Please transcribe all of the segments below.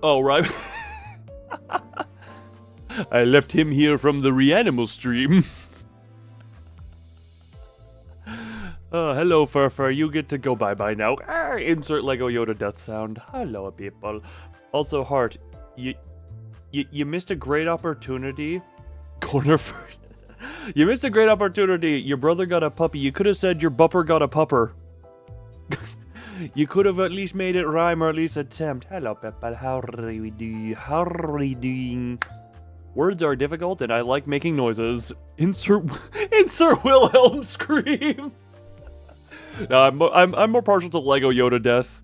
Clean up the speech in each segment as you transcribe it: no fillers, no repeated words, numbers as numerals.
Oh, right. I left him here from the Reanimal stream. Hello, Furfur. You get to go bye-bye now. Insert Lego Yoda death sound. Hello, people. Also, Heart, you missed a great opportunity. Cornerford. You missed a great opportunity. Your brother got a puppy. You could have said your bupper got a pupper. You could have at least made it rhyme or at least attempt. Hello, people. How are we doing? How are we doing? Words are difficult, and I like making noises. Insert Wilhelm scream. No, I'm more partial to Lego Yoda death.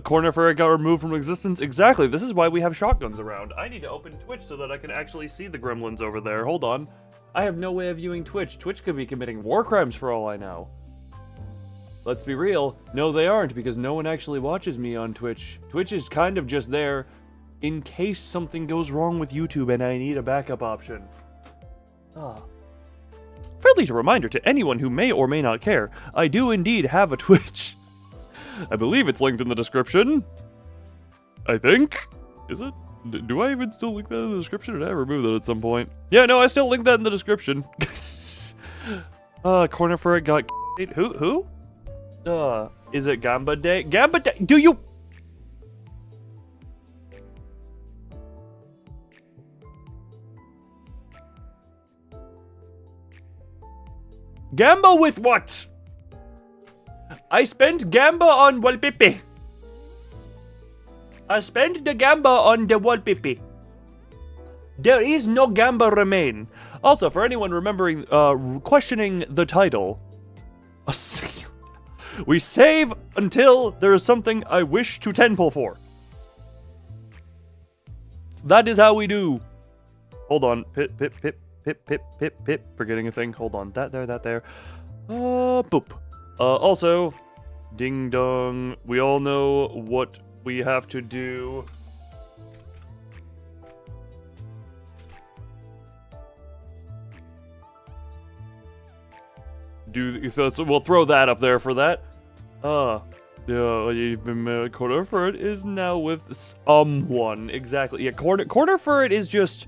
Corner ferret got removed from existence. Exactly. This is why we have shotguns around. I need to open Twitch so that I can actually see the gremlins over there. Hold on. I have no way of viewing Twitch. Twitch could be committing war crimes for all I know. Let's be real. No, they aren't, because no one actually watches me on Twitch. Twitch is kind of just there in case something goes wrong with YouTube and I need a backup option. Friendly reminder to anyone who may or may not care, I do indeed have a Twitch. I believe it's linked in the description. I think. Is it? Do I even still link that in the description, or did I remove that at some point? Yeah, no, I still link that in the description. Corner for it got who? Is it Gamba Day? Gamba Day, do you? Gamba with what? I spent Gamba on wallpaper. I spent the Gamba on the wallpaper. There is no Gamba remain. Also, for anyone remembering, questioning the title, we save until there is something I wish to tenpole for. That is how we do. Hold on. Pip. Forgetting a thing. Hold on. That there. Boop. Also, ding dong. We all know what we have to do. So we'll throw that up there for that. Corner for it is now with someone. Exactly. Yeah, corner for it is just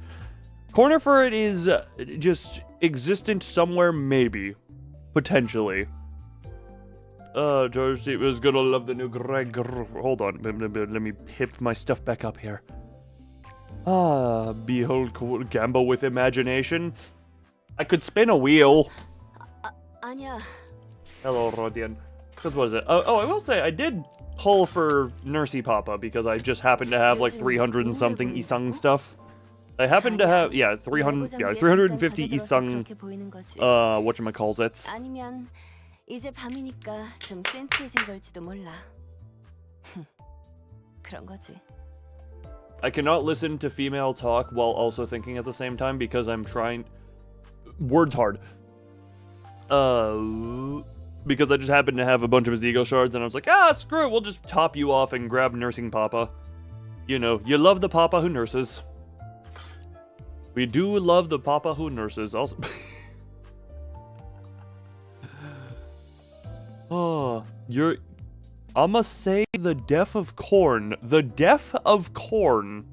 existent somewhere, maybe, potentially. George Steve is gonna love the new Greg. Hold on, let me pip my stuff back up here. Behold Gamba with imagination. I could spin a wheel. Anya. Hello, Rodian. What is it? Oh, I will say, I did pull for Nursey Papa because I just happened to have like 300 and something Isang stuff. I happen to have, 350 Isang, whatchamacallits. 아니면 이제 밤이니까 좀 센치해진 걸지도 몰라. 그런 거지. I cannot listen to female talk while also thinking at the same time because I'm trying... Words hard. Because I just happened to have a bunch of his ego shards and I was like, screw it, we'll just top you off and grab Nursing Papa. You know, you love the Papa who nurses. We do love the Papa who nurses also. I'ma say the death of corn. The death of corn.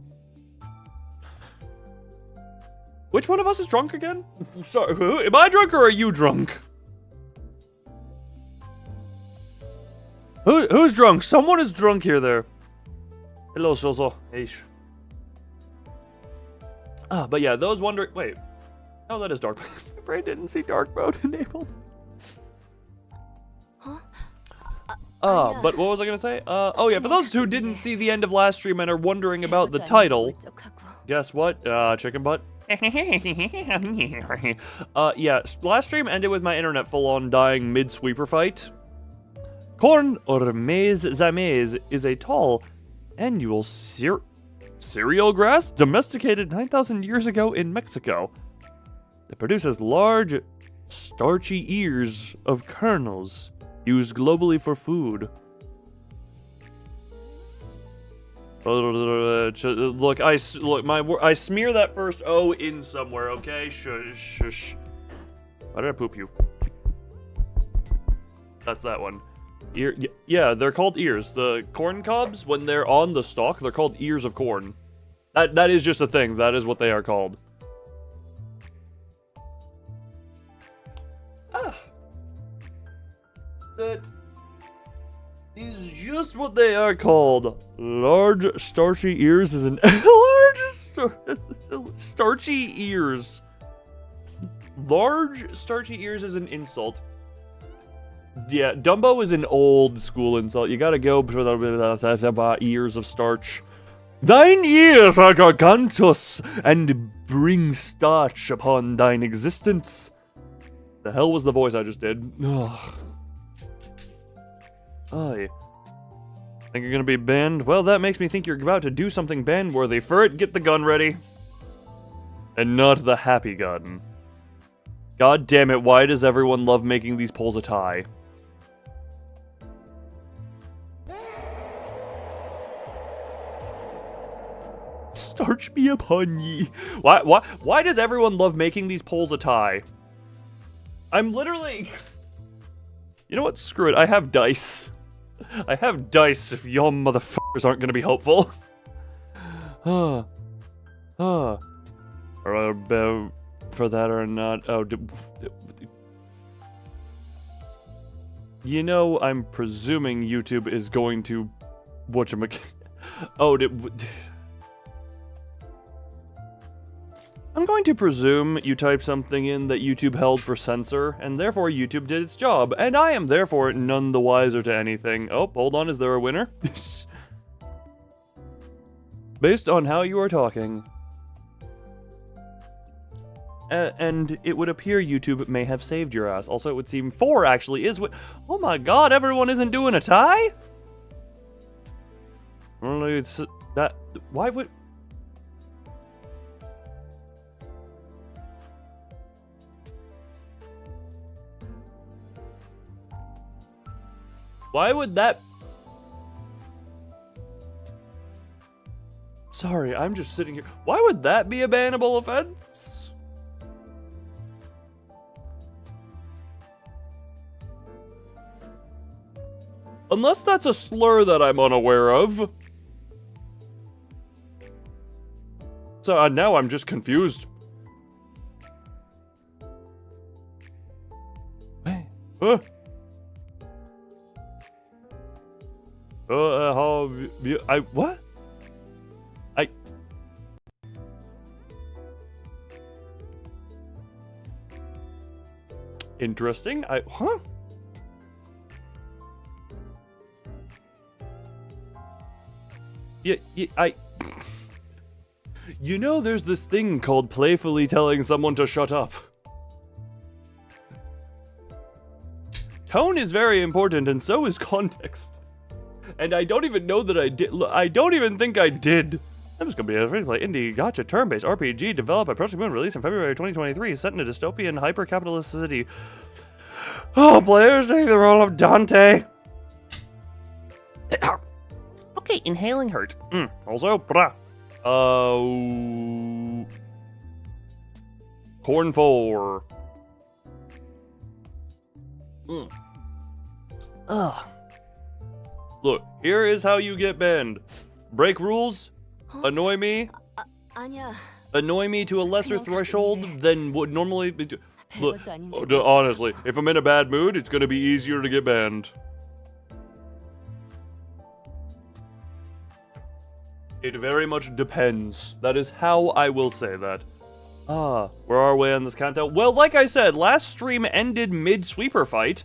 Which one of us is drunk again? Sorry, who? Am I drunk or are you drunk? Who's drunk? Someone is drunk here there. Hello, Shozo. Hey. But yeah, those wondering... Wait. Oh, that is dark. My brain didn't see dark mode enabled. Huh? But what was I gonna say? Oh yeah, for those who didn't see the end of last stream and are wondering about the title, guess what? Chicken butt. Yeah, last stream ended with my internet full-on dying mid-sweeper fight. Corn, or maize zamaize, is a tall, annual cereal grass domesticated 9,000 years ago in Mexico. It produces large, starchy ears of kernels used globally for food. Look, I smear that first O in somewhere, okay? Shush. Why did I poop you? That's that one. Yeah, they're called ears. The corn cobs, when they're on the stalk, they're called ears of corn. That is just a thing. That is what they are called. That is just what they are called. Large starchy ears is an starchy ears. Large starchy ears is an insult. Yeah, Dumbo is an old school insult. You gotta go for the ears of starch. Thine ears are gargantuous and bring starch upon thine existence. The hell was the voice I just did? Ugh. Aye. Think you're gonna be banned? Well, that makes me think you're about to do something ban-worthy. For it, get the gun ready. And not the happy gun. God damn it, why does everyone love making these polls a tie? Starch me upon ye. Why does everyone love making these polls a tie? I'm literally... You know what? Screw it. I have dice. I have dice if y'all motherfuckers aren't gonna be helpful. For that or not. Oh, you know, I'm presuming YouTube is going to... Oh, I'm going to presume you typed something in that YouTube held for censor, and therefore YouTube did its job, and I am therefore none the wiser to anything. Oh, hold on, is there a winner? Based on how you are talking. And it would appear YouTube may have saved your ass. Also, it would seem 4 actually is what... Oh my god, everyone isn't doing a tie? Well, it's... That... Why would... Why would that... Sorry, I'm just sitting here. Why would that be a bannable offense? Unless that's a slur that I'm unaware of. So now I'm just confused. Hey, what? Interesting. Yeah, you know, there's this thing called playfully telling someone to shut up. Tone is very important, and so is context. And I don't even know that I did. I don't even think I did. That was gonna be a free-to-play indie gacha turn-based RPG developed by Project Moon, released in February 2023, set in a dystopian hyper-capitalist city. Oh, players take the role of Dante. Okay, inhaling hurt. Also, Corn 4. Look, here is how you get banned. Break rules, annoy me, annoy me to a lesser threshold than would normally be. Look, honestly, if I'm in a bad mood, it's gonna be easier to get banned. It very much depends. That is how I will say that. Where are we on this countdown? Well, like I said, last stream ended mid-sweeper fight.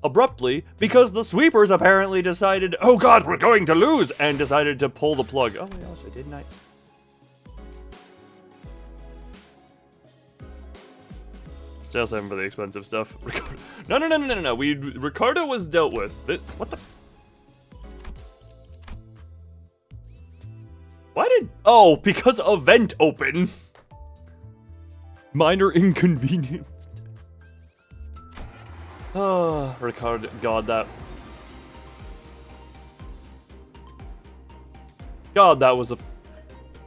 Abruptly, because the sweepers apparently decided, oh god, we're going to lose, and decided to pull the plug. Oh, I also didn't I? Sales 7 for the expensive stuff. No. Ricardo was dealt with. What the? Why did... Oh, because event open. Minor inconvenience. Oh, Ricardo, God, that was a...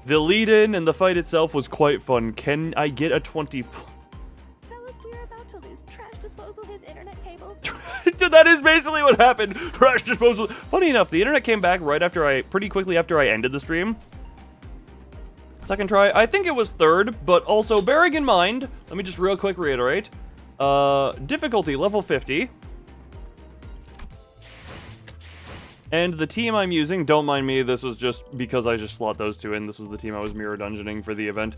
The lead-in and the fight itself was quite fun. Can I get a 20... Fellas, we are about to lose trash disposal his internet cable? That is basically what happened. Trash disposal. Funny enough, the internet came back pretty quickly after I ended the stream. Second try. I think it was third, but also bearing in mind, let me just real quick reiterate. Difficulty level 50. And the team I'm using, don't mind me, this was just because I just slot those two in. This was the team I was mirror dungeoning for the event.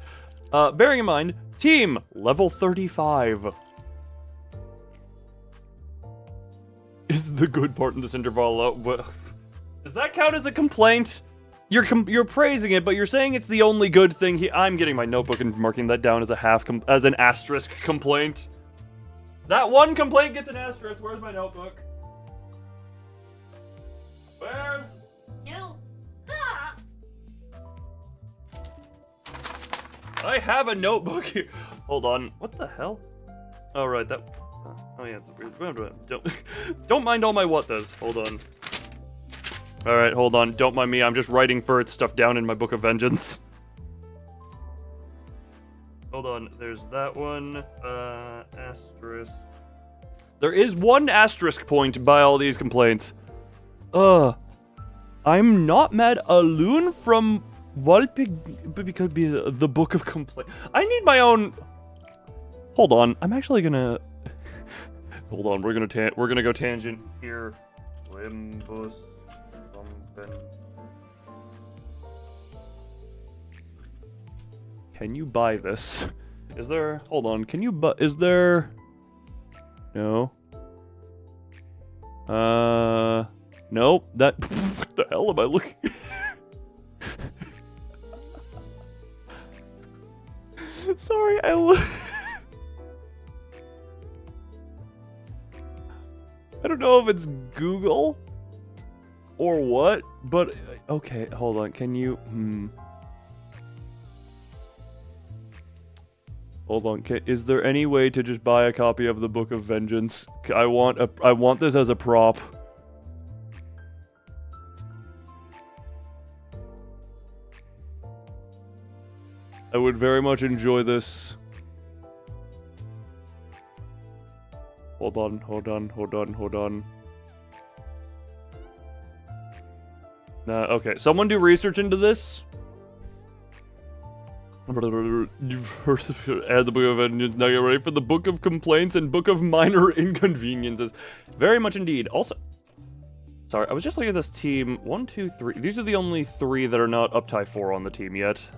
Bearing in mind, team level 35. Is the good part in this interval. Does that count as a complaint? You're praising it, but you're saying it's the only good thing. I'm getting my notebook and marking that down as as an asterisk complaint. That one complaint gets an asterisk. Where's my notebook? Where's you? Ah! I have a notebook here. Hold on. What the hell? Oh, right. That. Oh, yeah. Don't mind all my what does. Hold on. Alright, hold on. Don't mind me. I'm just writing for its stuff down in my Book of Vengeance. Hold on. There's that one. Asterisk. There is one asterisk point by all these complaints. I'm not mad. A loon from Walpig could be the Book of Complaints. I need my own. Hold on. I'm actually gonna. Hold on. We're gonna go tangent here. Limbus. Can you buy this? Is there? Hold on. Can you buy? Is there? No. Nope. That. What the hell am I looking? Sorry, I don't know if it's Google or what, but okay. Hold on. Can you? Hold on. Is there any way to just buy a copy of the Book of Vengeance? I want this as a prop. I would very much enjoy this. Hold on. Nah, okay. Someone do research into this. Add the Book of Vengeance. Now get ready for the Book of Complaints and Book of Minor Inconveniences. Very much indeed. Also, sorry, I was just looking at this team. 1, 2, 3. These are the only 3 that are not up tie 4 on the team yet.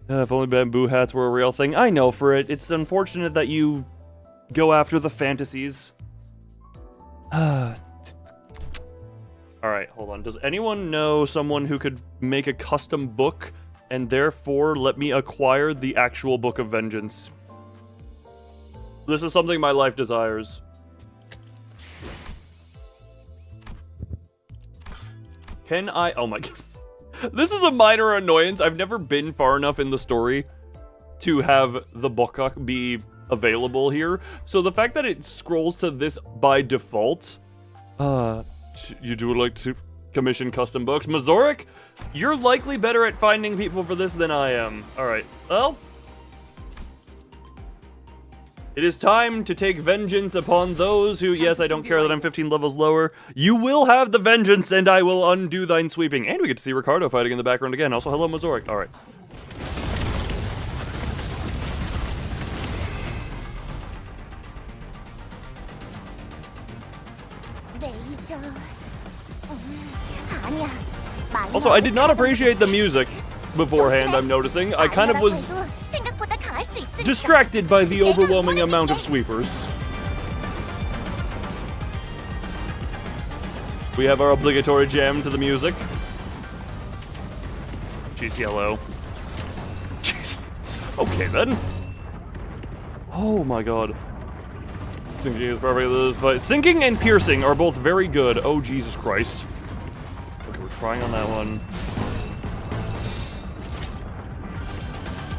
If only bamboo hats were a real thing. I know for it. It's unfortunate that you go after the fantasies. Alright, hold on. Does anyone know someone who could make a custom book and therefore let me acquire the actual Book of Vengeance? This is something my life desires. Can I? Oh my god. This is a minor annoyance. I've never been far enough in the story to have the book be available here. So the fact that it scrolls to this by default, you do like to commission custom books. Mazoric, you're likely better at finding people for this than I am. Alright, well, it is time to take vengeance upon those who, yes, I don't care that I'm 15 levels lower. You will have the vengeance, and I will undo thine sweeping. And we get to see Ricardo fighting in the background again. Also, hello, Mazoric. Alright. Also, I did not appreciate the music beforehand, I'm noticing. I kind of was distracted by the overwhelming amount of sweepers. We have our obligatory jam to the music. She's yellow. Jeez. Okay then. Oh my god. Sinking is perfect. Sinking and piercing are both very good. Oh Jesus Christ. Okay, we're trying on that one.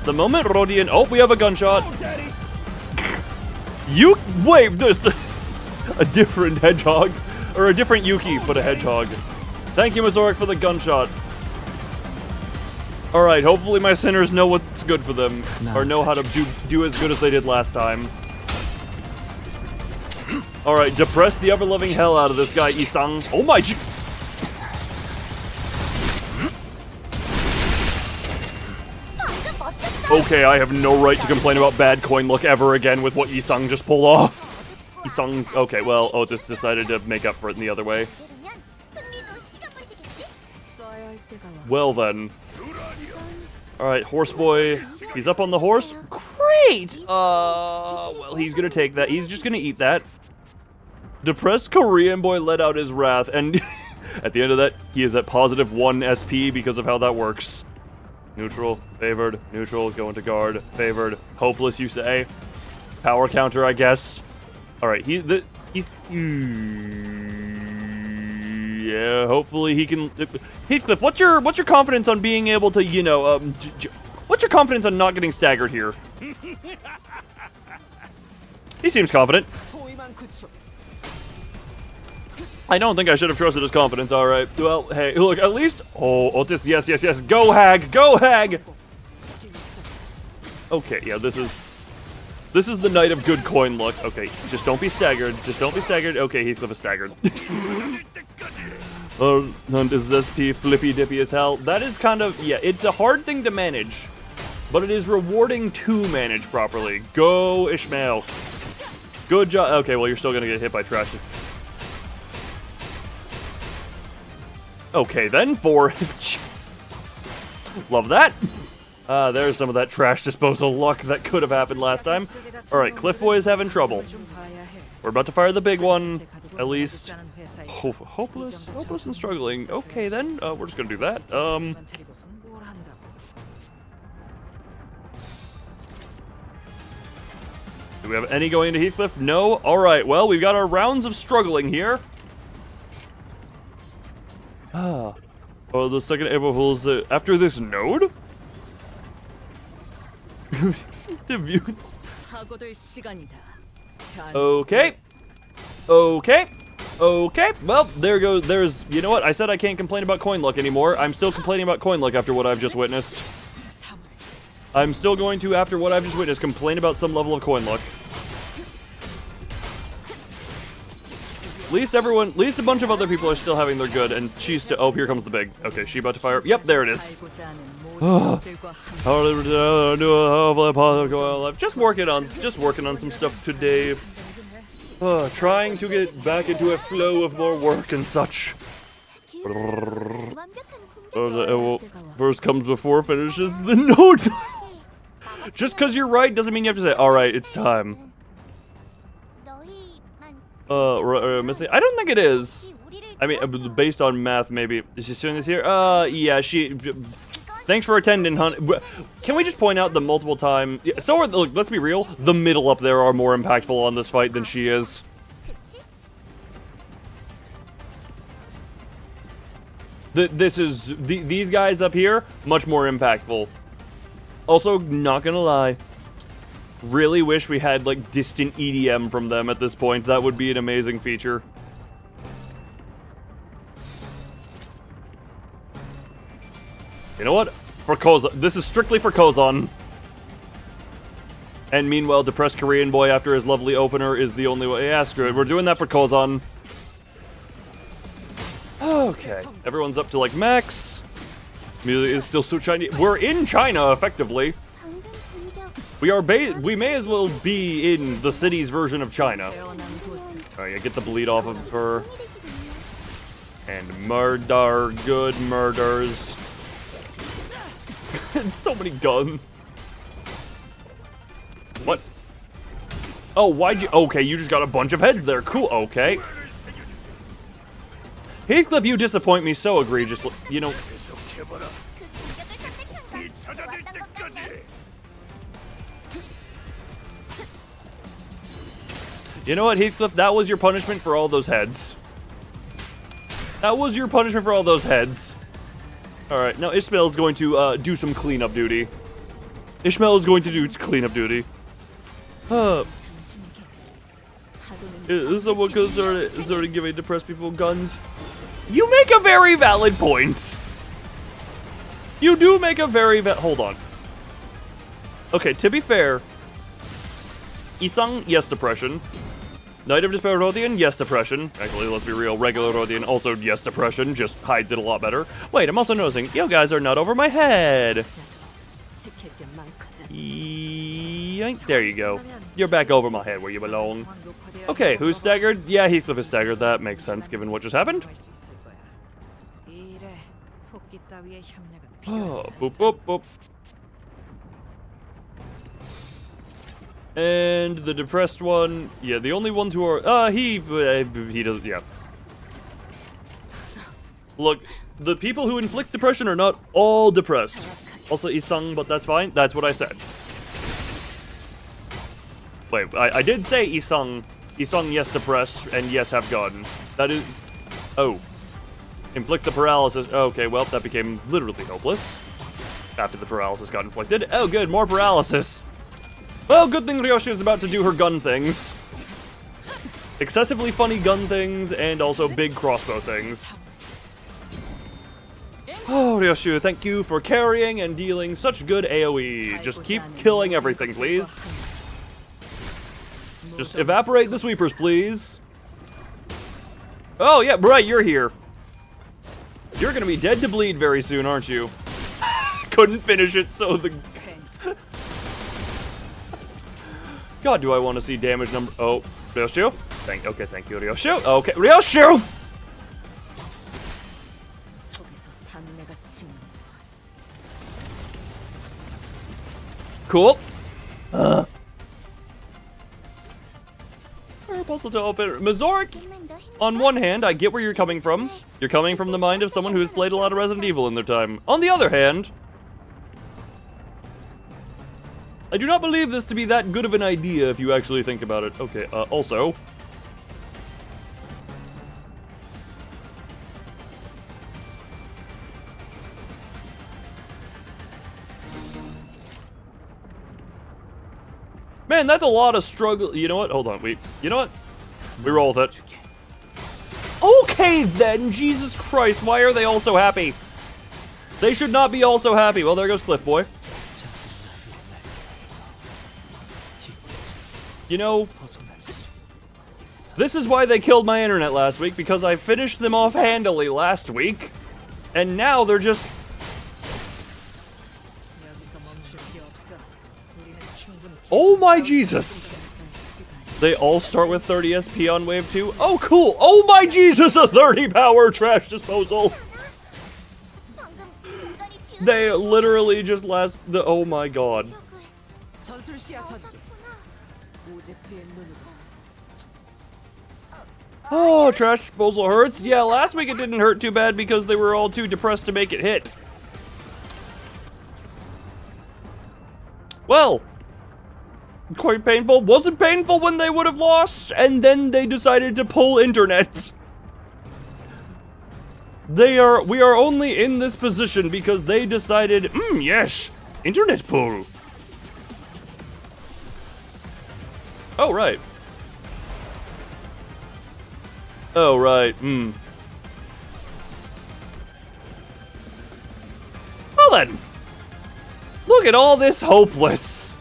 The moment Rodian... Oh, we have a gunshot. Oh, daddy. You... Wait, there's a different hedgehog. Or a different Yuki, but a hedgehog. Thank you, Mazoric, for the gunshot. Alright, hopefully my sinners know what's good for them. Or know how to do as good as they did last time. Alright, depress the ever-loving hell out of this guy, Isang. Oh my g- Okay, I have no right to complain about bad coin luck ever again with what Isang just pulled off. Isang, okay, well, Otis decided to make up for it in the other way. Well then. Alright, horse boy. He's up on the horse. Great! Well, he's gonna take that. He's just gonna eat that. Depressed Korean boy let out his wrath, and at the end of that, he is at positive 1 SP because of how that works. Neutral, favored, neutral, go into guard, favored, hopeless, you say. Power counter, I guess. Alright, he's... yeah, hopefully he can... Heathcliff, what's your confidence on being able to, you know, what's your confidence on not getting staggered here? He seems confident. I don't think I should have trusted his confidence, alright. Well, hey, look, at least... Oh, Otis, yes, yes, yes. Go, Hag! Go, Hag! Okay, yeah, this is the night of good coin luck. Okay, just don't be staggered. Just don't be staggered. Okay, Heathcliff is staggered. And is SP flippy dippy as hell? That is kind of... Yeah, it's a hard thing to manage. But it is rewarding to manage properly. Go, Ishmael. Good job. Okay, well, you're still gonna get hit by trash. Okay, then, 4. Love that. There's some of that trash disposal luck that could have happened last time. Alright, Cliff Boy is having trouble. We're about to fire the big one, at least. Hopeless and struggling. Okay, then, we're just gonna do that. Do we have any going into Heathcliff? No? Alright, well, we've got our rounds of struggling here. Oh, the second Evo pulls after this node? Okay. Okay. Okay. Well, there goes. There's. You know what? I said I can't complain about coin luck anymore. I'm still complaining about coin luck after what I've just witnessed. I'm still going to, after what I've just witnessed, complain about some level of coin luck. At least a bunch of other people are still having their good, and she's still... Oh, here comes the big. Okay, she about to fire. Yep, there it is. Just working on some stuff today. Trying to get back into a flow of more work and such. First comes before finishes the note. Just because you're right doesn't mean you have to say, alright, it's time. Missing? I don't think it is. I mean, based on math, maybe. Is she doing this here? Yeah, she... Thanks for attending, hon. Can we just point out the multiple time... So, look, let's be real. The middle up there are more impactful on this fight than she is. These guys up here, much more impactful. Also, not gonna lie. Really wish we had, like, distant EDM from them at this point. That would be an amazing feature. You know what? For Kozan. This is strictly for Kozan. And meanwhile, depressed Korean boy after his lovely opener is the only way. Yeah, screw it. We're doing that for Kozan. Okay. Everyone's up to, like, max. Music is still so Chinese. We're in China, effectively. We may as well be in the city's version of China. Alright, get the bleed off of her. And murder, good murders. And so many guns. What? Oh, why'd you... Okay, you just got a bunch of heads there. Cool, okay. Heathcliff, you disappoint me so egregiously. You know... You know what, Heathcliff? That was your punishment for all those heads. That was your punishment for all those heads. Alright, now Ishmael's going to do some cleanup duty. Ishmael is going to do cleanup duty. Is someone going to start giving depressed people guns? You make a very valid point. You do make a very hold on. Okay, to be fair, Isang, yes, depression. Night of Despair Rodian, yes, depression. Actually, let's be real, regular Rodian, also yes, depression, just hides it a lot better. Wait, I'm also noticing, you guys are not over my head. Yoink, there you go. You're back over my head where you belong. Okay, who's staggered? Yeah, Heathcliff is staggered. That makes sense given what just happened. Oh, boop, boop, boop. And the depressed one, yeah, the only ones who are, he doesn't, yeah. Look, the people who inflict depression are not all depressed. Also Isung, but that's fine, that's what I said. Wait, I did say Isung, yes, depressed, and yes, have gotten. That is, oh. Inflict the paralysis, okay, well, that became literally hopeless. After the paralysis got inflicted. Oh good, more paralysis. Well, good thing Ryoshi is about to do her gun things. Excessively funny gun things, and also big crossbow things. Oh, Ryoshi, thank you for carrying and dealing such good AoE. Just keep killing everything, please. Just evaporate the sweepers, please. Oh, yeah, right, you're here. You're gonna be dead to bleed very soon, aren't you? Couldn't finish it, so the... God, do I want to see damage number... Oh, Ryoshu? Okay, thank you, Ryoshu. Okay, Ryoshu! Cool. Puzzle to open. Mazoric, on one hand, I get where you're coming from. You're coming from the mind of someone who's played a lot of Resident Evil in their time. On the other hand... I do not believe this to be that good of an idea if you actually think about it. Okay, also... Man, that's a lot of struggle. You know what? Hold on, you know what? We roll with it. Okay then, Jesus Christ, why are they all so happy? They should not be all so happy. Well, there goes Cliff Boy. You know, this is why they killed my internet last week, because I finished them off handily last week, and now they're just... Oh my Jesus! They all start with 30 SP on wave 2? Oh cool! Oh my Jesus, a 30 power trash disposal! They literally just last the... Oh my god. Oh, trash disposal hurts? Yeah, last week it didn't hurt too bad because they were all too depressed to make it hit. Well, quite painful. Wasn't painful when they would have lost, and then they decided to pull internet. We are only in this position because they decided, yes, internet pull. Oh, right. Oh, right, Well then, look at all this hopeless.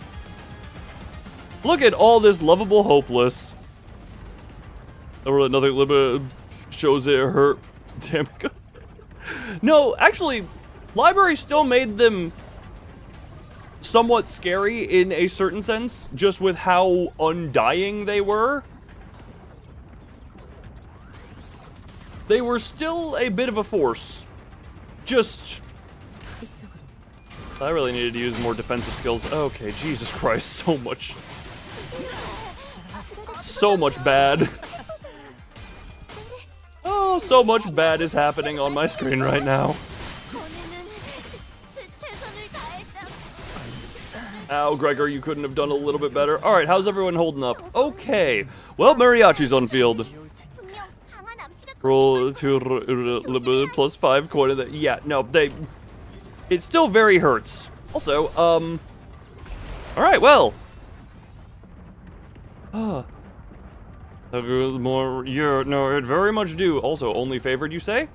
Look at all this lovable hopeless. Oh, nothing little bit shows it hurt. Damn it. No, actually, Library still made them somewhat scary in a certain sense, just with how undying they were. They were still a bit of a force. Just... I really needed to use more defensive skills. Okay, Jesus Christ, so much. So much bad. Oh, so much bad is happening on my screen right now. Ow, Gregor, you couldn't have done a little bit better. Alright, how's everyone holding up? Okay. Well, Mariachi's on field. Roll to plus 5 coin. Yeah, no, it still very hurts. Also, alright, well. More, yeah, no, it very much do. Also, only favored, you say?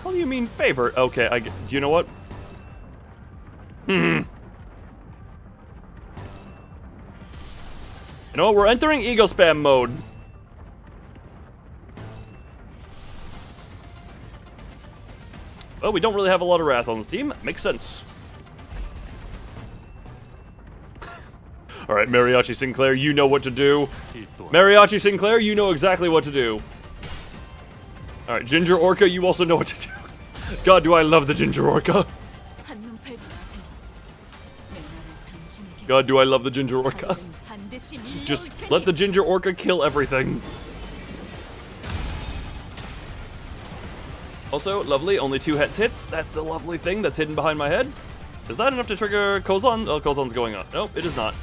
How do you mean favored? Okay, do you know what? You know what? We're entering ego spam mode. Well, we don't really have a lot of wrath on this team. Makes sense. Alright, Mariachi Sinclair, you know what to do. Mariachi Sinclair, you know exactly what to do. Alright, Ginger Orca, you also know what to do. God, do I love the Ginger Orca. God, do I love the Ginger Orca. Just let the Ginger Orca kill everything. Also, lovely, only 2 heads hits. That's a lovely thing that's hidden behind my head. Is that enough to trigger Kozan? Oh, Kozan's going up. Nope, it is not.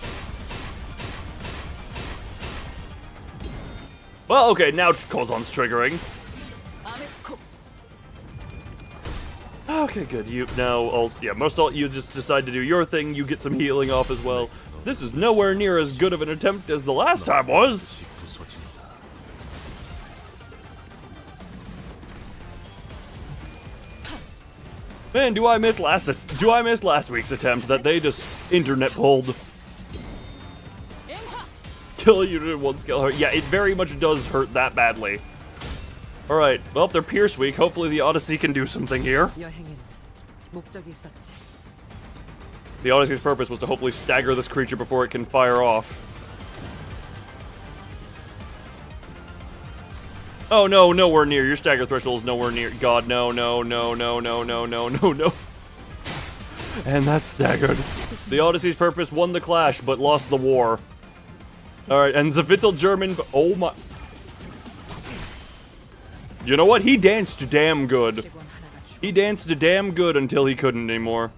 Well, okay, now Kozan's triggering. Okay, good. You now also, yeah, most all you just decide to do your thing. You get some healing off as well. This is nowhere near as good of an attempt as the last time was. Man, do I miss last week's attempt that they just internet pulled? Kill a unit in 1 scale hurt. Yeah, it very much does hurt that badly. Alright, well, if they're Pierce weak, hopefully the Odyssey can do something here. The Odyssey's purpose was to hopefully stagger this creature before it can fire off. Oh no, nowhere near. Your stagger threshold is nowhere near. God, no, no, no, no, no, no, no, no, no. And that's staggered. The Odyssey's purpose won the clash, but lost the war. Alright, and the Vittel German. Oh my. You know what? He danced damn good. He danced damn good until he couldn't anymore.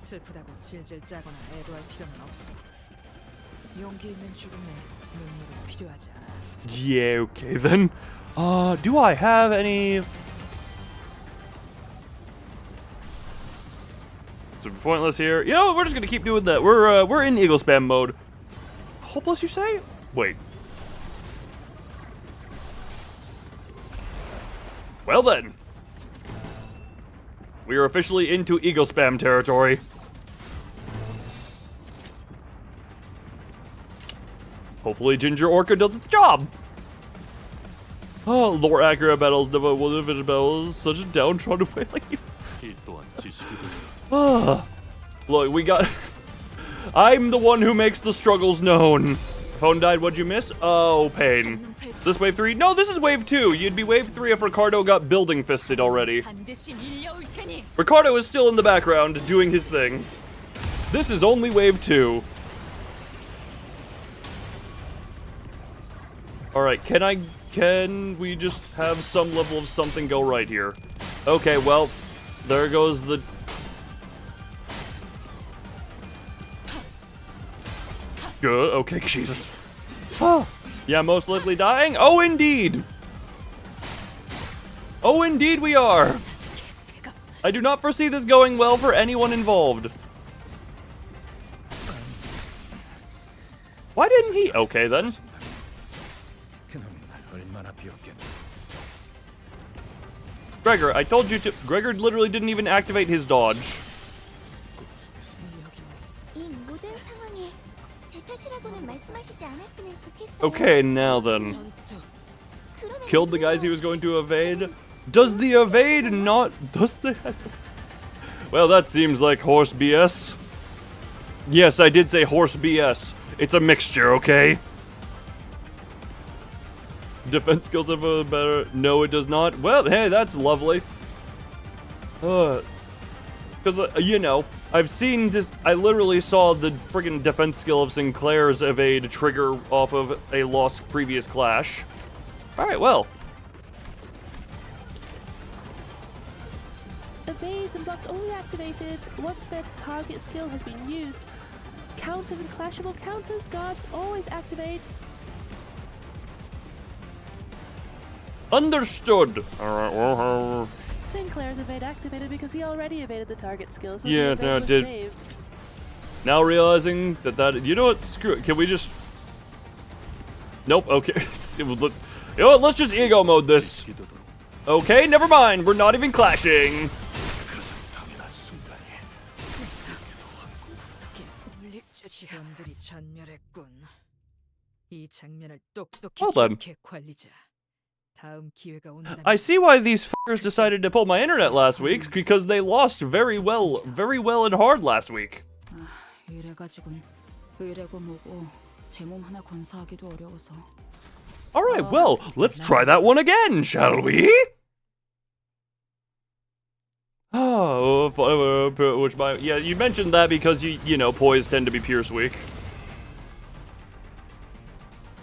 Yeah, okay then. Do I have any? Super pointless here. You know, we're just gonna keep doing that. We're in eagle spam mode. Hopeless, you say? Wait. Well then. We are officially into eagle spam territory. Hopefully Ginger Orca does its job. Oh, lore accurate battles never would have been battles. Such a downtrodden way like you. Look, we got. I'm the one who makes the struggles known. Phone died, what'd you miss? Oh, pain. Is this wave 3? No, this is wave 2. You'd be wave 3 if Ricardo got building fisted already. Ricardo is still in the background doing his thing. This is only wave 2. Alright, can we just have some level of something go right here? Okay, well, there goes the... Good, okay, Jesus. Oh, yeah, most likely dying? Oh, indeed! Oh, indeed we are! I do not foresee this going well for anyone involved. Why didn't he? Okay, then. Gregor, I told you to... Gregor literally didn't even activate his dodge. Okay, now then. Killed the guys he was going to evade. Does the evade not... Does the... Well, that seems like horse BS. Yes, I did say horse BS. It's a mixture, okay? Defense skills have a better... No, it does not. Well, hey, that's lovely. Because, you know, I've seen just... I literally saw the friggin' defense skill of Sinclair's evade trigger off of a lost previous clash. Alright, well. Evades and blocks only activated once their target skill has been used. Counters and clashable counters, guards always activate. Understood. Alright, well... Sinclair's evade activated because he already evaded the target skill, so yeah, the no, evade was did. saved. Now realizing that... You know what? Screw it. Can we just... Nope, okay. You know what? Let's just ego mode this. Okay, never mind. We're not even clashing. Well then. I see why these fuckers decided to pull my internet last week, because they lost very well and hard last week. Alright, well, let's try that one again, shall we? Oh, yeah, you mentioned that because you know, poise tend to be Pierce weak.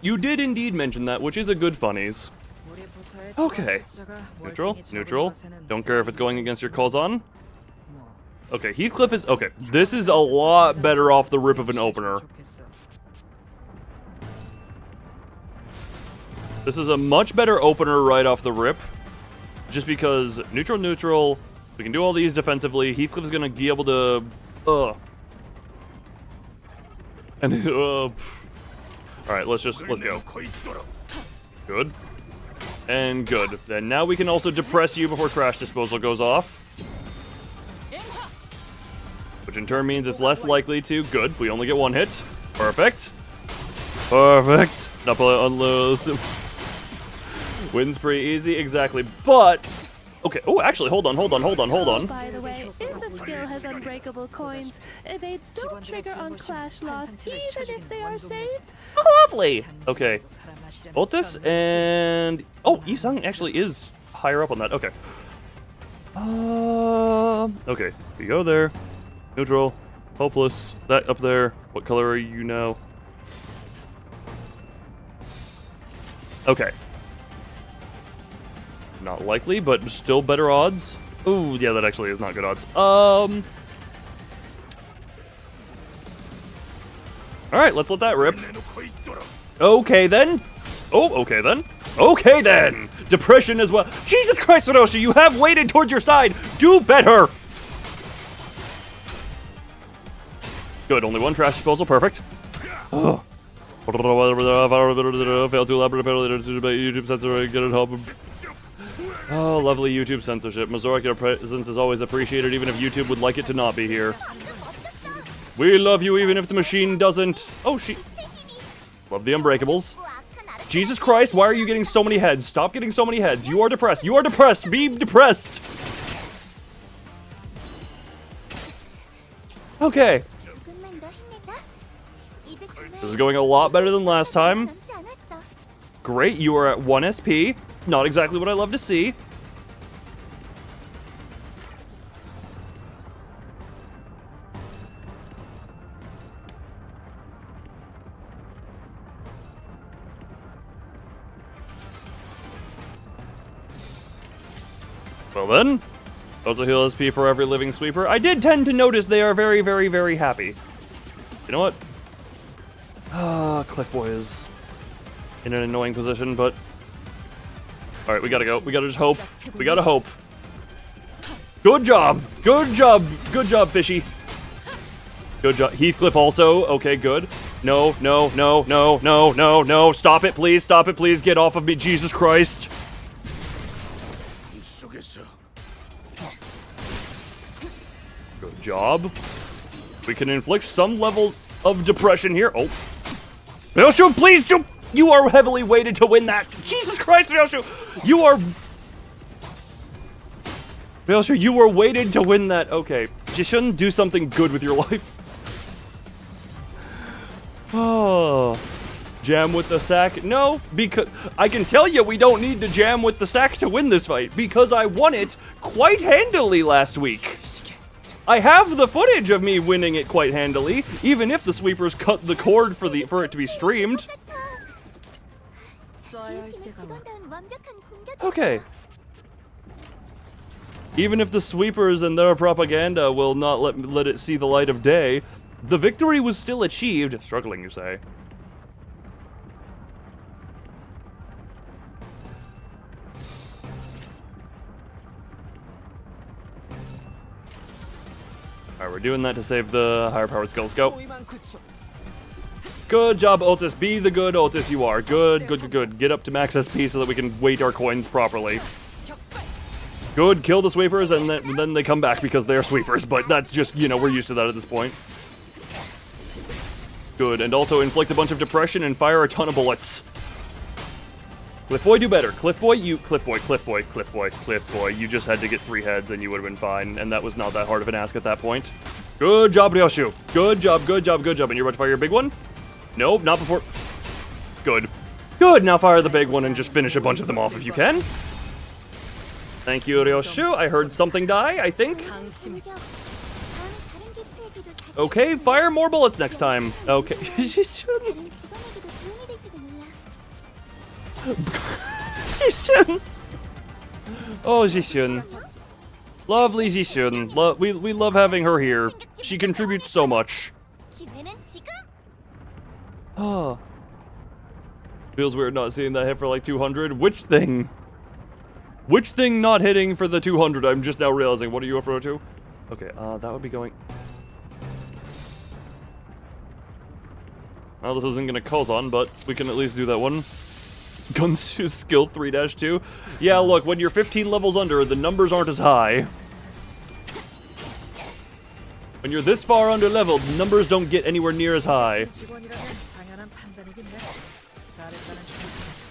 You did indeed mention that, which is a good funnies. Okay. Neutral. Don't care if it's going against your Kozan. Okay, Heathcliff is... Okay, this is a lot better off the rip of an opener. This is a much better opener right off the rip. Just because neutral, we can do all these defensively. Heathcliff is gonna be able to... Alright, let's go. Good. And good. Then now we can also depress you before trash disposal goes off. Which in turn means it's less likely to. Good. We only get one hit. Perfect. Perfect. Not play on lows. Wins pretty easy. Exactly. But... Okay. Oh, actually, hold on. By the way, if the skill has unbreakable coins, evades don't trigger on clash loss, even if they are saved. Oh, lovely. Okay. Otis and... Oh, Isang actually is higher up on that. Okay. Okay. We go there. Neutral. Hopeless. That up there. What color are you now? Okay. Not likely, but still better odds. Ooh, yeah, that actually is not good odds. Alright, let's let that rip. Okay, then. Oh, okay, then. Okay, then. Depression as well. Jesus Christ, Hiroshi, you have weighted towards your side. Do better. Good, only one trash disposal. Perfect. Oh. Failed to elaborate YouTube censor. Get it home. Oh, lovely YouTube censorship. Mazoric, your presence is always appreciated, even if YouTube would like it to not be here. We love you, even if the machine doesn't. Oh, love the Unbreakables. Jesus Christ, why are you getting so many heads? Stop getting so many heads. You are depressed. You are depressed. Be depressed. Okay. This is going a lot better than last time. Great, you are at 1 SP. Not exactly what I love to see. Well then, also heal SP for every living sweeper. I did tend to notice they are very, very, very happy. You know what? Clickboy is in an annoying position, but... Alright, we gotta go. We gotta just hope. We gotta hope. Good job! Good job! Good job, Fishy. Good job. Heathcliff also. Okay, good. No. Stop it, please. Stop it, please. Get off of me. Jesus Christ. Good job. We can inflict some level of depression here. Oh. Ryoshu, please do. You are heavily weighted to win that. Jesus Christ, Ryoshu. Ryoshu, you were weighted to win that. Okay. Jishun, do something good with your life. Oh. Jam with the sack? No, because I can tell you we don't need to jam with the sack to win this fight, because I won it quite handily last week. I have the footage of me winning it quite handily, even if the sweepers cut the cord for it to be streamed. Okay. Even if the sweepers and their propaganda will not let it see the light of day, the victory was still achieved. Struggling, you say? Alright, we're doing that to save the higher powered skills. Go. Good job, Otis. Be the good Otis you are. Good. Get up to max SP so that we can weight our coins properly. Good. Kill the sweepers, and then they come back because they're sweepers. But that's just, you know, we're used to that at this point. Good, and also inflict a bunch of depression and fire a ton of bullets. Cliff Boy, do better. Cliff Boy, you just had to get 3 heads and you would have been fine, and that was not that hard of an ask at that point. Good job, Ryoshu. Good job, good job, good job. And you're about to fire your big one? Nope, not before. Good. Good, now fire the big one and just finish a bunch of them off if you can. Thank you, Ryoshu. I heard something die, I think. Okay, fire more bullets next time. Okay. Jishun! Oh, Jishun. Lovely Jishun. We love having her here. She contributes so much. Oh. Feels weird not seeing that hit for like 200. Which thing? Which thing not hitting for the 200? I'm just now realizing. What are you referring to? Okay, that would be going... Well, this isn't gonna Kozon, but we can at least do that one. Gunshoe skill 3-2. Yeah, look, when you're 15 levels under, the numbers aren't as high. When you're this far under leveled, numbers don't get anywhere near as high.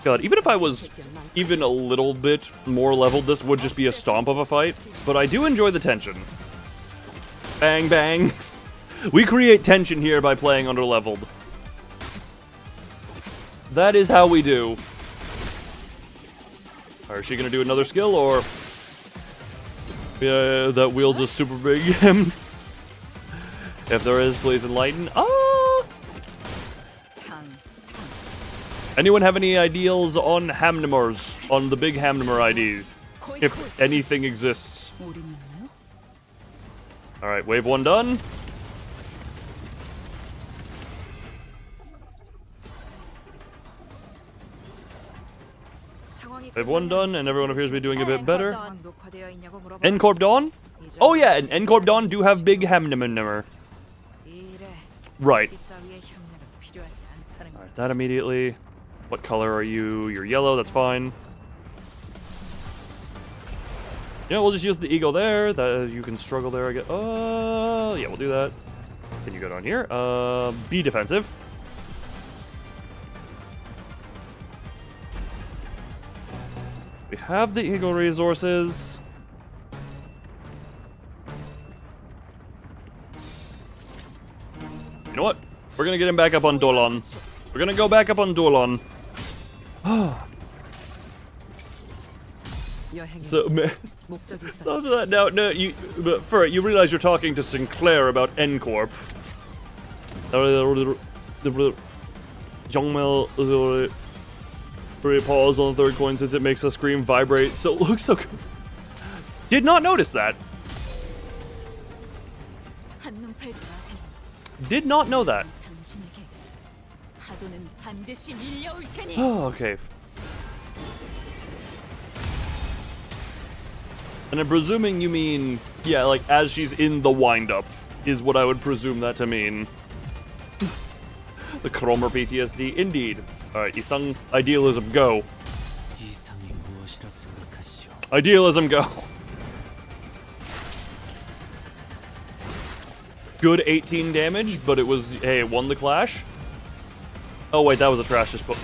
God, even if I was even a little bit more leveled, this would just be a stomp of a fight. But I do enjoy the tension. Bang, bang. We create tension here by playing under leveled. That is how we do. Is she gonna do another skill, or... Yeah, that wields a super big hem. If there is, please enlighten. Ah! Anyone have any ideals on Hamnimers? On the big Hamnimer ID? If anything exists. Alright, wave 1 done. Wave 1 done, and everyone appears to be doing a bit better. N-Corp Dawn? Oh yeah, and N-Corp Dawn do have big Hamnimer. Right. Alright, that immediately. What color are you? You're yellow, that's fine. Yeah, we'll just use the eagle there. That you can struggle there, I guess. Yeah, we'll do that. Can you go down here? Be defensive. We have the eagle resources. You know what? We're gonna get him back up on Dolan. We're gonna go back up on Dolan. So, man. After that, now, no, but for it, you realize you're talking to Sinclair about N-Corp. Jongmel, pause on the third coin since it makes the screen vibrate, so it looks so good. Did not notice that. Did not know that. Oh, okay. And I'm presuming you mean, yeah, like as she's in the wind-up, is what I would presume that to mean. The Cromer PTSD, indeed. Alright, Isang, idealism, go. Idealism, go. Good 18 damage, but it was, hey, it won the clash. Oh wait, that was a trash disposal.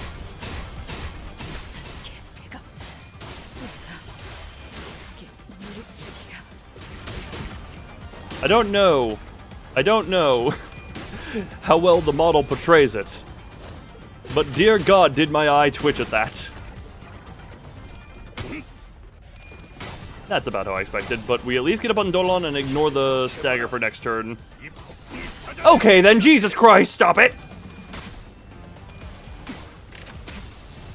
I don't know how well the model portrays it. But dear God, did my eye twitch at that. That's about how I expected, but we at least get up on Dolan and ignore the stagger for next turn. Okay then, Jesus Christ, stop it!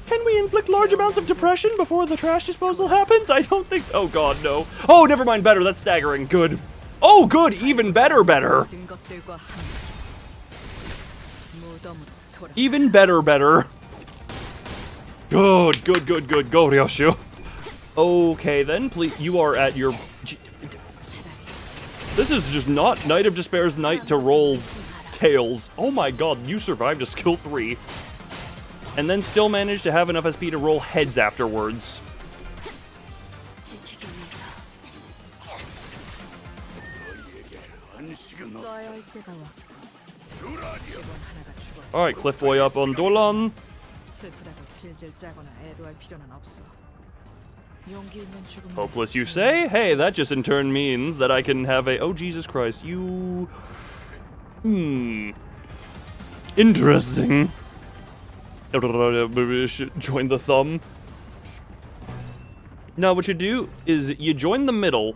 Can we inflict large amounts of depression before the trash disposal happens? I don't think... Oh God, no. Oh, never mind, better, that's staggering, good. Oh, good, even better, better. Even better, better. Good, good, good, good. Go, Ryoshu. Okay, then, please. You are at your... This is just not Knight of Despair's night to roll tails. Oh my God, you survived a skill 3. And then still managed to have enough SP to roll heads afterwards. Alright, Cliff Boy up on Dolan. Hopeless, you say? Hey, that just in turn means that I can have a... Oh, Jesus Christ, you... Interesting. Join the thumb. Now, what you do is you join the middle,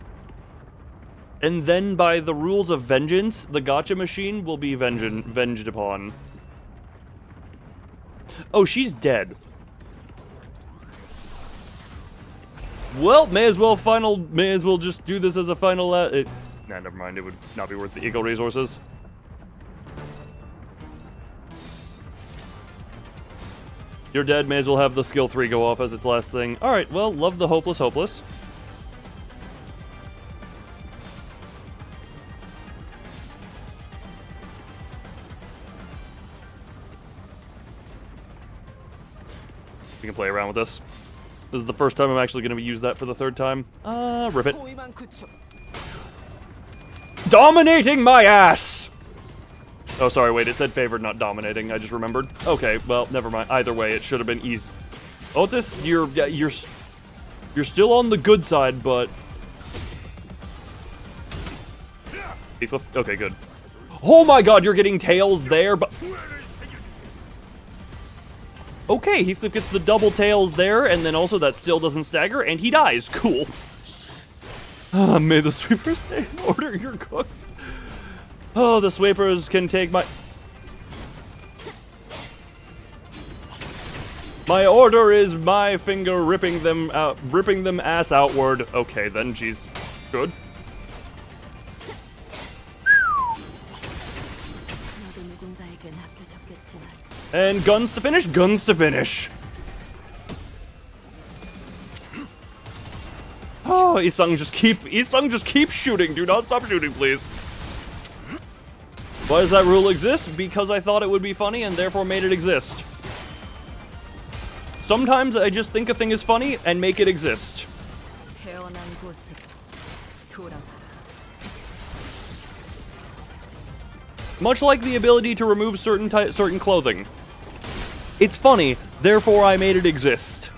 and then by the rules of vengeance, the gotcha machine will be venged upon. Oh, she's dead. Well, may as well just do this as a final, nah, never mind, it would not be worth the eco resources. You're dead, may as well have the skill 3 go off as its last thing. Alright, well, love the hopeless. We can play around with this. This is the first time I'm actually going to use that for the 3rd time. Rip it. Dominating my ass! Oh, sorry, wait, it said favored, not dominating. I just remembered. Okay, well, never mind. Either way, it should have been easy. Otis, you're still on the good side, but... Okay, good. Oh my god, you're getting tails there, but... Okay, Heathcliff gets the double tails there, and then also that still doesn't stagger, and he dies. Cool. May the sweepers stay in order, you're cooked. Oh, the sweepers can take my... My order is my finger ripping them ass outward. Okay, then, jeez. Good. And guns to finish, guns to finish. Oh, Isung just keep shooting. Do not stop shooting, please. Why does that rule exist? Because I thought it would be funny and therefore made it exist. Sometimes I just think a thing is funny and make it exist. Much like the ability to remove certain clothing. It's funny, therefore I made it exist.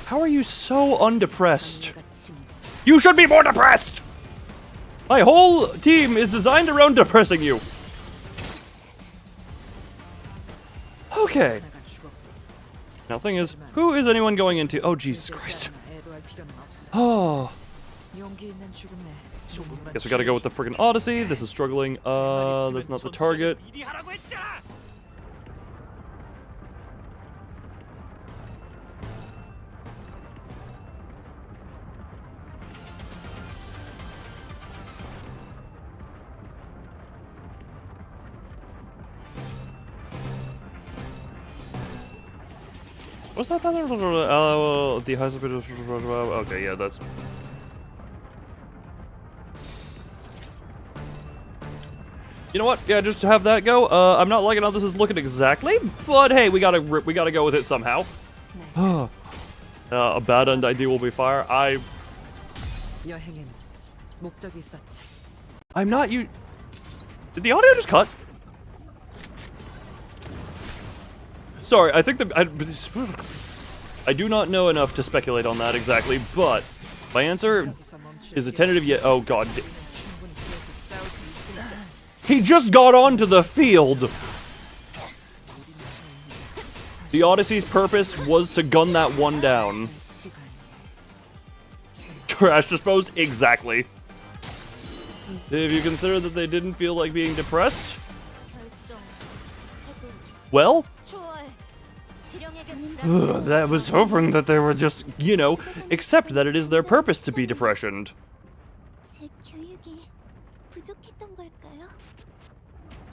How are you so undepressed? You should be more depressed! My whole team is designed around depressing you. Okay. Now, thing is, who is anyone going into? Oh, Jesus Christ. Oh. Guess we gotta go with the friggin' Odyssey. This is struggling. That's not the target. What's that? The hospital. Okay, yeah, that's. You know what? Yeah, just to have that go. I'm not liking how this is looking exactly, but hey, we gotta go with it somehow. A bad end idea will be fire. I'm not you. Did the audio just cut? Sorry, I think I do not know enough to speculate on that exactly, but my answer is a tentative yet. Oh god. He just got onto the field! The Odyssey's purpose was to gun that one down. Crash disposed? Exactly. If you consider that they didn't feel like being depressed? Well? That was hoping that they were just, you know, accept that it is their purpose to be depressioned.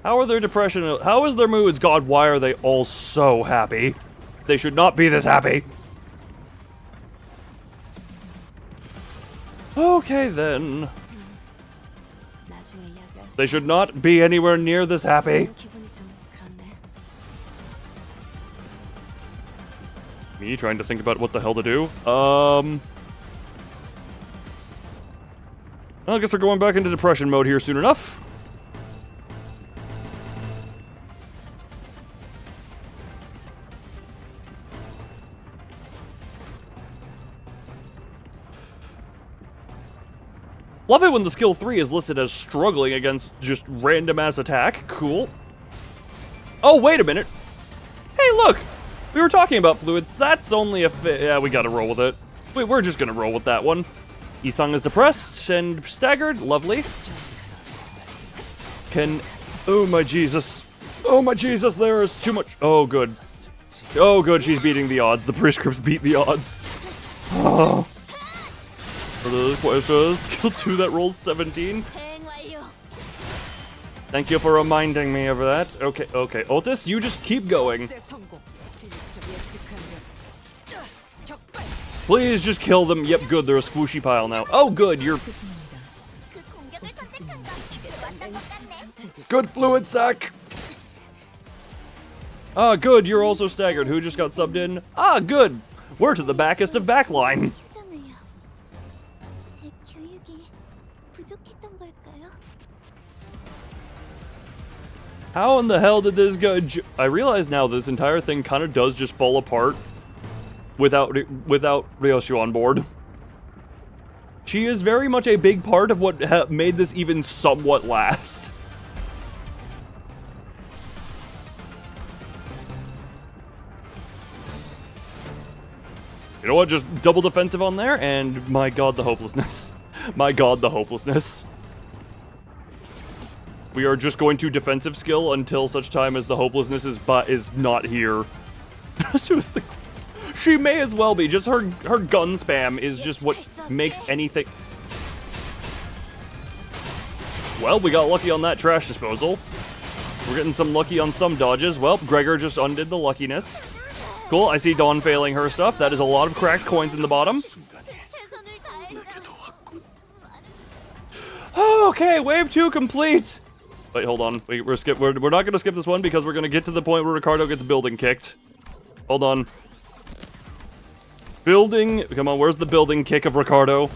How are their depression? How is their moods? God, why are they all so happy? They should not be this happy. Okay, then. They should not be anywhere near this happy. Me trying to think about what the hell to do. I guess we're going back into depression mode here soon enough. Love it when the skill 3 is listed as struggling against just random ass attack. Cool. Oh, wait a minute. Hey, look! We were talking about fluids. That's only a yeah, we gotta roll with it. We're just gonna roll with that one. Isang is depressed and staggered. Lovely. Oh my Jesus. Oh my Jesus, there is too much. Oh, good. Oh, good, she's beating the odds. The prescripts beat the odds. Oh. Skill 2 that rolls 17. Thank you for reminding me of that. Okay, okay. Otis, you just keep going. Please just kill them. Yep, good. They're a squishy pile now. Oh, good. You're... Good fluid sack. Ah, good. You're also staggered. Who just got subbed in? Ah, good. We're to the backest of backline. 제 교육이 부족했던 걸까요? How in the hell did this go? I realize now this entire thing kind of does just fall apart without Ryoshu on board. She is very much a big part of what made this even somewhat last. You know what? Just double defensive on there, and my god, the hopelessness. My god, the hopelessness. We are just going to defensive skill until such time as the hopelessness is not here. She may as well be. Just her gun spam is just what makes anything. Well, we got lucky on that trash disposal. We're getting some lucky on some dodges. Well, Gregor just undid the luckiness. Cool, I see Dawn failing her stuff. That is a lot of cracked coins in the bottom. Okay, wave 2 complete. Wait, hold on. We're not going to skip this one because we're going to get to the point where Ricardo gets building kicked. Hold on. Building. Come on, where's the building kick of Ricardo?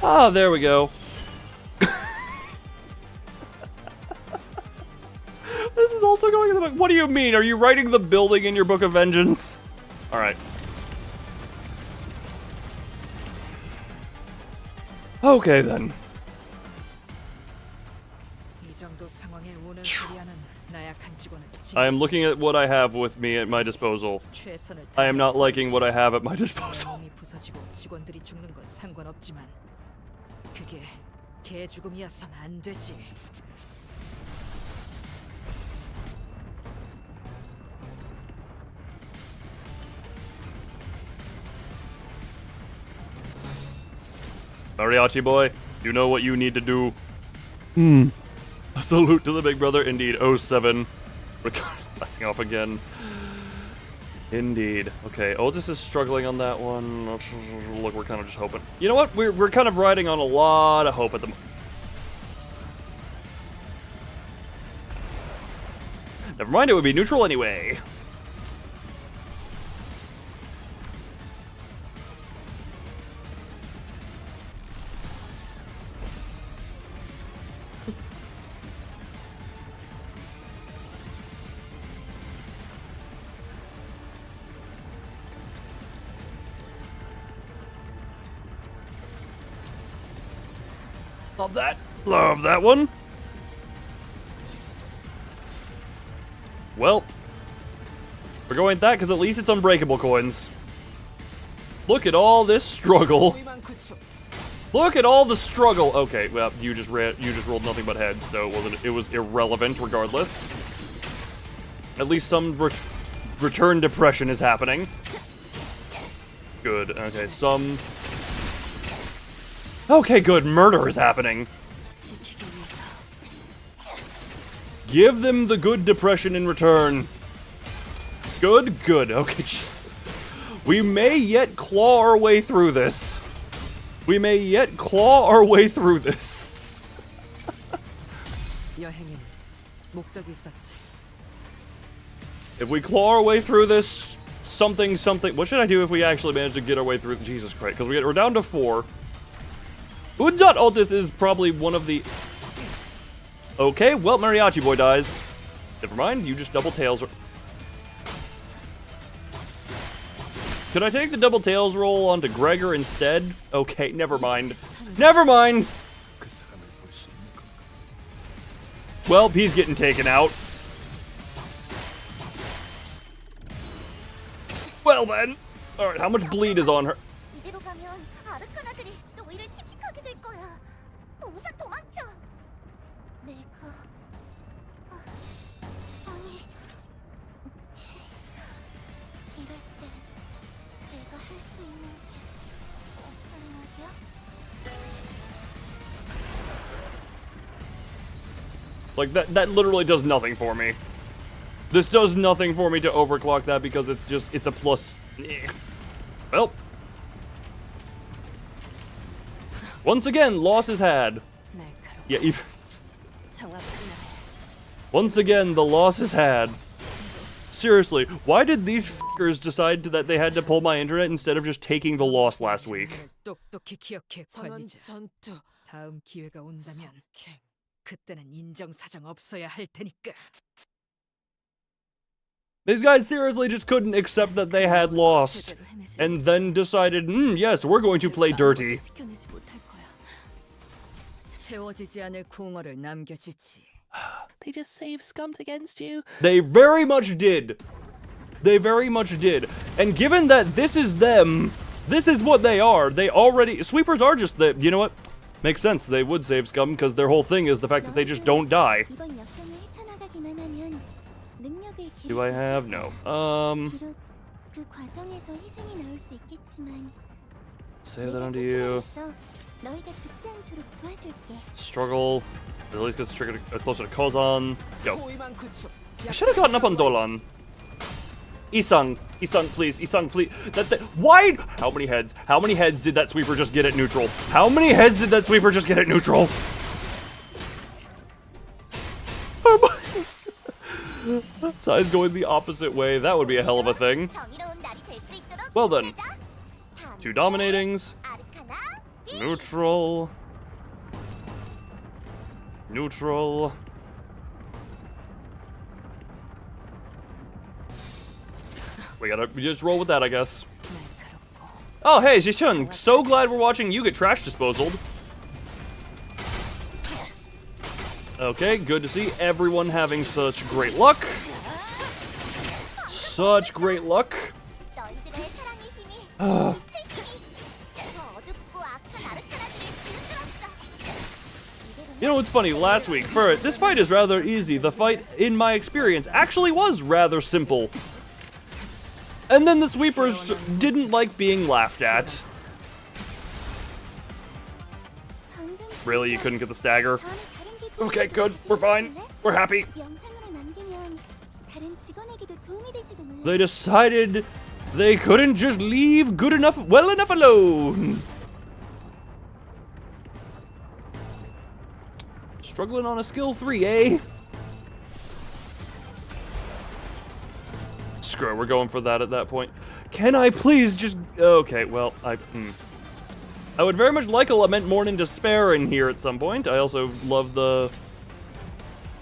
Ah, there we go. This is also going in the book. What do you mean? Are you writing the building in your book of vengeance? Alright. Okay, then. I am looking at what I have with me at my disposal. I am not liking what I have at my disposal. Mariachi boy, you know what you need to do. A salute to the big brother, indeed. 07. Blasting off again. Indeed. Okay, Otis is struggling on that one. Look, we're kind of just hoping. You know what? We're kind of riding on a lot of hope at the moment. Never mind, it would be neutral anyway. Love that. Love that one. Well, we're going with that because at least it's unbreakable coins. Look at all this struggle. Look at all the struggle. Okay, well, you just rolled nothing but heads, so it was irrelevant regardless. At least some return depression is happening. Good. Okay, some. Okay, good. Murder is happening. Give them the good depression in return. Good, good. Okay, we may yet claw our way through this. We may yet claw our way through this. If we claw our way through this, something. What should I do if we actually manage to get our way through? Jesus Christ, because we're down to 4. Udjat Altis is probably one of the... Okay, well, Mariachi boy dies. Never mind, you just double tails. Could I take the double tails roll onto Gregor instead? Okay, never mind. Never mind! Well, he's getting taken out. Well then. Alright, how much bleed is on her? 이대로 가면 아르카나들이 또 일을 칙칙하게 될 거야. 우선 도망쳐. 내가 아니 이럴 때 내가 할 수 있는 게 없단 말이야? Like, that literally does nothing for me. This does nothing for me to overclock that because it's a plus. Well. Once again, loss is had. Yeah, even. Once again, the loss is had. Seriously, why did these f***ers decide that they had to pull my internet instead of just taking the loss last week? 똑똑히 기억해 관리자. 다음 기회가 온다면 그때는 인정사정 없어야 할 테니까. These guys seriously just couldn't accept that they had lost, and then decided, yes, we're going to play dirty. 채워지지 않을 공허를 남겨주지. They just saved scummed against you. They very much did. They very much did. And given that this is them, this is what they are. They already... Sweepers are just the... You know what? Makes sense. They would save scum because their whole thing is the fact that they just don't die. Do I have? No. Save that onto you. Struggle. At least gets triggered closer to Kozan. Go. I should have gotten up on Dolan. Isang, please. Isang, please. Why? How many heads? How many heads did that sweeper just get at neutral? How many heads did that sweeper just get at neutral? Size going the opposite way. That would be a hell of a thing. Well then. 2 dominatings. Neutral. Neutral. We just roll with that, I guess. Oh, hey, Jishun. So glad we're watching you get trash disposaled. Okay, good to see everyone having such great luck. Such great luck. You know what's funny? Last week, Ferret, this fight is rather easy. The fight, in my experience, actually was rather simple. And then the sweepers didn't like being laughed at. Really? You couldn't get the stagger? Okay, good. We're fine. We're happy. They decided they couldn't just leave well enough alone. Struggling on a skill 3, eh? Screw it, we're going for that at that point. Can I please just... Okay, well, I would very much like a Lament Mourn in Despair in here at some point. I also love the...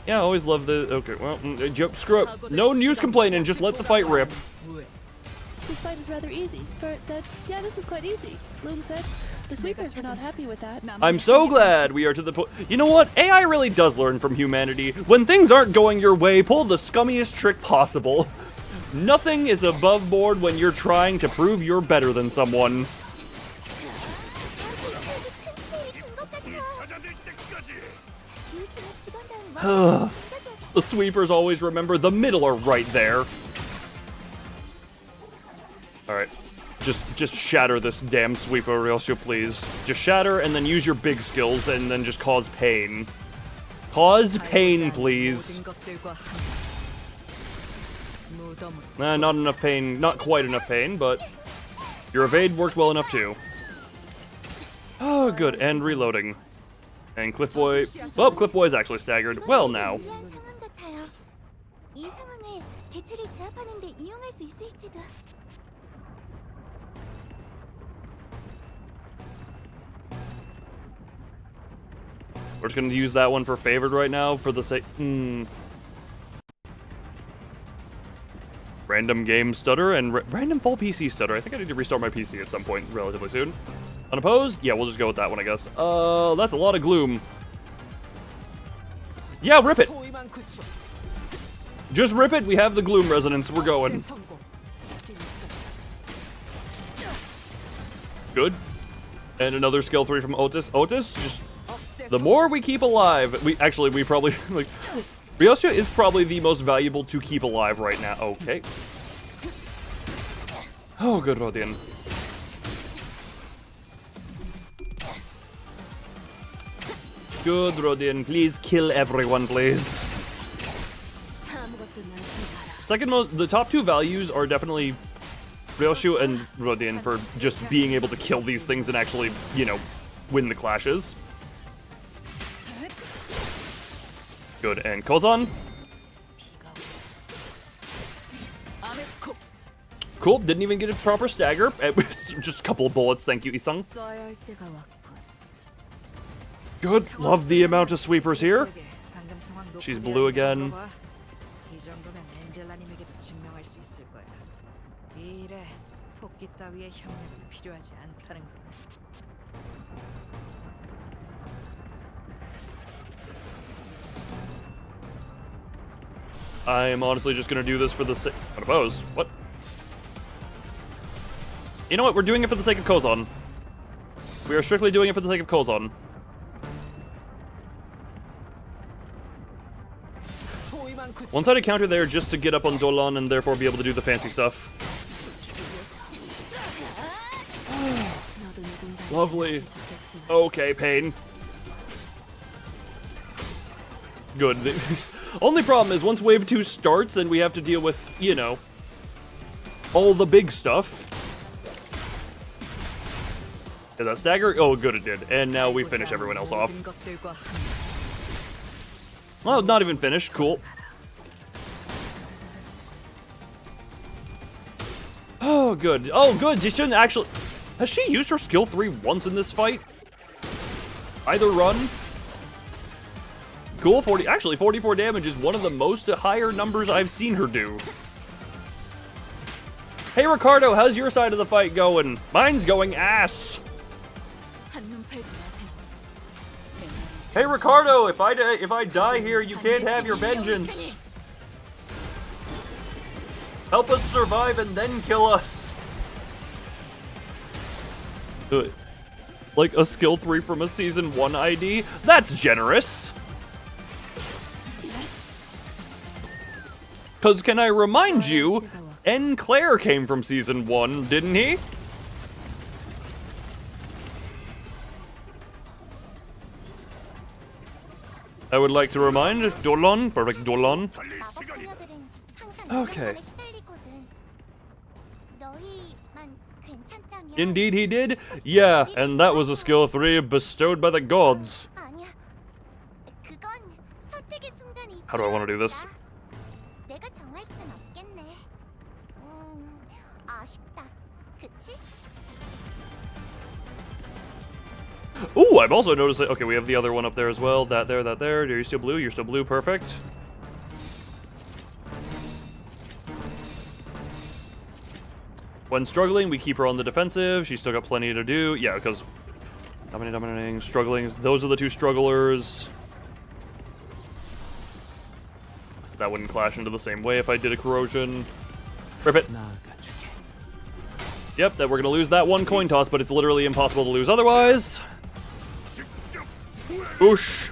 Yeah, I always love the... Okay, well, yep, screw it. No news complaining, just let the fight rip. This fight is rather easy. Ferret said, yeah, this is quite easy. Loom said, the sweepers were not happy with that. I'm so glad we are to the point. You know what? AI really does learn from humanity. When things aren't going your way, pull the scummiest trick possible. Nothing is above board when you're trying to prove you're better than someone. The sweepers always remember the middle are right there. Alright. Just shatter this damn sweeper real shit, please. Just shatter and then use your big skills and then just cause pain. Cause pain, please. Not enough pain. Not quite enough pain, but your evade worked well enough too. Oh, good. And reloading. And Cliffboy... Well, Cliffboy is actually staggered. Well, now. We're just gonna use that one for favored right now for the sake... Random game stutter and random full PC stutter. I think I need to restart my PC at some point relatively soon. Unopposed? Yeah, we'll just go with that one, I guess. That's a lot of gloom. Yeah, rip it. Just rip it. We have the gloom resonance. We're going. Good. And another skill 3 from Otis. Otis, just the more we keep alive, we probably like Ryosha is probably the most valuable to keep alive right now. Okay. Oh, good, Rodian. Good, Rodian. Please kill everyone, please. Second most, the top 2 values are definitely Ryoshu and Rodian for just being able to kill these things and actually, you know, win the clashes. Good, and Kozan. Cool, didn't even get a proper stagger. Just a couple of bullets, thank you, Isang. Good, love the amount of sweepers here. She's blue again. I am honestly just gonna do this for the sake. Unopposed. What? You know what? We're doing it for the sake of Kozan. We are strictly doing it for the sake of Kozan. One-sided counter there just to get up on Dolan and therefore be able to do the fancy stuff. Lovely. Okay, pain. Good. Only problem is once wave 2 starts and we have to deal with, you know, all the big stuff. Did that stagger? Oh, good, it did. And now we finish everyone else off. Well, not even finished. Cool. Oh, good. Oh, good. She shouldn't actually... Has she used her skill 3 once in this fight? Either run? Cool. 44 damage is one of the most higher numbers I've seen her do. Hey, Ricardo, how's your side of the fight going? Mine's going ass. Hey, Ricardo, if I die here, you can't have your vengeance. Help us survive and then kill us. Like a skill 3 from a season 1 ID? That's generous. Cause can I remind you, N. Claire came from season 1, didn't he? I would like to remind Dolan, perfect Dolan. Okay. Indeed he did? Yeah, and that was a skill 3 bestowed by the gods. How do I want to do this? Ooh, I've also noticed that. Okay, we have the other one up there as well. That there, that there. Are you still blue? You're still blue. Perfect. When struggling, we keep her on the defensive. She's still got plenty to do. Yeah, because dominating, struggling. Those are the 2 strugglers. That wouldn't clash into the same way if I did a corrosion. Rip it. Yep, that we're gonna lose that one coin toss, but it's literally impossible to lose otherwise. Oosh.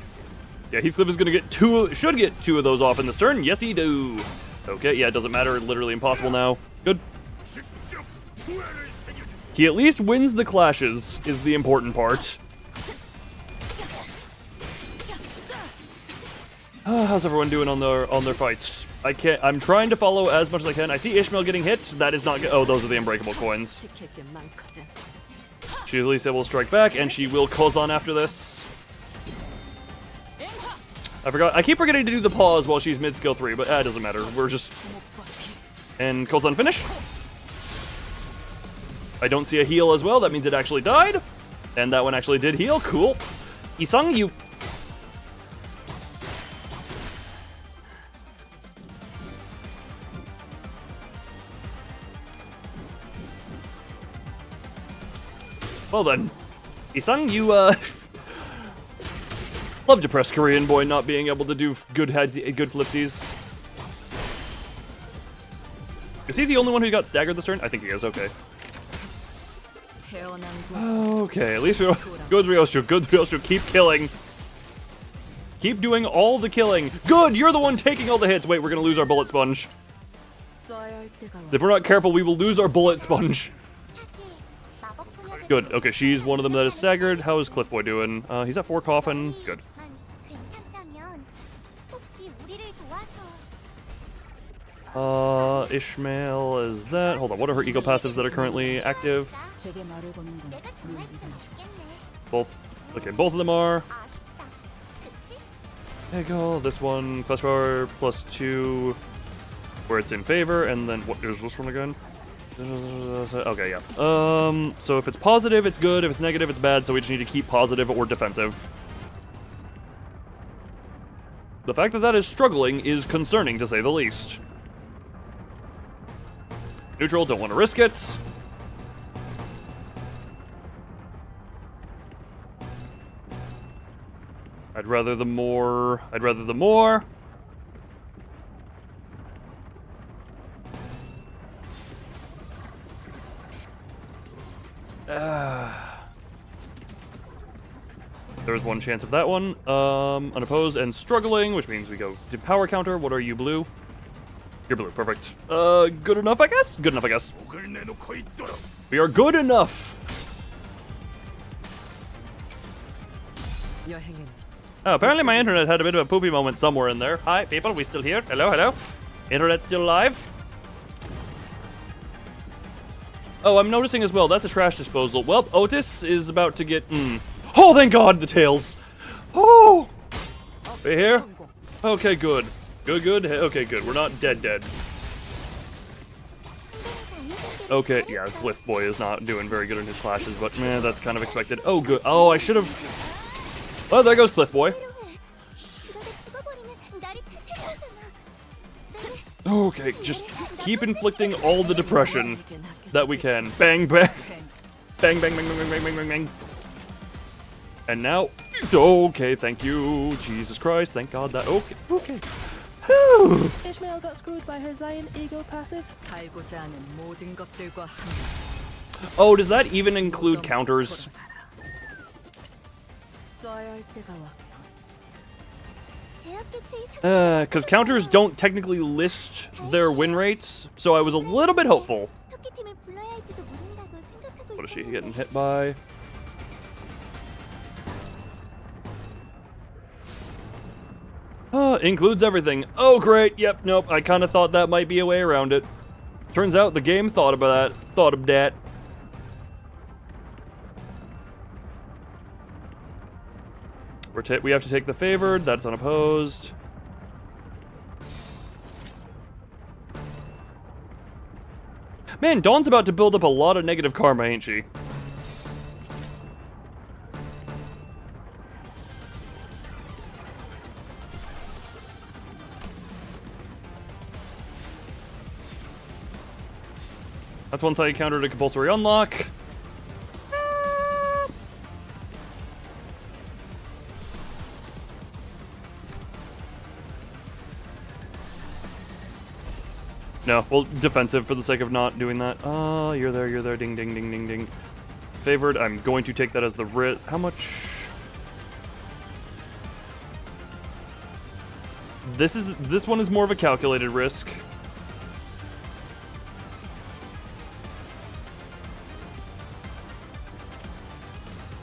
Yeah, Heathcliff is gonna get should get 2 of those off in this turn. Yes, he do. Okay, yeah, it doesn't matter. Literally impossible now. Good. He at least wins the clashes, is the important part. How's everyone doing on their fights? I'm trying to follow as much as I can. I see Ishmael getting hit. That is not good. Oh, those are the unbreakable coins. She at least able to strike back, and she will Kozan after this. I forgot. I keep forgetting to do the pause while she's mid skill 3, but it doesn't matter. We're just... And Kozan finish. I don't see a heal as well. That means it actually died. And that one actually did heal. Cool. Isang, you... Well then, Isang, you love depressed Korean boy not being able to do good flipsies. Is he the only one who got staggered this turn? I think he is. Okay. Okay, at least we good Ryoshu. Good Ryoshu. Keep killing. Keep doing all the killing. Good, you're the one taking all the hits. Wait, we're gonna lose our bullet sponge. If we're not careful, we will lose our bullet sponge. Good. Okay, she's one of them that is staggered. How is Cliff Boy doing? He's at 4 coffin. Good. Ishmael is that. Hold on, what are her ego passives that are currently active? Both. Okay, both of them are. Ego, this one, plus power, +2, where it's in favor, and then, what is this one again? Okay, yeah. So if it's positive, it's good. If it's negative, it's bad, so we just need to keep positive or defensive. The fact that that is struggling is concerning, to say the least. Neutral, don't want to risk it. I'd rather the more. There's one chance of that one. Unopposed and struggling, which means we go to power counter. What are you, blue? You're blue, perfect. Good enough, I guess? Good enough, I guess. We are good enough! Oh, apparently my internet had a bit of a poopy moment somewhere in there. Hi, people, we still here? Hello, hello? Internet still live? Oh, I'm noticing as well, that's a trash disposal. Well, Otis is about to get... Oh, thank God, the tails! Oh! Are you here? Okay, good. Good. Okay, good. We're not dead. Okay, yeah, Cliff Boy is not doing very good in his flashes, but man, that's kind of expected. Oh, good. Oh, I should have... Oh, there goes Cliff Boy. Okay, just keep inflicting all the depression that we can. Bang, bang. Bang, bang, bang, bang, bang, bang, bang, bang. And now... Okay, thank you. Jesus Christ, thank God that... Okay. Ishmael got screwed by her Zion ego passive. Oh, does that even include counters? Because counters don't technically list their win rates, so I was a little bit hopeful. What is she getting hit by? Includes everything. Oh, great. Yep, nope. I kind of thought that might be a way around it. Turns out the game thought of that. We have to take the favored. That's unopposed. Man, Dawn's about to build up a lot of negative karma, ain't she? That's one side counter to compulsory unlock. No, well, defensive for the sake of not doing that. You're there, ding, ding, ding, ding, ding. Favored, I'm going to take that as the writ. How much? This one is more of a calculated risk.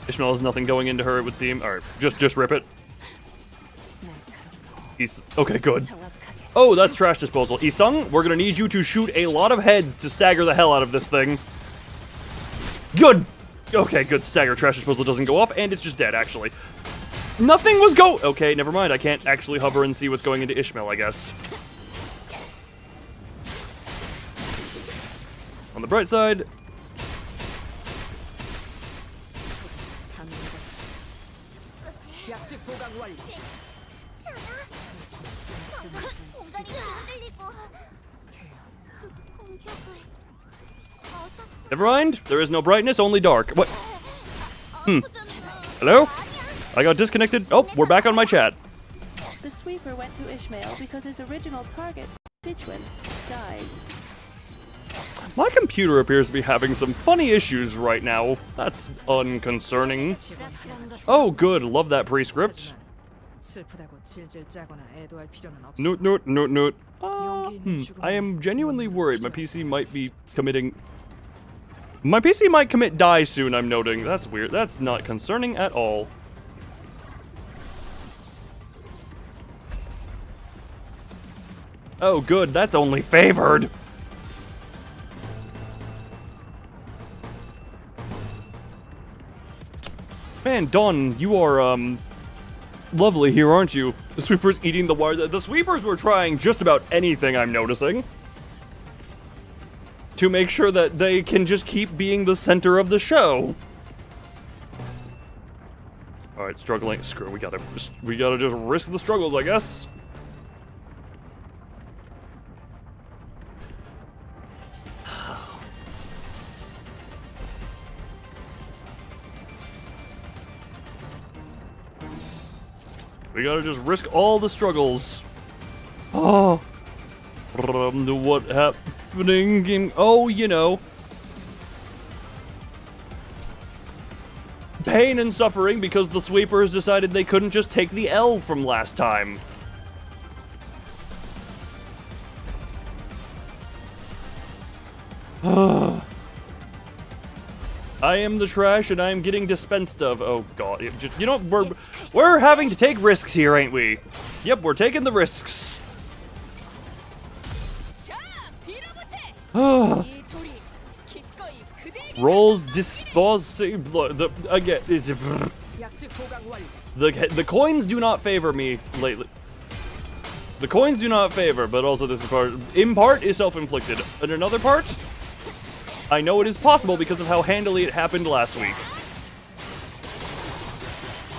Ishmael has nothing going into her, it would seem. Alright, just rip it. Okay, good. Oh, that's trash disposal. Isung, we're gonna need you to shoot a lot of heads to stagger the hell out of this thing. Good! Okay, good. Stagger trash disposal doesn't go off, and it's just dead, actually. Nothing was okay, never mind. I can't actually hover and see what's going into Ishmael, I guess. On the bright side... Never mind, there is no brightness, only dark. What? Hello? I got disconnected. Oh, we're back on my chat. The sweeper went to Ishmael because his original target, constituent, died. My computer appears to be having some funny issues right now. That's unconcerning. Oh, good. Love that prescript. 슬프다고 질질 짜거나 애도할 필요는 없어. Noot. I am genuinely worried my PC might be committing... My PC might commit die soon, I'm noting. That's weird. That's not concerning at all. Oh, good. That's only favored. Man, Dawn, you are, lovely here, aren't you? The sweeper's eating the wire. The sweepers were trying just about anything, I'm noticing, to make sure that they can just keep being the center of the show. Alright, struggling. Screw it, we gotta just risk the struggles, I guess. We gotta just risk all the struggles. Oh. What happening? Oh, you know. Pain and suffering because the sweepers decided they couldn't just take the L from last time. I am the trash and I am getting dispensed of. Oh god, just, you know, we're having to take risks here, ain't we? Yep, we're taking the risks. Rolls disposable. Again, the coins do not favor me lately. The coins do not favor, but also this is part. In part is self-inflicted, and another part, I know it is possible because of how handily it happened last week.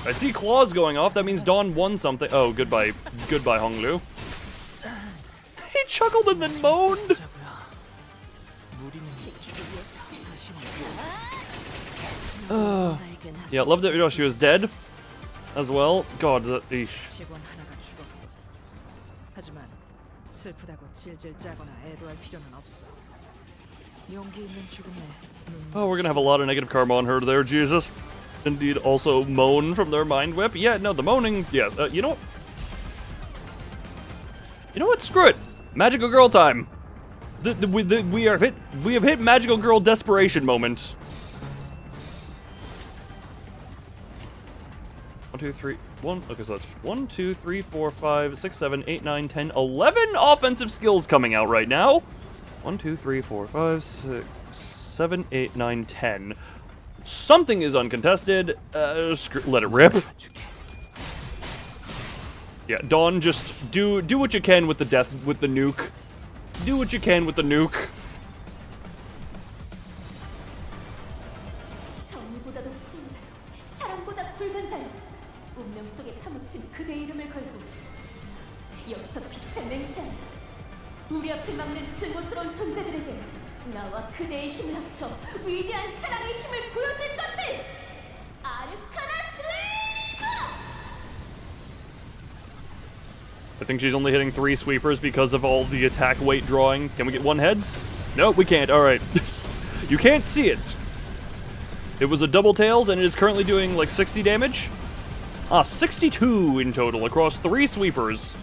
I see claws going off. That means Dawn won something. Oh, goodbye, Honglu. He chuckled and then moaned. Yeah, loved it. You know, she was dead as well. God, that eesh. Oh, we're gonna have a lot of negative karma on her there, Jesus. Indeed, also moan from their mind whip. Yeah, no, the moaning. Yeah, you know what? You know what? Screw it. Magical girl time. We have hit magical girl desperation moment. 1, 2, 3, 1. Okay, so that's 1, 2, 3, 4, 5, 6, 7, 8, 9, 10, 11 offensive skills coming out right now. 1, 2, 3, 4, 5, 6, 7, 8, 9, 10. Something is uncontested. Let it rip. Yeah, Dawn, just do what you can with the nuke. Do what you can with the nuke. 우리 앞을 막는 증오스러운 존재들에게 나와 그대의 힘을 합쳐 위대한 사랑의 힘을 보여줄 것을! 아르카나 슬레이버! I think she's only hitting 3 sweepers because of all the attack weight drawing. Can we get 1 heads? No, we can't. Alright. You can't see it. It was a double tailed and it is currently doing like 60 damage. 62 in total across 3 sweepers.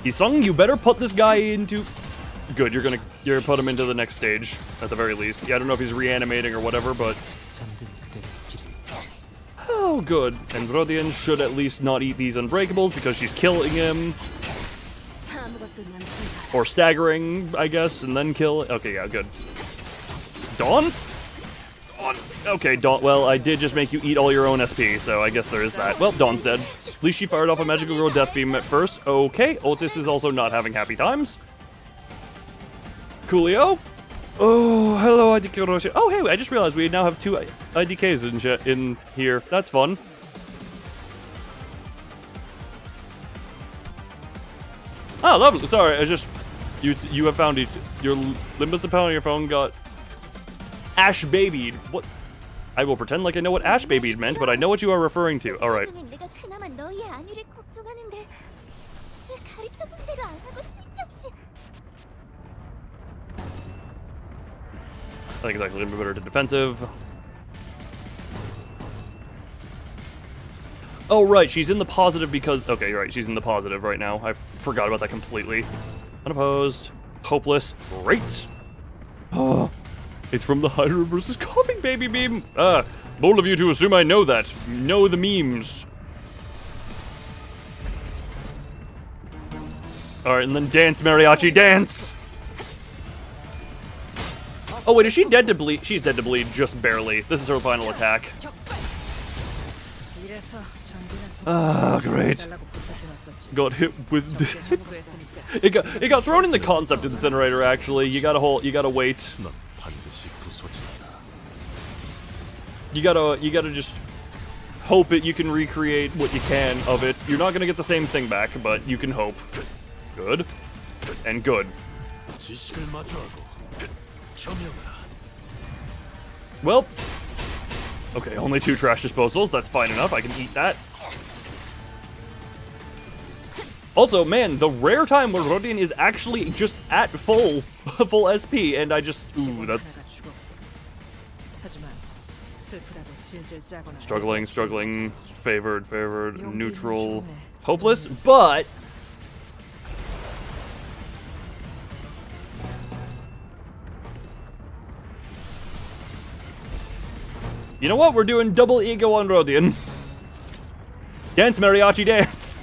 Isung, you better put this guy into... Good, you're gonna put him into the next stage, at the very least. Yeah, I don't know if he's reanimating or whatever, but... Oh, good. And Rodian should at least not eat these unbreakables because she's killing him. Or staggering, I guess, and then kill... Okay, yeah, good. Dawn? Dawn. Okay, Dawn. Well, I did just make you eat all your own SP, so I guess there is that. Well, Dawn's dead. At least she fired off a Magical Girl Death Beam at first. Okay, Otis is also not having happy times. Coolio. Oh, hello, IDK Roshi. Oh, hey, I just realized we now have 2 IDKs in here. That's fun. Oh, lovely. Sorry, I just... You have found your Limbus account on your phone got Ash babied. What? I will pretend like I know what ash babied meant, but I know what you are referring to. All right. 중엔 내가 그나마 너희의 안위를 걱정하는데 왜 가르쳐준 대로 안 하고 쓸데없이 I think it's actually gonna be better to defensive. Oh, right, she's in the positive because... Okay, right, she's in the positive right now. I forgot about that completely. Unopposed. Hopeless. Great! Oh, it's from the Hydra versus Coughing Baby meme. Bold of you to assume I know that. Know the memes. Alright, and then dance, mariachi, dance! Oh, wait, is she dead to bleed? She's dead to bleed, just barely. This is her final attack. Ah, great. Got hit with it got thrown in the concept incinerator. Actually, you gotta wait. You gotta just hope you can recreate what you can of it. You're not gonna get the same thing back, but you can hope. Good and good. Well, okay, only 2 trash disposals. That's fine enough. I can eat that. Also, man, the rare time where Rodin is actually just at full SP, and I just... Ooh, that's... Struggling, favored, neutral, hopeless, but... You know what? We're doing double ego on Rodian. Dance, mariachi, dance!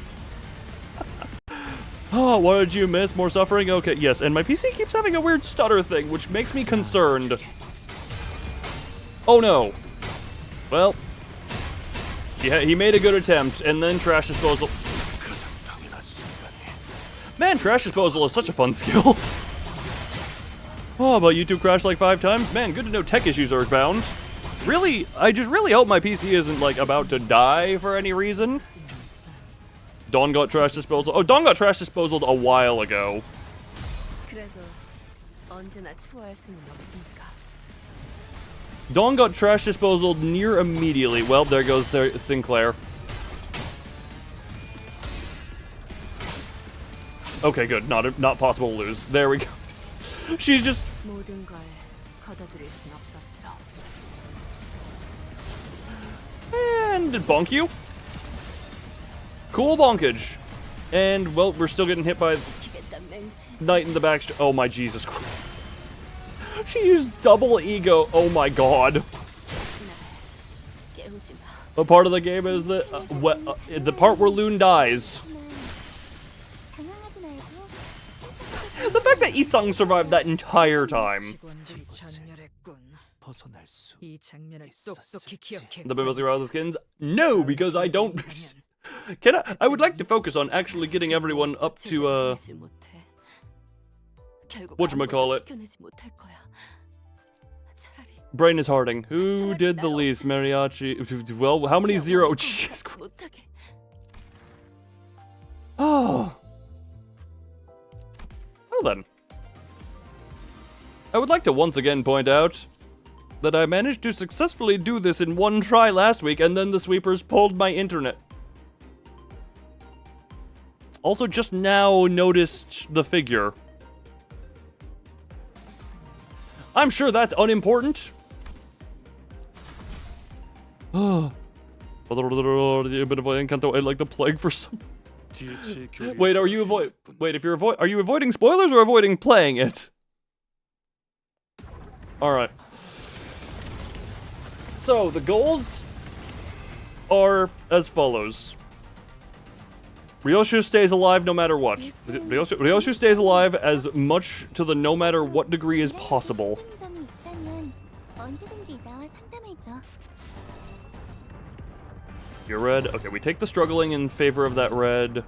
Oh, what did you miss? More suffering? Okay, yes, and my PC keeps having a weird stutter thing, which makes me concerned. Oh no. Well, yeah, he made a good attempt, and then trash disposal. Man, trash disposal is such a fun skill. Oh, but YouTube crashed like 5 times? Man, good to know tech issues are found. Really, I just really hope my PC isn't, like, about to die for any reason. Dawn got trash disposal. Oh, Dawn got trash disposal a while ago. Dawn got trash disposal near immediately. Well, there goes Sinclair. Okay, good. Not possible to lose. There we go. She's just... And bonk you. Cool bonkage. And, well, we're still getting hit by Knight in the back. Oh my Jesus Christ. She used double ego. Oh my god. What part of the game is the part where Loon dies? The fact that Isang survived that entire time. The Bimbo's around the skins? No, because I don't... I would like to focus on actually getting everyone up to, whatchamacallit. Brain is harding. Who did the least? Mariachi. Well, how many 0? Jesus Christ. Oh. Well then. I would like to once again point out that I managed to successfully do this in 1 try last week, and then the sweepers pulled my internet. Also, just now noticed the figure. I'm sure that's unimportant. A bit of an Encanto, I like the plague for some... Wait, are you avoiding spoilers or avoiding playing it? Alright. So, the goals are as follows. Ryoshu stays alive no matter what. Ryoshu stays alive as much to the no matter what degree is possible. You're red. Okay, we take the struggling in favor of that red.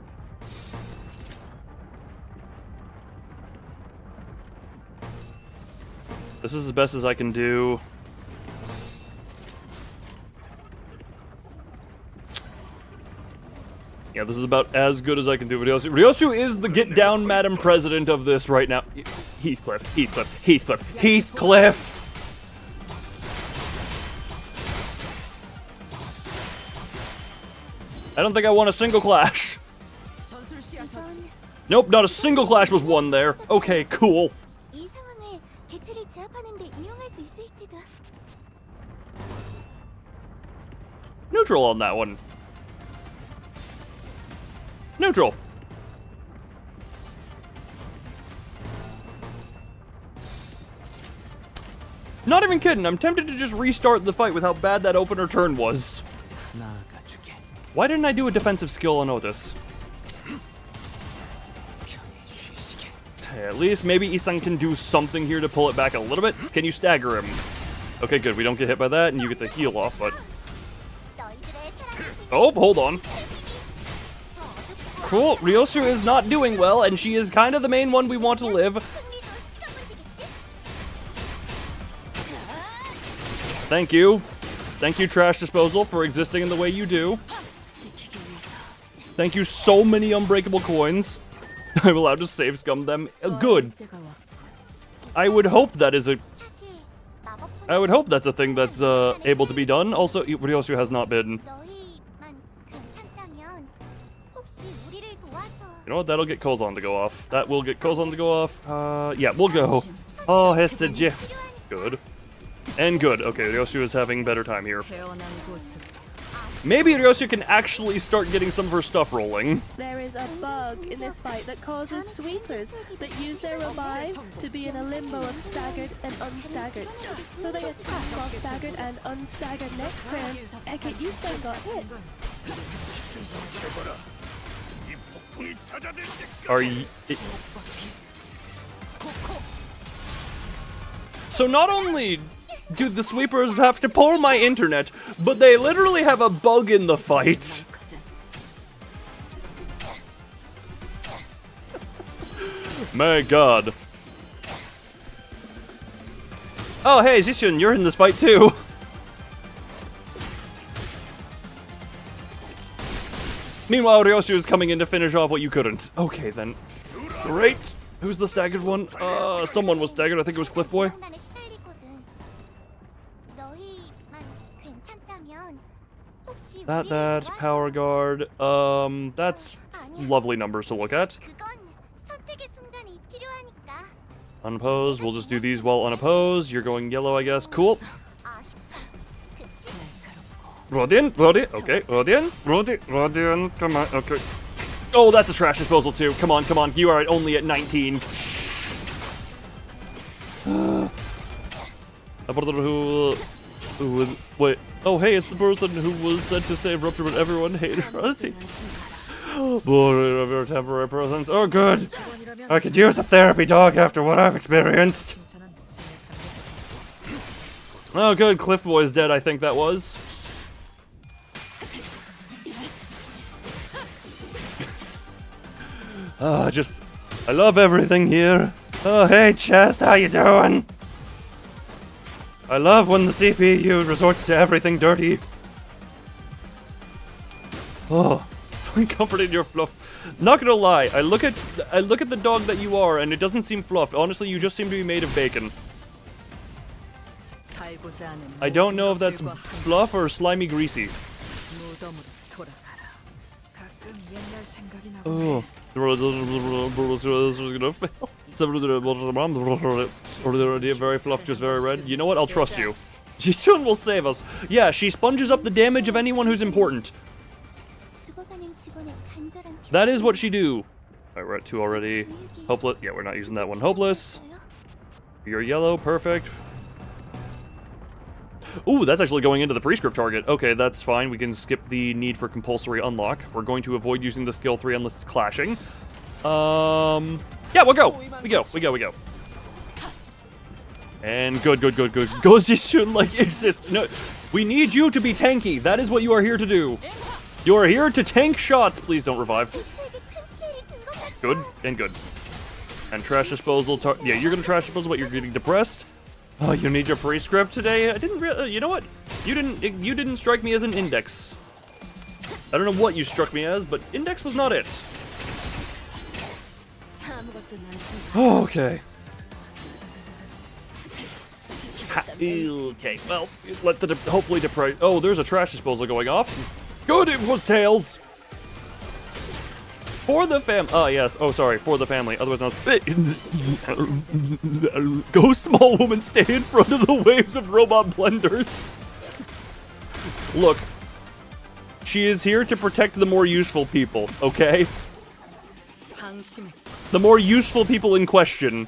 This is as best as I can do. Yeah, this is about as good as I can do. Ryosu is the get down Madam President of this right now. Heathcliff. I don't think I won a single clash. 전술시야 전. 이건 Nope, not a single clash was won there. Okay, cool. 이 상황을 개체를 제압하는 데 이용할 수 있을지도. Neutral on that one. Neutral. Not even kidding, I'm tempted to just restart the fight with how bad that opener turn was. Why didn't I do a defensive skill on Otis? At least maybe Isan can do something here to pull it back a little bit. Can you stagger him? Okay, good. We don't get hit by that, and you get the heal off, but... 너희들의 사랑을 Oh, hold on. Cool. Ryosu is not doing well, and she is kind of the main one we want to live. 승리도 시켜보시겠지? Thank you. Thank you, Trash Disposal, for existing in the way you do. Thank you so many unbreakable coins. I'm allowed to save scum them. Good. I would hope that is a... 사실 마법 I would hope that's a thing that's able to be done. Also, Ryosu has not been... 너희만 괜찮다면 혹시 우리를 도와서 You know what? That'll get Kozan to go off. That will get Kozan to go off. Yeah, we'll go. Oh, Hesage. Good. And good. Okay, Ryosu is having better time here. 태어난 곳은 Maybe Ryosu can actually start getting some of her stuff rolling. There is a bug in this fight that causes sweepers that use their revive to be in a limbo of staggered and unstaggered. So they attack while staggered and unstaggered next turn. Eke Isan got hit. Are you... So not only do the sweepers have to pull my internet, but they literally have a bug in the fight. My god. Oh, hey, Zishun, you're in this fight too. Meanwhile, Ryosu is coming in to finish off what you couldn't. Okay, then. Great. Who's the staggered one? Someone was staggered. I think it was Cliff Boy. 장난에 시달리거든. 너희만 괜찮다면 혹시 That, 우리를 도와서 power guard. That's lovely numbers to look at. 그건 선택의 순간이 필요하니까. Unopposed. We'll just do these while unopposed. You're going yellow, I guess. Cool. 아쉽다. 그치? Rodian. Okay. Rodian. Come on. Okay. Oh, that's a trash disposal too. Come on. You are only at 19. A brother wait. Oh, hey, it's the person who was sent to save Rupture, but everyone hated her. Boy, of your temporary presence. Oh, good. I could use a therapy dog after what I've experienced. 괜찮은 생각합니다. Oh, good. Cliff Boy's dead, I think that was. I love everything here. Oh, hey, Chess, how you doing? I love when the CPU resorts to everything dirty. Oh, find comfort in your fluff. Not gonna lie, I look at the dog that you are, and it doesn't seem fluffed. Honestly, you just seem to be made of bacon. 살고자 하는 I don't know if that's 모든 것들과 fluff or slimy greasy. 무덤으로 돌아가라. 가끔 옛날 생각이 나고 Oh. Very fluff, just very red. You know what? I'll trust you. Jichun will save us. Yeah, she sponges up the damage of anyone who's important. 죽어가는 직원의 간절한 That is what she do. Alright, we're at 2 already. Hopeless. Yeah, we're not using that one. Hopeless. You're yellow. Perfect. Ooh, that's actually going into the prescript target. Okay, that's fine. We can skip the need for compulsory unlock. We're going to avoid using the skill 3 unless it's clashing. Yeah, we'll go. We go. And good. Goes Jishun like exist. No, we need you to be tanky. That is what you are here to do. You are here to tank shots. Please don't revive. Good and good. And trash disposal. Yeah, you're gonna trash disposal, but you're getting depressed. Oh, you need your prescript today? I didn't you know what? You didn't strike me as an index. I don't know what you struck me as, but index was not it. Oh, okay. Okay, well, let the hopefully depress. Oh, there's a trash disposal going off. Good, it was Tails. For the fam. Oh, yes. Oh, sorry. For the family. Otherwise known. Go, small woman, stay in front of the waves of robot blenders. Look. She is here to protect the more useful people, okay? The more useful people in question.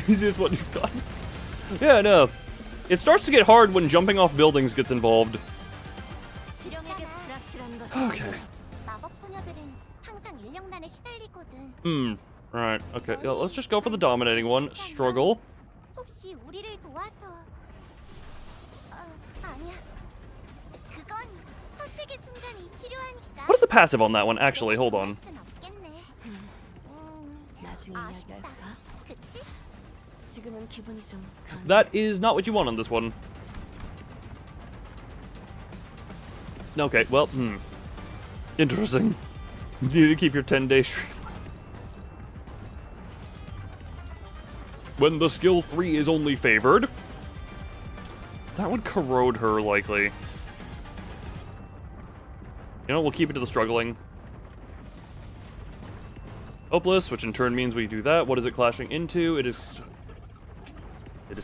Easiest one you've got. Yeah, no. It starts to get hard when jumping off buildings gets involved. Okay. Right, okay. Yeah, let's just go for the dominating one. Struggle. What is the passive on that one, actually? Hold on. That is not what you want on this one. Okay, well, interesting. You need to keep your 10-day streak. When the skill 3 is only favored. That would corrode her, likely. You know, we'll keep it to the struggling. Hopeless, which in turn means we do that. What is it clashing into? It is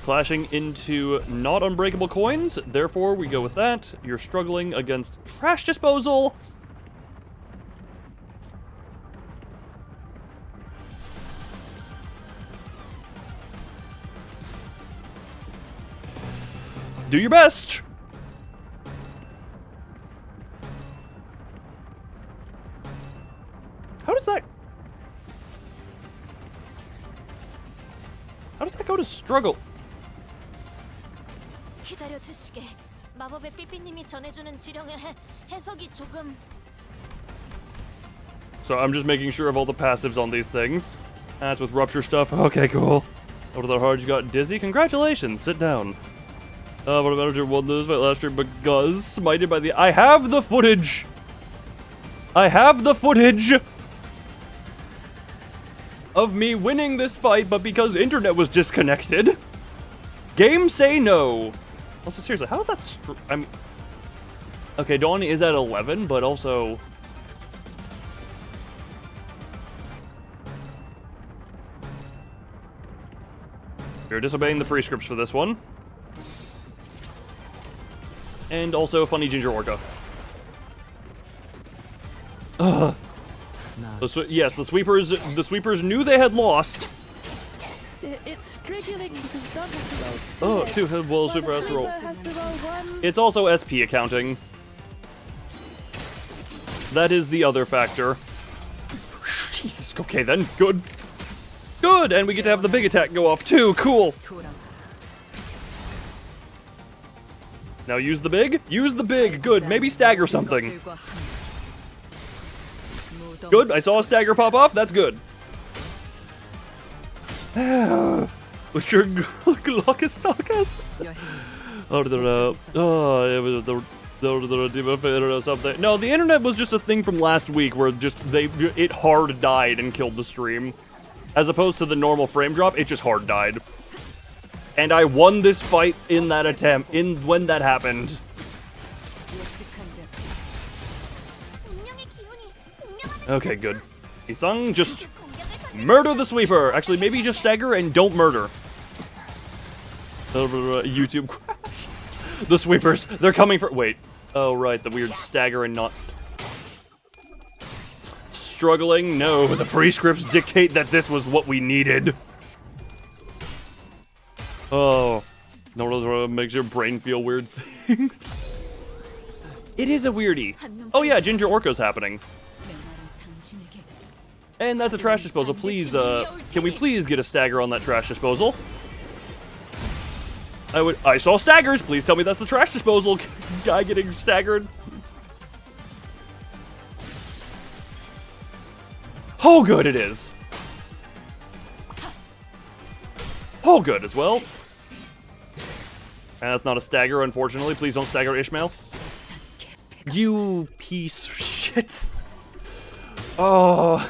clashing into not unbreakable coins. Therefore, we go with that. You're struggling against trash disposal. Do your best. How does that go to struggle? 기다려 주시게. 마법의 삐삐님이 전해주는 지령의 해석이 조금. So I'm just making sure of all the passives on these things. That's with rupture stuff. Okay, cool. Over the hard, you got dizzy. Congratulations. Sit down. What about your won this fight last year because smited by the. I have the footage. I have the footage of me winning this fight, but because internet was disconnected. Game say no. Also, seriously, how is that? I mean, okay, Dawn is at 11, but also. You're disobeying the prescripts for this one. And also, funny ginger orca. Yes, the sweepers knew they had lost. It's struggling because Doug has to roll. Oh, well, sweeper has to roll. One. It's also SP accounting. That is the other factor. Jesus, okay then, good. Good, and we get to have the big attack go off too, cool. Now use the big, good, maybe stagger something. Good, I saw a stagger pop off, that's good. What's your Glockestockers? Oh, it was the something. No, the internet was just a thing from last week where it hard died and killed the stream. As opposed to the normal frame drop, it just hard died. And I won this fight in that attempt, when that happened. Okay, good. Isang, just murder the sweeper. Actually, maybe just stagger and don't murder. YouTube crash. The sweepers, they're coming for. Wait. Oh, right, the weird stagger and not. Struggling? No, the prescripts dictate that this was what we needed. Oh. No, makes your brain feel weird things. It is a weirdie. Oh yeah, Ginger Orca's happening. And that's a trash disposal. Please, can we please get a stagger on that trash disposal? I saw staggers. Please tell me that's the trash disposal guy getting staggered. Oh, good, it is. Oh, good as well. And that's not a stagger, unfortunately. Please don't stagger Ishmael. You piece of shit. Oh.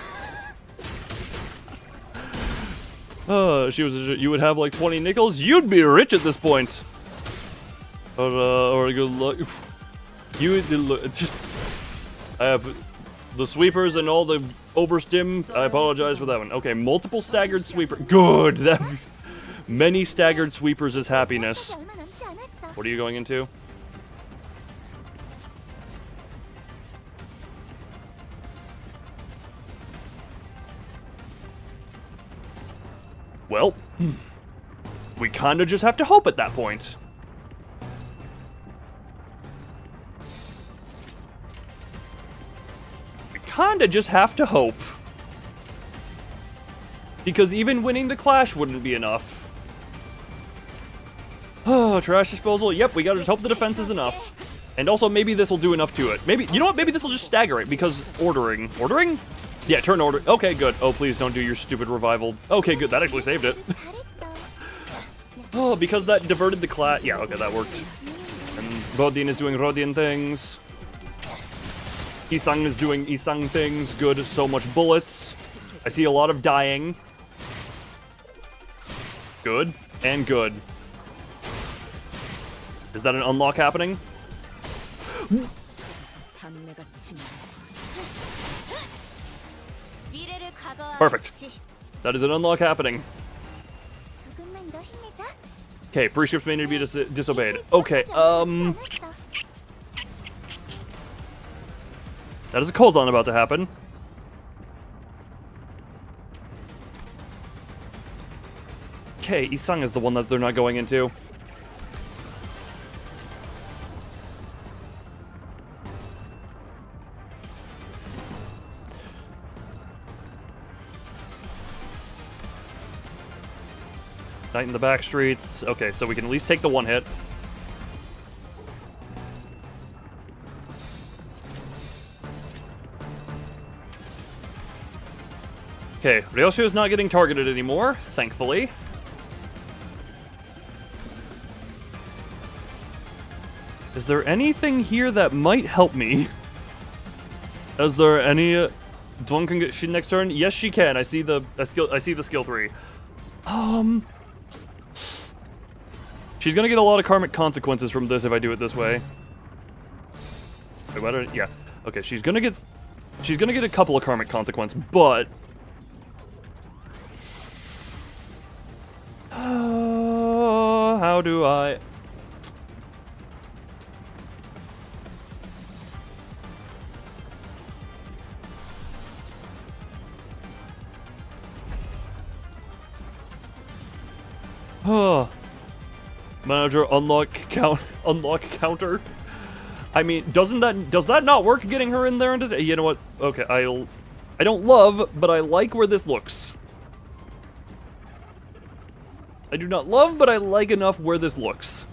You would have like 20 nickels. You'd be rich at this point. Or good luck. You just. I have the sweepers and all the overstim. I apologize for that one. Okay, multiple staggered sweeper. Good. That many staggered sweepers is happiness. What are you going into? Well, we kinda just have to hope at that point. We kinda just have to hope. Because even winning the clash wouldn't be enough. Oh, trash disposal. Yep, we gotta just hope the defense is enough. And also, maybe this will do enough to it. Maybe, you know what? Maybe this will just stagger it because ordering. Ordering? Yeah, turn order. Okay, good. Oh, please don't do your stupid revival. Okay, good. That actually saved it. Oh, because that diverted the class. Yeah, okay, that worked. And Rodian is doing Rodian things. Isang is doing Isang things. Good. So much bullets. I see a lot of dying. Good. And good. Is that an unlock happening? Perfect. That is an unlock happening. Okay, pre-ships may need to be disobeyed. Okay, that is a Kozan about to happen. Okay, Isang is the one that they're not going into. Night in the back streets. Okay, so we can at least take the one hit. Okay, Ryoshu is not getting targeted anymore, thankfully. Is there anything here that might help me? Is there any... Dwang can get shit next turn? Yes, she can. I see the skill 3. She's gonna get a lot of karmic consequences from this if I do it this way. Wait, what? Yeah. Okay, she's gonna get a couple of karmic consequences, but how do I? Manager unlock counter. I mean, does that not work getting her in there? You know what? Okay, I don't love, but I like where this looks. I do not love, but I like enough where this looks.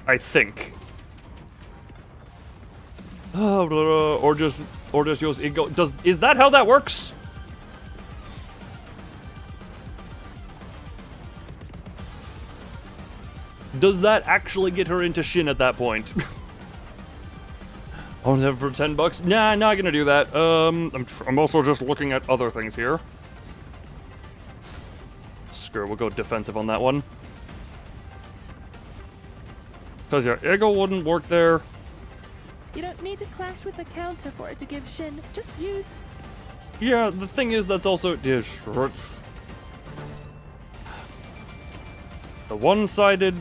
I think. Or just use ego. Is that how that works? Does that actually get her into Shin at that point? Only for $10? Nah, not gonna do that. I'm also just looking at other things here. Screw it, we'll go defensive on that one. Cause yeah, ego wouldn't work there. You don't need to clash with the counter for it to give Shin. Just use. Yeah, the thing is that's also the one-sided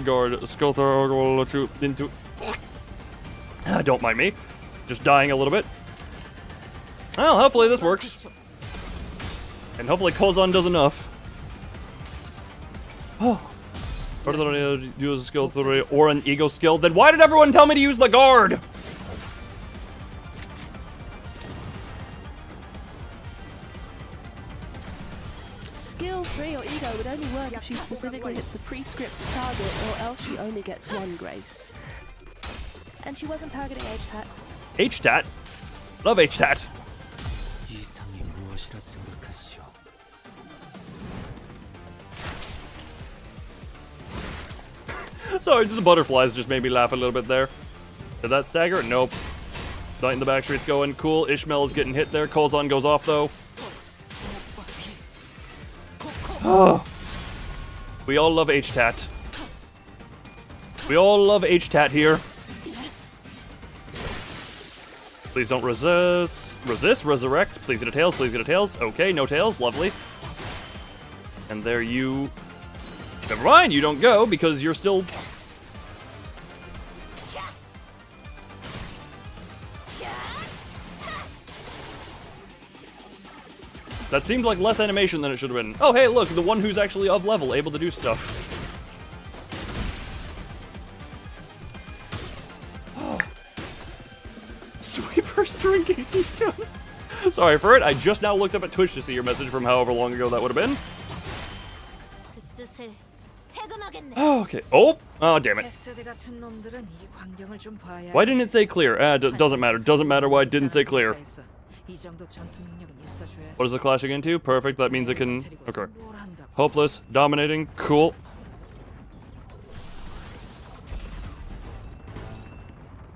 guard skill throw will let you into. Don't mind me, just dying a little bit. Well, hopefully this works, and hopefully Kozan does enough. Oh, or did I use a skill 3 or an ego skill? Then why did everyone tell me to use the guard? Skill 3 or ego would only work if she specifically hits the pre-script target, or else she only gets 1 grace. And she wasn't targeting H-Tat. H-Tat? Love H-Tat. Sorry, the butterflies just made me laugh a little bit there. Did that stagger? Nope. Night in the back street's going. Cool. Ishmael is getting hit there. Kozan goes off, though. We all love H-Tat. We all love H-Tat here. Please don't resist. Resist, resurrect. Please get a tails, please get a tails. Okay, no tails, lovely. And there you... Never mind, you don't go because you're still... That seemed like less animation than it should have been. Oh, hey, look, the one who's actually of level, able to do stuff. Sweeper's drinking soon. Sorry for it, I just now looked up at Twitch to see your message from however long ago that would have been. Oh, okay. Oh, damn it. Why didn't it say clear? Doesn't matter. Doesn't matter why it didn't say clear. What is it clashing into? Perfect. That means it can... Okay. Hopeless. Dominating. Cool.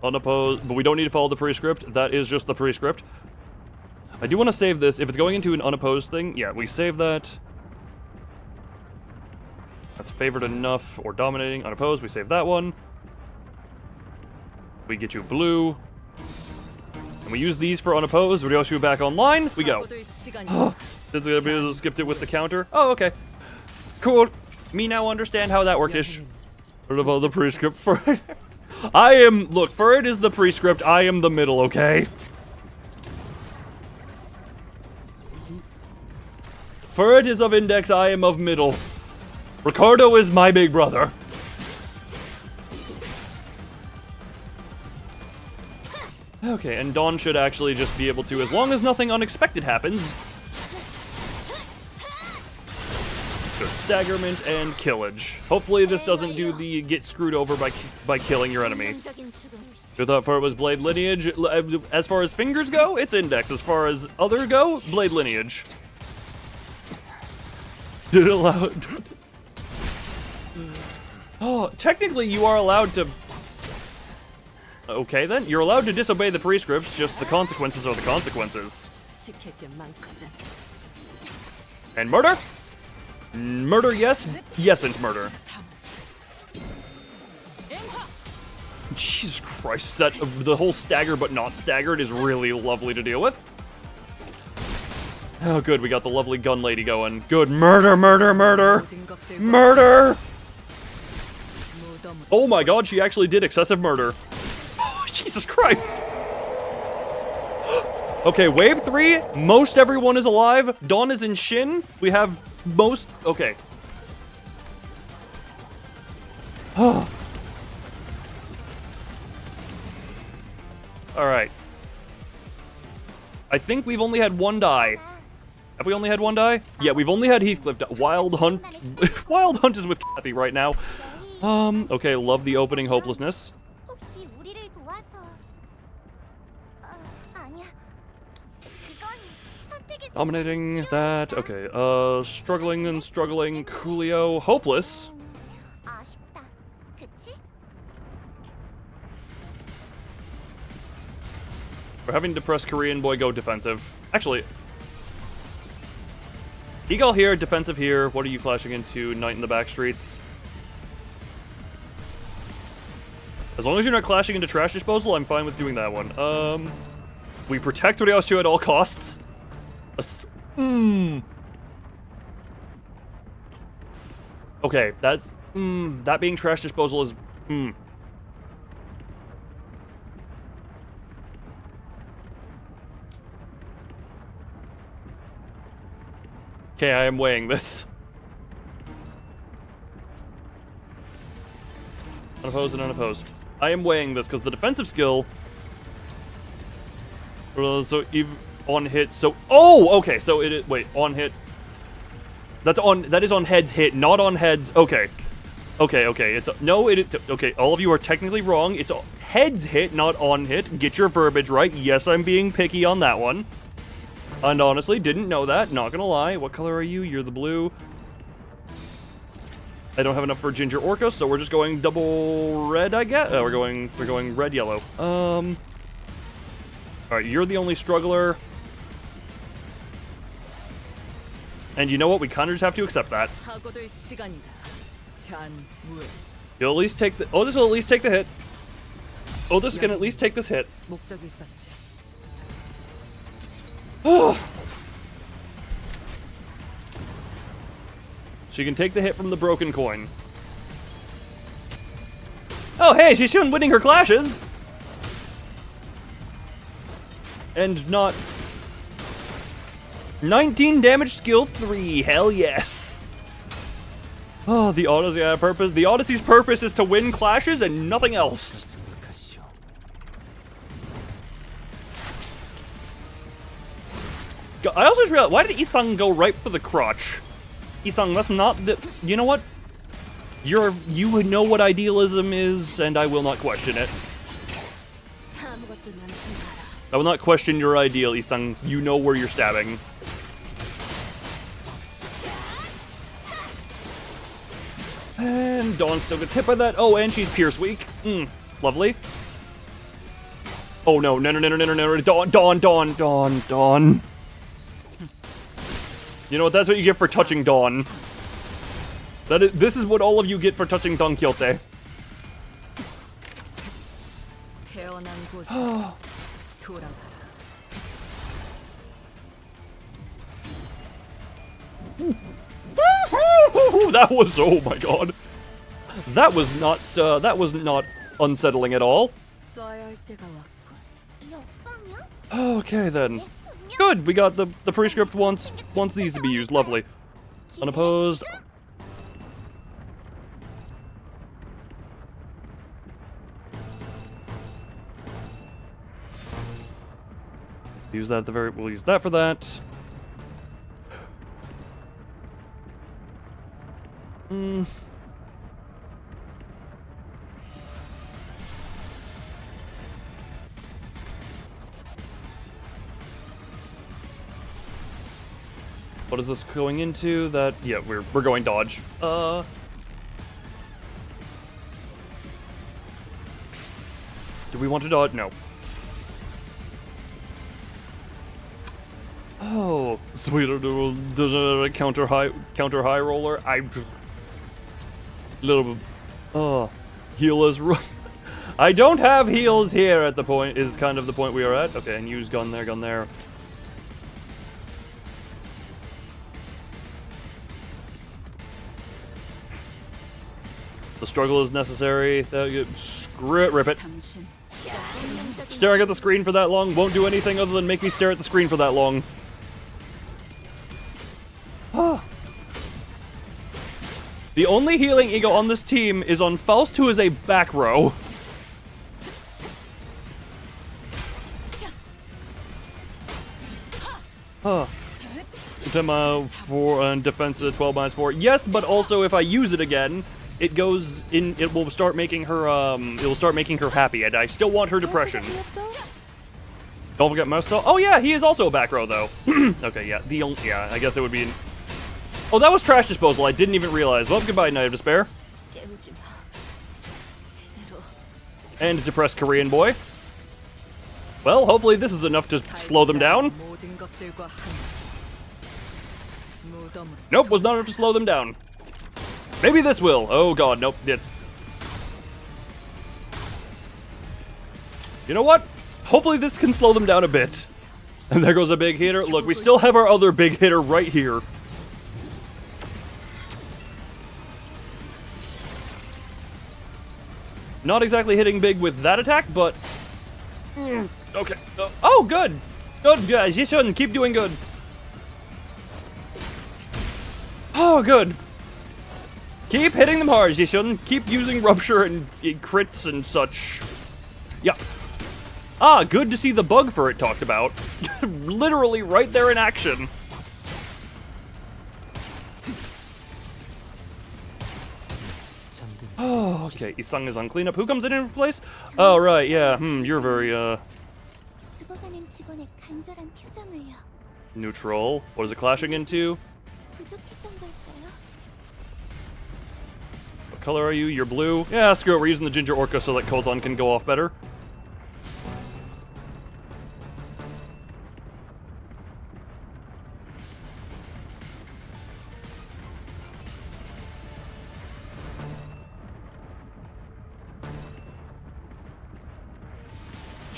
Unopposed. But we don't need to follow the prescript. That is just the prescript. I do want to save this. If it's going into an unopposed thing, yeah, we save that. That's favored enough. Or dominating. Unopposed. We save that one. We get you blue. And we use these for unopposed. We also back online. We go. Skipped it with the counter. Oh, okay. Cool. Me now understand how that worked-ish. What about the prescript for it? I am... Look, for it is the prescript. I am the middle, okay? For it is of index. I am of middle. Ricardo is my big brother. Okay, and Dawn should actually just be able to, as long as nothing unexpected happens. Good staggerment and killage. Hopefully this doesn't do the get screwed over by killing your enemy. Your thought for it was blade lineage. As far as fingers go, it's index. As far as other go, blade lineage. Did it allow... Oh, technically you are allowed to... Okay then, you're allowed to disobey the prescripts, just the consequences are the consequences. And murder? Murder, yes. Yes-ant murder. Jesus Christ, that the whole stagger but not staggered is really lovely to deal with. Oh good, we got the lovely gun lady going. Good, murder, murder, murder! Murder! Oh my god, she actually did excessive murder. Jesus Christ! Okay, wave 3, most everyone is alive. Dawn is in Shin. We have most... Okay. Alright. I think we've only had one die. Have we only had one die? Yeah, we've only had Heathcliff die. Wild Hunt... Wild Hunt is with Kathy right now. Okay, love the opening hopelessness. Dominating that. Okay, struggling and struggling. Coolio. Hopeless. We're having depressed Korean boy go defensive. Actually, Eagle here, defensive here. What are you flashing into? Night in the back streets. As long as you're not clashing into trash disposal, I'm fine with doing that one. We protect Ryosu at all costs. Okay, that's... that being trash disposal is... Okay, I am weighing this. Unopposed and unopposed. I am weighing this because the defensive skill... So even on hit, so... Oh! Okay, so it is... Wait, on hit... That's on... That is on heads hit, not on heads... Okay. Okay, it's... No, it... Okay, all of you are technically wrong. It's heads hit, not on hit. Get your verbiage right. Yes, I'm being picky on that one. And honestly, didn't know that. Not gonna lie. What color are you? You're the blue. I don't have enough for Ginger Orca, so we're just going double red, I guess. We're going red yellow. All right, you're the only struggler. And you know what? We kind of just have to accept that. You'll at least take the... Otis will at least take the hit. Otis can at least take this hit. 목적이 있었지. She can take the hit from the broken coin. Oh, hey, she's soon winning her clashes! And not... 19 damage, skill 3, hell yes! Oh, the Odyssey purpose. The Odyssey's purpose is to win clashes and nothing else. I also just realized, why did Isang go right for the crotch? Isang, that's not the... You know what? You know what idealism is, and I will not question it. I will not question your ideal, Isang. You know where you're stabbing. And Dawn still gets hit by that. Oh, and she's Pierce weak. Lovely. Oh no, no. Dawn. You know what, that's what you get for touching Dawn. This is what all of you get for touching Don Quixote. That was, oh my god. That was not unsettling at all. Okay then. Good, we got the prescript wants these to be used. Lovely. Unopposed. Use that at the very... We'll use that for that. What is this going into? That... Yeah, we're going dodge. Do we want to dodge? No. Oh, sweet little counter high roller. Little healers. I don't have heals here at the point. Is kind of the point we are at. Okay, and use gun there. The struggle is necessary. Screw it, rip it. Staring at the screen for that long won't do anything other than make me stare at the screen for that long. The only healing ego on this team is on Faust, who is a back row. Defense 12 minus 4. Yes, but also if I use it again, it goes in. It will start making her. It will start making her happy, and I still want her depression. Don't forget Musto. Oh yeah, he is also a back row though. Okay, yeah. Yeah, I guess it would be. Oh, that was trash disposal. I didn't even realize. Well, goodbye, Night of Despair. And depressed Korean boy. Well, hopefully this is enough to slow them down. Nope, was not enough to slow them down. Maybe this will. Oh god, nope. It's... You know what? Hopefully this can slow them down a bit. And there goes a big hitter. Look, we still have our other big hitter right here. Not exactly hitting big with that attack, but... Okay. Oh, good! Good, guys. You shouldn't. Keep doing good. Oh, good. Keep hitting them hard, you shouldn't. Keep using Rupture and crits and such. Yeah. Ah, good to see the bug for it talked about. Literally right there in action. Oh, okay. Isang is on cleanup. Who comes in place? Oh, right, yeah. You're very, neutral. What is it clashing into? What color are you? You're blue? Yeah, screw it. We're using the Ginger Orca so that Kozan can go off better.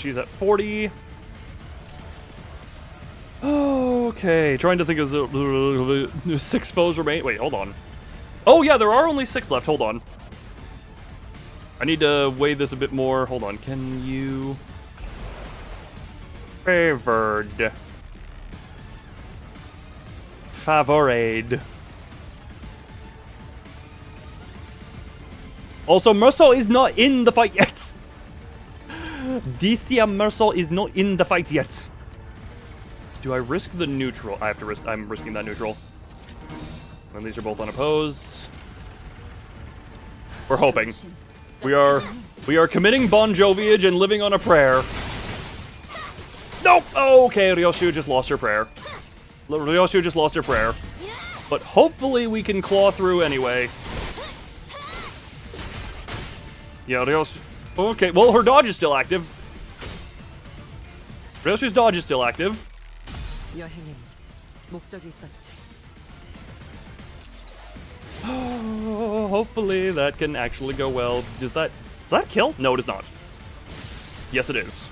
she's at 40. Okay, trying to think of 6 foes remain. Wait, hold on. Oh yeah, there are only 6 left. Hold on. I need to weigh this a bit more. Hold on. Can you... Favored. Favorade. Also, Mercel is not in the fight yet. DC Mercel is not in the fight yet. Do I risk the neutral? I have to risk. I'm risking that neutral. And these are both unopposed. We're hoping. We are committing Bon Joviage and living on a prayer. Nope. Okay, Ryoshu just lost her prayer. Ryoshu just lost her prayer. But hopefully we can claw through anyway. Yeah, Ryoshu. Okay, well her dodge is still active. Ryoshu's dodge is still active. 여행엔 목적이 있었지. Oh, hopefully that can actually go well. Does that kill? No, it is not. Yes, it is.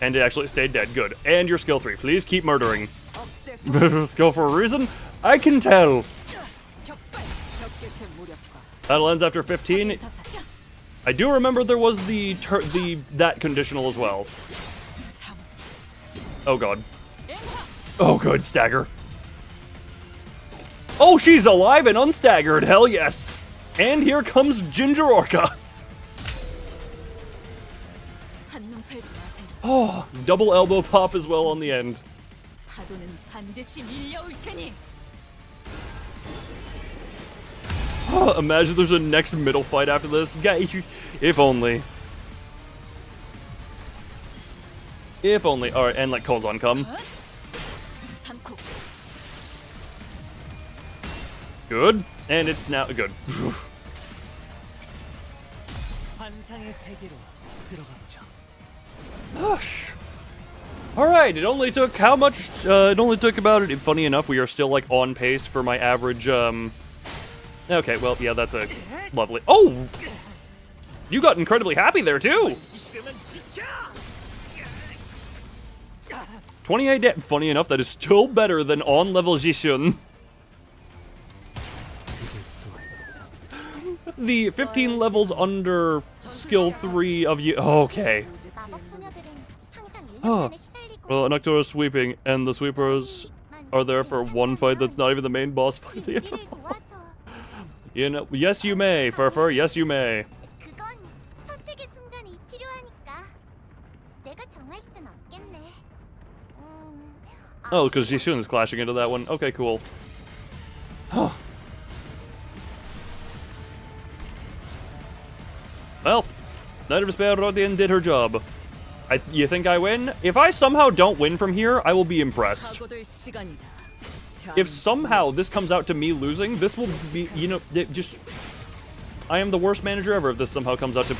And it actually stayed dead. Good. And your skill 3. Please keep murdering. Skill for a reason? I can tell. Battle ends after 15. I do remember there was that conditional as well. Oh god. Oh good, stagger. Oh, she's alive and unstaggered. Hell yes. And here comes Ginger Orca. Oh, double elbow pop as well on the end. Oh, imagine there's a next middle fight after this. If only. If only. Alright, and let Kozan come. Good. And it's now good. Hush. Alright, it only took how much? It only took about it. Funny enough, we are still like on pace for my average, Okay, well, yeah, that's a lovely... Oh! You got incredibly happy there, too! 28 Funny enough, that is still better than on-level Jishun. The 15 levels under skill 3 of you... Okay. Oh. Well, Noctua is sweeping, and the sweepers are there for one fight that's not even the main boss fight. You know, yes you may, Furfur, yes you may. Oh, because Jishun is clashing into that one. Okay, cool. Huh. Well, Knight of Despair Rodian did her job. You think I win? If I somehow don't win from here, I will be impressed. If somehow this comes out to me losing, this will be, you know, just... I am the worst manager ever if this somehow comes out to...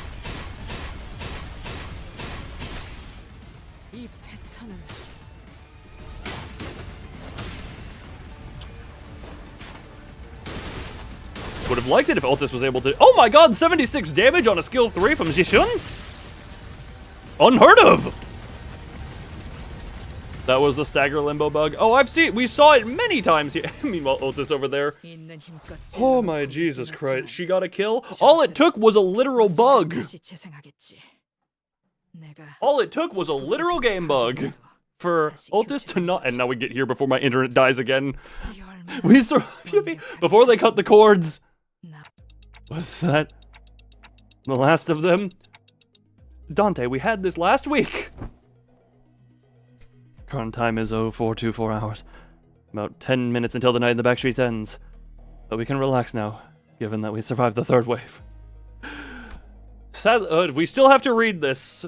Would have liked it if Ultis was able to... Oh my god, 76 damage on a skill 3 from Jishun? Unheard of! That was the stagger limbo bug. Oh, we saw it many times here. Meanwhile, Ultis over there. Oh my Jesus Christ, she got a kill? All it took was a literal bug. All it took was a literal game bug for Ultis to not... And now we get here before my internet dies again. We before they cut the cords. Was that the last of them? Dante, we had this last week. Current time is 0424 hours. About 10 minutes until the night in the Backstreets ends. But we can relax now, given that we survived the 3rd wave. Sad, we still have to read this,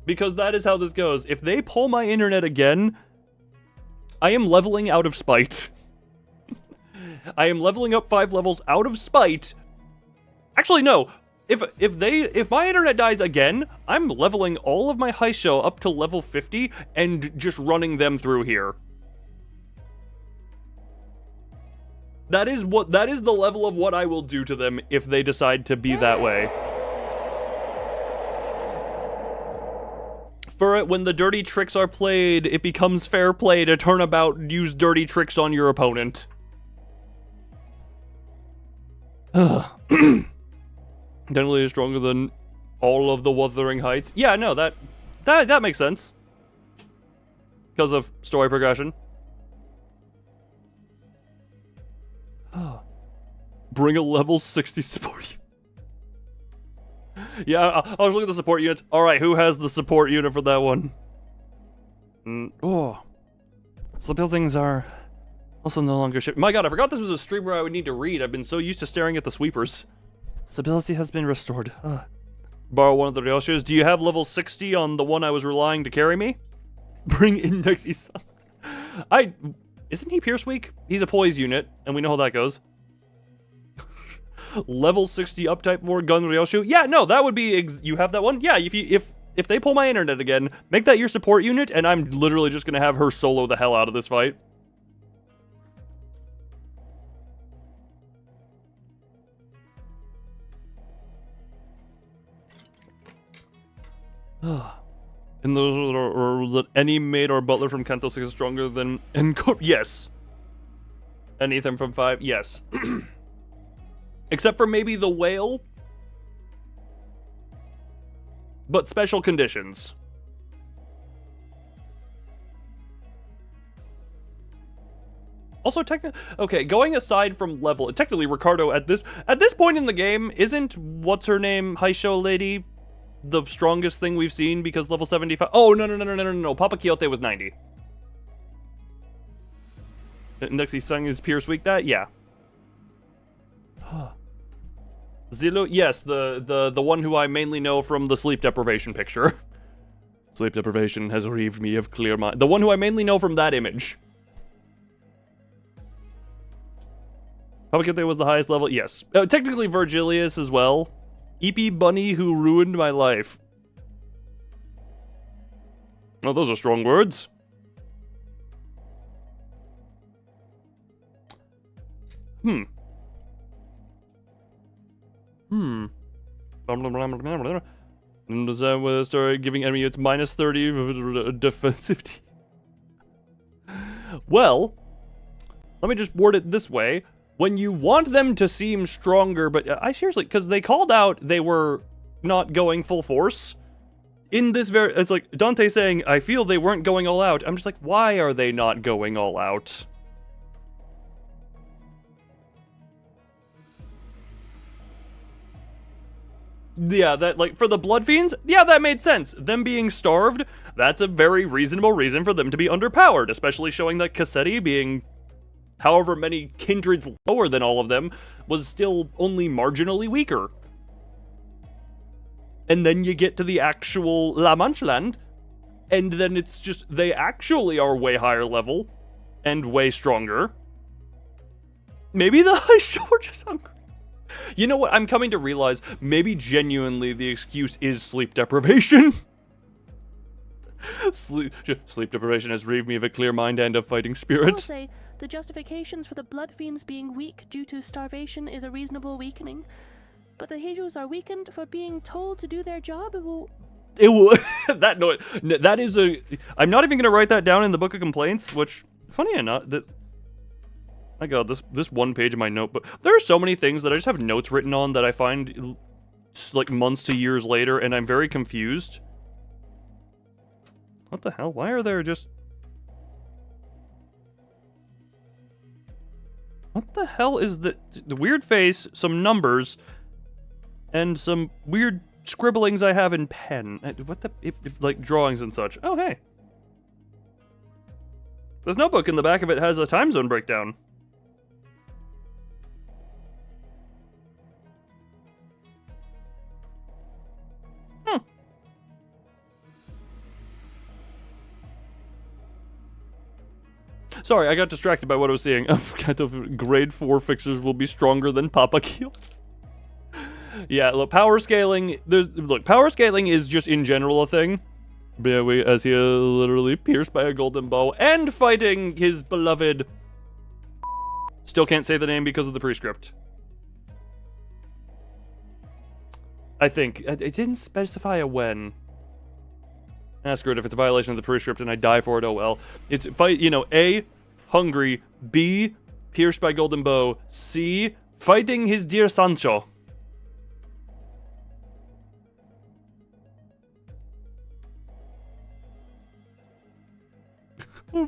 because that is how this goes. If they pull my internet again, I am leveling out of spite. I am leveling up 5 levels out of spite. Actually, no. If my internet dies again, I'm leveling all of my Haisho up to level 50 and just running them through here. That is the level of what I will do to them if they decide to be that way. For it, when the dirty tricks are played, it becomes fair play to turnabout use dirty tricks on your opponent. Definitely stronger than all of the Wuthering Heights. Yeah, no, that makes sense. Because of story progression. Bring a level 60 support. Yeah, I was looking at the support units. Alright, who has the support unit for that one? So buildings are also no longer shipped. My god, I forgot this was a stream where I would need to read. I've been so used to staring at the sweepers. Stability has been restored. Borrow one of the Ryoshus. Do you have level 60 on the one I was relying to carry me? Bring Index Isan. Isn't he Pierce Weak? He's a poise unit, and we know how that goes. Level 60 uptype more gun Ryoshu. Yeah, no, that would be you have that one? Yeah, if they pull my internet again, make that your support unit, and I'm literally just gonna have her solo the hell out of this fight. And those are any maid or butler from Kanto 6 is stronger than Encore. Yes. Anything from 5? Yes. Except for maybe the whale. But special conditions. Also, okay, going aside from level, technically Ricardo at this point in the game, isn't what's her name, Haisho lady, the strongest thing we've seen because level 75. Oh, no. Papa Quixote was 90. Nexi Sung is Pierce Weak. That, yeah. Zillow, yes, the one who I mainly know from the sleep deprivation picture. Sleep deprivation has relieved me of clear mind. The one who I mainly know from that image. Papa Quixote was the highest level. Yes, technically Virgilius as well. EP Bunny who ruined my life. Oh, those are strong words. And does that start giving enemy its minus 30 defensive? Well, let me just word it this way. When you want them to seem stronger, but I seriously, because they called out they were not going full force. In this it's like Dante saying, I feel they weren't going all out. I'm just like, why are they not going all out? Yeah, that, like, for the Blood Fiends, yeah, that made sense. Them being starved, that's a very reasonable reason for them to be underpowered, especially showing that Cassetti being however many kindreds lower than all of them, was still only marginally weaker. And then you get to the actual La Manche land, and then it's just, they actually are way higher level, and way stronger. Maybe the high show are just hungry. You know what, I'm coming to realize, maybe genuinely the excuse is sleep deprivation. Sleep deprivation has relieved me of a clear mind and a fighting spirit. I'll say, the justifications for the Blood Fiends being weak due to starvation is a reasonable weakening. But the Heijus are weakened for being told to do their job. It will that is a... I'm not even going to write that down in the book of complaints, which, funny enough, that... My god, this one page of my notebook... There are so many things that I just have notes written on that I find, like, months to years later, and I'm very confused. What the hell? Why are there just... What the hell is the weird face, some numbers, and some weird scribblings I have in pen? What the... like, drawings and such. Oh, hey. This notebook in the back of it has a time zone breakdown. Sorry, I got distracted by what I was seeing. Grade 4 fixers will be stronger than Papa Kiel. Yeah, look, power scaling... power scaling is just in general a thing. Yeah, as he literally pierced by a golden bow and fighting his beloved... Still can't say the name because of the prescript. I think. It didn't specify a when. Screw it, if it's a violation of the prescript and I die for it, oh well. It's fight, you know, A, hungry, B, pierced by golden bow, C, fighting his dear Sancho.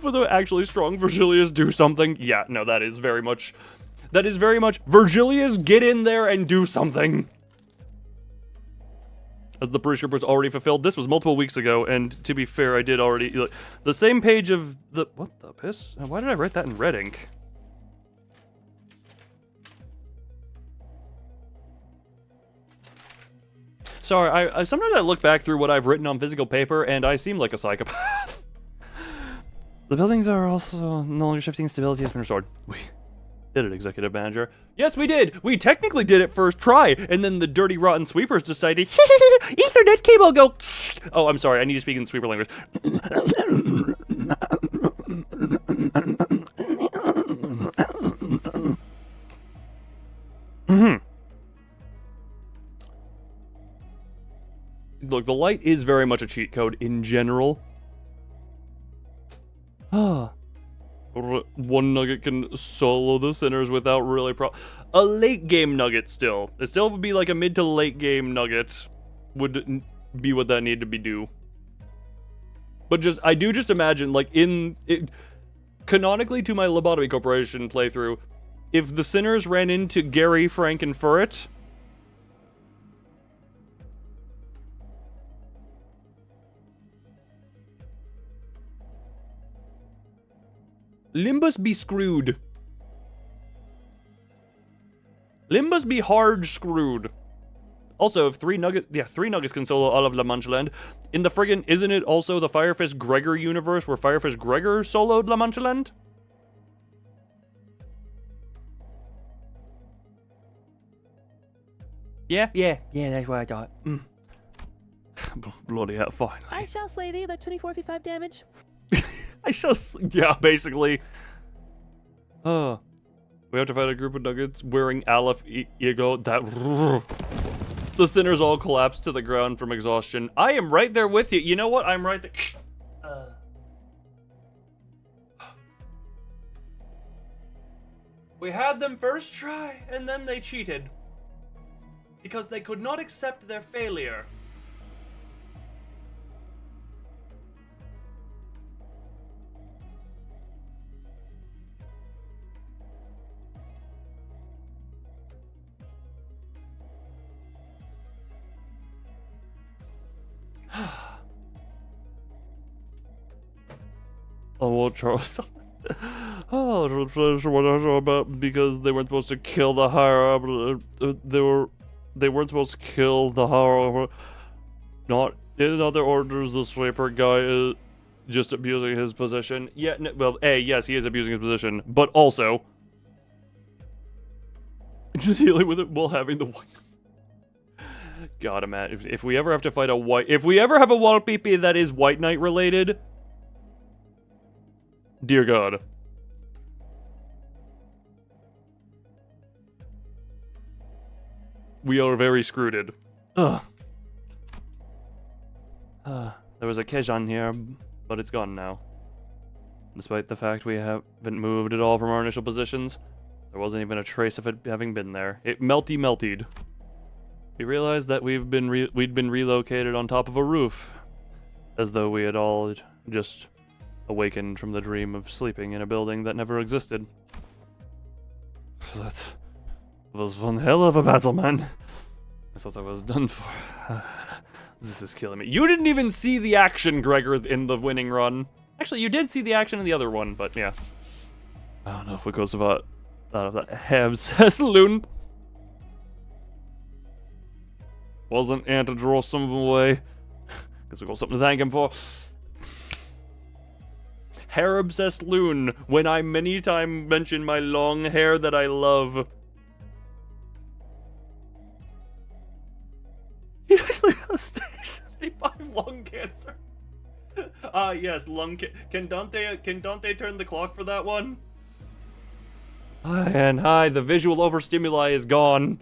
For the actually strong Virgilius do something. Yeah, no, that is very much Virgilius, get in there and do something. As the prescript was already fulfilled. This was multiple weeks ago, and to be fair, I did already... Like, the same page of the... What the piss? Why did I write that in red ink? Sorry, I sometimes I look back through what I've written on physical paper, and I seem like a psychopath. The buildings are also no longer shifting. Stability has been restored. We did it, executive manager. Yes, we did. We technically did it first try, and then the dirty, rotten sweepers decided, Ethernet cable go. Oh, I'm sorry. I need to speak in sweeper language. Look, the light is very much a cheat code in general. One nugget can solo the sinners without really a late game nugget still. It still would be like a mid to late game nugget would be what that needed to be do. But I do just imagine, like, canonically to my Lobotomy Corporation playthrough, if the sinners ran into Gary, Frank, and Furret, Limbus be screwed. Limbus be hard screwed. Also, if three nuggets can solo all of La Mancha Land. In the friggin', isn't it also the Firefish Gregor universe where Firefish Gregor soloed La Mancha Land? Yeah, that's what I thought. Bloody hell, finally. I shall slay thee, about 2455 damage. Yeah, basically. We have to fight a group of nuggets wearing Aleph Ego. The sinners all collapse to the ground from exhaustion. I am right there with you. You know what? I'm right there. We had them first try, and then they cheated. Because they could not accept their failure. Oh, well, Charles. About because they weren't supposed to kill the higher. They weren't supposed to kill the higher. Not in other orders. The sweeper guy is just abusing his position. Yeah. Well, yes, he is abusing his position, but also just dealing with it while having the white. God, man, if we ever have to fight if we ever have a wall PP that is White Knight related, dear God. We are very screwed. Ugh. There was a Kejan here, but it's gone now. Despite the fact we haven't moved at all from our initial positions, there wasn't even a trace of it having been there. It melted. We realized that we'd been relocated on top of a roof, as though we had all just awakened from the dream of sleeping in a building that never existed. That was one hell of a battle, man. I thought I was done for. This is killing me. You didn't even see the action, Gregor, in the winning run. Actually, you did see the action in the other one, but yeah. I don't know if we go survive out of that. Have says Loon. Wasn't Ant to draw some of them away. Because we got something to thank him for. Hair obsessed Loon, when I many times mention my long hair that I love. He actually has stage 75 lung cancer. Yes, lung cancer. Can Dante turn the clock for that one? Hi, the visual overstimuli is gone.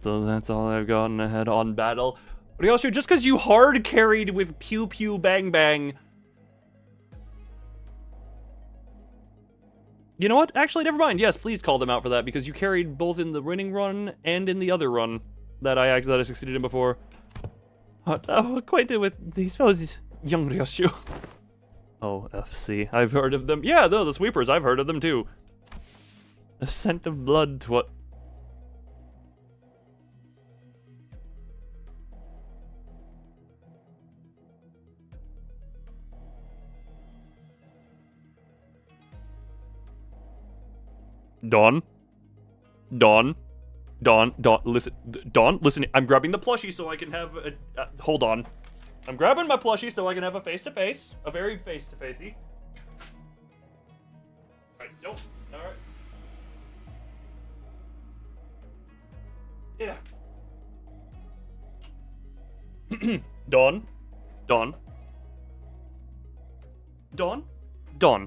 So that's all I've gotten ahead on battle. Ryoshu, just because you hard carried with pew pew bang bang. You know what? Actually, never mind. Yes, please call them out for that because you carried both in the winning run and in the other run that I succeeded in before. Acquainted with these foes, young Ryoshu. Oh, FC. I've heard of them. Yeah, no, the sweepers. I've heard of them too. A scent of blood to what? Dawn, listen, Dawn, listen, I'm grabbing the plushie so I can have a, hold on. I'm grabbing my plushie so I can have a face-to-face, a very face-to-facey. Alright, nope, alright. Yeah. Dawn,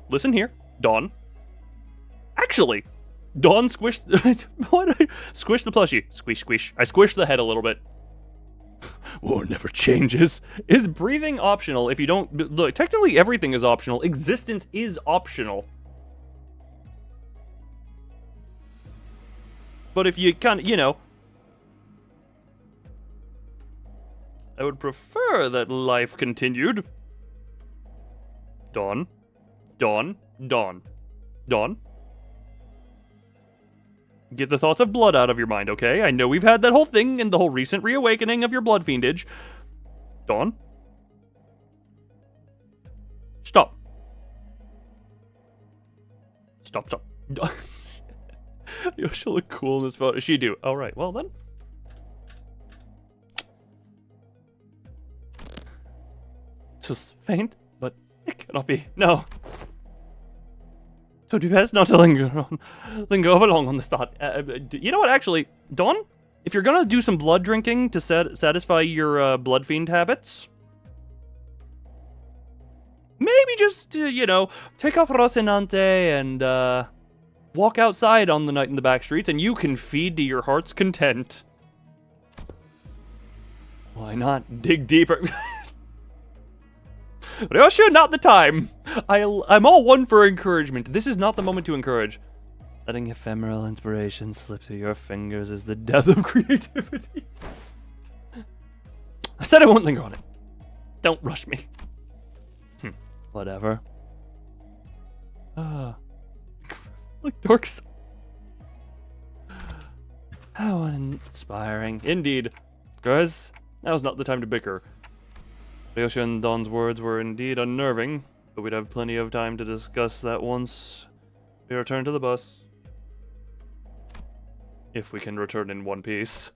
listen here, Dawn. Actually, Dawn squished. What? Squish the plushie. Squish, squish. I squished the head a little bit. War never changes. Is breathing optional if you don't. Look, technically everything is optional. Existence is optional. But if you kind of, you know. I would prefer that life continued. Dawn. Get the thoughts of blood out of your mind, okay? I know we've had that whole thing and the whole recent reawakening of your blood fiendage. Dawn? Stop. Stop. She'll look cool in this photo. She do. Alright, well then. Just faint, but it cannot be. No. So do best not to linger along on this thought. You know what, actually, Dawn? If you're gonna do some blood drinking to satisfy your blood fiend habits, maybe just, you know, take off Rocinante and walk outside on the night in the back streets and you can feed to your heart's content. Why not dig deeper? Ryoshu, not the time. I'm all one for encouragement. This is not the moment to encourage. Letting ephemeral inspiration slip through your fingers is the death of creativity. I said I won't linger on it. Don't rush me. Whatever. Like dorks. How uninspiring. Indeed. Guys, now's not the time to bicker. Ryoshu and Dawn's words were indeed unnerving, but we'd have plenty of time to discuss that once we return to the bus. If we can return in one piece.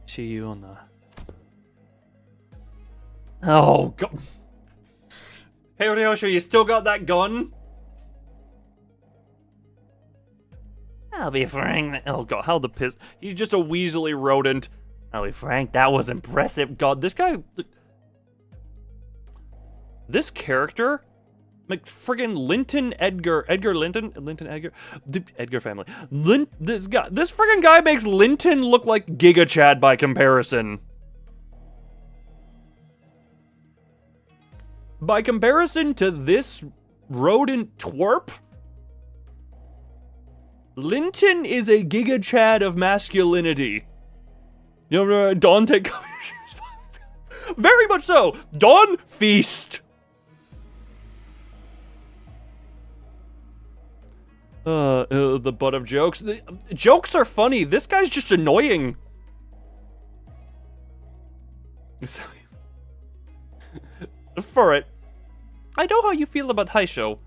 See you on the... Oh, God. Hey, Ryoshu, you still got that gun? I'll be frank. Oh, God, how the piss... He's just a weaselly rodent. I'll be frank, that was impressive. God, this guy... This character... Like, friggin' Linton Edgar... Edgar Linton? Linton Edgar? Edgar family. This friggin' guy makes Linton look like Giga Chad by comparison. By comparison to this rodent twerp, Linton is a Giga Chad of masculinity. You know, Dawn, take off your shoes. Very much so. Dawn, feast. The butt of jokes. Jokes are funny. This guy's just annoying. For it. I know how you feel about Haisho,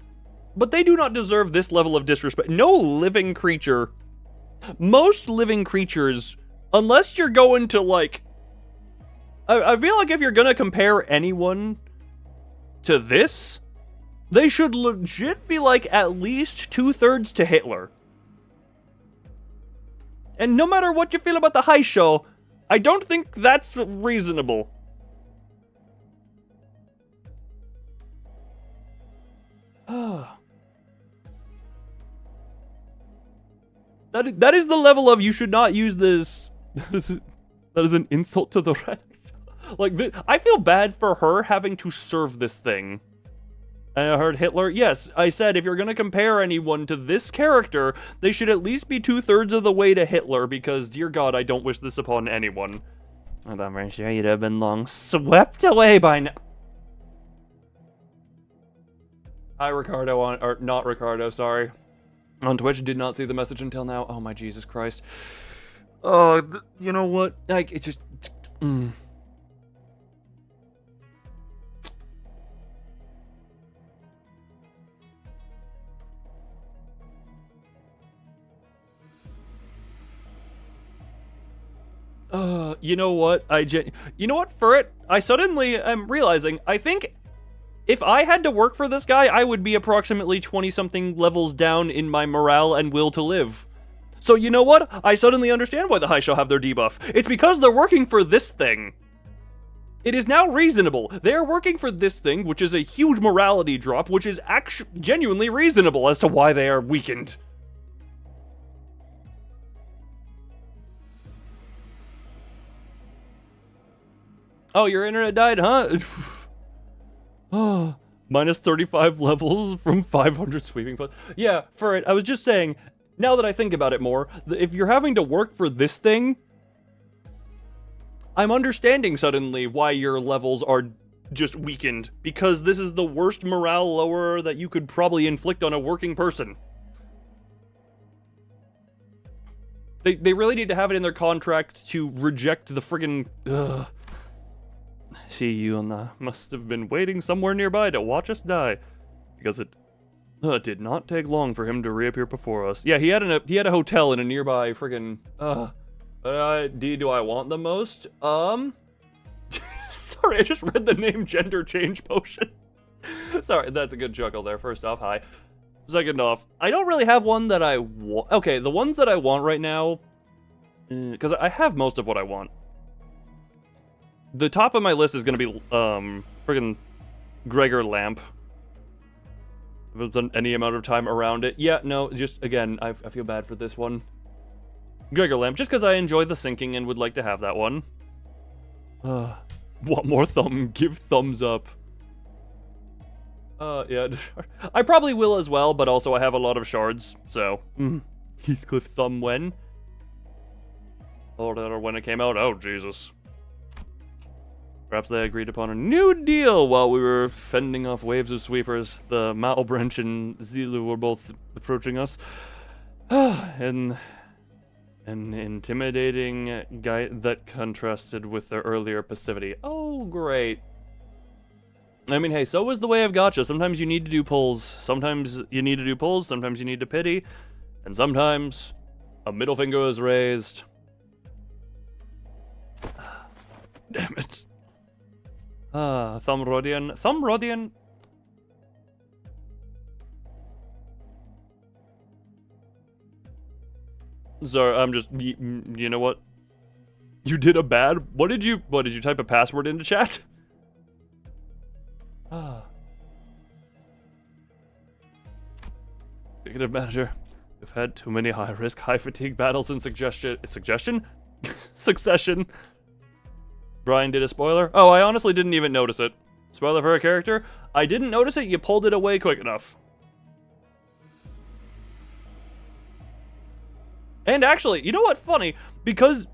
but they do not deserve this level of disrespect. No living creature. Most living creatures... Unless you're going to, like... I feel like if you're gonna compare anyone to this, they should legit be, like, at least 2/3 to Hitler. And no matter what you feel about the Haisho, I don't think that's reasonable. That is the level of you should not use this. That is an insult to the rest. Like, I feel bad for her having to serve this thing. And I heard Hitler. Yes, I said if you're going to compare anyone to this character, they should at least be 2/3 of the way to Hitler, because, dear God, I don't wish this upon anyone. I'm sure you'd have been long swept away by now. Hi, Ricardo, or not Ricardo, sorry. On Twitch, did not see the message until now. Oh, my Jesus Christ. Oh, you know what? Like, it just... you know what? You know what, for it, I suddenly am realizing, I think if I had to work for this guy, I would be approximately 20-something levels down in my morale and will to live. So you know what? I suddenly understand why the high shall have their debuff. It's because they're working for this thing. It is now reasonable. They are working for this thing, which is a huge morality drop, which is actually genuinely reasonable as to why they are weakened. Oh, your internet died, huh? Oh, minus 35 levels from 500 sweeping foot. Yeah, for it, I was just saying, now that I think about it more, if you're having to work for this thing, I'm understanding suddenly why your levels are just weakened, because this is the worst morale lower that you could probably inflict on a working person. They really need to have it in their contract to reject the friggin'... See you on the... Must have been waiting somewhere nearby to watch us die. Because it did not take long for him to reappear before us. Yeah, he had a hotel in a nearby friggin'... do I want the most? Sorry, I just read the name Gender Change Potion. Sorry, that's a good chuckle there. First off, hi. Second off, I don't really have one that I want. Okay, the ones that I want right now... Because I have most of what I want. The top of my list is going to be, friggin' Gregor Lamp. If I've done any amount of time around it. Yeah, no, just, again, I feel bad for this one. Gregor Lamp, just because I enjoy the syncing and would like to have that one. Want more thumb? Give thumbs up. Yeah. I probably will as well, but also I have a lot of shards, so. Heathcliff Thumb when? Or when it came out? Oh, Jesus. Perhaps they agreed upon a new deal while we were fending off waves of sweepers. The Malbranch and Zilu were both approaching us. And an intimidating guy that contrasted with their earlier passivity. Oh, great. I mean, hey, so is the way of gotcha. Sometimes you need to do pulls. Sometimes you need to do pulls. Sometimes you need to pity. And sometimes a middle finger is raised. Damn it. Thumb Rodian. Thumb Rodian. Sorry, I'm just, you know what? You did a bad, what did you type a password into chat? Executive manager. We've had too many high risk, high fatigue battles in Succession? Brian did a spoiler? Oh, I honestly didn't even notice it. Spoiler for a character? I didn't notice it, you pulled it away quick enough. And actually, you know what? Funny, because...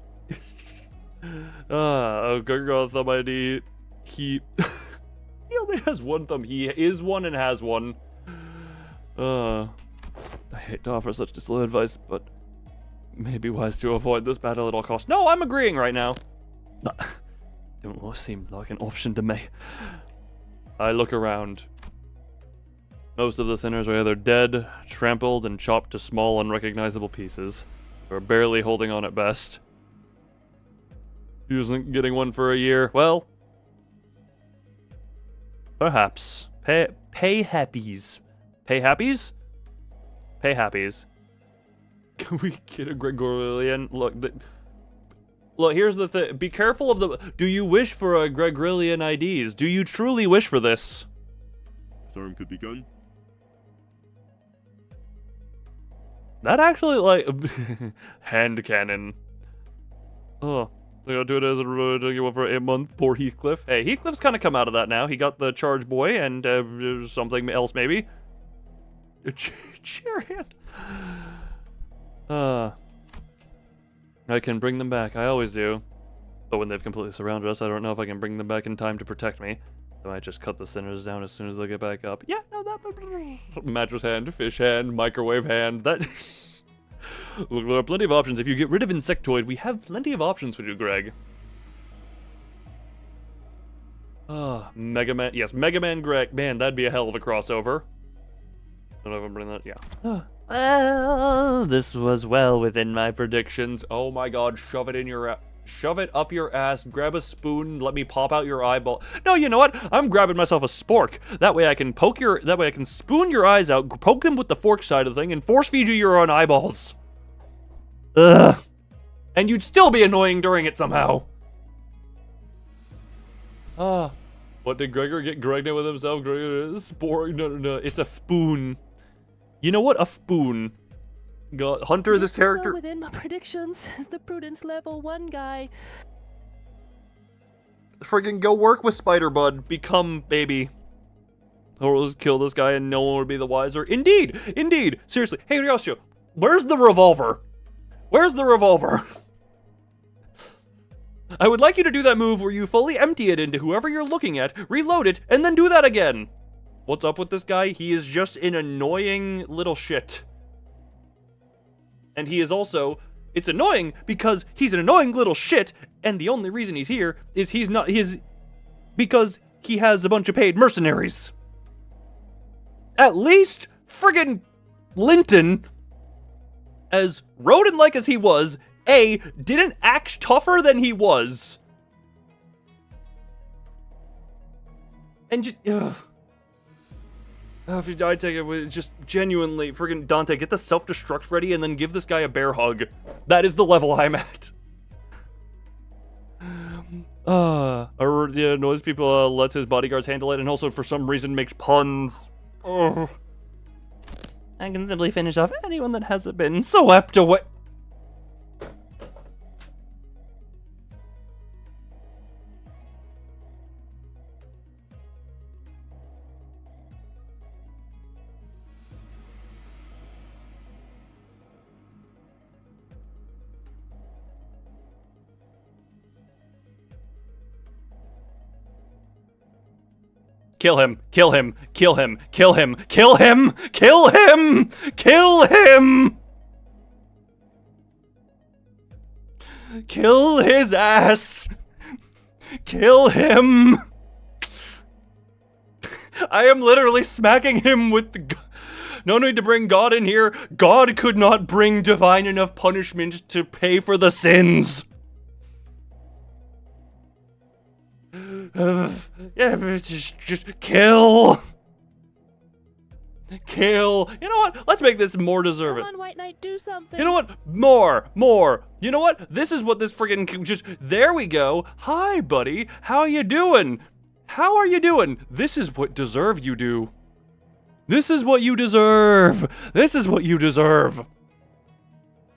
Gurgle Thumb ID, he only has one thumb. He is one and has one. I hate to offer such disloyal advice, but may be wise to avoid this battle at all costs. No, I'm agreeing right now. Don't seem like an option to me. I look around. Most of the sinners are either dead, trampled, and chopped to small, unrecognizable pieces, or barely holding on at best. Isn't getting one for a year. Well, perhaps. Pay happies. Pay happies? Pay happies. Can we get a Gregorian? Look, look, here's the thing. Be careful of the... Do you wish for a Gregorian IDs? Do you truly wish for this? Storm could be gone. That actually, like, hand cannon. Oh, they gotta do it as a for 8 month. Poor Heathcliff. Hey, Heathcliff's kind of come out of that now. He got the charge boy and something else maybe. Chair hand. I can bring them back. I always do. But when they've completely surrounded us, I don't know if I can bring them back in time to protect me. I might just cut the sinners down as soon as they get back up. Yeah, no, that... Mattress hand, fish hand, microwave hand, that... Look, there are plenty of options. If you get rid of Insectoid, we have plenty of options for you, Greg. Mega Man... Yes, Mega Man Greg. Man, that'd be a hell of a crossover. Don't know if I'm bringing that... Yeah. Well, this was well within my predictions. Oh my god, shove it in your... Shove it up your ass, grab a spoon, let me pop out your eyeball. No, you know what? I'm grabbing myself a spork. That way I can that way I can spoon your eyes out, poke them with the fork side of the thing, and force feed you your own eyeballs. Ugh. And you'd still be annoying during it somehow. What did Gregor get pregnant with himself? Gregor is spork. No. It's a spoon. You know what? A spoon. God, Hunter, this character... Well within my predictions is the Prudence level 1 guy. Friggin' go work with Spider-Bud. Become baby. Or we'll just kill this guy and no one would be the wiser. Indeed! Indeed! Seriously. Hey, Ryosho, where's the revolver? Where's the revolver? I would like you to do that move where you fully empty it into whoever you're looking at, reload it, and then do that again. What's up with this guy? He is just an annoying little shit. And he is also, it's annoying because he's an annoying little shit, and the only reason he's here is because he has a bunch of paid mercenaries. At least friggin' Linton, as rodent-like as he was, didn't act tougher than he was. And just, if you die, take it with just genuinely friggin' Dante, get the self-destruct ready and then give this guy a bear hug. That is the level I'm at. Annoys people, lets his bodyguards handle it, and also for some reason makes puns. I can simply finish off anyone that hasn't been swept away. Kill him, kill him, kill him, kill him, kill him, kill him, kill him! Kill his ass! Kill him! I am literally smacking him with the... No need to bring God in here. God could not bring divine enough punishment to pay for the sins. Yeah, just kill. Kill. You know what? Let's make this more deserving. Come on, White Knight, do something. You know what? More. You know what? This is what this friggin' just... There we go. Hi, buddy. How you doing? How are you doing? This is what deserve you do. This is what you deserve. This is what you deserve.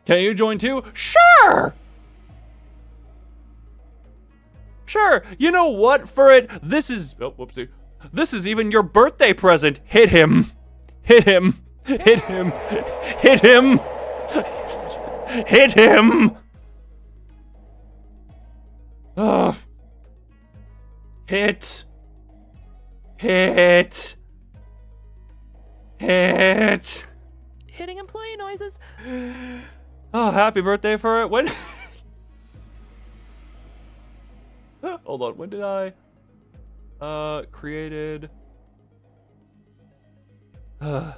Can you join too? Sure! Sure, you know what, for it, this is, oh, whoopsie. This is even your birthday present. Hit him. Hit him. Hit him. Hit him. Hit him. Ugh. Hit. Hit. Hit. Hitting employee noises. Oh, happy birthday for it. When... Hold on, when did I created for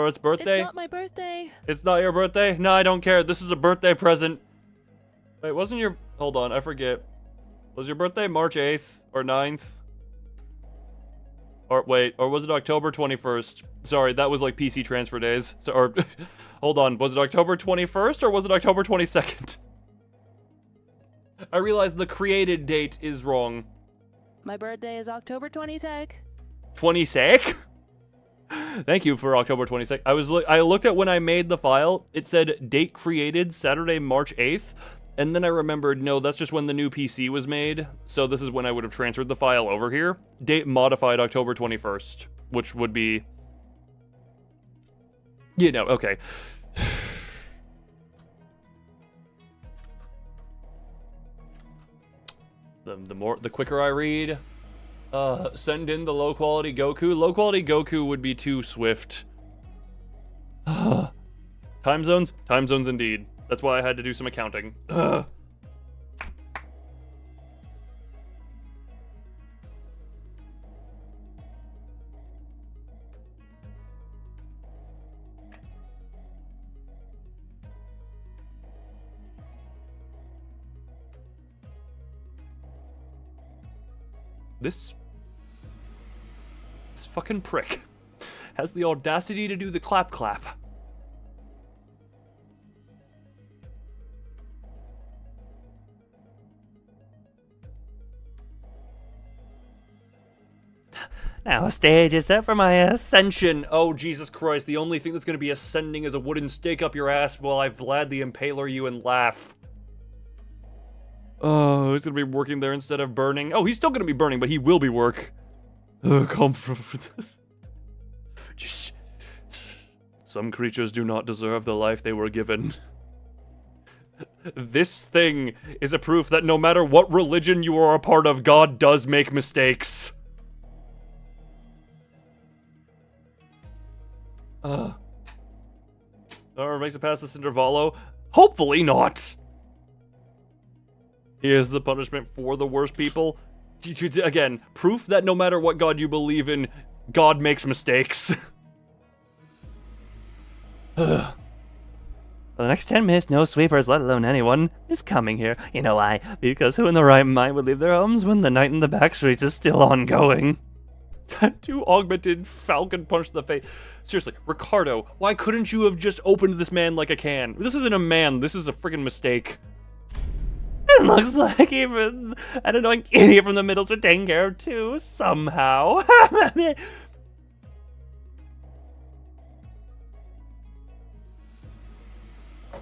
its birthday? It's not my birthday. It's not your birthday? No, I don't care. This is a birthday present. Wait, wasn't your... Hold on, I forget. Was your birthday March 8th or 9th? Or wait, or was it October 21st? Sorry, that was like PC transfer days. So, or hold on, was it October 21st or was it October 22nd? I realize the created date is wrong. My birthday is October 20th. 20 sec? Thank you for October 26th. I looked at when I made the file. It said date created Saturday, March 8th. And then I remembered, no, that's just when the new PC was made. So this is when I would have transferred the file over here. Date modified October 21st, which would be... You know, okay. The quicker I read, send in the low quality Goku. Low quality Goku would be too swift. Time zones? Time zones indeed. That's why I had to do some accounting. This fucking prick has the audacity to do the clap clap. Now a stage is set for my ascension. Oh, Jesus Christ, the only thing that's going to be ascending is a wooden stake up your ass while I Vlad the Impaler you and laugh. Oh, he's going to be working there instead of burning. Oh, he's still going to be burning, but he will be work. Come for this. Just... Some creatures do not deserve the life they were given. This thing is a proof that no matter what religion you are a part of, God does make mistakes. Makes it past this intervalo? Hopefully not. Here's the punishment for the worst people. Again, proof that no matter what God you believe in, God makes mistakes. For the next 10 minutes, no sweepers, let alone anyone, is coming here. You know why? Because who in the right mind would leave their homes when the night in the back streets is still ongoing? Tattoo augmented falcon punch to the face. Seriously, Ricardo, why couldn't you have just opened this man like a can? This isn't a man, this is a friggin' mistake. It looks like even an annoying idiot from the middle's been taken care of too, somehow.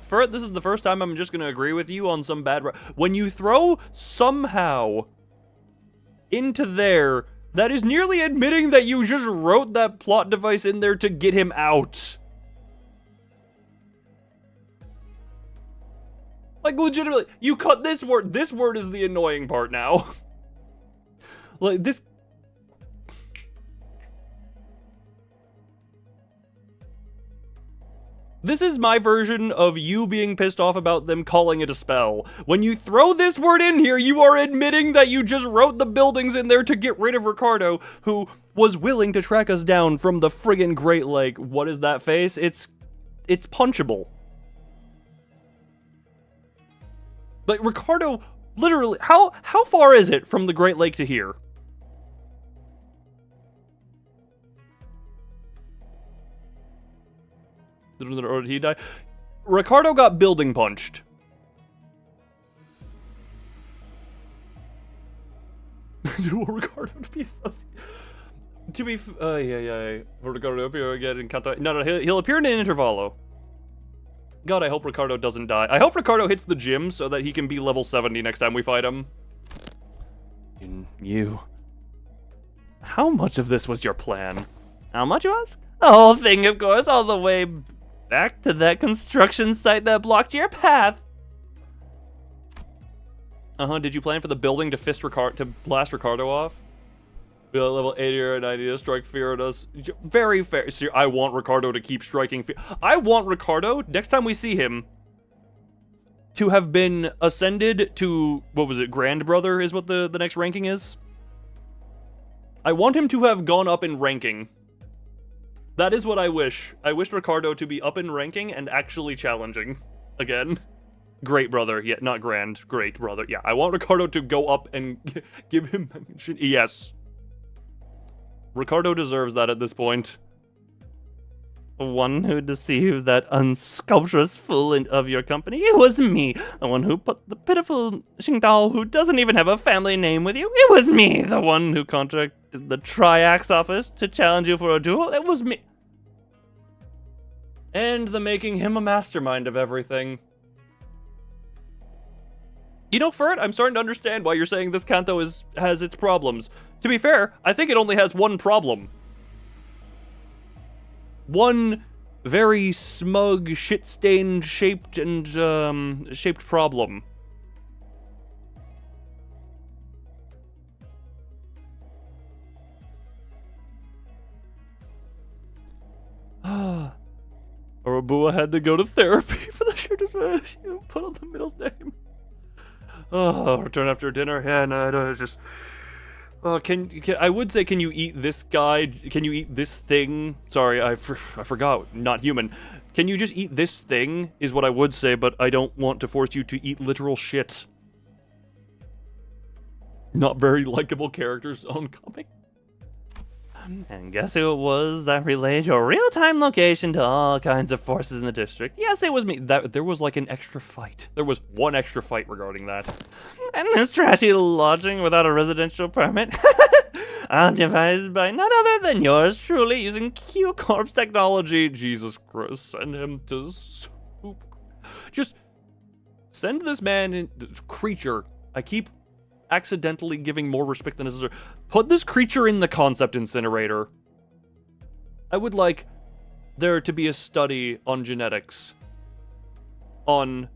This is the first time I'm just gonna agree with you on some bad... When you throw somehow into there, that is nearly admitting that you just wrote that plot device in there to get him out. Like, legitimately, you cut this word. This word is the annoying part now. Like, this... This is my version of you being pissed off about them calling it a spell. When you throw this word in here, you are admitting that you just wrote the buildings in there to get rid of Ricardo, who was willing to track us down from the friggin' Great Lake. What is that face? It's punchable. Like, Ricardo, literally, how far is it from the Great Lake to here? Or did he die? Ricardo got building punched. Do Ricardo to be associated? To be, yeah. For Ricardo to appear again in Kata. No, he'll appear in an intervalo. God, I hope Ricardo doesn't die. I hope Ricardo hits the gym so that he can be level 70 next time we fight him. You. How much of this was your plan? How much you ask? The whole thing, of course, all the way back to that construction site that blocked your path. Did you plan for the building to blast Ricardo off? Be at level 80 or 90 to strike fear at us. Very fair. See, I want Ricardo to keep striking fear. I want Ricardo, next time we see him, to have been ascended to, what was it, Grand Brother is what the next ranking is? I want him to have gone up in ranking. That is what I wish. I wish Ricardo to be up in ranking and actually challenging. Again. Great Brother. Yeah, not Grand. Great Brother. Yeah, I want Ricardo to go up and give him... Yes. Ricardo deserves that at this point. The one who deceived that unsculpturous fool of your company? It was me. The one who put the pitiful Xingdao, who doesn't even have a family name with you? It was me. The one who contract the Triax office to challenge you for a duel? It was me. And the making him a mastermind of everything. You know, Fert, I'm starting to understand why you're saying this Kanto has its problems. To be fair, I think it only has one problem. One very smug, shit-stained, shaped problem. Arabua had to go to therapy for the shirt you put on the middle's name. Oh, return after dinner. Yeah, no, it's just. I would say, can you eat this guy? Can you eat this thing? Sorry, I forgot. Not human. Can you just eat this thing? Is what I would say, but I don't want to force you to eat literal shit. Not very likable characters on comic. And guess who it was that relayed your real-time location to all kinds of forces in the district? Yes, it was me. There was like an extra fight. There was one extra fight regarding that. And this trashy lodging without a residential permit? Devised by none other than yours truly using Q-Corp's technology. Jesus Christ, send him to soup. Just send this man in, this creature. I keep accidentally giving more respect than necessary. Put this creature in the concept incinerator. I would like there to be a study on genetics. On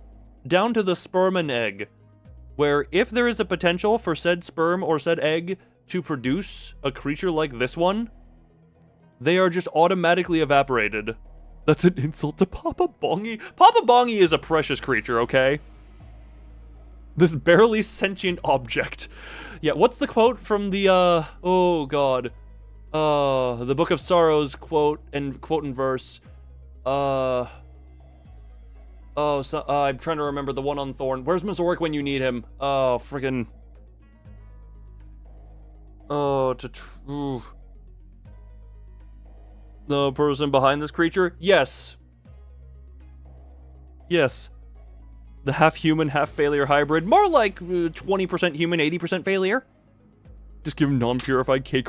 down to the sperm and egg. Where if there is a potential for said sperm or said egg to produce a creature like this one, they are just automatically evaporated. That's an insult to Papa Bongi. Papa Bongi is a precious creature, okay? This barely sentient object. Yeah, what's the quote from the, oh god. The Book of Sorrows quote and verse. I'm trying to remember the one on Thorn. Where's Mazoric when you need him? Oh, friggin'. Oh, the person behind this creature? Yes. Yes. The half-human, half-failure hybrid. More like 20% human, 80% failure. Just give him non-purified cake.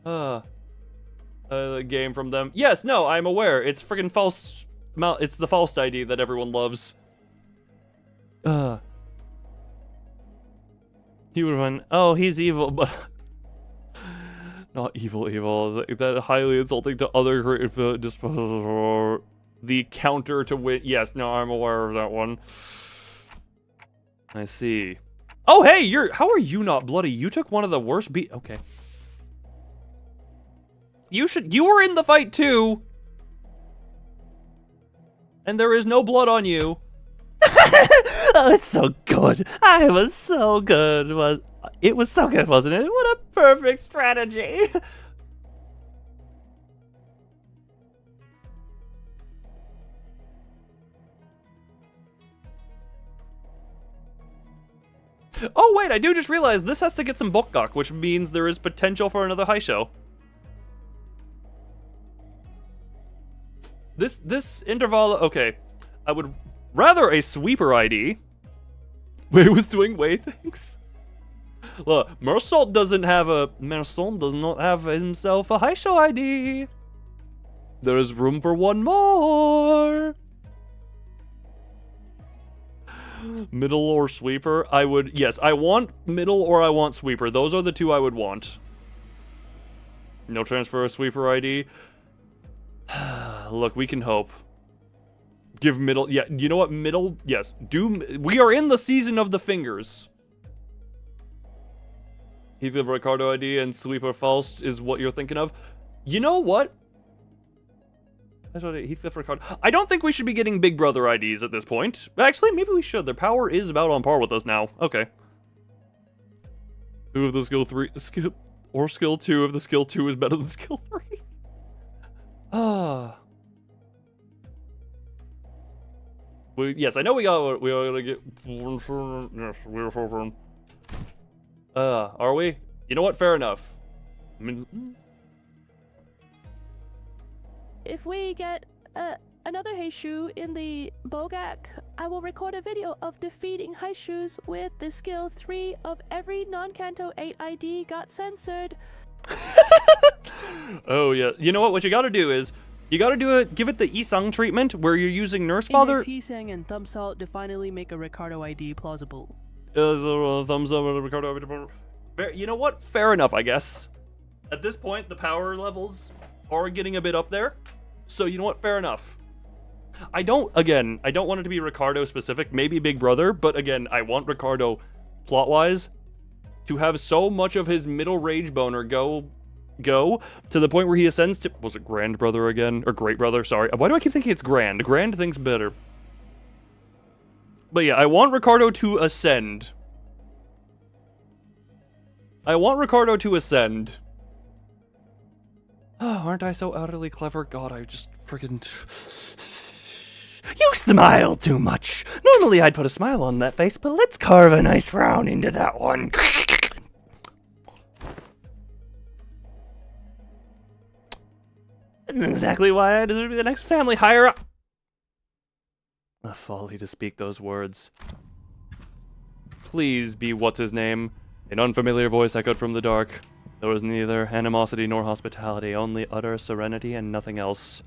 The game from them. Yes, no, I'm aware. It's friggin' false. It's the false ID that everyone loves. He would run. Oh, he's evil, but not evil. That highly insulting to other disposals. The counter to win. Yes, no, I'm aware of that one. I see. Oh, hey, how are you not bloody? You took one of the worst okay. You were in the fight too. And there is no blood on you. Oh, it's so good. I was so good. It was so good, wasn't it? What a perfect strategy. Oh wait, I do just realize this has to get some Bokgak, which means there is potential for another high show. This interval, okay. I would rather a sweeper ID. Wei was doing Wei things. Look, Mersault does not have himself a high show ID. There is room for one more. Middle or sweeper? Yes, I want middle or I want sweeper. Those are the two I would want. No transfer of sweeper ID. Look, we can hope. Give middle, yeah, you know what, middle, yes. We are in the season of the fingers. Heathcliff Ricardo ID and sweeper Faust is what you're thinking of. You know what? That's what Heathcliff Ricardo. I don't think we should be getting Big Brother IDs at this point. Actually, maybe we should. Their power is about on par with us now. Okay. 2 of the skill 3, skill 2 if the skill 2 is better than skill 3. Yes, I know we gotta get. Yes, we're for. Are we? You know what? Fair enough. I mean. If we get another Heishu in the Bogak, I will record a video of defeating Heishus with the skill 3 of every non-Kanto 8 ID got censored. Oh yeah, you know what you gotta do is, you gotta give it the Isang treatment, where you're using Nurse Father. Index Heesang and Thumb Salt to finally make a Ricardo ID plausible. Thumbs up, Ricardo. You know what? Fair enough, I guess. At this point, the power levels are getting a bit up there. So you know what? Fair enough. I don't want it to be Ricardo specific, maybe Big Brother, but again, I want Ricardo, plot-wise, to have so much of his middle rage boner go to the point where he ascends to, was it Grand Brother again? Or Great Brother, sorry. Why do I keep thinking it's Grand? Grand thinks better. But yeah, I want Ricardo to ascend. Oh, aren't I so utterly clever? God, I just friggin'... You smile too much. Normally I'd put a smile on that face, but let's carve a nice frown into that one. That's exactly why I deserve to be the next family higher up. A folly to speak those words. Please be what's-his-name. An unfamiliar voice echoed from the dark. There was neither animosity nor hospitality, only utter serenity and nothing else.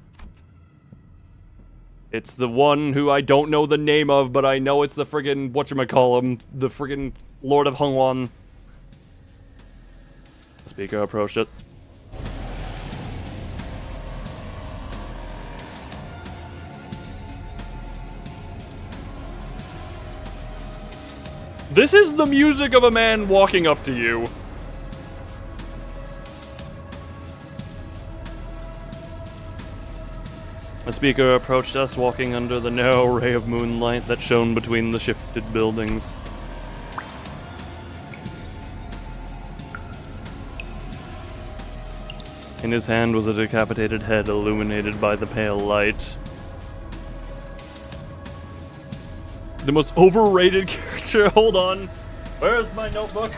It's the one who I don't know the name of, but I know it's the friggin' whatchamacallem, the friggin' Lord of Hongwan. The speaker approached it. This is the music of a man walking up to you. A speaker approached us, walking under the narrow ray of moonlight that shone between the shifted buildings. In his hand was a decapitated head illuminated by the pale light. The most overrated character. Hold on. Where's my notebook?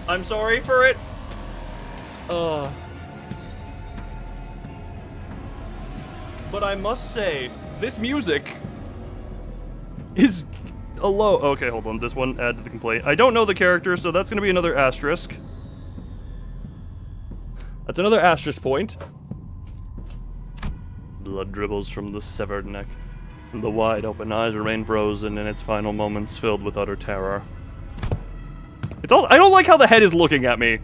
I'm sorry for it. But I must say, this music is a low. Okay, hold on. This one, add to the complaint. I don't know the character, so that's going to be another asterisk. That's another asterisk point. Blood dribbles from the severed neck. The wide open eyes remain frozen in its final moments, filled with utter terror. I don't like how the head is looking at me.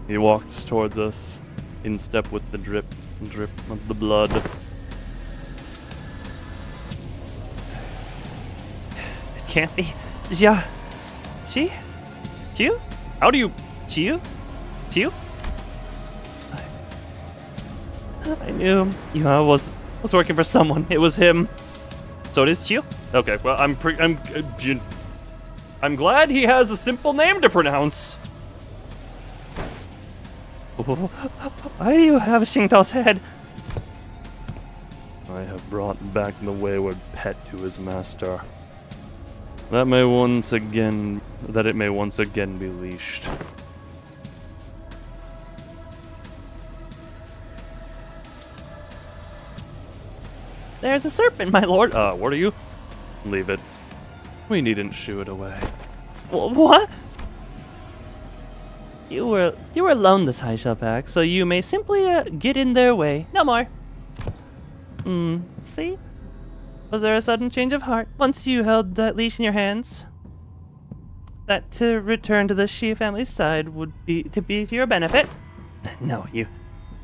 He walks towards us, in step with the drip and drip of the blood. It can't be. Ja. She? Chiu? How do you... Chiu? Chiu? I knew him. You know, I was working for someone. It was him. So it is Chiu? Okay, well, I'm glad he has a simple name to pronounce. Why do you have Xingdao's head? I have brought back the wayward pet to his master. That it may once again be leashed. There's a serpent, my lord. What are you? Leave it. We needn't shoo it away. What? You were alone this Haisha pack, so you may simply get in their way. No more. See? Was there a sudden change of heart once you held that leash in your hands? That to return to the Shi family's side would be to your benefit. No, you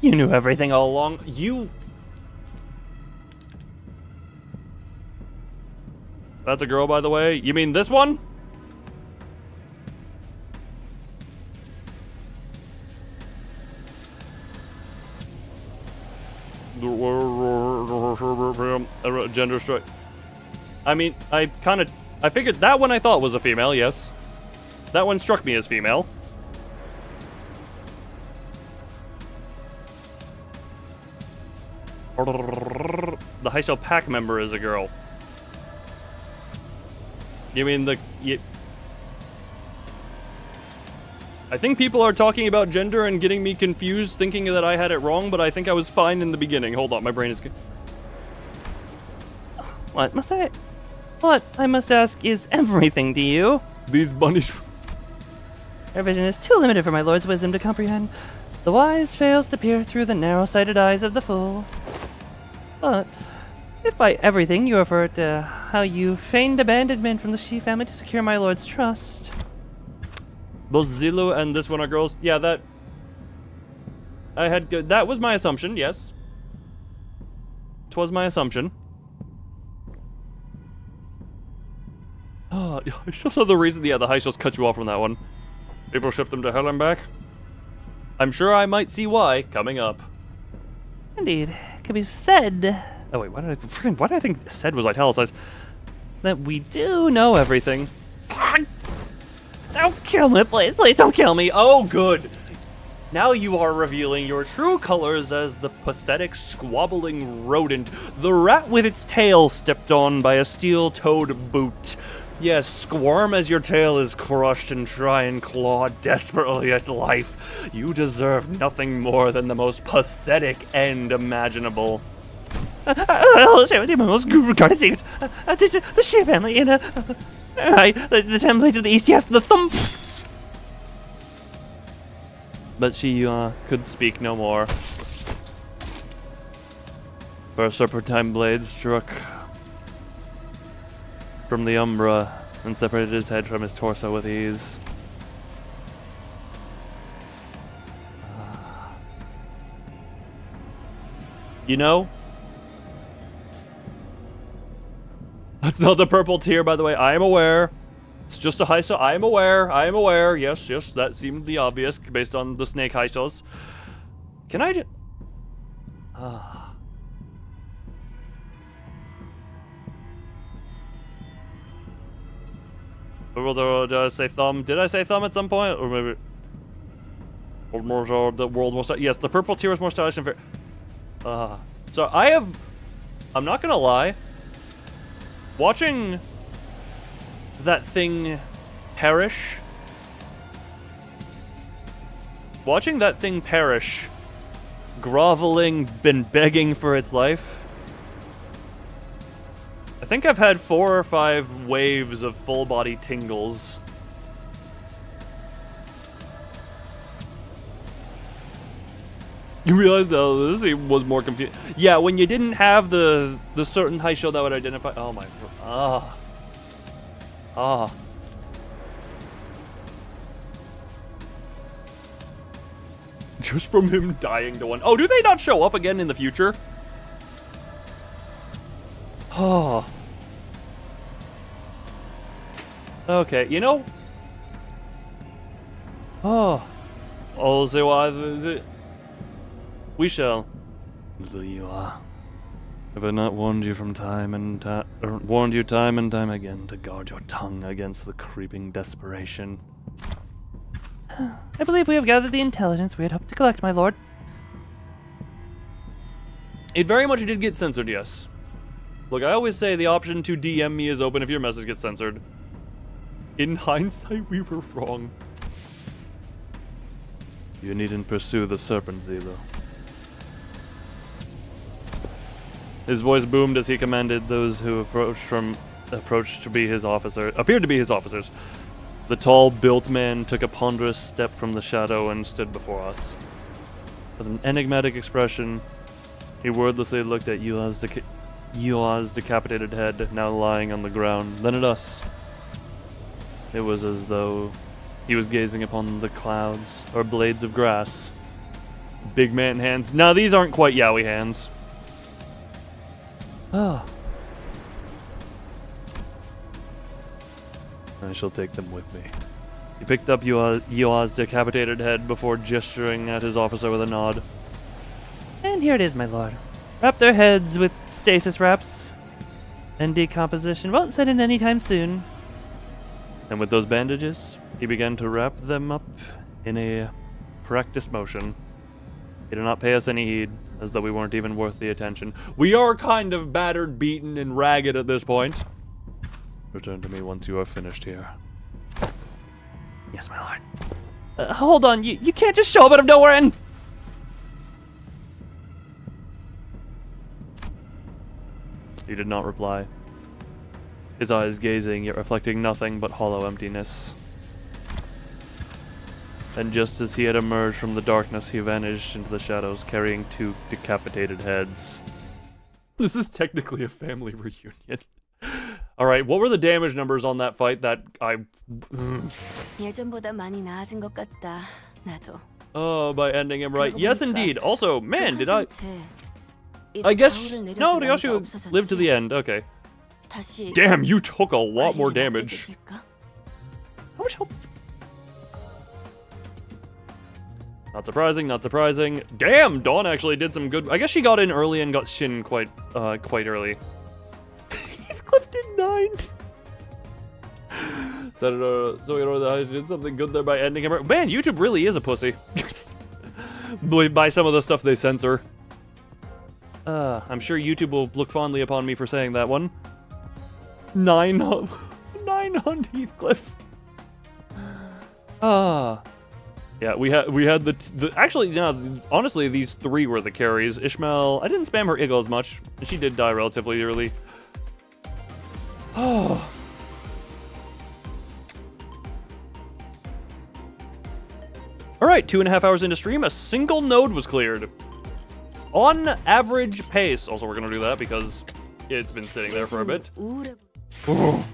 knew everything all along. That's a girl, by the way. You mean this one? Gender straight. I mean, I figured that one I thought was a female, yes. That one struck me as female. The Haisha pack member is a girl. You mean I think people are talking about gender and getting me confused, thinking that I had it wrong, but I think I was fine in the beginning. Hold on, my brain is... What must I... What I must ask is everything to you. These bunnies... Our vision is too limited for my lord's wisdom to comprehend. The wise fails to peer through the narrow-sighted eyes of the fool. But if by everything you refer to how you feigned abandonment from the Shi family to secure my lord's trust... Both Zilu and this one are girls. Yeah, that... That was my assumption, yes. 'Twas my assumption. Oh, it's just the reason, yeah, the high shows cut you off from that one. People ship them to hell and back. I'm sure I might see why coming up. Indeed, it could be said Oh wait, why did I think said was italicized? that we do know everything. Don't kill me, please, please don't kill me. Oh, good. Now you are revealing your true colors as the pathetic, squabbling rodent, the rat with its tail stepped on by a steel-toed boot. Yes, squirm as your tail is crushed and try and claw desperately at life. You deserve nothing more than the most pathetic end imaginable. I'll share with you my most regarded secrets. This is the Shi family in the template to the east, yes, the thumb. But she could speak no more. Her serpentine blade struck from the umbra and separated his head from his torso with ease. You know, that's not the purple tear, by the way. I am aware. It's just a high show. I am aware. I am aware. Yes, yes, that seemed the obvious based on the snake high shows. Can I just... Did I say thumb? Did I say thumb at some point? Or maybe... Or more so, the world more stylish. Yes, the purple tear is more stylish than fair. So I have... I'm not gonna lie. Watching that thing perish. Watching that thing perish, groveling and begging for its life. I think I've had 4 or 5 waves of full body tingles. You realize though this was more confusing. Yeah, when you didn't have the certain high show that would identify. Oh my. Just from him dying to one. Oh, do they not show up again in the future? Oh. Okay, you know. Oh. Oh, so we shall. So you are. Have I not warned you from time and warned you time and time again to guard your tongue against the creeping desperation? I believe we have gathered the intelligence we had hoped to collect, my lord. It very much did get censored, yes. Look, I always say the option to DM me is open if your message gets censored. In hindsight, we were wrong. You needn't pursue the serpent, Zilo. His voice boomed as he commanded those who approached to be his officers. Appeared to be his officers. The tall, built man took a ponderous step from the shadow and stood before us. With an enigmatic expression, he wordlessly looked at Yua's decapitated head, now lying on the ground, then at us. It was as though he was gazing upon the clouds, or blades of grass. Big man hands. Now these aren't quite yaoi hands. Oh. I shall take them with me. He picked up Yua's decapitated head before gesturing at his officer with a nod. And here it is, my lord. Wrap their heads with stasis wraps, and decomposition won't set in anytime soon. And with those bandages, he began to wrap them up in a practiced motion. He did not pay us any heed, as though we weren't even worth the attention. We are kind of battered, beaten, and ragged at this point. Return to me once you are finished here. Yes, my lord. Hold on, you can't just show up out of nowhere and... He did not reply. His eyes gazing, yet reflecting nothing but hollow emptiness. And just as he had emerged from the darkness, he vanished into the shadows, carrying 2 decapitated heads. This is technically a family reunion. Alright, what were the damage numbers on that fight that I... 예전보다 많이 나아진 것 같다. 나도. Oh, by ending him right. Yes, indeed. Also, man, did I guess... No, Ryoshi lived to the end. Okay. Damn, you took a lot more damage. How much health? Not surprising, not surprising. Damn, Dawn actually did some good... I guess she got in early and got Shin quite early. Heathcliff did 9. So you know that I did something good there by ending him. Man, YouTube really is a pussy. By some of the stuff they censor. I'm sure YouTube will look fondly upon me for saying that one. 9 on Heathcliff. Yeah, we had the actually, no, honestly, these 3 were the carries. Ishmael, I didn't spam her Eagle as much. She did die relatively early. Oh. Alright, 2.5 hours into stream, a single node was cleared. On average pace. Also, we're gonna do that because it's been sitting there for a bit. Oh.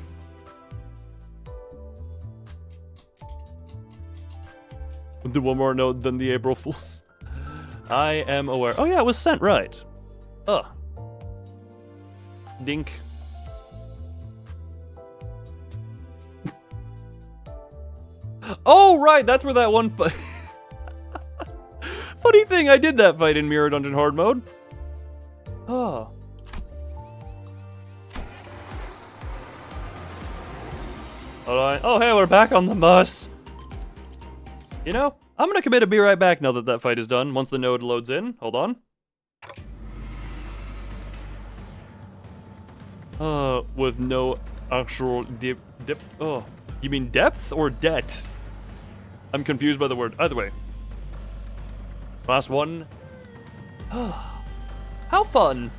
We'll do one more node than the April Fools. I am aware. Oh yeah, it was sent right. Ugh. Dink. Oh right, that's where that one fight. Funny thing, I did that fight in Mirror Dungeon Hard mode. Oh. Alright. Oh hey, we're back on the bus. You know, I'm gonna commit to be right back now that that fight is done, once the node loads in. Hold on. With no actual dip. Oh, you mean depth or debt? I'm confused by the word. Either way. Last one. How fun.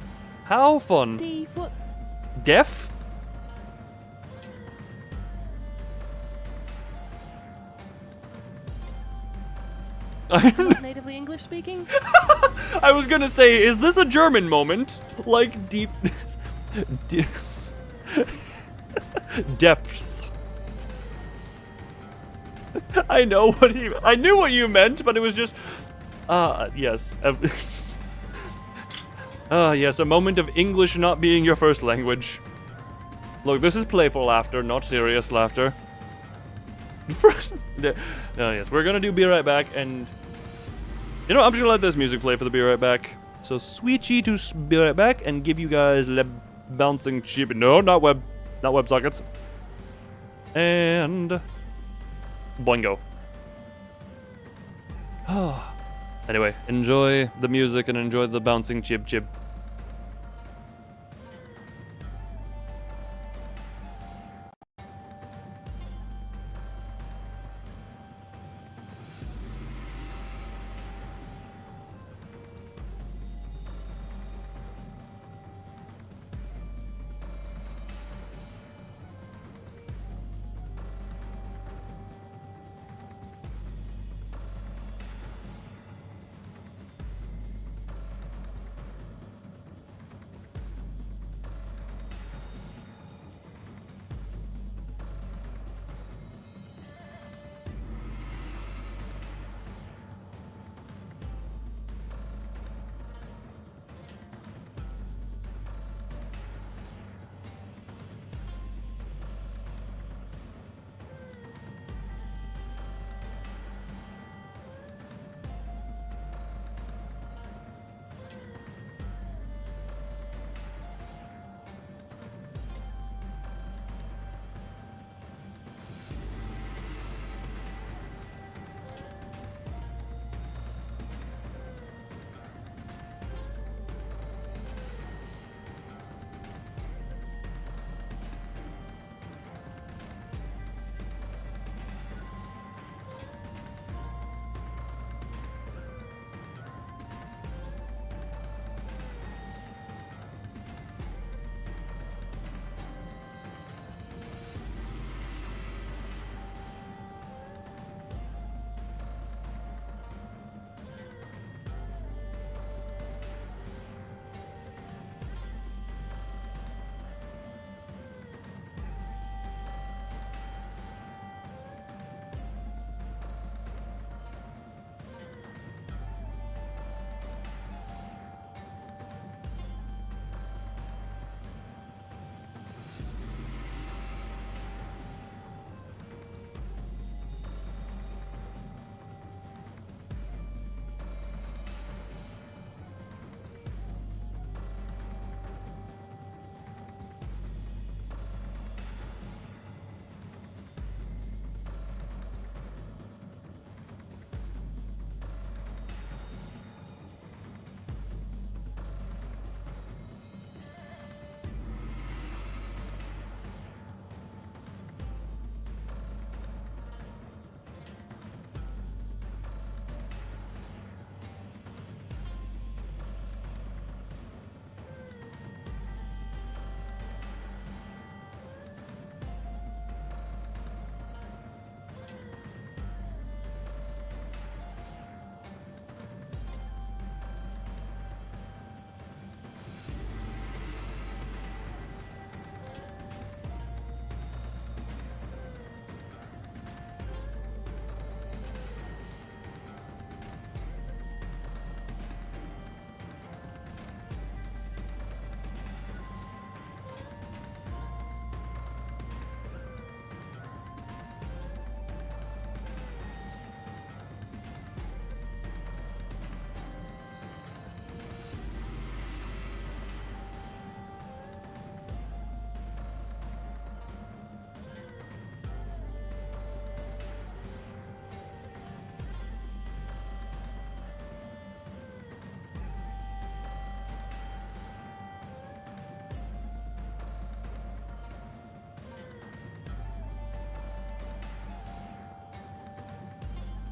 How fun. Steve, what? Deaf? Not natively English speaking? I was gonna say, is this a German moment? Like deep... depth. I know what I knew what you meant, but it was just... yes. Yes, a moment of English not being your first language. Look, this is playful laughter, not serious laughter. Yes, we're gonna do Be Right Back, and... You know, I'm just gonna let this music play for the Be Right Back. So, switchy to Be Right Back, and give you guys the bouncing chip... No, not WebSockets. And... Boingo. Anyway, enjoy the music and enjoy the bouncing chib.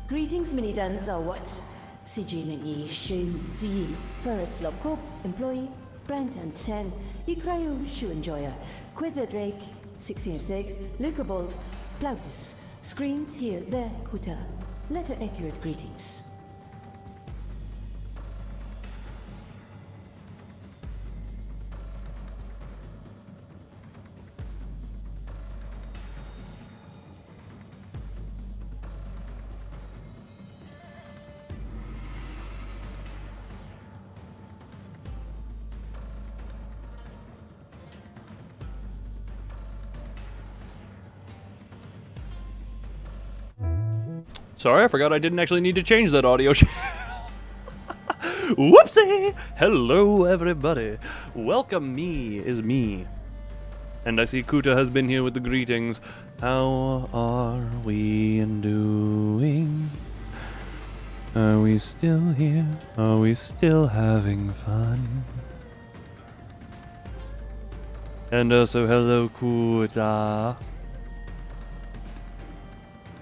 Greetings, mini-duns, or what? Sijilin Shu Ziyi, Ferret Lobkop, Employee, Branton 10, Ikrayu Shoe Enjoyer, Quidza Drake, 1606, Lucabold, Plaucus, Screens here, there, Kuta. Letter accurate greetings. Sorry, I forgot I didn't actually need to change that audio channel. Whoopsie! Hello, everybody. Welcome me is me. And I see Kuta has been here with the greetings. How are we doing? Are we still here? Are we still having fun? And also, hello, Kuta.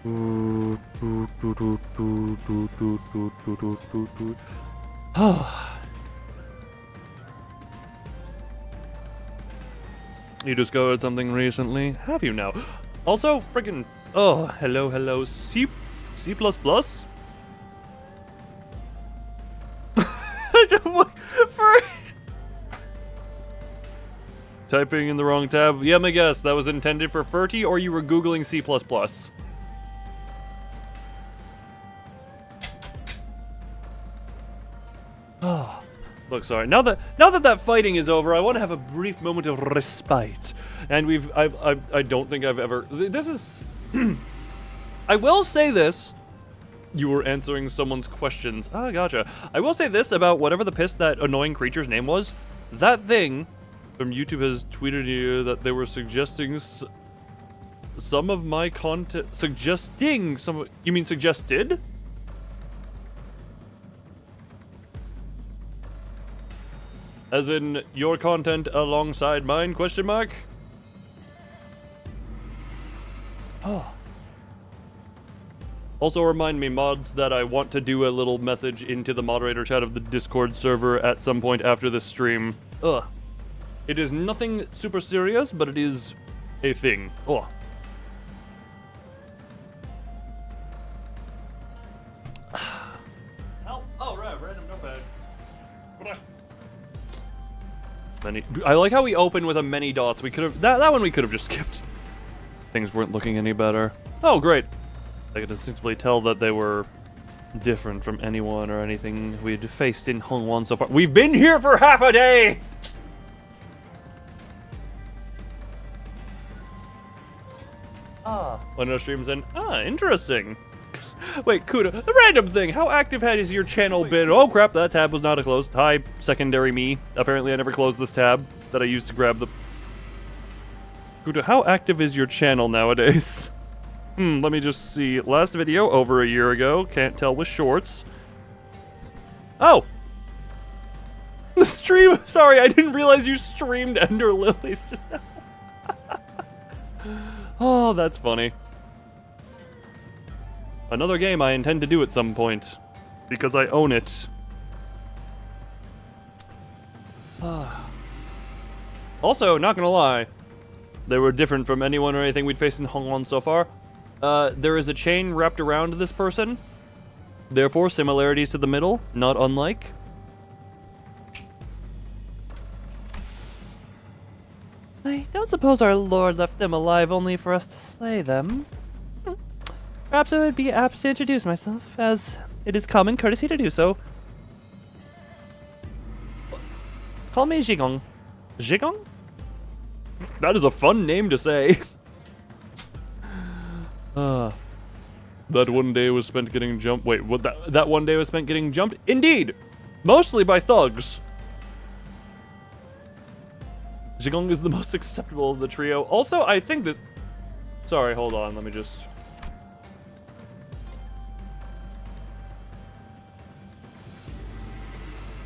You discovered something recently? Have you now? Also, freaking. Oh, hello, C++? Typing in the wrong tab. Yeah, my guess. That was intended for Ferty, or you were Googling C++. Oh, look, sorry. Now that fighting is over, I want to have a brief moment of respite. And I don't think I've ever. This is. I will say this. You were answering someone's questions. Ah, gotcha. I will say this about whatever the piss that annoying creature's name was. That thing from YouTube has tweeted here that they were suggesting some of my content. Suggesting some. You mean suggested? As in, your content alongside mine, question mark? Oh. Also remind me, mods, that I want to do a little message into the moderator chat of the Discord server at some point after this stream. Ugh. It is nothing super serious, but it is a thing. Ugh. Oh, right, random notepad. I like how we open with a many dots. We could have that one we could have just skipped. Things weren't looking any better. Oh, great. I could distinctly tell that they were different from anyone or anything we'd faced in Hongwon so far. We've been here for half a day! One of our streams in. Interesting. Wait, Kuda, a random thing. How active has your channel been? Oh crap, that tab was not a closed. Hi, secondary me. Apparently I never closed this tab that I used to grab the... Kuda, how active is your channel nowadays? Let me just see. Last video, over a year ago. Can't tell with shorts. Oh! The stream! Sorry, I didn't realize you streamed Ender Lilies just now. Oh, that's funny. Another game I intend to do at some point, because I own it. Also, not gonna lie, they were different from anyone or anything we'd faced in Hongwon so far. There is a chain wrapped around this person, therefore similarities to the middle, not unlike. I don't suppose our lord left them alive only for us to slay them. Perhaps I would be apt to introduce myself, as it is common courtesy to do so. Call me Jigong. Jigong? That is a fun name to say. That one day was spent getting jumped. Wait, what? That one day was spent getting jumped? Indeed! Mostly by thugs. Jigong is the most acceptable of the trio. Also, I think this... Sorry, hold on, let me just...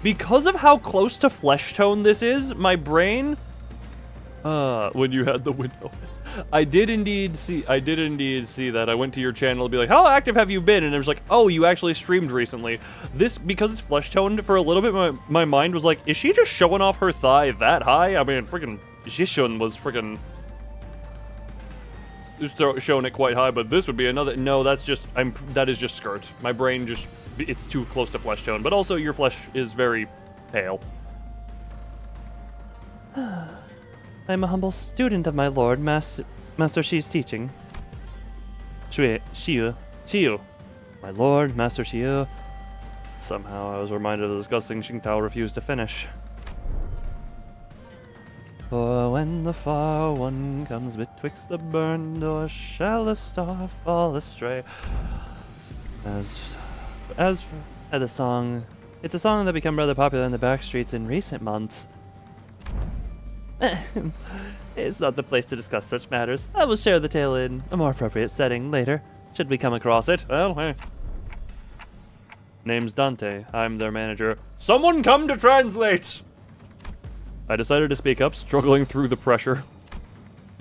Because of how close to flesh tone this is, my brain When you had the window. I did indeed see that. I went to your channel to be like, how active have you been? And it was like, oh, you actually streamed recently. This, because it's flesh toned for a little bit, my mind was like, is she just showing off her thigh that high? I mean, freaking Jishun was freaking showing it quite high, but this would be another, no, that is just skirt. My brain just, it's too close to flesh tone, but also your flesh is very pale. I am a humble student of my lord, Master Shi's teaching. Shiyu. My lord, Master Shiyu. Somehow I was reminded of the disgusting Xingtao refused to finish. For when the far one comes betwixt the burned door, shall the star fall astray. As for the song, it's a song that became rather popular in the back streets in recent months. It's not the place to discuss such matters. I will share the tale in a more appropriate setting later, should we come across it. Well, hey. Name's Dante. I'm their manager. Someone come to translate! I decided to speak up, struggling through the pressure.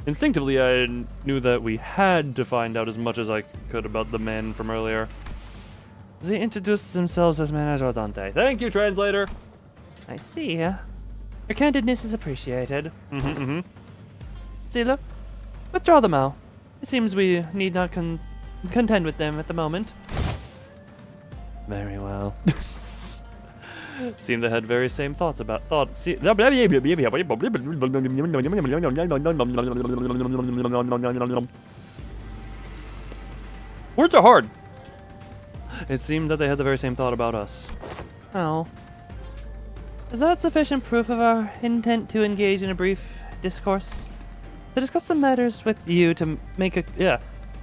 Instinctively, I knew that we had to find out as much as I could about the men from earlier. They introduced themselves as Manager Dante. Thank you, translator! I see. Your candidness is appreciated. Zila, withdraw them all. It seems we need not contend with them at the moment. Very well. Seem they had very same thoughts about Words are hard. It seemed that they had the very same thought about us. Oh. Is that sufficient proof of our intent to engage in a brief discourse? To discuss some matters with you to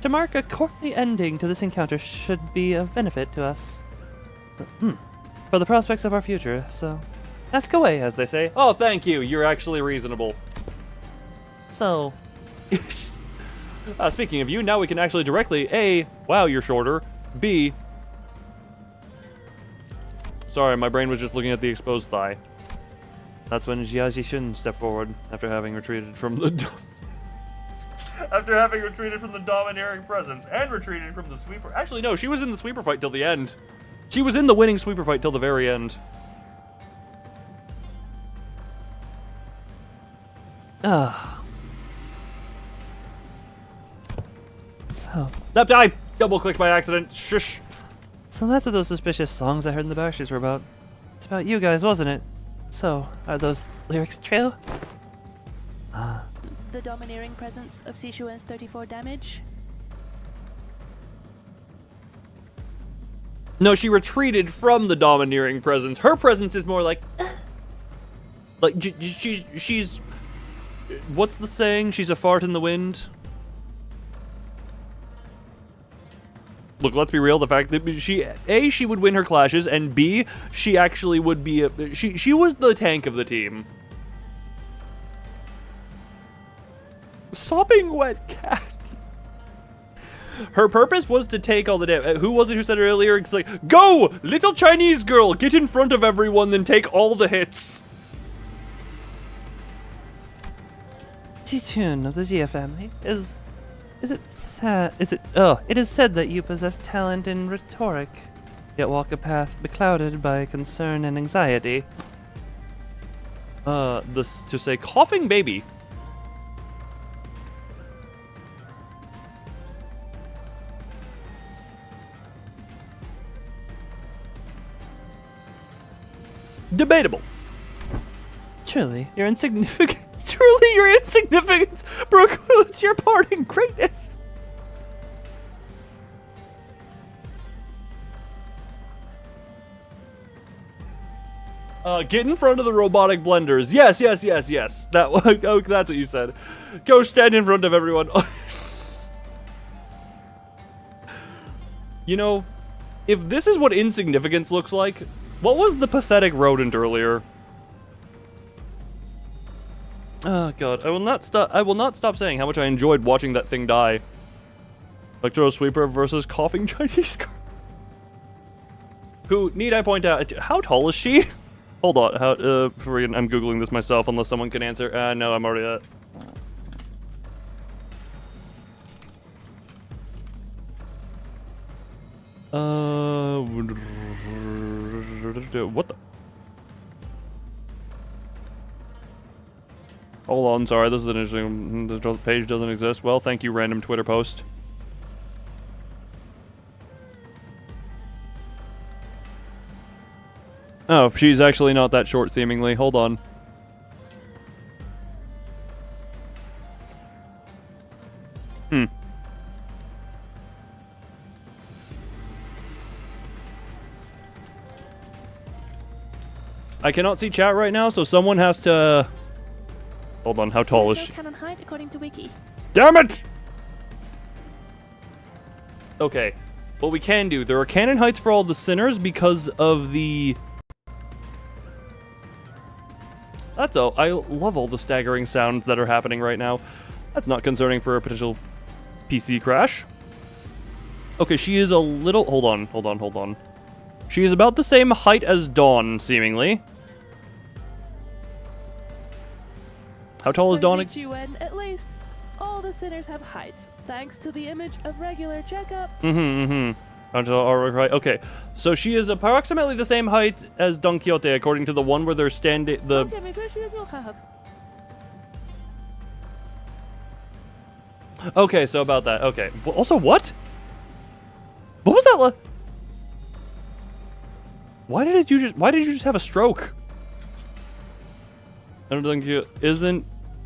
mark a courtly ending to this encounter should be of benefit to us. For the prospects of our future, so ask away, as they say. Oh, thank you. You're actually reasonable. So, speaking of you, now we can actually directly A, wow, you're shorter. B, sorry, my brain was just looking at the exposed thigh. That's when Jia Jishun stepped forward after having retreated from the domineering presence and retreated from the sweeper. Actually, no, she was in the sweeper fight till the end. She was in the winning sweeper fight till the very end. So, I double-clicked by accident. Shush. So that's what those suspicious songs I heard in the backstreets were about. It's about you guys, wasn't it? So, are those lyrics true? The domineering presence of Sishuan's 34 damage. No, she retreated from the domineering presence. Her presence is more like she's what's the saying? She's a fart in the wind. Look, let's be real. The fact that she would win her clashes, and B, she actually would be she was the tank of the team. Sopping wet cat. Her purpose was to take all the damage. Who was it who said it earlier? It's like, go, little Chinese girl, get in front of everyone, then take all the hits. Jichun of the Jia family it is said that you possess talent in rhetoric, yet walk a path beclouded by concern and anxiety. To say coughing baby. Debatable. Truly, your insignificance precludes your part in greatness. Get in front of the robotic blenders. Yes. That's what you said. Go stand in front of everyone. You know, if this is what insignificance looks like, what was the pathetic rodent earlier? Oh god, I will not stop saying how much I enjoyed watching that thing die. Electro Sweeper versus coughing Chinese girl. Who, need I point out, how tall is she? Hold on, I'm googling this myself unless someone can answer. No, I'm already What the? Hold on, sorry, this is an interesting... The page doesn't exist. Well, thank you, random Twitter post. Oh, she's actually not that short, seemingly. Hold on. I cannot see chat right now, so someone has to... Hold on, how tall is There's she? no canon height according to Wiki. Damn it! Okay, what we can do, there are canon heights for all the sinners because of the... That's all. I love all the staggering sounds that are happening right now. That's not concerning for a potential PC crash. Okay, she is a little... Hold on. She is about the same height as Dawn, seemingly. How tall is Dawn? UN, at least all the sinners have heights, thanks to the image of regular checkup. Right. Okay, so she is approximately the same height as Don Quixote, according to the one where they're standing. Okay, so about that. Okay. Well, also, what? What was that? Why did you just have a stroke? I don't think you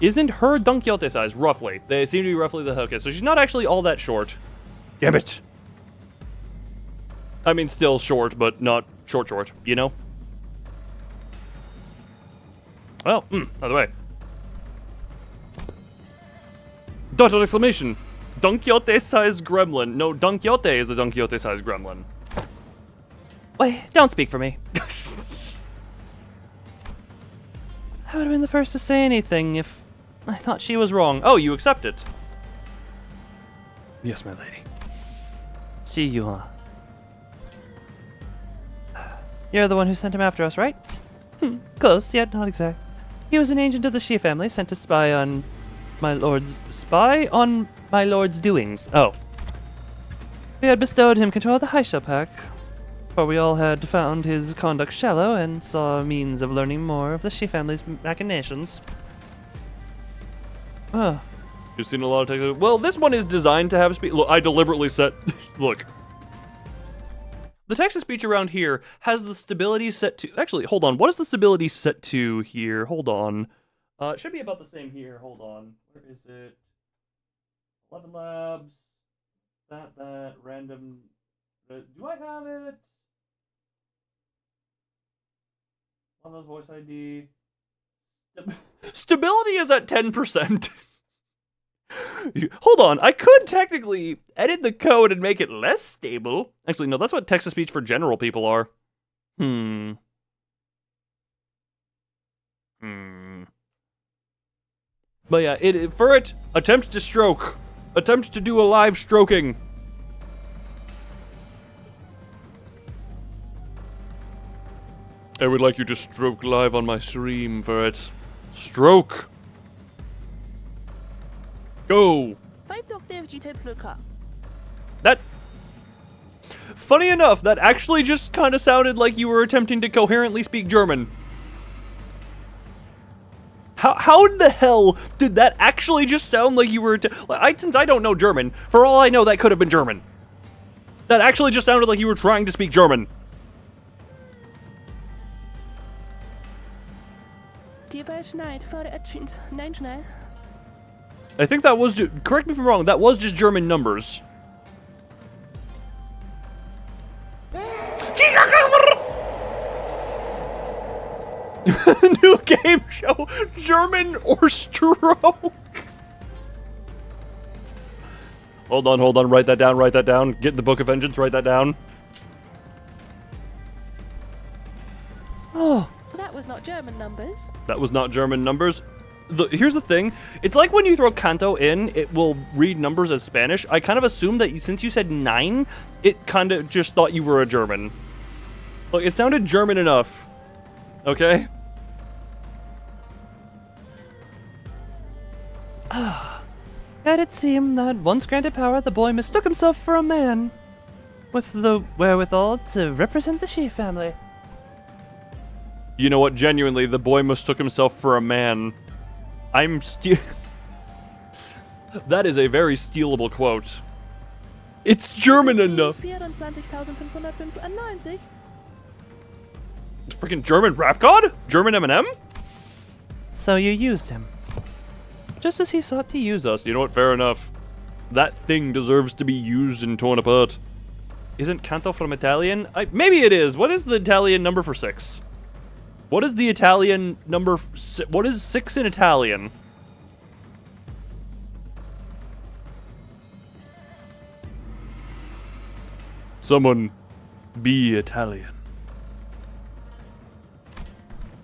isn't her Don Quixote size roughly. They seem to be roughly the okay. So she's not actually all that short. Damn it. I mean, still short, but not short, you know? Well, by the way. Dot exclamation. Don Quixote-sized gremlin. No, Don Quixote is a Don Quixote-sized gremlin. Wait, don't speak for me. I would have been the first to say anything if I thought she was wrong. Oh, you accept it. Yes, my lady. See you are. You're the one who sent him after us, right? Close, yet not exact. He was an agent of the Shi family, sent to spy on my lord's doings. Oh. We had bestowed him control of the Haisha pack, for we all had found his conduct shallow and saw a means of learning more of the Shi family's machinations. Oh. You've seen a lot of text. Well, this one is designed to have speech. Look, I deliberately set... Look. The text-to-speech around here has the stability set to... Actually, hold on. What is the stability set to here? Hold on. It should be about the same here. Hold on. Where is it? 11 labs. That, random... do I have it? On those voice ID. Stability is at 10%. Hold on, I could technically edit the code and make it less stable. Actually, no, that's what text-to-speech for general people are. But yeah, for it, attempt to stroke. Attempt to do a live stroking. I would like you to stroke live on my stream for it. Stroke. Go. That... Funny enough, that actually just kind of sounded like you were attempting to coherently speak German. How the hell did that actually just sound like you were... since I don't know German, for all I know, that could have been German. That actually just sounded like you were trying to speak German. I think that was correct me if I'm wrong, that was just German numbers. New game show, German or stroke. Hold on, write that down. Get the Book of Vengeance, write that down. Oh. That was not German numbers. That was not German numbers. Here's the thing. It's like when you throw Kanto in, it will read numbers as Spanish. I kind of assumed that since you said 9, it kind of just thought you were a German. Look, it sounded German enough. Okay? Yet it seemed that once granted power, the boy mistook himself for a man. with the wherewithal to represent the She family. You know what? Genuinely, the boy mistook himself for a man. I'm That is a very stealable quote. It's German enough. 24.595. Freaking German rap god? German Eminem? So you used him. Just as he sought to use us. You know what? Fair enough. That thing deserves to be used and torn apart. Isn't canto from Italian? Maybe it is. What is the Italian number for 6? What is the Italian number? What is 6 in Italian? Someone be Italian.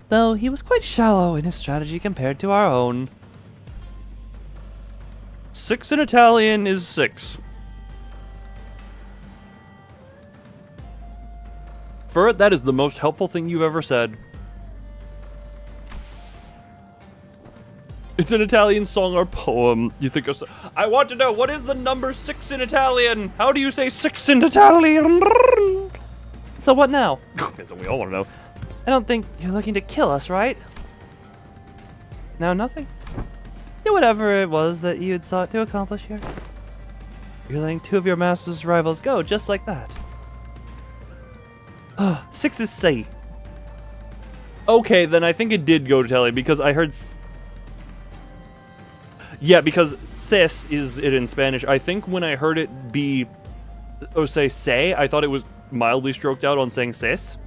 Though he was quite shallow in his strategy compared to our own. 6 in Italian is 6. Furt, that is the most helpful thing you've ever said. It's an Italian song or poem. You think of... I want to know, what is the number 6 in Italian? How do you say 6 in Italian? So what now? We all want to know. I don't think you're looking to kill us, right? Now nothing? Do whatever it was that you had sought to accomplish here. You're letting 2 of your master's rivals go just like that. 6 is C. Okay, then I think it did go to Telly because I heard... Yeah, because cis is it in Spanish. I think when I heard it be... or say, I thought it was mildly stroked out on saying cis.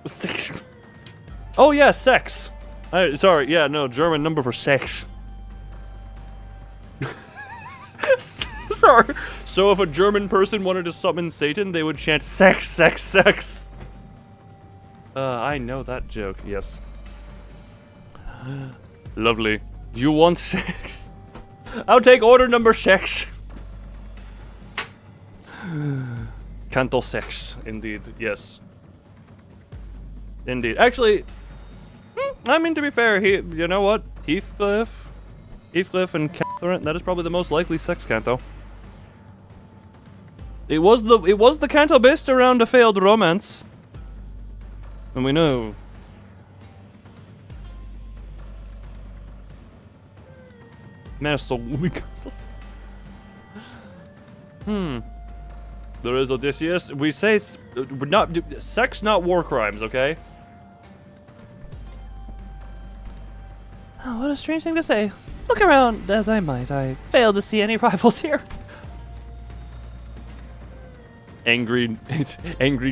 Sex. Oh yeah, sex. Sorry, yeah, no, German number for sex. Sorry. So if a German person wanted to summon Satan, they would chant sex, sex, sex. I know that joke, yes. Lovely. You want sex? I'll take order number 6. Canto sex, indeed, yes. Indeed. Actually, I mean, to be fair, you know what? Heathcliff and Catherine, that is probably the most likely sex canto. It was the canto based around a failed romance. And we know. There is Odysseus. We say we're not sex, not war crimes, okay? Oh, what a strange thing to say. Look around as I might, I fail to see any rivals here. Angry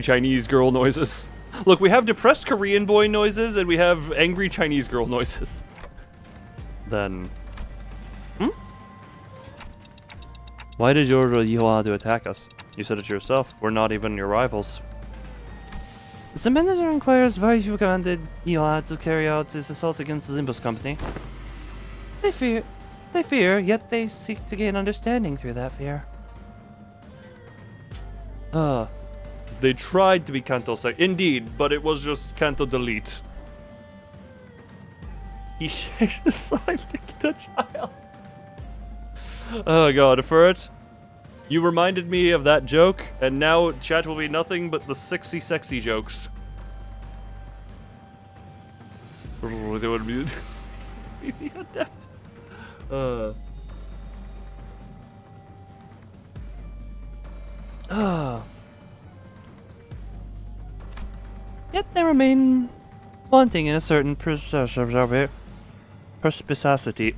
Chinese girl noises. Look, we have depressed Korean boy noises, and we have angry Chinese girl noises. Then... Why did you order Yuhua to attack us? You said it yourself. We're not even your rivals. The manager inquires why you commanded Yuhua to carry out this assault against the Limbus company. They fear, yet they seek to gain understanding through that fear. They tried to be Kanto Sec. Indeed, but it was just Kanto Delete. He shakes the slime to get a child. Oh god, Furt. You reminded me of that joke, and now chat will be nothing but the sexy jokes. They would be the adept. Yet they remain wanting in a certain perspicacity. Perspicacity?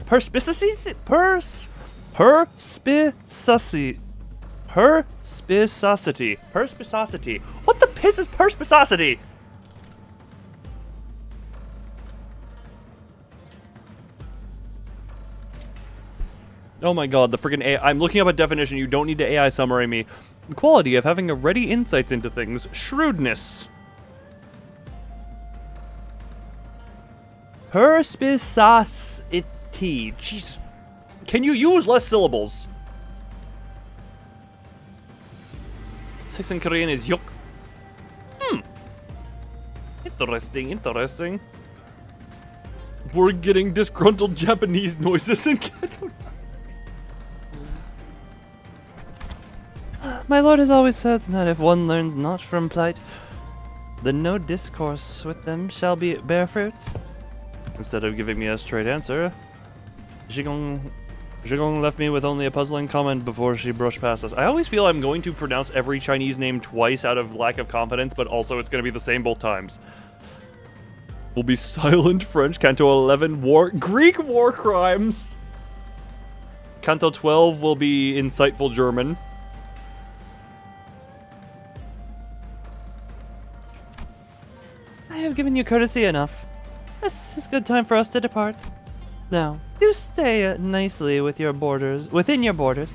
Perspicacity. What the piss is perspicacity? Oh my god, the freaking AI. I'm looking up a definition. You don't need to AI summary me. The quality of having a ready insights into things. Shrewdness. Perspicacity. Jeez. Can you use less syllables? 6 in Korean is yok. Interesting. We're getting disgruntled Japanese noises in Kanto. My lord has always said that if one learns not from plight, then no discourse with them shall bear fruit. Instead of giving me a straight answer, Zhigong left me with only a puzzling comment before she brushed past us. I always feel I'm going to pronounce every Chinese name twice out of lack of confidence, but also it's going to be the same both times. Will be silent French, Canto 11, Greek war crimes. Canto 12 will be insightful German. I have given you courtesy enough. This is good time for us to depart. Now, do stay nicely within your borders,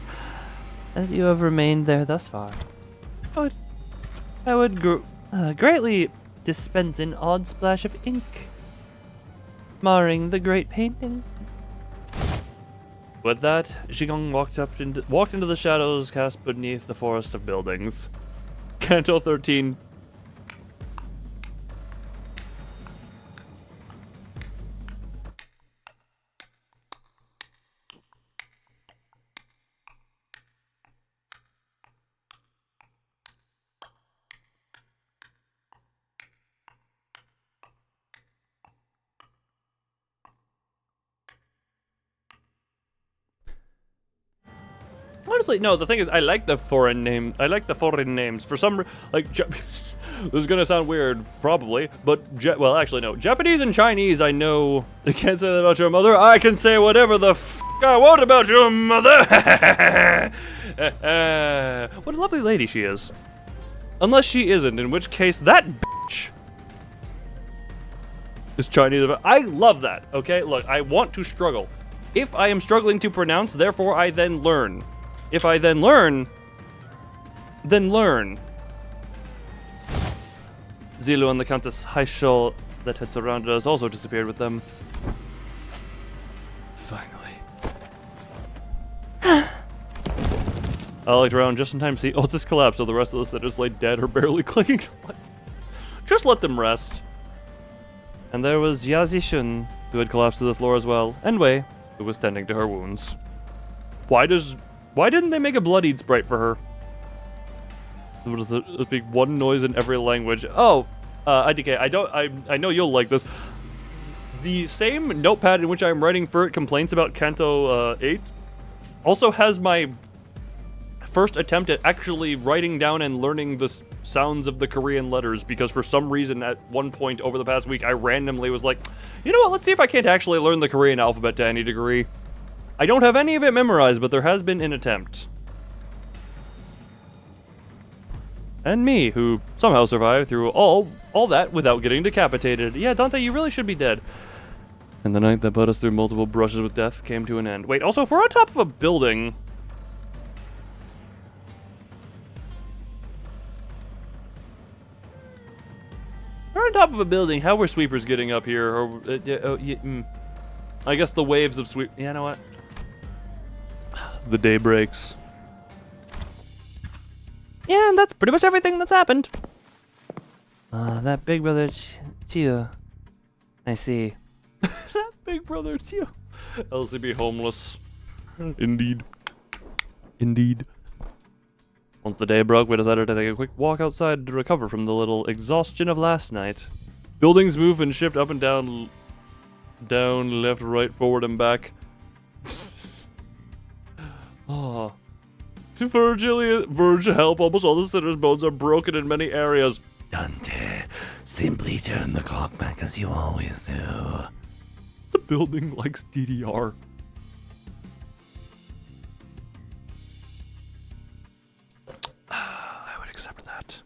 as you have remained there thus far. I would greatly dispense an odd splash of ink, marring the great painting. With that, Zhigong walked into the shadows cast beneath the forest of buildings. Canto 13. Honestly, no, the thing is, I like the foreign names. For some, like, this is gonna sound weird, probably, but, well, actually, no. Japanese and Chinese, I know. I can't say that about your mother. I can say whatever the f I want about your mother. What a lovely lady she is. Unless she isn't, in which case, that bitch is Chinese. I love that, okay? Look, I want to struggle. If I am struggling to pronounce, therefore I then learn. If I then learn, Zilu and the Countess Heishel that had surrounded us also disappeared with them. Finally. I looked around just in time to see Otis collapse, so the rest of the sitters lay dead or barely clinging to life. Just let them rest. And there was Yazishun, who had collapsed to the floor as well, and Wei, who was tending to her wounds. Why didn't they make a bloodied sprite for her? There was a big one noise in every language. Oh, IDK, I know you'll like this. The same notepad in which I'm writing for complaints about Canto 8 also has my first attempt at actually writing down and learning the sounds of the Korean letters, because for some reason at one point over the past week I randomly was like, you know what, let's see if I can't actually learn the Korean alphabet to any degree. I don't have any of it memorized, but there has been an attempt. And me, who somehow survived through all that without getting decapitated. Yeah, Dante, you really should be dead. And the night that put us through multiple brushes with death came to an end. Wait, also, if we're on top of a building... We're on top of a building, how were sweepers getting up here? Or, I guess the waves of sweep... You know what? The day breaks. Yeah, and that's pretty much everything that's happened. That big brother Chiu. I see. That big brother Chiu. LCB homeless. Indeed. Once the day broke, we decided to take a quick walk outside to recover from the little exhaustion of last night. Buildings move and shift up and down, left, right, forward, and back. Oh. To verge help, almost all the sitters' bones are broken in many areas. Dante, simply turn the clock back as you always do. The building likes DDR. I would accept that.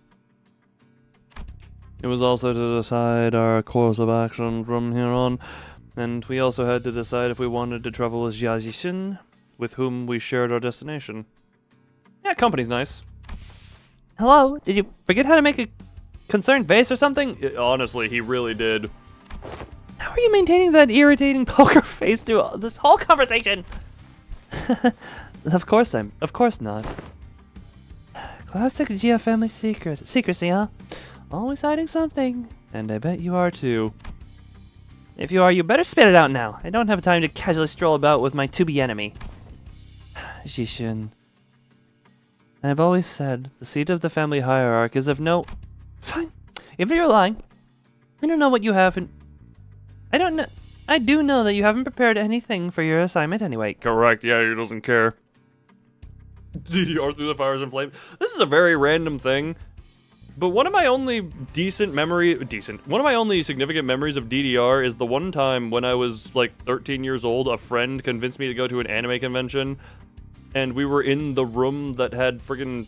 It was also to decide our course of action from here on, and we also had to decide if we wanted to travel with Jiazixin, with whom we shared our destination. Yeah, company's nice. Hello? Did you forget how to make a concerned face or something? Honestly, he really did. How are you maintaining that irritating poker face through this whole conversation? Of course not. Classic Gia family secrecy, huh? Always hiding something. And I bet you are too. If you are, you better spit it out now. I don't have time to casually stroll about with my to-be enemy. Jishun. I've always said, the seat of the family hierarchy is of no... Fine. If you're lying, I don't know what you have in... I don't know... I do know that you haven't prepared anything for your assignment anyway. Correct, yeah, he doesn't care. DDR through the fires and flames. This is a very random thing. But one of my only one of my only significant memories of DDR is the one time when I was like 13 years old, a friend convinced me to go to an anime convention, and we were in the room that had friggin',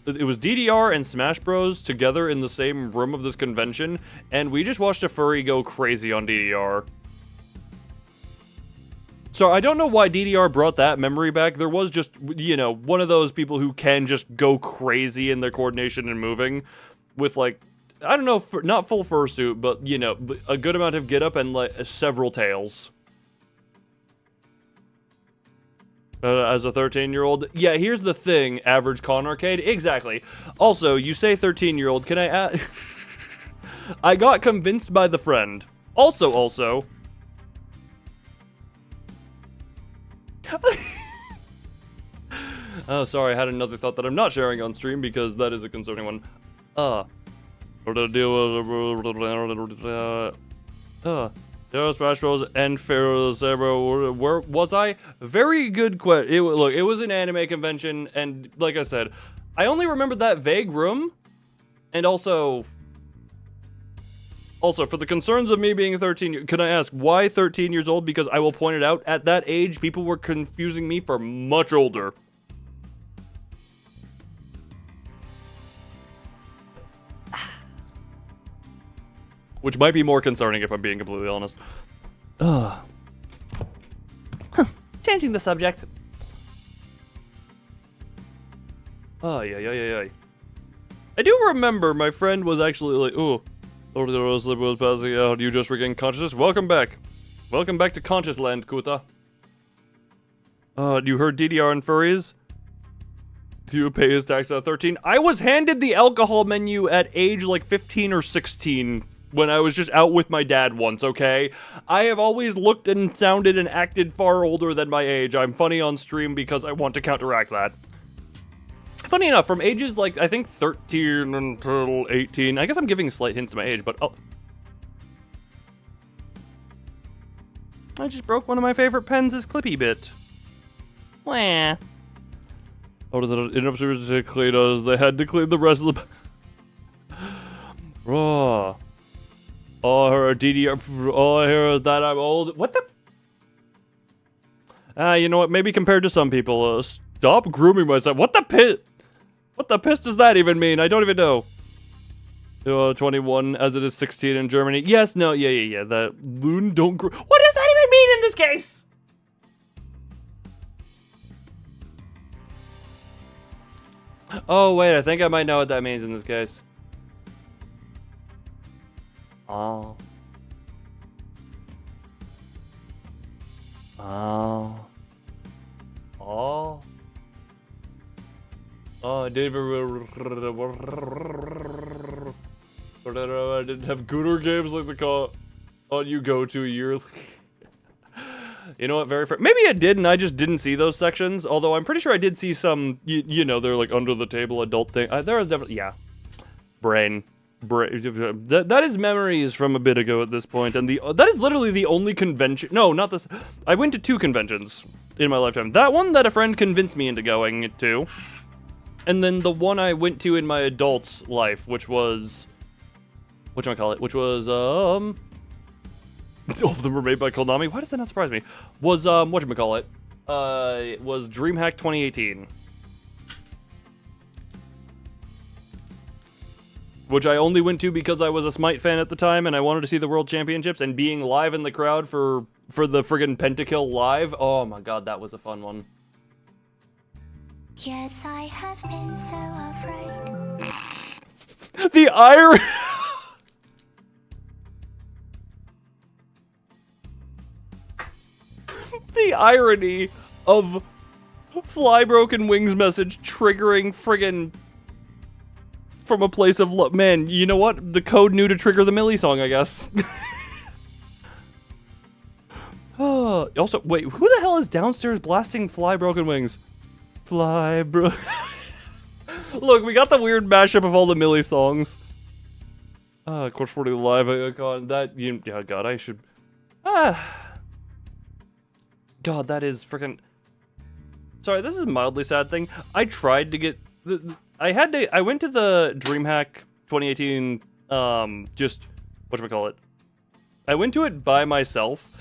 it was DDR and Smash Bros together in the same room of this convention, and we just watched a furry go crazy on DDR. So I don't know why DDR brought that memory back. There was just, you know, one of those people who can just go crazy in their coordination and moving with, like, I don't know, not full fursuit, but, you know, a good amount of get up and, like, several tails. As a 13-year-old. Yeah, here's the thing, average con arcade. Exactly. Also, you say 13-year-old, can I add... I got convinced by the friend. Also... Oh, sorry, I had another thought that I'm not sharing on stream because that is a concerning one. Smash Bros. And Pharaoh Zero. Where was I? Very good question. Look, it was an anime convention, and like I said, I only remembered that vague room, and also, for the concerns of me being 13, can I ask why 13 years old? Because I will point it out, at that age, people were confusing me for much older. Which might be more concerning if I'm being completely honest. Changing the subject. Yeah. I do remember my friend was actually like, oh, the rose was passing out. You just regained consciousness. Welcome back. Welcome back to Conscious Land, Kuta. You heard DDR and furries? Do you pay his tax at 13? I was handed the alcohol menu at age like 15 or 16 when I was just out with my dad once, okay? I have always looked and sounded and acted far older than my age. I'm funny on stream because I want to counteract that. Funny enough, from ages like, I think 13 until 18, I guess I'm giving slight hints to my age, but oh. I just broke one of my favorite pens' Clippy bit. Wah. Oh, enough to clean us. They had to clean the rest of the... Raw. All I heard DDR, all I hear is that I'm old. What the? You know what? Maybe compared to some people, stop grooming myself. What the piss does that even mean? I don't even know. 21 as it is 16 in Germany. Yes, no, yeah. That loon don't groom. What does that even mean in this case? Oh, wait, I think I might know what that means in this case. Oh, David. I didn't have gooder games like the call on you go to yearly. You know what? Very fair. Maybe I did, and I just didn't see those sections. Although I'm pretty sure I did see some. You know, they're like under the table adult thing. There was definitely, yeah. Brain. That is memories from a bit ago at this point, and that is literally the only convention. No, not this. I went to 2 conventions in my lifetime. That one that a friend convinced me into going to, and then the one I went to in my adult life, which was, which was all of them were made by Konami. Why does that not surprise me? Was whatchamacallit? It was DreamHack 2018. Which I only went to because I was a Smite fan at the time and I wanted to see the World Championships, and being live in the crowd for the friggin' Pentakill live. Oh my god, that was a fun one. Yes, I have been so afraid. The irony. The irony of Fly Broken Wings message triggering friggin' from a place of love. Man, you know what? The code knew to trigger the Millie song, I guess. Oh, also, wait, who the hell is downstairs blasting Fly Broken Wings? Fly bro. Look, we got the weird mashup of all the Millie songs. Course 40 Live icon. That, yeah, God, I should. God, that is freaking. Sorry, this is a mildly sad thing. I tried to get. I went to the DreamHack 2018, just, whatchamacallit. I went to it by myself,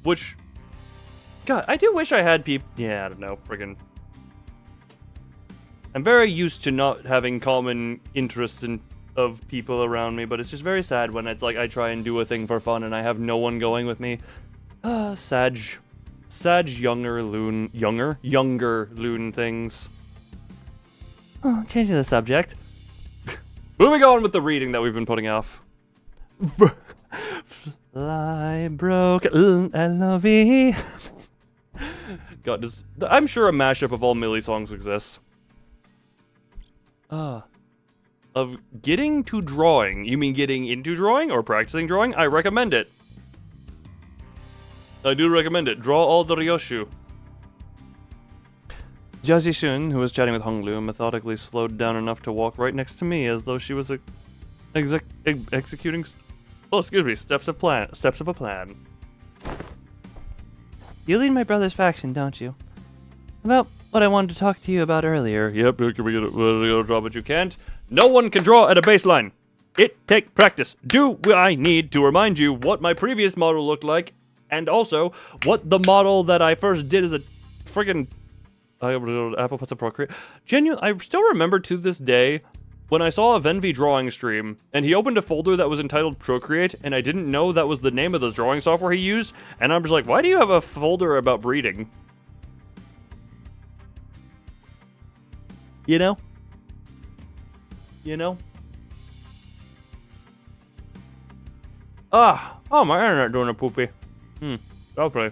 which, God, I do wish I had people. Yeah, I don't know, friggin'. I'm very used to not having common interests of people around me, but it's just very sad when it's like I try and do a thing for fun and I have no one going with me. Sad younger loon things. Oh, changing the subject. Moving on with the reading that we've been putting off. Fly broke L-O-V. God, I'm sure a mashup of all Millie songs exists. Of getting to drawing. You mean getting into drawing or practicing drawing? I recommend it. I do recommend it. Draw all the Ryoshu. Jiazi Shun, who was chatting with Honglu, methodically slowed down enough to walk right next to me as though she was executing... Oh, excuse me. Steps of a plan. You lead my brother's faction, don't you? About what I wanted to talk to you about earlier. Yep, can we get a draw, but you can't? No one can draw at a baseline. It take practice. Do I need to remind you what my previous model looked like, and also what the model that I first did as a friggin' Apple puts a Procreate. I still remember to this day when I saw a Venvi drawing stream, and he opened a folder that was entitled Procreate, and I didn't know that was the name of the drawing software he used, and I'm just like, why do you have a folder about breeding? You know? Oh, my internet doing a poopy. Okay.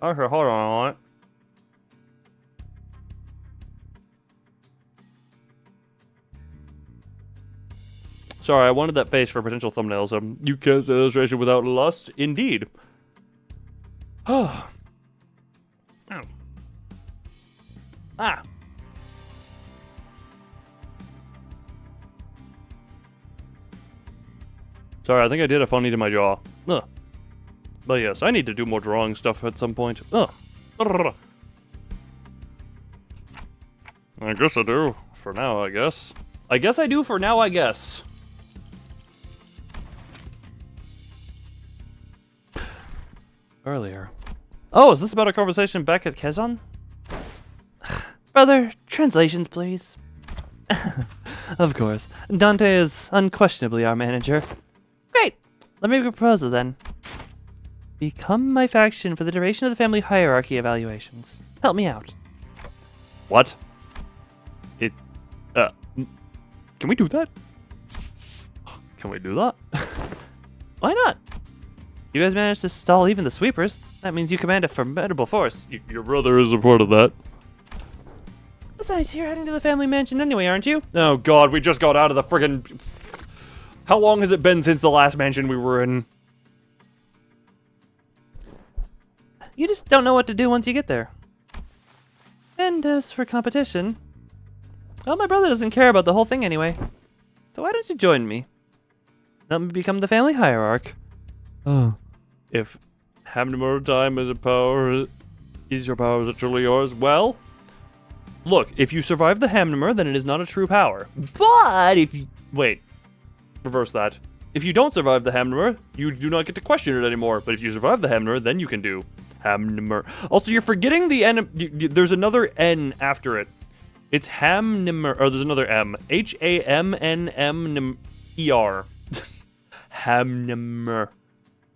Okay, hold on a minute. Sorry, I wanted that face for potential thumbnails. You can't say illustration without lust? Indeed. Oh. Ah. Sorry, I think I did a funny to my jaw. Ugh. But yes, I need to do more drawing stuff at some point. Ugh. I guess I do. For now, I guess. I guess I do for now, I guess. Earlier. Oh, is this about a conversation back at Kezon? Brother, translations, please. Of course. Dante is unquestionably our manager. Great! Let me propose it then. Become my faction for the duration of the family hierarchy evaluations. Help me out. What? Can we do that? Can we do that? Why not? You guys managed to stall even the sweepers. That means you command a formidable force. Your brother is a part of that. Besides, you're heading to the family mansion anyway, aren't you? Oh god, we just got out of the friggin'... How long has it been since the last mansion we were in? You just don't know what to do once you get there. And as for competition, well, my brother doesn't care about the whole thing anyway. So why don't you join me? Let me become the family hierarch. Oh. If Hammer time is a power, is your power literally yours? Well, look, if you survive the Hammer, then it is not a true power. But if you... Wait. Reverse that. If you don't survive the Hammer, you do not get to question it anymore. But if you survive the Hammer, then you can do Hammer. Also, you're forgetting the N... There's another N after it. It's Hammer... Or there's another M. H-A-M-N-M-E-R. Hammer.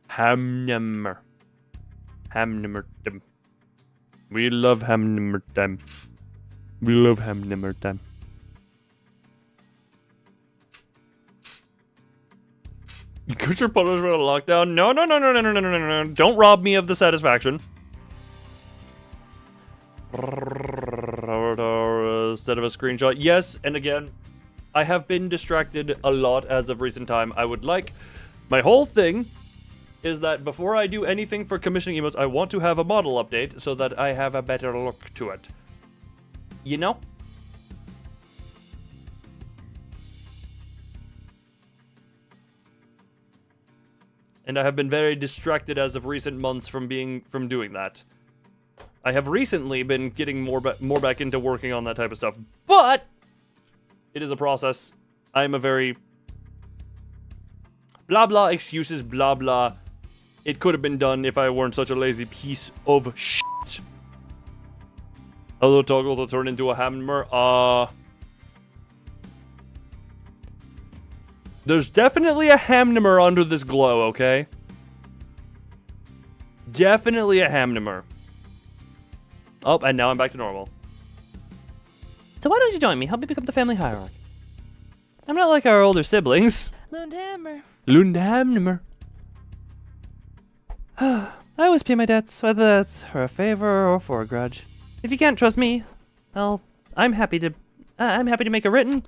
Hammer. Hammer. We love Hammer time. We love Hammer time. Could your punishment a lockdown? No. Don't rob me of the satisfaction. Instead of a screenshot. Yes, and again, I have been distracted a lot as of recent time. I would like... My whole thing is that before I do anything for commissioning emotes, I want to have a model update so that I have a better look to it. You know? And I have been very distracted as of recent months from doing that. I have recently been getting more back into working on that type of stuff, but it is a process. I am a very blah blah excuses, blah blah. It could have been done if I weren't such a lazy piece of shit. Hello, toggle to turn into a hammer. There's definitely a hammer under this glow, okay? Definitely a hammer. Oh, and now I'm back to normal. So why don't you join me? Help me become the family hierarch. I'm not like our older siblings. Lundhammer. Lundhammer. I always pay my debts, whether that's for a favor or for a grudge. If you can't trust me, I'm happy to make a written.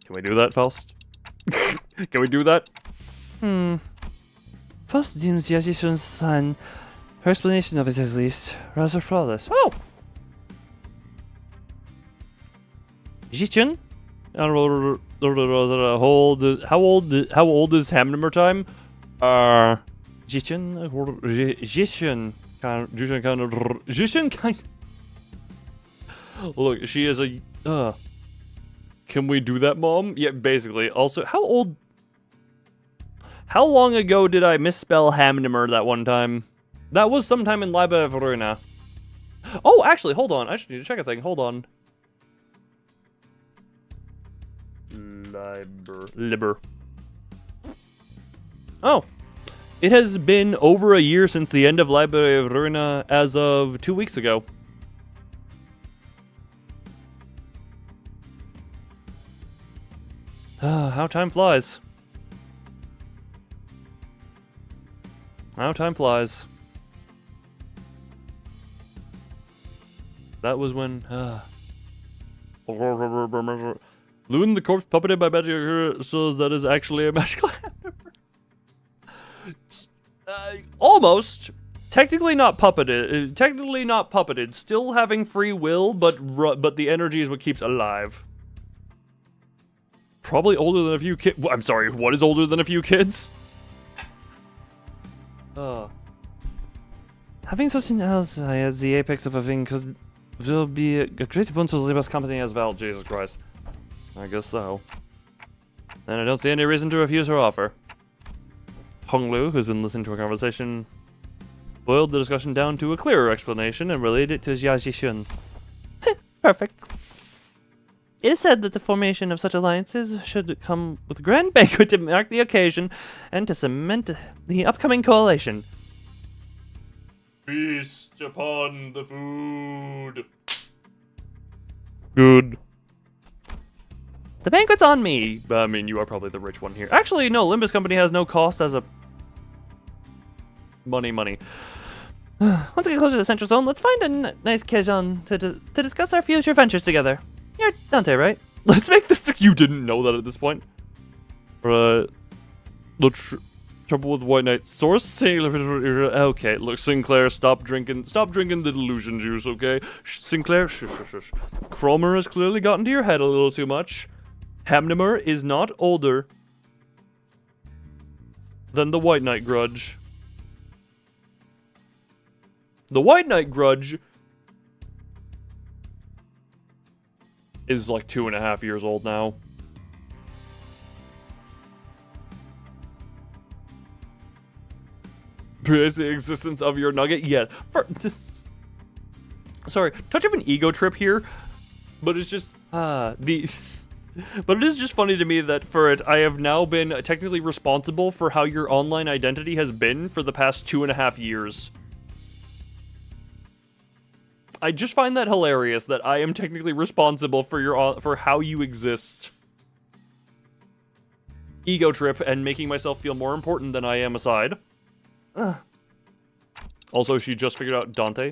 Can we do that, Faust? Can we do that? Faust deems Yashisun's son. Her explanation of it is at least rather flawless. Oh! Jichun? How old is hammer time? Jishun kind. Look, she is a. Can we do that, Mom? Yeah, basically. Also, how long ago did I misspell hammer that one time? That was sometime in Limbus. Oh, actually, hold on. I just need to check a thing. Hold on. Liber. Oh. It has been over a year since the end of Limbus as of 2 weeks ago. How time flies. How time flies. That was when, Loon the corpse puppeted by magic shows that is actually a magical almost. Technically not puppeted. Still having free will, but the energy is what keeps alive. Probably older than a few kids. I'm sorry, what is older than a few kids? Having such an ally at the apex of a thing will be a great boon to the Limbus company as well. Jesus Christ. I guess so. And I don't see any reason to refuse her offer. Honglu, who's been listening to our conversation, boiled the discussion down to a clearer explanation and related it to Jia Jishun. Perfect. It is said that the formation of such alliances should come with a grand banquet to mark the occasion and to cement the upcoming coalition. Feast upon the food. Good. The banquet's on me. I mean, you are probably the rich one here. Actually, no, Limbus Company has no cost as a... Money. Once we get closer to the central zone, let's find a nice occasion to discuss our future ventures together. You're Dante, right? Let's make this like you didn't know that at this point. Right. Trouble with White Knight. Source Sailor. Okay, look, Sinclair, stop drinking the delusion juice, okay? Sinclair, shush. Cromer has clearly gotten to your head a little too much. Hamnimer is not older than the White Knight grudge. The White Knight grudge is like 2.5 years old now. Praise the existence of your nugget? Yeah. Sorry, touch of an ego trip here, but it's just but it is just funny to me that for it, I have now been technically responsible for how your online identity has been for the past 2.5 years. I just find that hilarious that I am technically responsible for how you exist. Ego trip and making myself feel more important than I am aside. Also, she just figured out Dante.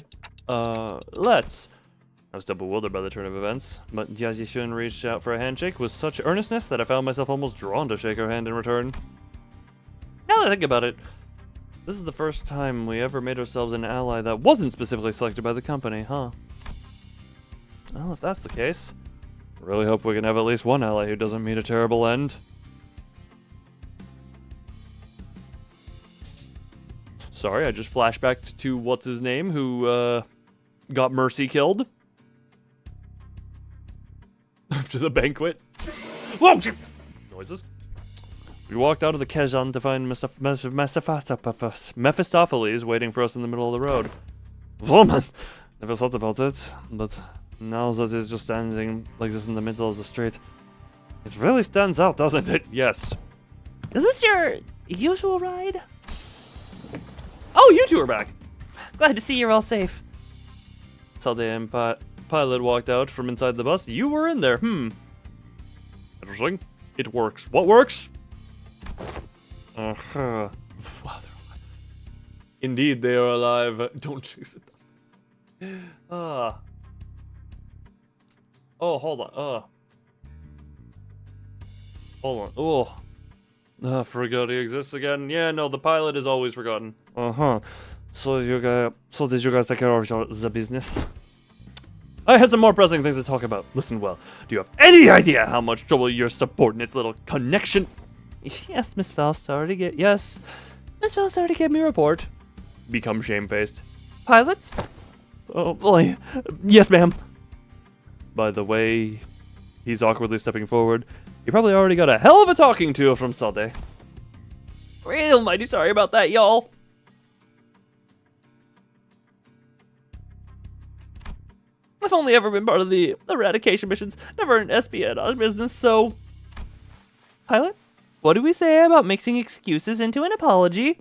Let's I was still bewildered by the turn of events, but Jia Zixun reached out for a handshake with such earnestness that I found myself almost drawn to shake her hand in return. Now that I think about it, this is the first time we ever made ourselves an ally that wasn't specifically selected by the company, huh? Well, if that's the case, I really hope we can have at least one ally who doesn't meet a terrible end. Sorry, I just flashbacked to what's-his-name, who, got Mercy killed. After the banquet. Whoa! Noises. We walked out of the Kazan to find Mephistopheles waiting for us in the middle of the road. Woman! Never thought about it, but now that it's just standing like this in the middle of the street, it really stands out, doesn't it? Yes. Is this your usual ride? Oh, you two are back! Glad to see you're all safe. Salde and Pilot walked out from inside the bus. You were in there. Interesting. It works. What works? Uh-huh. Indeed, they are alive. Don't chase it. Oh, hold on. Hold on. Forgot he exists again. Yeah, no, the pilot is always forgotten. Uh-huh. So did you guys take care of the business? I had some more pressing things to talk about. Listen well. Do you have any idea how much trouble your subordinate's little connection? Yes, Miss Faust already gave me a report. Become shamefaced. Pilot? Oh boy. Yes, ma'am. By the way, he's awkwardly stepping forward. You probably already got a hell of a talking to from Salde. Real mighty sorry about that, y'all. I've only ever been part of the eradication missions, never an espionage business, so... Pilot, what do we say about mixing excuses into an apology?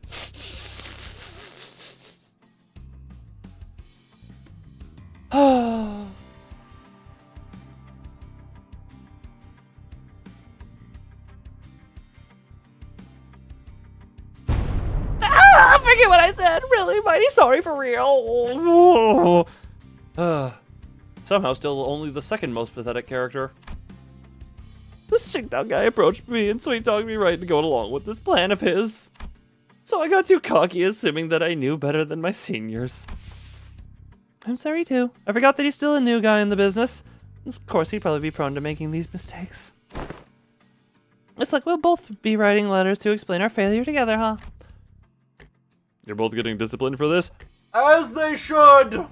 Forget what I said. Really mighty sorry for real. Somehow still only the second most pathetic character. This Shingdown guy approached me and sweet-talked me right to go along with this plan of his. So I got too cocky, assuming that I knew better than my seniors. I'm sorry too. I forgot that he's still a new guy in the business. Of course, he'd probably be prone to making these mistakes. Looks like we'll both be writing letters to explain our failure together, huh? You're both getting disciplined for this? As they should!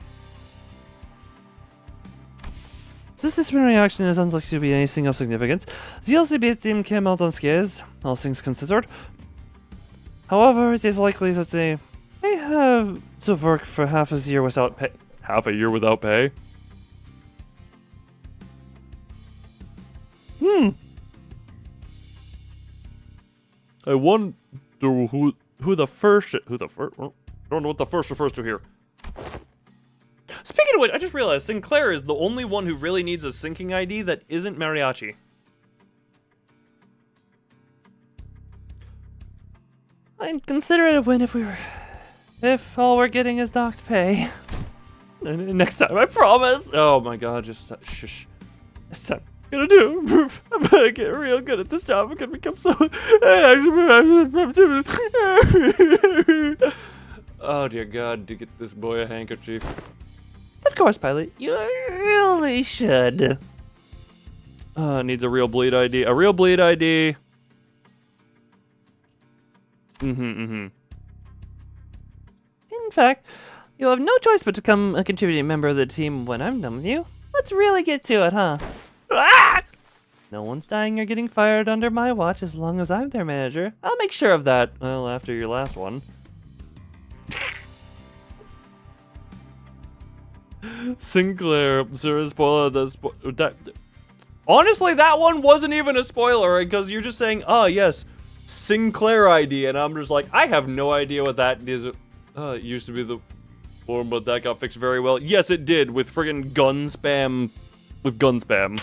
This disciplinary action is unlikely to be anything of significance. The LCB team came out unscathed, all things considered. However, it is likely that they may have to work for half a year without pay. Half a year without pay? I wonder who the first... I don't know what the first refers to here. Speaking of which, I just realized Sinclair is the only one who really needs a syncing ID that isn't mariachi. I'd consider it a win if all we're getting is docked pay. Next time, I promise. Oh my god, just shush. This time, I'm gonna get real good at this job. I'm gonna become so. Oh dear God, to get this boy a handkerchief. Of course, Pilot. You really should. Needs a real bleed ID. A real bleed ID. In fact, you'll have no choice but to become a contributing member of the team when I'm done with you. Let's really get to it, huh? Ah! No one's dying or getting fired under my watch as long as I'm their manager. I'll make sure of that. Well, after your last one. Sinclair, sir, spoiler that. Honestly, that one wasn't even a spoiler because you're just saying, "Oh yes, Sinclair ID," and I'm just like, I have no idea what that is. It used to be the form, but that got fixed very well. Yes, it did with friggin' gun spam. With gun spam,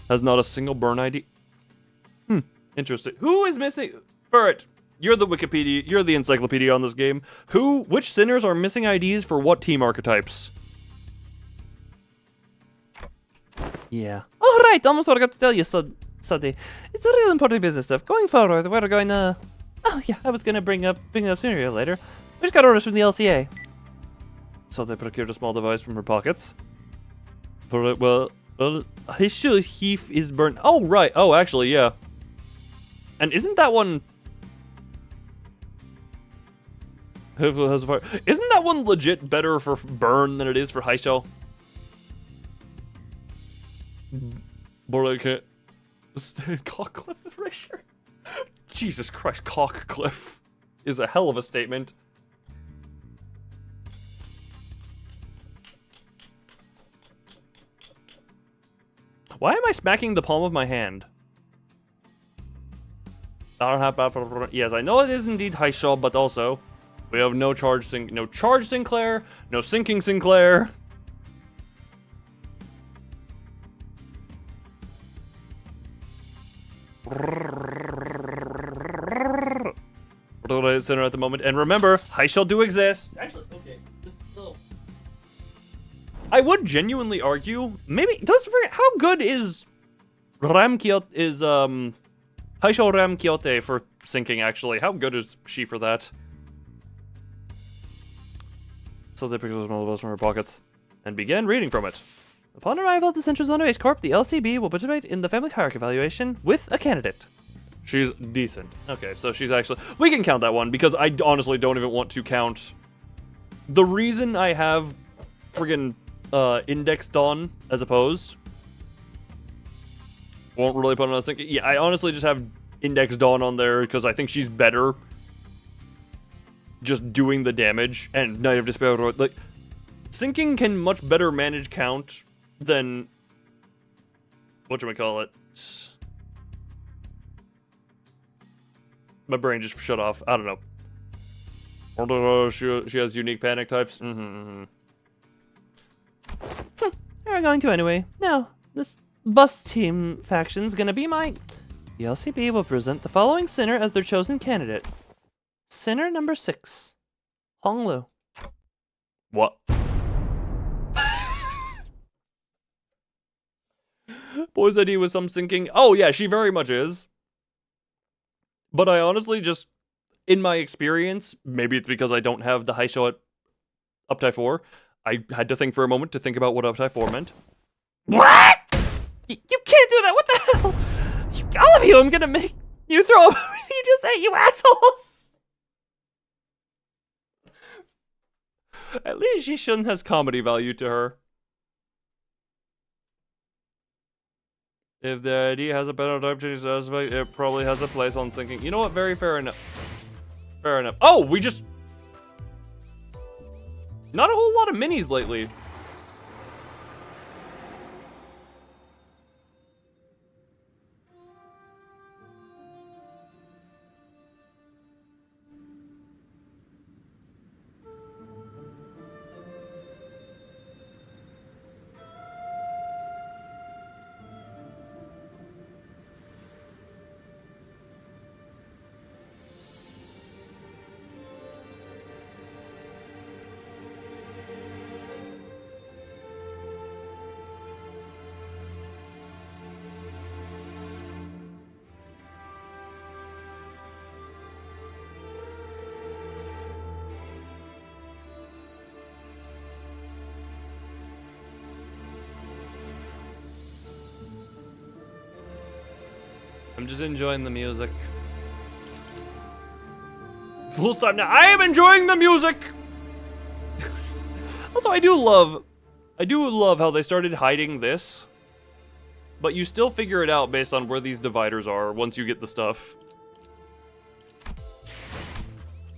has not a single burn ID. Interesting. Who is missing? Bert, you're the Wikipedia. You're the encyclopedia on this game. Which sinners are missing IDs for what team archetypes? Yeah. All right, almost forgot to tell you, Suddy. It's a real important business stuff. Going forward, we're going to... Oh, yeah, I was going to bring it up sooner or later. We just got orders from the LCA. So they procured a small device from her pockets. For it, well, his heath is burned. Oh, right. Oh, actually, yeah. And isn't that one... Isn't that one legit better for burn than it is for Heisho? But I can't... Cockcliff erasure? Jesus Christ, Cockcliff is a hell of a statement. Why am I smacking the palm of my hand? Yes, I know it is indeed Heisho, but also we have no charge Sinclair, no sinking Sinclair. Center at the moment, and remember, Heisho do exist. Actually, okay, I would genuinely argue, maybe how good is Heisho Ram Kyote for sinking? Actually, how good is she for that? So they picked up small bills from her pockets and began reading from it. Upon arrival at the Central Zone Base Corp, the LCB will participate in the family hierarchy evaluation with a candidate. She's decent. Okay, so she's actually... We can count that one, because I honestly don't even want to count... The reason I have friggin' Index Dawn as opposed... Won't really put on a sinking... Yeah, I honestly just have Index Dawn on there, because I think she's better just doing the damage, and Night of Despair... Like, sinking can much better manage count than... Whatchamacallit? My brain just shut off. I don't know. She has unique panic types. We're going to anyway. Now, this bus team faction's gonna be mine. The LCB will present the following sinner as their chosen candidate. Sinner number 6. Honglu. What? Boy's ID with some sinking. Oh yeah, she very much is. But I honestly just, in my experience, maybe it's because I don't have the Heisho at Uptie 4, I had to think for a moment to think about what Uptie 4 meant. What? You can't do that, what the hell? All of you, I'm gonna make you throw up you just ate, you assholes! At least Shishun has comedy value to her. If the ID has a better type change, it probably has a place on sinking. You know what? Very fair enough. Fair enough. Oh, we just... Not a whole lot of minis lately. I'm just enjoying the music. Full stop now. I am enjoying the music! Also, I do love how they started hiding this. But you still figure it out based on where these dividers are once you get the stuff.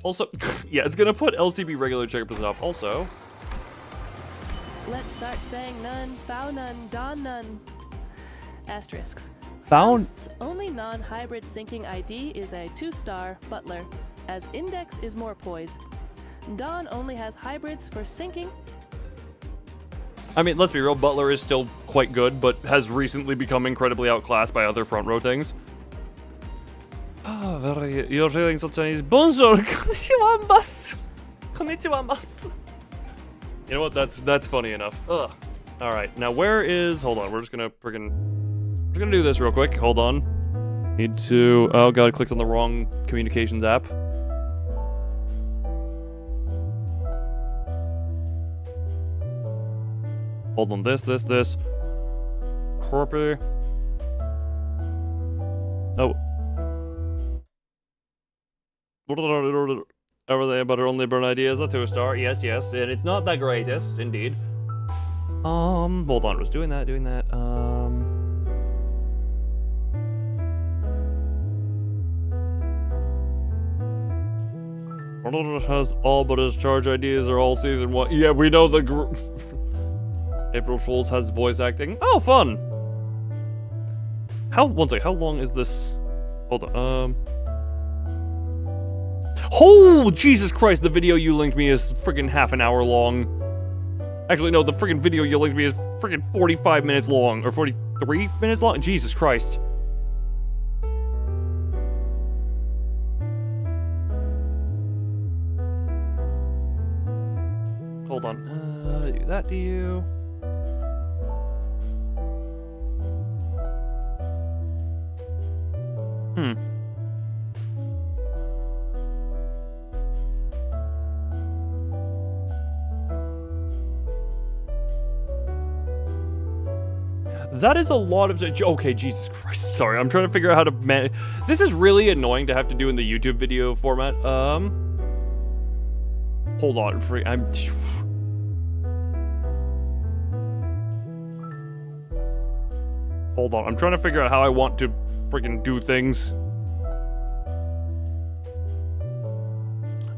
Also, yeah, it's gonna put LCB regular check up to the top. Also, Let's start saying none, foul none, don none. Asterisks. Found. Faust's only non-hybrid sinking ID is a 2-star butler, as Index is more poise. Dawn only has hybrids for sinking. I mean, let's be real, Butler is still quite good, but has recently become incredibly outclassed by other front row things. Ah, very... You're feeling so Chinese. Bonjour! Konnichiwa mas! Konnichiwa mas! You know what, that's funny enough. Ugh. All right, now where is? Hold on, we're just gonna do this real quick. Hold on. Need to. Oh god, I clicked on the wrong communications app. Hold on, this. Corporate. Oh. Everything but only burn ideas, a 2-star. Yes, and it's not the greatest, indeed. Hold on, I was doing that. Has all but his charge ideas are all season 1. Yeah, we know the April Fools has voice acting. Oh, fun! One sec, how long is this? Hold on, Oh, Jesus Christ, the video you linked me is friggin' half an hour long. Actually, no, the friggin' video you linked me is friggin' 45 minutes long, or 43 minutes long? Jesus Christ. Hold on, do that to you. That is a lot of... Okay, Jesus Christ, sorry. I'm trying to figure out how to manage... This is really annoying to have to do in the YouTube video format. Hold on. Hold on. I'm trying to figure out how I want to freaking do things.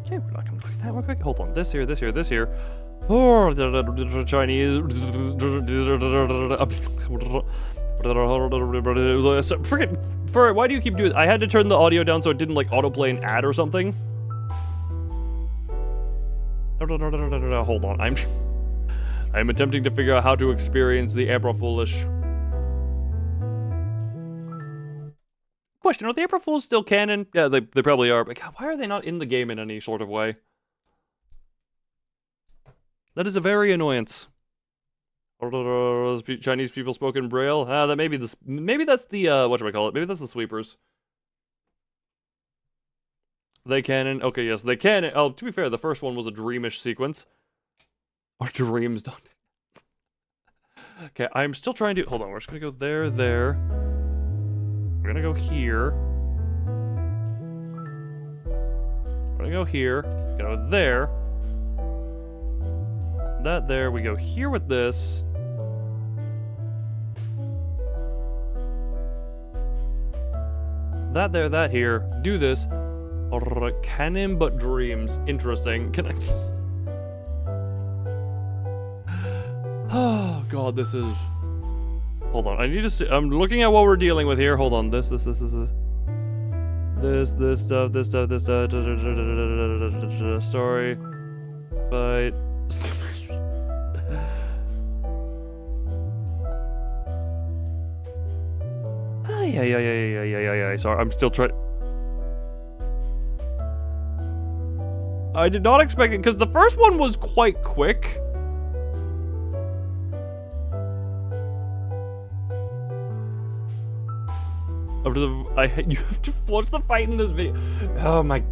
Okay, we're not gonna look at that real quick. Hold on. This here. Oh, the Chinese. Freaking. Why do you keep doing? I had to turn the audio down so it didn't like autoplay an ad or something. Hold on. I'm attempting to figure out how to experience the April Foolish. Question: are the April Fools still canon? Yeah, they probably are. But God, why are they not in the game in any sort of way? That is a very annoyance. Chinese people spoke in Braille. That maybe that's the whatchamacallit. Maybe that's the sweepers. They canon. Okay, yes, they canon. Oh, to be fair, the first one was a dreamish sequence. Or dreams don't. Okay, I'm still trying to. Hold on, we're just gonna go there. We're gonna go here. We're gonna go here. Go there. That there. We go here with this. That there. That here. Do this. Canon but dreams. Interesting. Can I? Oh God, this is. Hold on. I need to see. I'm looking at what we're dealing with here. Hold on. This stuff. Story. Fight. Yeah. Sorry, I'm still trying. I did not expect it because the first one was quite quick. You have to watch the fight in this video. Oh my.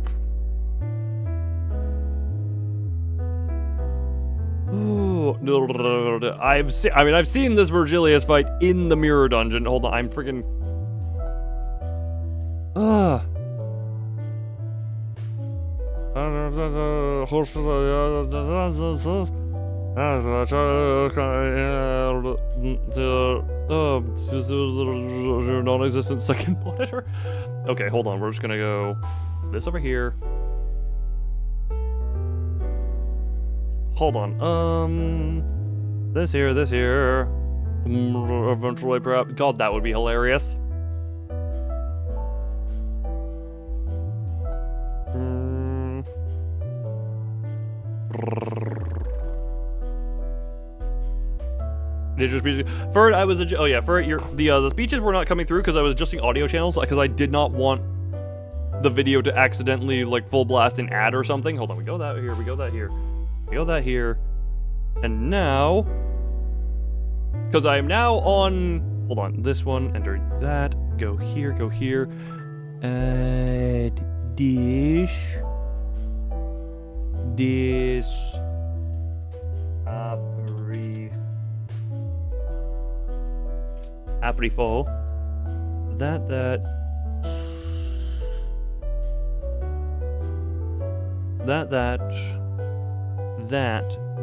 Ooh, no. I've seen this Virgilius fight in the mirror dungeon. Hold on, I'm freaking. Non-existent second monitor. Okay, hold on. We're just gonna go this over here. Hold on. This here. Eventually, perhaps. God, that would be hilarious. Ninja speeches. For I was the speeches were not coming through because I was adjusting audio channels because I did not want the video to accidentally like full blast an ad or something. Hold on, we go that here, we go that here, and now Because I am now on... Hold on, this one, enter that, go here, this... Aprifo.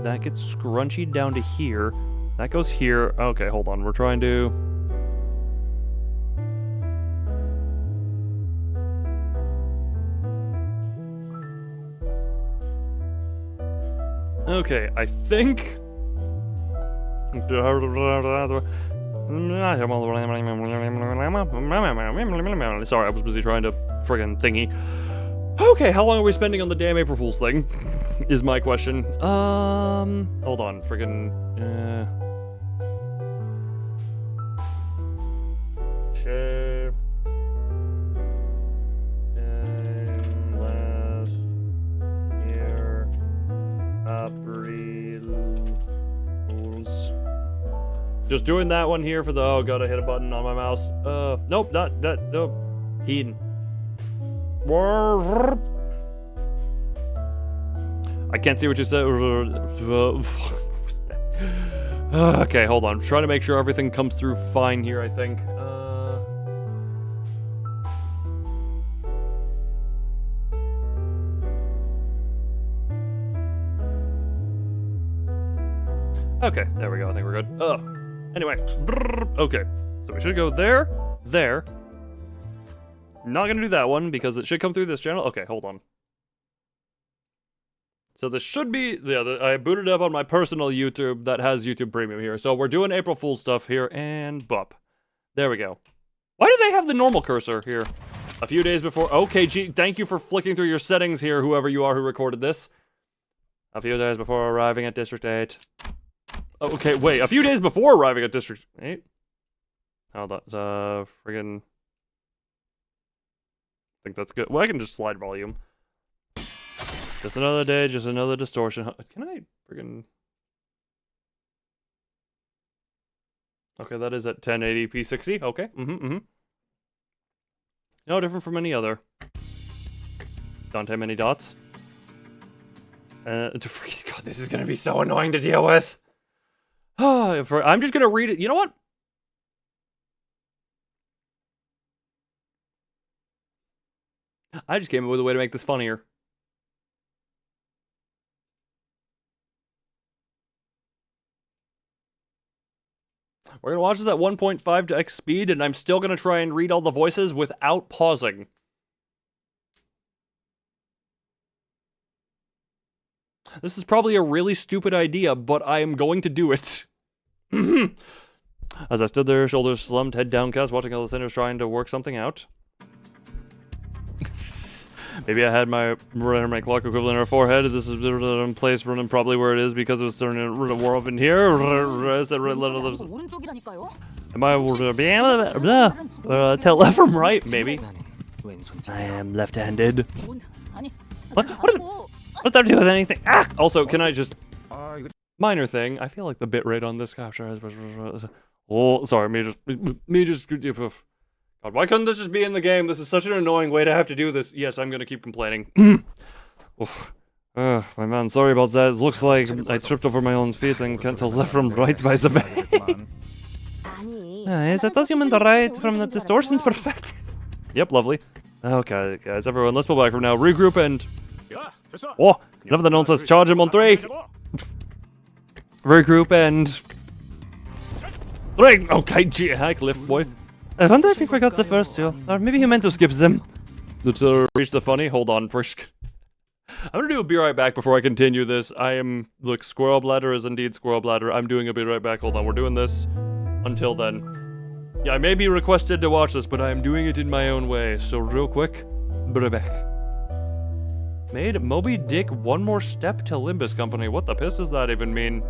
That gets scrunched down to here. That goes here. Okay, hold on. We're trying to... Okay, I think... Sorry, I was busy trying to friggin' thingy. Okay, how long are we spending on the damn April Fool's thing? Is my question. Hold on, friggin', last year, April Fools. Just doing that one here for the, oh god, I hit a button on my mouse. Nope, not that, nope. Heaton. I can't see what you said. Okay, hold on. I'm trying to make sure everything comes through fine here, I think. Okay, there we go. I think we're good. Anyway. Okay. So we should go there, there. Not gonna do that one because it should come through this channel. Okay, hold on. So this should be, yeah, I booted up on my personal YouTube that has YouTube Premium here. So we're doing April Fool's stuff here, and bop. There we go. Why do they have the normal cursor here? A few days before, okay, gee, thank you for flicking through your settings here, whoever you are who recorded this. A few days before arriving at District 8. Okay, wait, a few days before arriving at District 8? Hold on, friggin'... I think that's good. Well, I can just slide volume. Just another day, just another distortion. Can I friggin... Okay, that is at 1080p 60. Okay, No different from any other. Don't have many dots. God, this is gonna be so annoying to deal with. I'm just gonna read it. You know what? I just came up with a way to make this funnier. We're gonna watch this at 1.5x speed, and I'm still gonna try and read all the voices without pausing. This is probably a really stupid idea, but I am going to do it. As I stood there, shoulders slumped, head downcast, watching all the sinners trying to work something out. Maybe I had my clock equivalent in her forehead. This is in place, running probably where it is because it was starting to war up in here. Am I tell left from right? Maybe. I am left-handed. What does that do with anything? Ah! Also, can I just... Minor thing. I feel like the bitrate on this capture has... Oh, sorry. Me just... God, why couldn't this just be in the game? This is such an annoying way to have to do this. Yes, I'm gonna keep complaining. My man, sorry about that. It looks like I tripped over my own feet and can't tell left from right by the way. Yes, I thought you meant the right from the distortions perspective. Yep, lovely. Okay, guys, everyone, let's pull back from now. Regroup and... Oh, enough of the nonsense. Charge him on 3. Regroup and... 3! Okay, gee, heck, lift, boy. I wonder if he forgot the first two, or maybe he meant to skip them. To reach the funny, hold on first. I'm gonna be right back before I continue this. Look, squirrel bladder is indeed squirrel bladder. I'm doing a be right back. Hold on, we're doing this until then. Yeah, I may be requested to watch this, but I am doing it in my own way. So real quick, be right back. Made Moby Dick one more step to Limbus Company. What the piss does that even mean?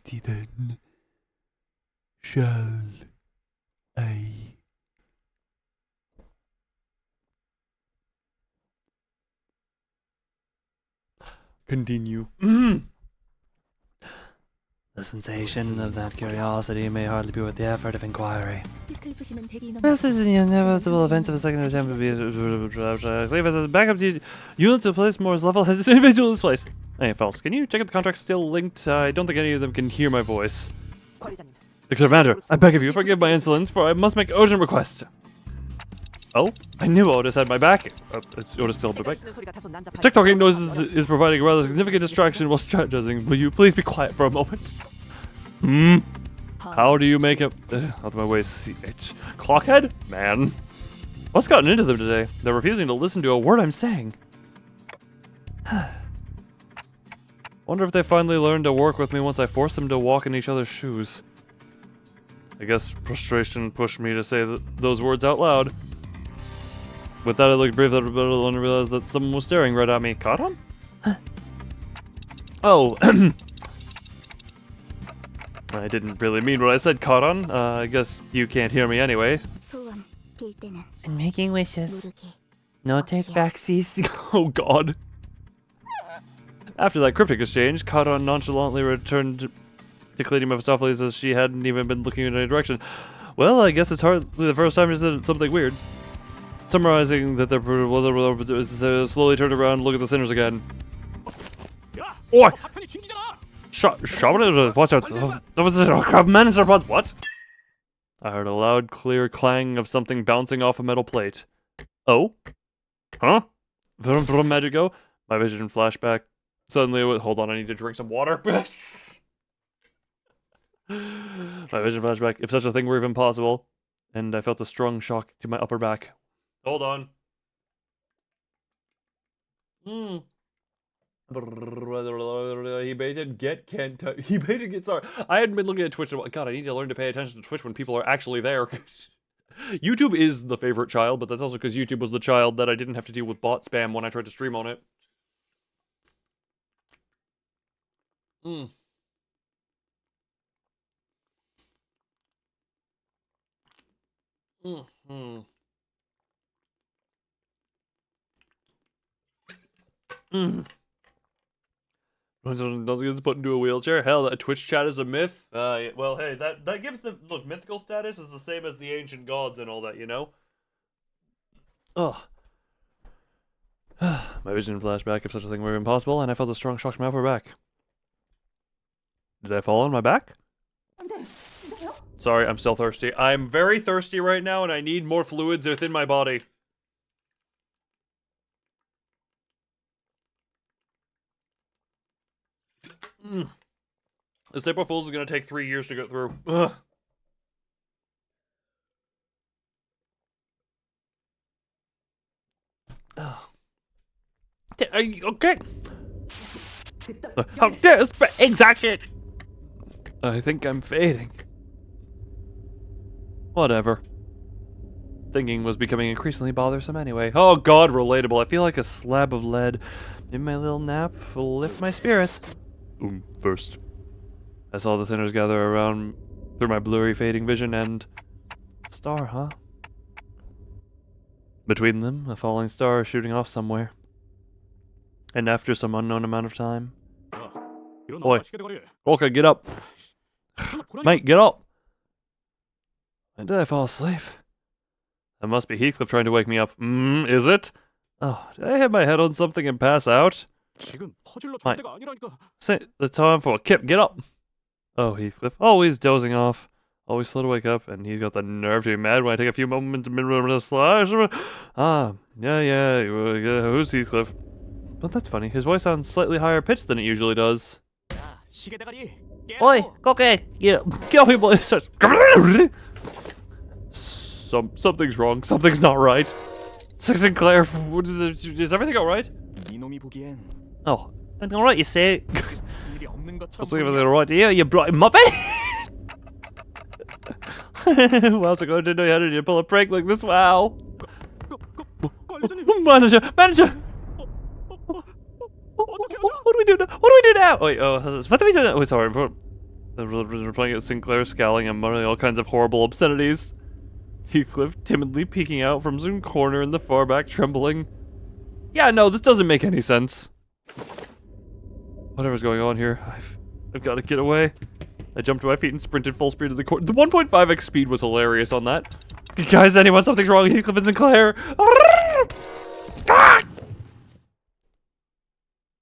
Alrighty then. Shall I? Continue. The sensation of that curiosity may hardly be worth the effort of inquiry. Perhaps this is the inevitable events of a second attempt to be backup units to place more level has this individual in this place. Hey, false. Can you check if the contract's still linked? I don't think any of them can hear my voice. Except Manager, I beg of you, forgive my insolence, for I must make urgent request. Oh, I knew Otis had my back. Otis still had my back. TikToking noises is providing a rather significant distraction while strategizing. Will you please be quiet for a moment? How do you make it? Out of my way, CH. Clockhead? Man. What's gotten into them today? They're refusing to listen to a word I'm saying. Wonder if they finally learned to work with me once I forced them to walk in each other's shoes. I guess frustration pushed me to say those words out loud. With that, I looked briefly at the middle and realized that someone was staring right at me. Caught on? Oh. I didn't really mean what I said, caught on. I guess you can't hear me anyway. I'm making wishes. No take backsies. Oh god. After that cryptic exchange, caught on nonchalantly returned to cleaning my softly as she hadn't even been looking in any direction. Well, I guess it's hardly the first time she said something weird. Summarizing that the slowly turned around and looked at the sinners again. Oi! Watch out! That was a manager, what? I heard a loud, clear clang of something bouncing off a metal plate. Oh? Huh? From magic go? My vision flashback. Suddenly, hold on, I need to drink some water. My vision flashback, if such a thing were even possible. And I felt a strong shock to my upper back. Hold on. He baited get sorry. I hadn't been looking at Twitch in a while. God, I need to learn to pay attention to Twitch when people are actually there. YouTube is the favorite child, but that's also because YouTube was the child that I didn't have to deal with bot spam when I tried to stream on it. Doesn't get put into a wheelchair. Hell, that Twitch chat is a myth. Well, hey, that gives them mythical status is the same as the ancient gods and all that, you know. Ugh. My vision flashback, if such a thing were impossible, and I felt a strong shock to my upper back. Did I fall on my back? Sorry, I'm still thirsty. I'm very thirsty right now, and I need more fluids within my body. This April Fool's is going to take 3 years to go through. Ugh. Are you okay? How desperate! Exactly! I think I'm fading. Whatever. Thinking was becoming increasingly bothersome anyway. Oh god, relatable. I feel like a slab of lead. Maybe my little nap will lift my spirits. First. I saw the sinners gather around through my blurry fading vision and... Star, huh? Between them, a falling star shooting off somewhere. And after some unknown amount of time... Oi. Okay, get up. Mate, get up. When did I fall asleep? That must be Heathcliff trying to wake me up. Is it? Oh, did I hit my head on something and pass out? Mate, say the time for a kip, get up. Oh, Heathcliff, always dozing off. Always slow to wake up, and he's got the nerve to be mad when I take a few moments to slash. Yeah, who's Heathcliff? But that's funny, his voice sounds slightly higher pitched than it usually does. Oi, cockhead, get off your boy. Something's wrong, something's not right. Sinclair, is everything alright? Oh, everything alright, you say? What's everything alright here, you bloody muppet? Who else are going to know how to pull a prank like this? Wow. Manager! What do we do now? What do we do now? Wait, what do we do now? Wait, sorry. They're playing at Sinclair, scowling and muttering all kinds of horrible obscenities. Heathcliff timidly peeking out from some corner in the far back, trembling. Yeah, no, this doesn't make any sense. Whatever's going on here, I've got to get away. I jumped to my feet and sprinted full speed to the court. The 1.5x speed was hilarious on that. Guys, anyone, something's wrong with Heathcliff and Sinclair.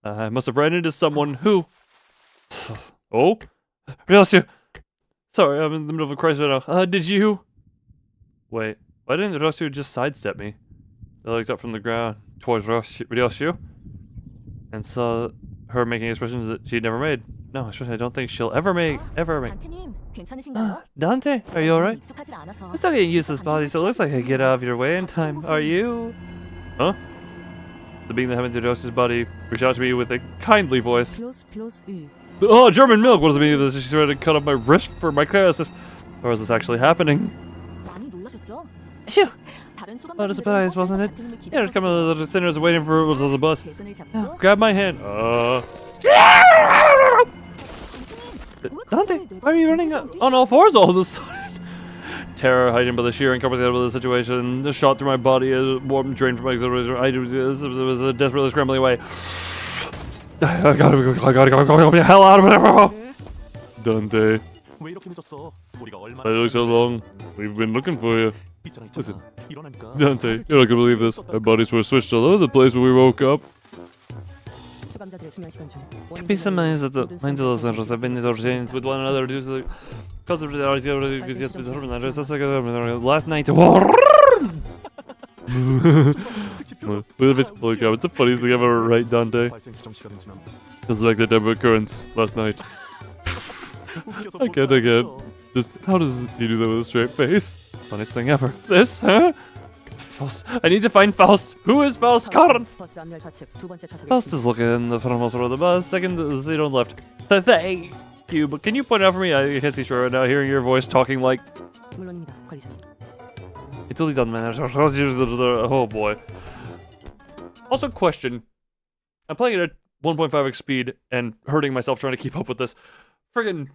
I must have ran into someone who... Oh? Roshu! Sorry, I'm in the middle of a crisis right now. Did you... Wait, why didn't Roshu just sidestep me? I looked up from the ground towards Roshu and saw her making expressions that she'd never made. No, expressions I don't think she'll ever make. Dante, are you alright? I'm still getting used to this body, so it looks like I get out of your way in time. Are you? Huh? The being that happened to Roshu's body reached out to me with a kindly voice. Oh, German milk! What does it mean if she's ready to cut off my wrist for my crisis? Or is this actually happening? Phew! What a surprise, wasn't it? Yeah, there's a couple of sinners waiting for the bus. Oh, grab my hand. Dante, why are you running on all fours all of a sudden? Terror heightened by the sheer incomprehensible of the situation. The shot through my body, a warm drain from my exhilaration. It was a desperately scrambling away. I gotta go the hell out of it! Dante. Why look so long? We've been looking for you. Listen, Dante, you're not gonna believe this. Our bodies were switched all over the place when we woke up. Be some minds that the minds of those centers have been disorganized with one another due to the cause of the last night. Holy crap, it's the funniest thing ever, right, Dante? Just like the double occurrence last night. I can't again. Just how does he do that with a straight face? Funniest thing ever. This, huh? Faust. I need to find Faust. Who is Faust? Karn! Faust is looking in the frontmost row of the bus. Second seat on the left. Thank you, but can you point out for me? I can't see straight right now. Hearing your voice talking like... It's only done, man. Oh boy. Also, question. I'm playing at 1.5x speed and hurting myself trying to keep up with this. Friggin'.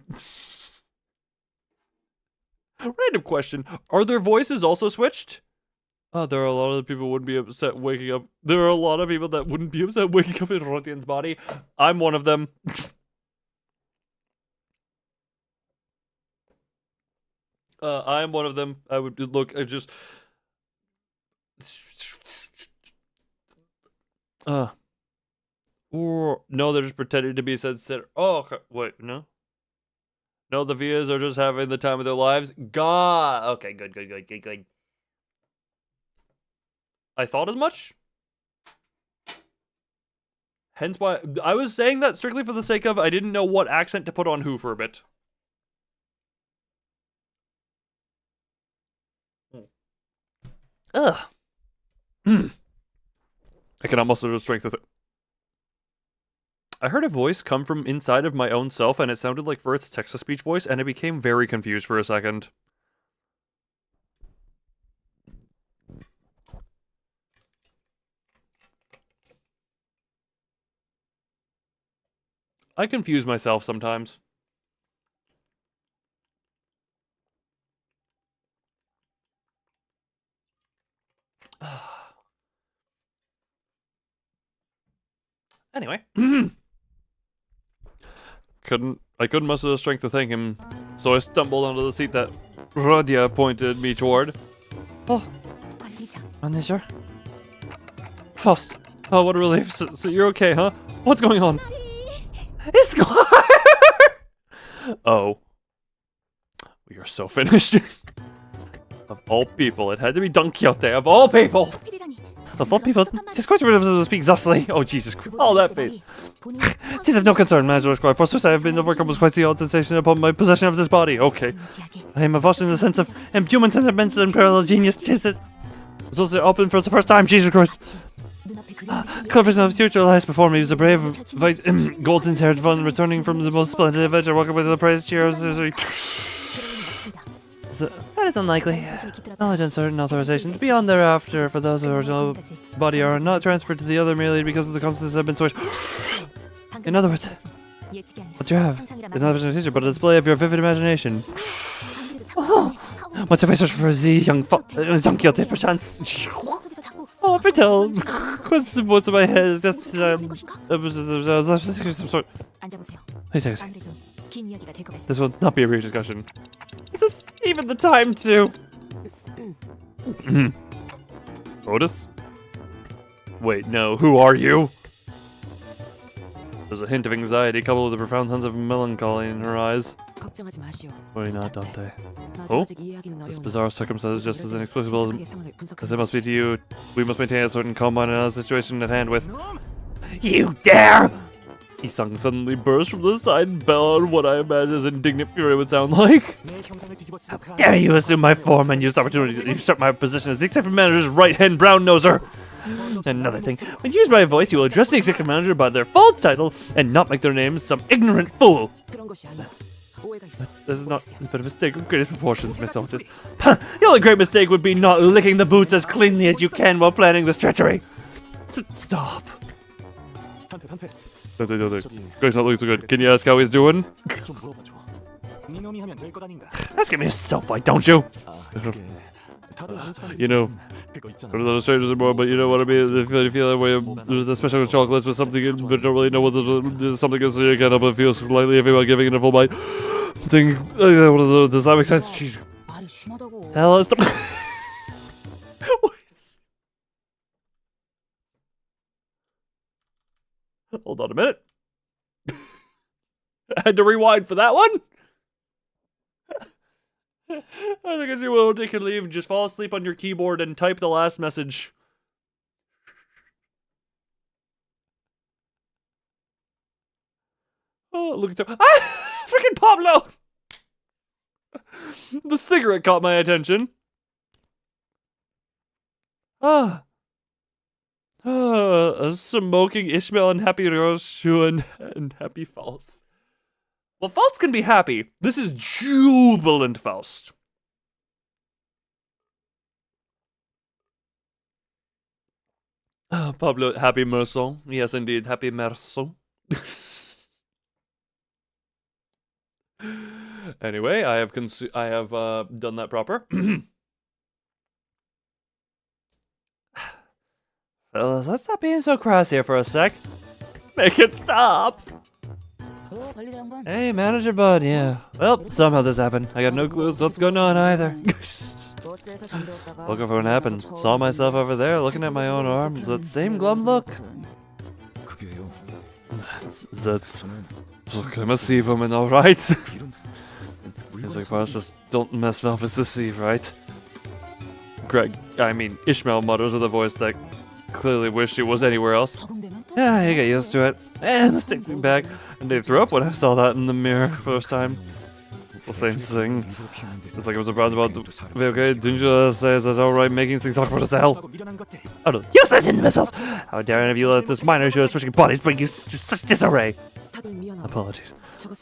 Random question. Are their voices also switched? Oh, there are a lot of people who wouldn't be upset waking up. There are a lot of people that wouldn't be upset waking up in Rothian's body. I'm one of them. I'm one of them. I would look. I just. Or no, they're just pretending to be sensitive. Oh, okay. Wait, no. No, the Vias are just having the time of their lives. God. Okay, good. I thought as much. Hence why I was saying that strictly for the sake of I didn't know what accent to put on who for a bit. Ugh. I cannot muster the strength of it. I heard a voice come from inside of my own self, and it sounded like Firth's text-to-speech voice, and I became very confused for a second. I confuse myself sometimes. Anyway. I couldn't muster the strength to thank him, so I stumbled onto the seat that Radia pointed me toward. Oh, manager. Faust. Oh, what a relief. So you're okay, huh? What's going on? Esquire! Oh. We are so finished. Of all people, it had to be Don Quixote. Of all people! Of all people, tis quite rid of to speak thusly. Oh, Jesus Christ. All that face. Tis of no concern, Manager Esquire. For since I have been overcome with quite the odd sensation upon my possession of this body. Okay. I am a Vosh in the sense of impugnant sentiments and parallel genius. Tis it. So to open for the first time, Jesus Christ. Clear vision of future lies before me. He was a brave, golden-haired one returning from the most splendid adventure. Welcome with the praise. Cheers. That is unlikely. Knowledge and certain authorizations beyond thereafter for those who original body are not transferred to the other merely because of the constants have been switched. In other words, What you have is not a representation, but a display of your vivid imagination. Oh, what's if I search for Z, young Don Quixote, perchance? Oh, if I tell, what's the voice in my head? That's some sort. Please take a second. This will not be a brief discussion. Is this even the time to? Otis? Wait, no. Who are you? There's a hint of anxiety coupled with a profound sense of melancholy in her eyes. Worry not, Dante. Oh? This bizarre circumstance is just as inexplicable as it must be to you. We must maintain a certain calm mind in the situation at hand with... You dare! He suddenly burst from the side and bellowed what I imagine his indignant fury would sound like. How dare you assume my form and use opportunity to usurp my position as the executive manager's right-hand brown-noser! Another thing, when you use my voice, you will address the executive manager by their full title and not make their names some ignorant fool. This is not a bit of a mistake of greatest proportions, Miss Otis. The only great mistake would be not licking the boots as cleanly as you can while planning this treachery. Stop. Guy's not looking so good. Can you ask how he's doing? Ask him yourself, why don't you? You know, I'm not a stranger anymore, but you know what I mean? If you feel that way, there's a special chocolates with something in, but don't really know what there's something is, so you can't help but feel slightly iffy about giving it a full bite. Does that make sense? Jeez. Hell, stop. Hold on a minute. I had to rewind for that one. I think as you will take a leave, just fall asleep on your keyboard and type the last message. Oh, look at that. Ah! Freaking Pablo! The cigarette caught my attention. Smoking Ishmael and Happy Roshua and Happy Faust. Well, Faust can be happy. This is jubilant Faust. Pablo, happy Merson. Yes, indeed, happy Merson. Anyway, I have done that proper. Fellas, let's stop being so crass here for a sec. Make it stop. Hey, manager bud, yeah. Well, somehow this happened. I got no clues what's going on either. Looking for what happened. Saw myself over there looking at my own arms. That same glum look. That's I'm a sea woman, alright? It's like, well, just don't mess up with the sea, right? Ishmael mutters with a voice that clearly wished it was anywhere else. Yeah, you get used to it. And let's take me back. And they threw up when I saw that in the mirror first time. The same thing. It's like I was surprised about the... Okay, didn't you say that's alright making things awkward as hell? Oh no, useless imbeciles! How dare any of you let this minor issue of switching bodies bring you to such disarray? Apologies.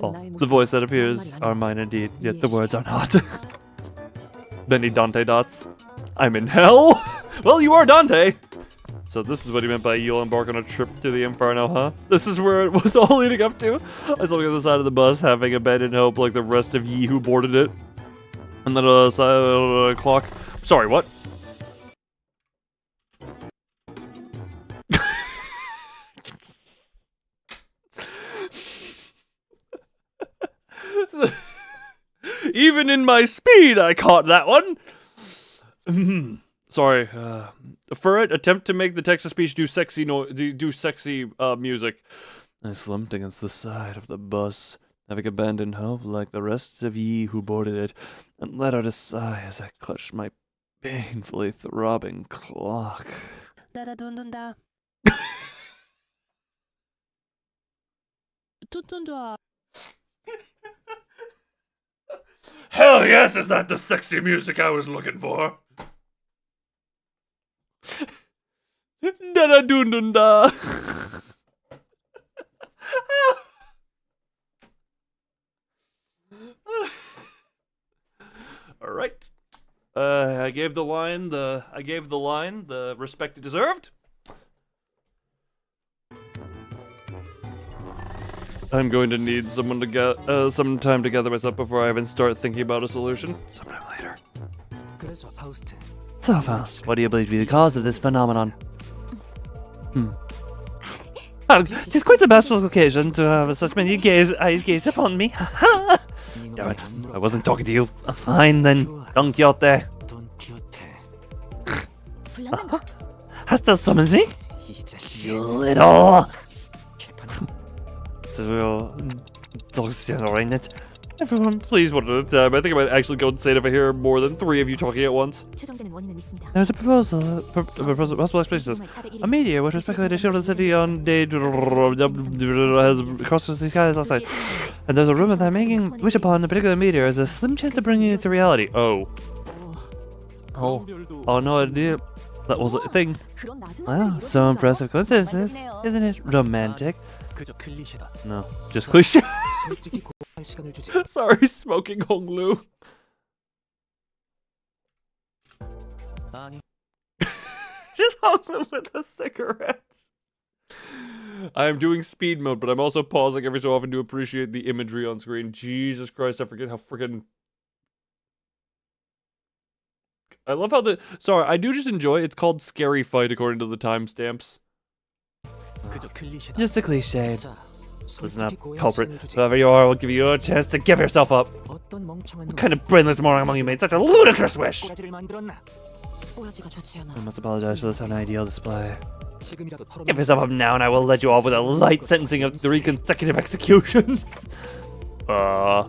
Oh, the voice that appears are mine indeed, yet the words are not. Many Dante dots. I'm in hell? Well, you are Dante! So this is what he meant by you'll embark on a trip to the Inferno, huh? This is where it was all leading up to? I was looking at the side of the bus, having abandoned hope like the rest of ye who boarded it. And then on the side of the clock... Sorry, what? Even in my speed, I caught that one! Sorry, for it, attempt to make the text-to-speech do sexy music. I slumped against the side of the bus, having abandoned hope like the rest of ye who boarded it, and let out a sigh as I clutched my painfully throbbing clock. Da-da-dun-dun-da. Dun-dun-da. Hell yes, is that the sexy music I was looking for? Da-da-dun-dun-da. All right. I gave the line the respect it deserved. I'm going to need someone to get some time to gather myself before I even start thinking about a solution. Sometime later. So, Faust, what do you believe to be the cause of this phenomenon? It is quite a bashful occasion to have such many eyes gaze upon me. Damn it, I wasn't talking to you. Fine then, Don Quixote. Hast thou summoned me? You little... It's a real dog standard, ain't it? Everyone, please, one at a time. I think I might actually go insane if I hear more than 3 of you talking at once. There's a possible explanation. A meteor which was speculated to shield the city on day has crossed the skies last night. And there's a rumor that making wish upon a particular meteor has a slim chance of bringing it to reality. Oh, no idea. That was a thing. Wow, so impressive coincidences. Isn't it romantic? No, just cliche. Sorry, smoking Hong Lu. Just Hong Lu with a cigarette. I am doing speed mode, but I'm also pausing every so often to appreciate the imagery on screen. Jesus Christ, I forget how freaking... I love how the... Sorry, I do just enjoy it. It's called Scary Fight according to the timestamps. Just a cliche. Listen up, culprit. Whoever you are, will give you a chance to give yourself up. What kind of brainless moron among you made such a ludicrous wish? I must apologize for this unideal display. Give yourself up now and I will let you off with a light sentencing of 3 consecutive executions. I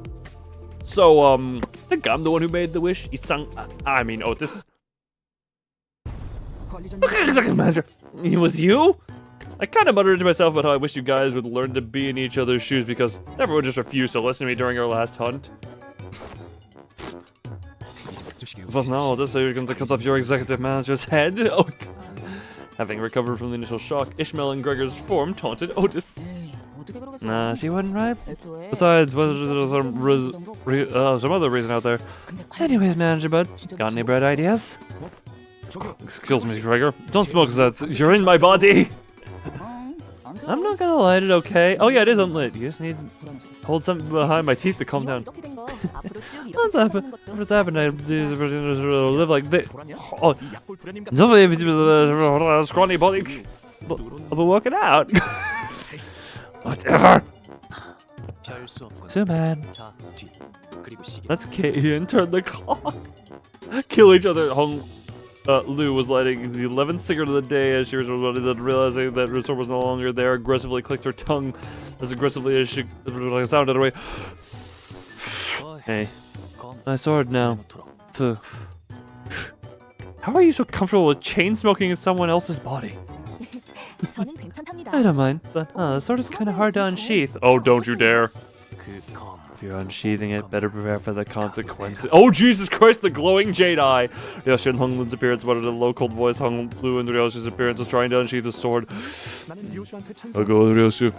think I'm the one who made the wish. I mean Otis. Executive manager, it was you? I kind of muttered to myself about how I wish you guys would learn to be in each other's shoes because everyone just refused to listen to me during our last hunt. But now, this is how you're going to cut off your executive manager's head? Oh, having recovered from the initial shock, Ishmael and Gregor's form taunted Otis. Nah, she wasn't right. Besides, there's some other reason out there. Anyways, manager bud, got any bright ideas? Excuse me, Gregor. Don't smoke that. You're in my body. I'm not gonna light it, okay? Oh yeah, it is unlit. You just need to hold something behind my teeth to calm down. What's happened? What's happened? I live like this. Oh, scrawny body. I've been working out. Whatever. Too bad. Let's get in. Turn the clock. Kill each other. Lou was lighting the 11th cigarette of the day as she was realizing that Resort was no longer there. Aggressively clicked her tongue as aggressively as she sounded away. Hey, my sword now. How are you so comfortable with chain smoking in someone else's body? I don't mind, but the sword is kind of hard to unsheath. Oh, don't you dare. If you're unsheathing it, better prepare for the consequences. Oh, Jesus Christ, the glowing jade eye! Yoshi and Hung Lun's appearance, but in a low, cold voice, Hung Lu and Ryoshi's appearance was trying to unsheath the sword. I'll go with Ryoshi.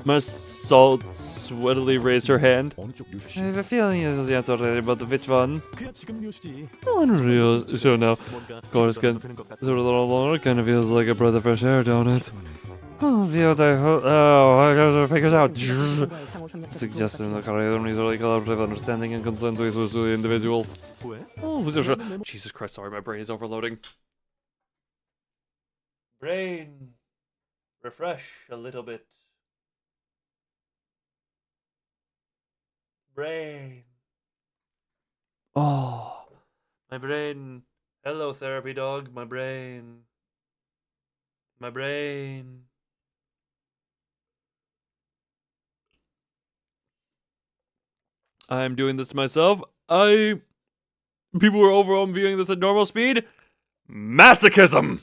My salt sweatily raised her hand. I have a feeling you know the answer already, but which one? No one Ryoshi. So now, of course, sort of a little longer, kind of feels like a breath of fresh air, don't it? Oh, the other, I gotta figure it out. Suggesting the collaborative understanding and consent with the individual. Oh, Jesus Christ, sorry, my brain is overloading. Brain, refresh a little bit. Brain. Oh, my brain. Hello, therapy dog, my brain. My brain. I'm doing this myself. People were overall viewing this at normal speed. Masochism!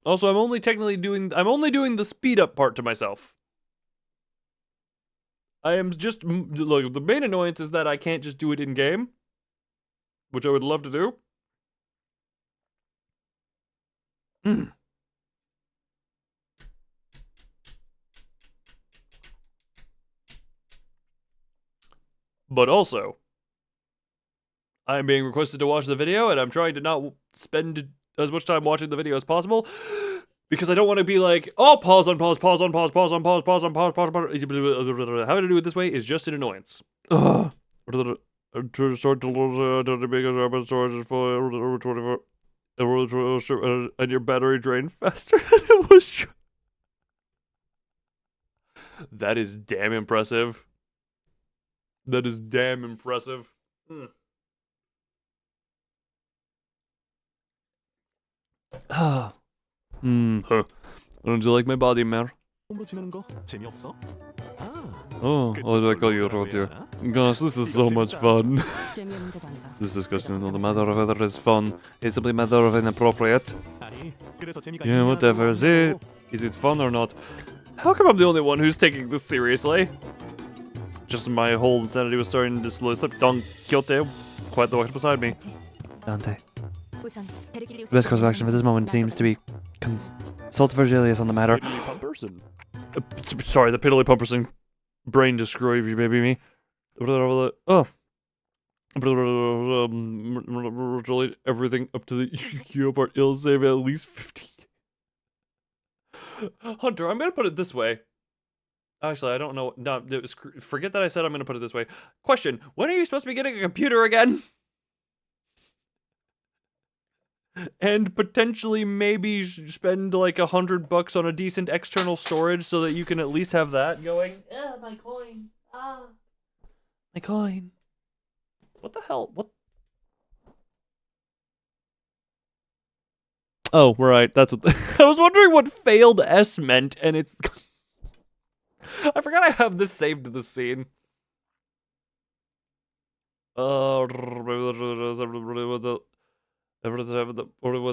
Also, I'm only doing the speed up part to myself. I am just, look, the main annoyance is that I can't just do it in game, which I would love to do. But also, I'm being requested to watch the video, and I'm trying to not spend as much time watching the video as possible. Because I don't want to be like, oh, pause on pause, pause on pause, pause on pause, pause on pause, pause on pause. Having to do it this way is just an annoyance. And your battery drained faster than it was. That is damn impressive. That is damn impressive. Don't you like my body, man? Oh, what do I call you, Roger? Gosh, this is so much fun. This discussion is not a matter of whether it's fun, it's simply a matter of inappropriate. Yeah, whatever. Is it fun or not? How come I'm the only one who's taking this seriously? Just my whole insanity was starting to slowly slip. Don Quixote quietly walked beside me. Dante. The best course of action for this moment seems to be consult Virgilius on the matter. Sorry, the piddly pumperson brain destroyed you, baby me. Oh. Everything up to the EQ part. It'll save at least 50. Hunter, I'm gonna put it this way. Actually, I don't know. No, forget that I said I'm gonna put it this way. Question: when are you supposed to be getting a computer again? And potentially maybe spend like $100 on a decent external storage so that you can at least have that going. Ah, my coin. Ah, my coin. What the hell? What? Oh, right. That's what. I was wondering what failed S meant, and it's. I forgot I have this saved to the scene. With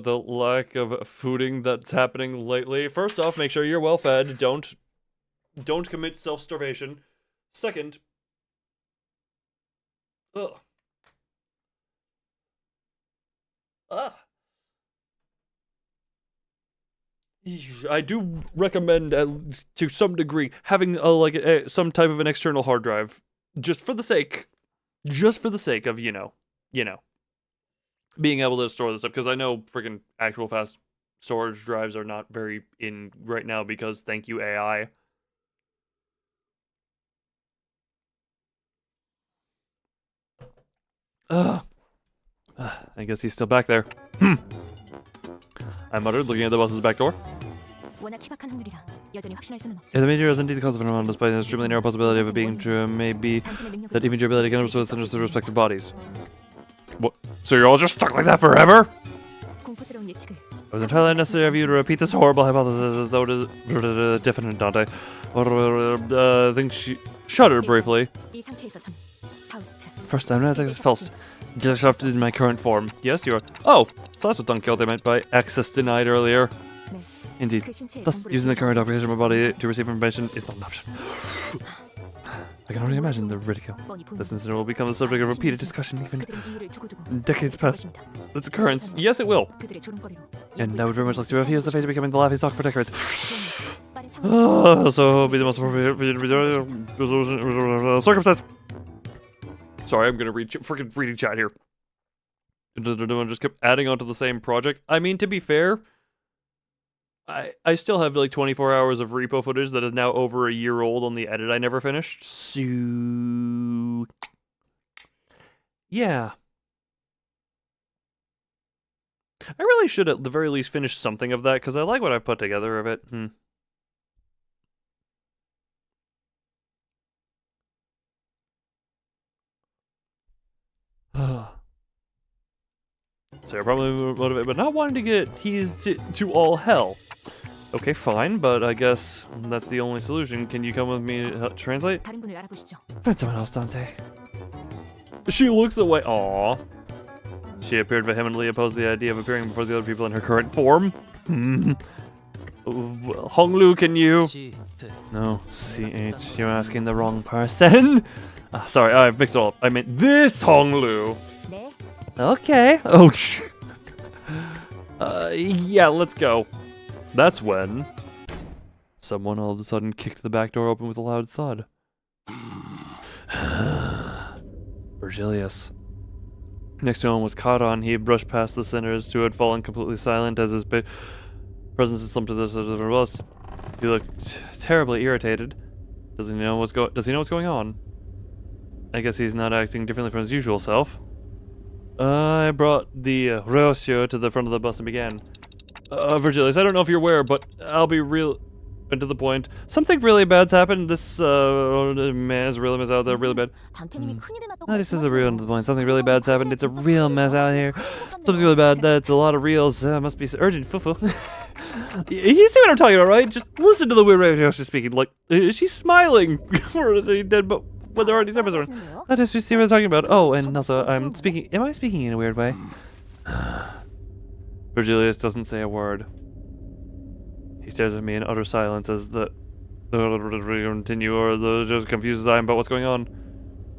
the lack of fooding that's happening lately. First off, make sure you're well fed. Don't commit self-starvation. Second, I do recommend, to some degree, having some type of an external hard drive, just for the sake of you know, being able to store this stuff, because I know freaking actual fast storage drives are not very in right now because thank you AI. I guess he's still back there. I muttered, looking at the bus's back door. If the major is indeed the cause of an anomaly, despite an extremely narrow possibility of it being true, it may be that even durability can also withstand the respective bodies. What? So you're all just stuck like that forever? It was entirely unnecessary of you to repeat this horrible hypothesis as though it is definite, Dante. I think she shuddered briefly. First time, I think it's false. Just after in my current form. Yes, you are. Oh, so that's what Don Quixote meant by access denied earlier. Indeed. Thus, using the current operation of my body to receive information is not an option. I can already imagine the ridicule. This incident will become the subject of repeated discussion even decades past its occurrence. Yes, it will. And I would very much like to refuse the fate of becoming the laughingstock for decades. So it'll be the most appropriate circumstance. Sorry, I'm gonna read freaking reading chat here. Just kept adding onto the same project. I mean, to be fair, I still have like 24 hours of repo footage that is now over a year old on the edit I never finished. So yeah. I really should at the very least finish something of that because I like what I've put together of it. So you're probably motivated, but not wanting to get teased to all hell. Okay, fine, but I guess that's the only solution. Can you come with me to translate? Find someone else, Dante. She looks away. Aww. She appeared vehemently opposed to the idea of appearing before the other people in her current form. Honglu, can you? No, CH. You're asking the wrong person. Sorry, I mixed it all up. I meant this Honglu. Okay. Oh, yeah, let's go. That's when someone all of a sudden kicked the back door open with a loud thud. Virgilius. Next to him was Karan. He brushed past the sinners who had fallen completely silent as his presence had slumped to the side of the bus. He looked terribly irritated. Does he know what's going on? I guess he's not acting differently from his usual self. I brought the Rocio to the front of the bus and began. Virgilius, I don't know if you're aware, but I'll be real and to the point. Something really bad's happened. This man is really mess out there, really bad. I just said the real and to the point. Something really bad's happened. It's a real mess out here. Something really bad. That's a lot of reels. Must be urgent. Fufu. You see what I'm talking about, right? Just listen to the way Rocio is speaking. Like, she's smiling for dead, but when there are these episodes. I just see what I'm talking about. Oh, and also, I'm speaking. Am I speaking in a weird way? Virgilius doesn't say a word. He stares at me in utter silence as the continue, or just confused as I am about what's going on.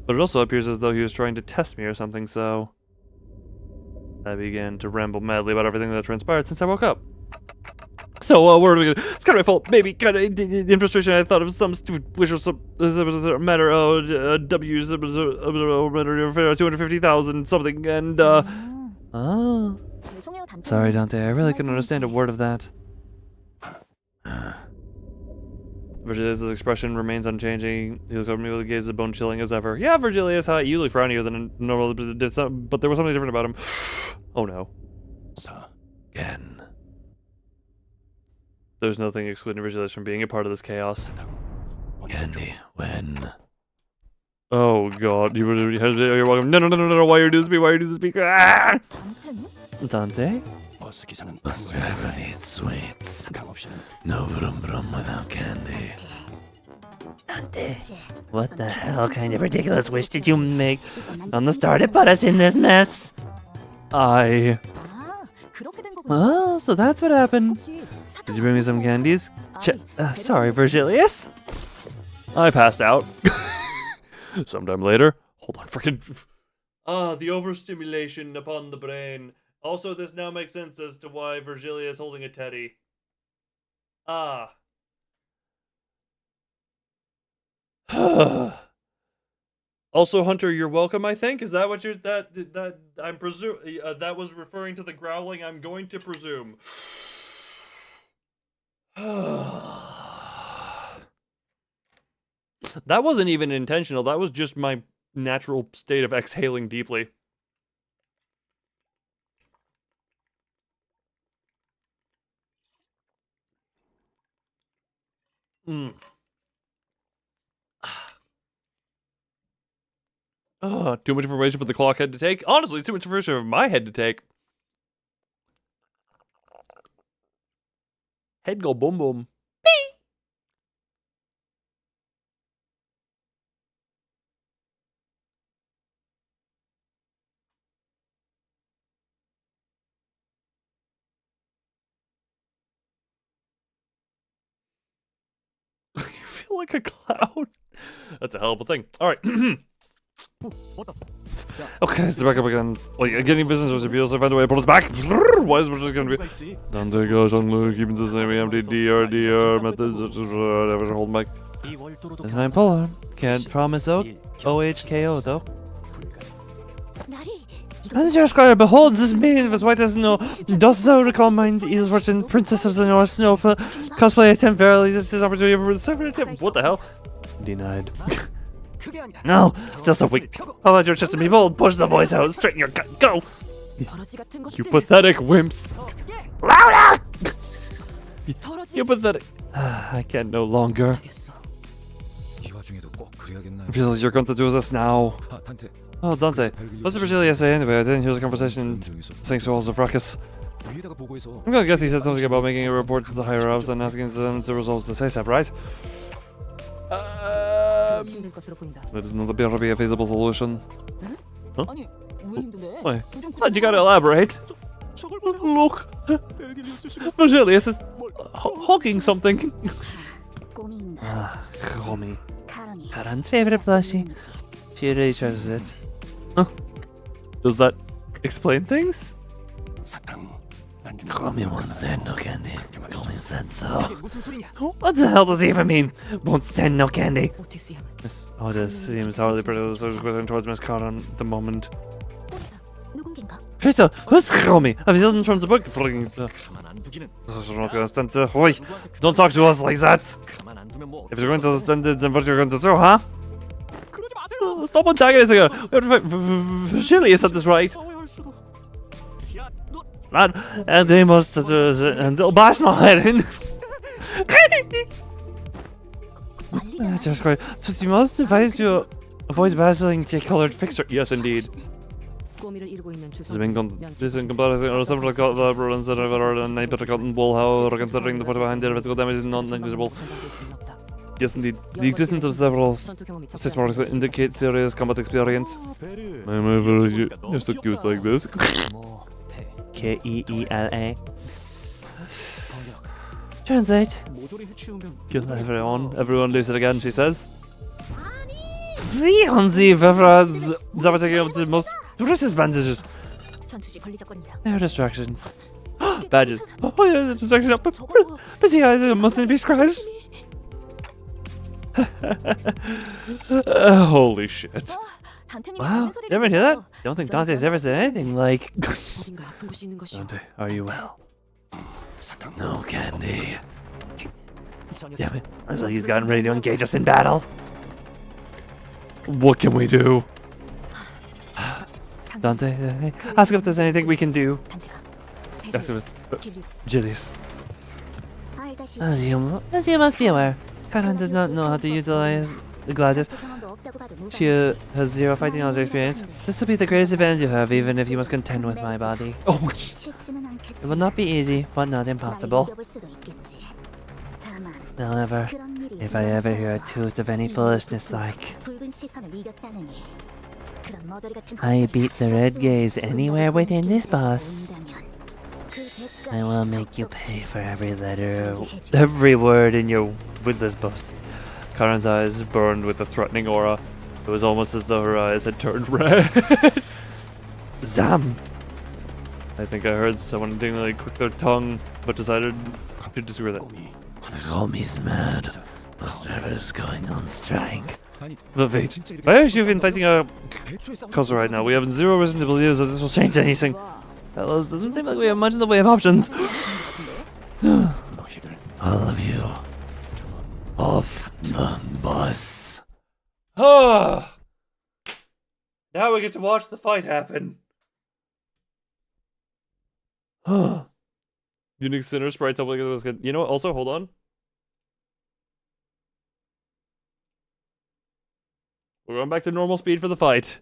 But it also appears as though he was trying to test me or something, so I began to ramble madly about everything that transpired since I woke up. So, where are we going? It's kind of my fault. Maybe kind of in frustration, I thought of some stupid wish or some matter. W's 250,000 something, and oh. Sorry, Dante. I really couldn't understand a word of that. Virgilius' expression remains unchanging. He looks over me with a gaze as bone chilling as ever. Yeah, Virgilius, hi. You look frownier than normal, but there was something different about him. Oh no. Again. There's nothing excluding Virgilius from being a part of this chaos. Candy, when? Oh god, you're welcome. No, why are you doing this to me? Why are you doing this to me? Ah! Dante? Bus driver needs sweets. No brum brum without candy. Dante, what the hell kind of ridiculous wish did you make on the start to put us in this mess? Oh, so that's what happened. Did you bring me some candies? Sorry, Virgilius. I passed out. Sometime later. Hold on, freaking. The overstimulation upon the brain. Also, this now makes sense as to why Virgilia is holding a teddy. Also, Hunter, you're welcome, I think? Is that what you're... that I'm that was referring to the growling, I'm going to presume. That wasn't even intentional. That was just my natural state of exhaling deeply. Too much information for the clock head to take. Honestly, too much information for my head to take. Head go boom boom. You feel like a cloud. That's a hell of a thing. All right. Okay, so back up again. Like, getting business was abuse. I find a way to pull us back. Why is it going to be? Dante goes on keeping the same empty DR methods. Never hold back. And I'm polar. Can't promise OHKO though. And your squire beholds this maid of his white as snow. Dost thou recall mine's eels fortune, princess of the North Snow, cosplay attempt verily this is opportunity for the second attempt. What the hell? Denied. No, still so weak. How about your chest to be bold? Push the voice out, straighten your gut, go! You pathetic wimps! Louder! You pathetic. I can no longer. Feels you're going to do this now. Oh, Dante. What's the Virgilia say anyway? I didn't hear the conversation. Thanks to all the ruckus. I'm gonna guess he said something about making a report to the higher ups and asking them to resolve the SASAP, right? That is not appear to be a feasible solution. Huh? Why? But you gotta elaborate. Look, Virgilius is hogging something. Romy. Karan's favorite plushie. She really treasures it. Huh? Does that explain things? Romy won't stand no candy. Romy said so. What the hell does he even mean? Won't stand no candy. Miss Otis seems hardly pretty towards Miss Karan at the moment. Peter, who's me? I've yelled from the book. Not gonna stand there. Oi, don't talk to us like that. If you're going to stand it, then what you're going to do, huh? Stop antagonizing her. We have to fight. Surely, is that this right? Man, and they must and bash my head in. Just quite. So you must advise you avoid vaseline colored fixture. Yes, indeed. This has been this in comparison or several collaborations that have already done a better cotton wool, however, considering the photo behind their physical damage is non-negligible. Yes, indeed. The existence of several such marks indicates serious combat experience. You're so cute like this. Keela. Translate. Kill everyone. Everyone lose it again, she says. Free Hansi Vevras Zabateking up the most precious bandages. There are distractions. Badges. Oh yeah, distraction up. Busy eyes mustn't be scratched. Holy shit. Wow, never hear that? Don't think Dante's ever said anything like... Dante, are you well? No candy. Damn it, looks like he's gotten ready to engage us in battle. What can we do? Dante, ask if there's anything we can do. Ask him, Julius. As you must be aware, Karan does not know how to utilize the Gladius. She has zero fighting knowledge experience. This will be the greatest advantage you have, even if you must contend with my body. Oh, it will not be easy, but not impossible. However, if I ever hear a toot of any foolishness like I beat the red gaze anywhere within this bus, I will make you pay for every letter, every word in your witless boast. Karen's eyes burned with a threatening aura. It was almost as though her eyes had turned red. Zam! I think I heard someone dingly click their tongue, but decided to disagree with it. Homie's mad. Most drivers going on strike. But wait, why are you even fighting a cause right now? We have zero reason to believe that this will change anything. Fellas, doesn't seem like we have much in the way of options. All of you. Off the bus. Ah! Now we get to watch the fight happen. Unique Sinner sprites. Hopefully this good. You know what? Also, hold on. We're going back to normal speed for the fight.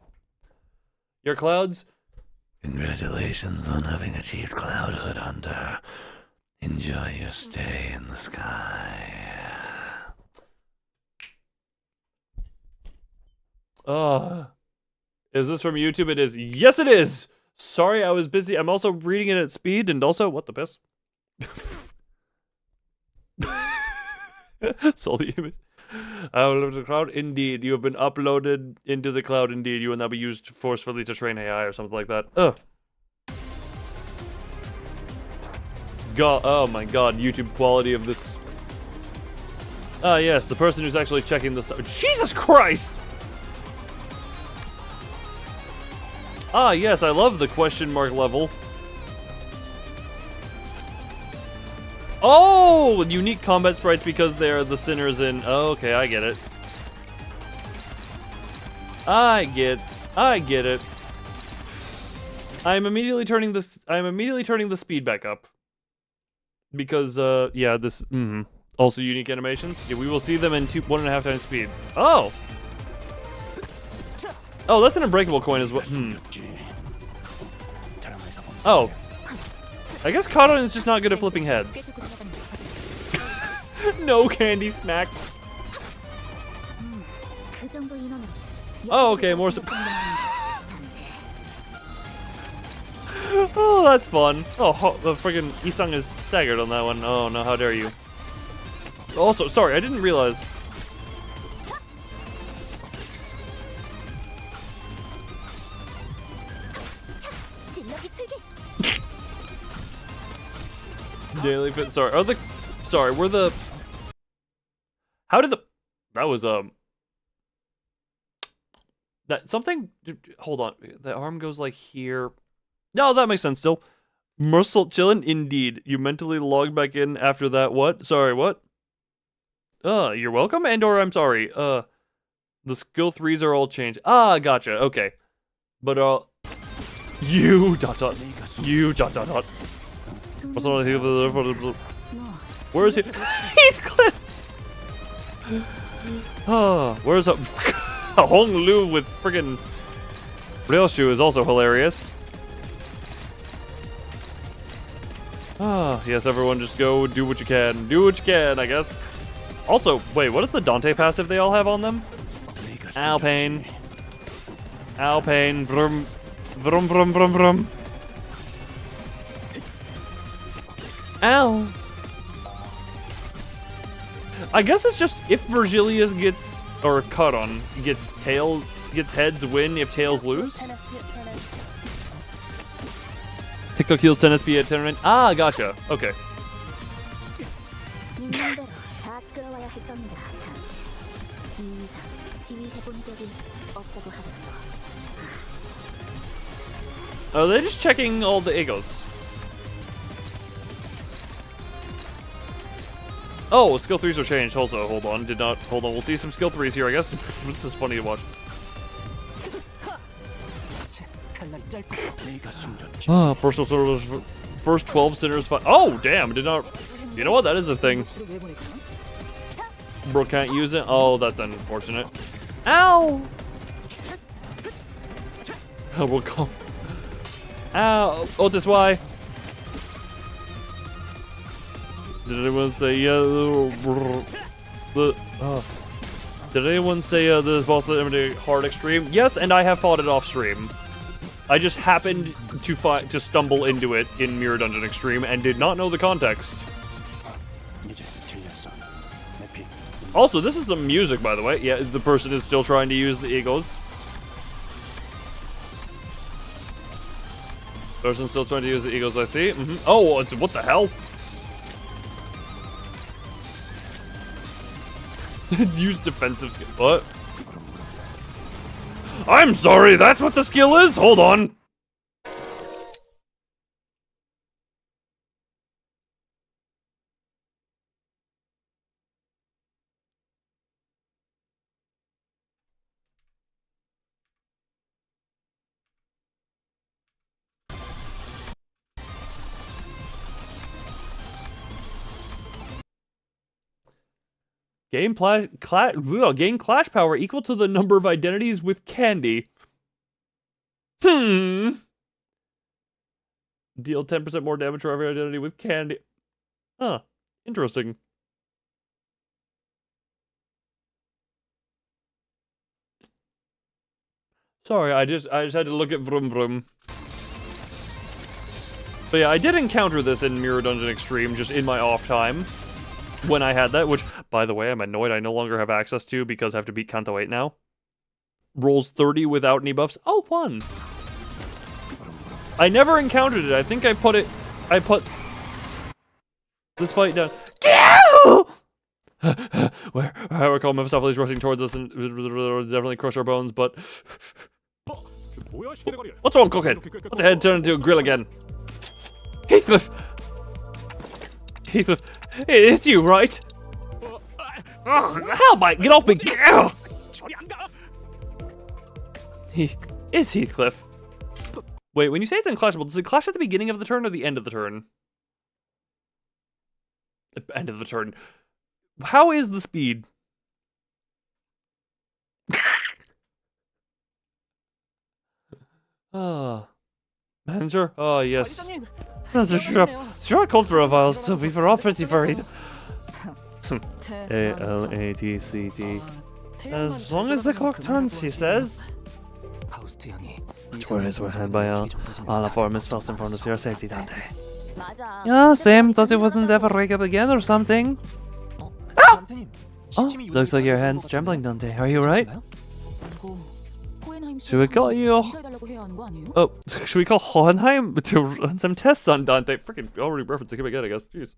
Your clouds. Congratulations on having achieved cloudhood, Hunter. Enjoy your stay in the sky. Is this from YouTube? It is. Yes, it is. Sorry, I was busy. I'm also reading it at speed, and also, what the piss? Saw the image. I will live in the cloud. Indeed, you have been uploaded into the cloud. Indeed, you will now be used forcefully to train AI or something like that. God, oh my God, YouTube quality of this. Ah, yes, the person who's actually checking this. Jesus Christ! Ah, yes, I love the question mark level. Oh, unique combat sprites because they're the sinners in. Oh, okay, I get it. I get it. I'm immediately turning the speed back up. Because yeah, this also unique animations. Yeah, we will see them in 1.5 times speed. Oh. Oh, that's an unbreakable coin as well. Oh. I guess Karan is just not good at flipping heads. No candy smacks. Oh, okay, more oh, that's fun. Oh, the friggin' Isang is staggered on that one. Oh no, how dare you. Also, sorry, I didn't realize. Daily fit. Sorry, we're the. How did the? That was That something. Hold on. The arm goes like here. No, that makes sense still. Merciful chillin'? Indeed. You mentally logged back in after that what? Sorry, what? You're welcome and or I'm sorry. The skill 3s are all changed. Ah, gotcha, okay. But, you dot dot. You dot dot dot. Where is he? Heathcliff! Where's Hong Lu with friggin' Ryoshu is also hilarious. Yes, everyone just go do what you can. Do what you can, I guess. Also, wait, what is the Dante passive they all have on them? Alpine. Alpine. Vroom. Vroom, vroom, vroom, vroom. Ow. I guess it's just if Virgilius gets, or if Cudon gets heads win, if tails lose. TikTok heals 10 SP at tournament. Ah, gotcha. Okay. Are they just checking all the egos? Oh, skill 3s are changed also. Hold on, hold on. We'll see some skill 3s here, I guess. This is funny to watch. First 12 sinners fight. Oh, damn, did not. You know what? That is a thing. Bro can't use it. Oh, that's unfortunate. Ow! We'll go. Ow! Oh, this why. Did anyone say Did anyone say the boss of hard extreme? Yes, and I have fought it off stream. I just happened to stumble into it in Mirror Dungeon Extreme and did not know the context. Also, this is some music, by the way. Yeah, the person is still trying to use the egos. Person's still trying to use the egos, I see. Oh, what the hell? Use defensive skill. What? I'm sorry, that's what the skill is? Hold on. Gain clash power equal to the number of identities with candy. Deal 10% more damage for every identity with candy. Huh. Interesting. Sorry, I just had to look at Vroom Vroom. But yeah, I did encounter this in Mirror Dungeon Extreme, just in my off time. When I had that, which, by the way, I'm annoyed I no longer have access to because I have to beat Kanto 8 now. Rolls 30 without any buffs. Oh, fun! I never encountered it. I think I put this fight down. Where I recall Mephistopheles rushing towards us and definitely crush our bones, but... What's wrong, Cokehead? What's the head turn into a grill again? Heathcliff! Heathcliff, it's you, right? How, Mike? Get off me! He is Heathcliff. Wait, when you say it's unclashable, does it clash at the beginning of the turn or the end of the turn? End of the turn. How is the speed? Manager? Oh, yes. That's a sure I called for a while, so we were all pretty worried. A-L-A-T-C-T. As long as the clock turns, she says. Tourists were had by all our form is first and foremost your safety, Dante. Yeah, same. Thought it wasn't ever wake up again or something. Ow! Oh, looks like your hand's trembling, Dante. Are you right? Should we call you? Oh, should we call Hohenheim to run some tests on Dante? Freaking already referencing him again, I guess. Jeez.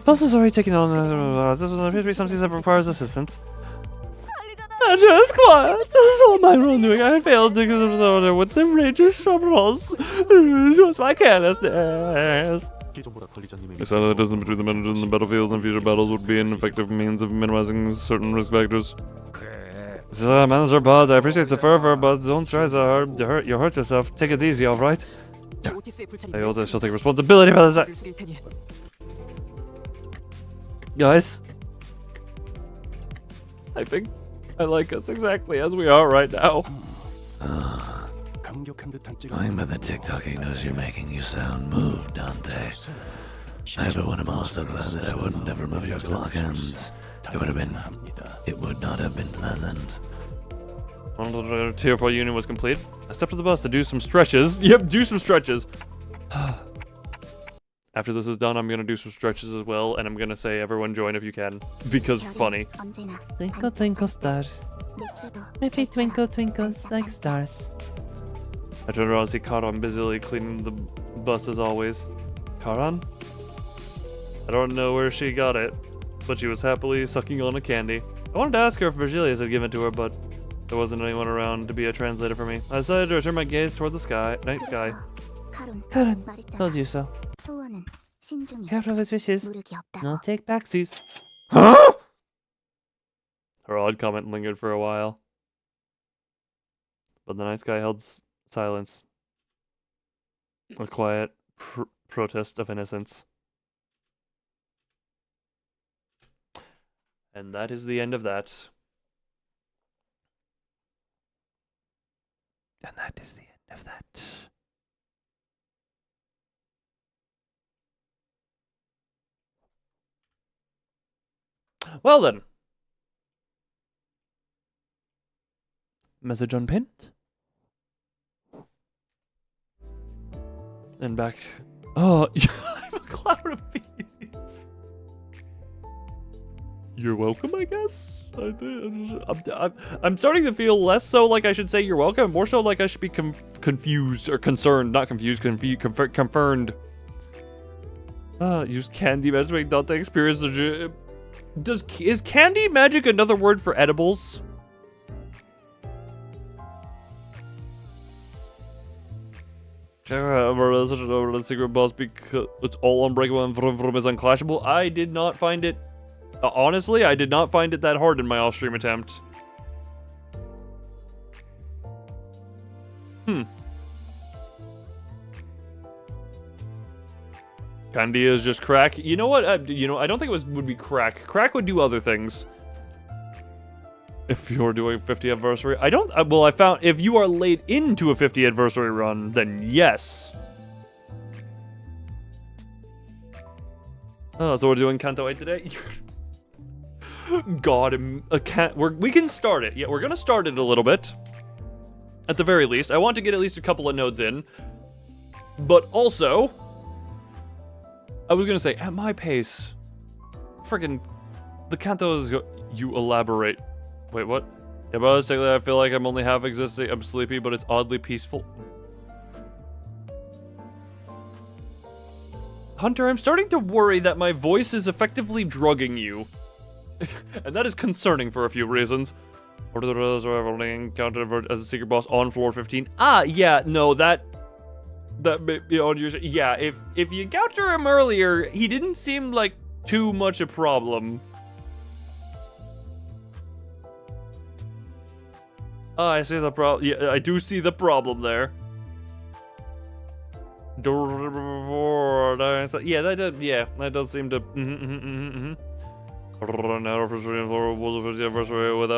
Boss is already taking on. This appears to be something that requires assistance. Just quiet. This is all my wrongdoing. I failed to get order with the ranger shovels. Just my carelessness. The solid distance between the managers and the battlefield and future battles would be an effective means of minimizing certain risk factors. So, Manager Buzz, I appreciate the fur, but don't try so hard to hurt. You'll hurt yourself. Take it easy, alright? I also shall take responsibility for this. Guys, I think I like us exactly as we are right now. Going by the TikToking knows you're making you sound moved, Dante. But I'm also glad that I would never move your clock ends. It would not have been pleasant. Tier 4 unit was complete. I stepped to the bus to do some stretches. Yep, do some stretches. After this is done, I'm gonna do some stretches as well, and I'm gonna say everyone join if you can, because funny. Twinkle, twinkle, stars. My feet twinkle, twinkles like stars. I turned around and see Karan busily cleaning the bus as always. Karan? I don't know where she got it, but she was happily sucking on a candy. I wanted to ask her if Virgilius had given it to her, but there wasn't anyone around to be a translator for me. I decided to turn my gaze toward the night sky. Karan, told you so. Careful with wishes. No take backsies. Huh? Her odd comment lingered for a while. But the night sky held silence. A quiet protest of innocence. And that is the end of that. And that is the end of that. Well then. Message unpinned. And back. Oh, I'm a cloud of bees. You're welcome, I guess. I'm starting to feel less so like I should say you're welcome, more so like I should be confused or concerned, not confused, confirmed. Use candy magic to make Dante experience the. Is candy magic another word for edibles? The secret boss because it's all unbreakable and vroom vroom is unclashable. I did not find it. Honestly, I did not find it that hard in my off-stream attempt. Candy is just crack. You know what? I don't think it would be crack. Crack would do other things. If you're doing 50th anniversary, I found if you are late into a 50th anniversary run, then yes. Oh, so we're doing Kanto 8 today? God, we can start it. Yeah, we're gonna start it a little bit. At the very least. I want to get at least a couple of nodes in. But also, I was gonna say, at my pace, freaking, the Kantos you elaborate. Wait, what? Yeah, but honestly, I feel like I'm only half existing. I'm sleepy, but it's oddly peaceful. Hunter, I'm starting to worry that my voice is effectively drugging you. And that is concerning for a few reasons. Order the brothers are only encountered as a secret boss on floor 15. Ah, yeah, no, that may be on your... Yeah, if you encounter him earlier, he didn't seem like too much a problem. Oh, I see the problem. Yeah, I do see the problem there. Yeah, that does seem to. Without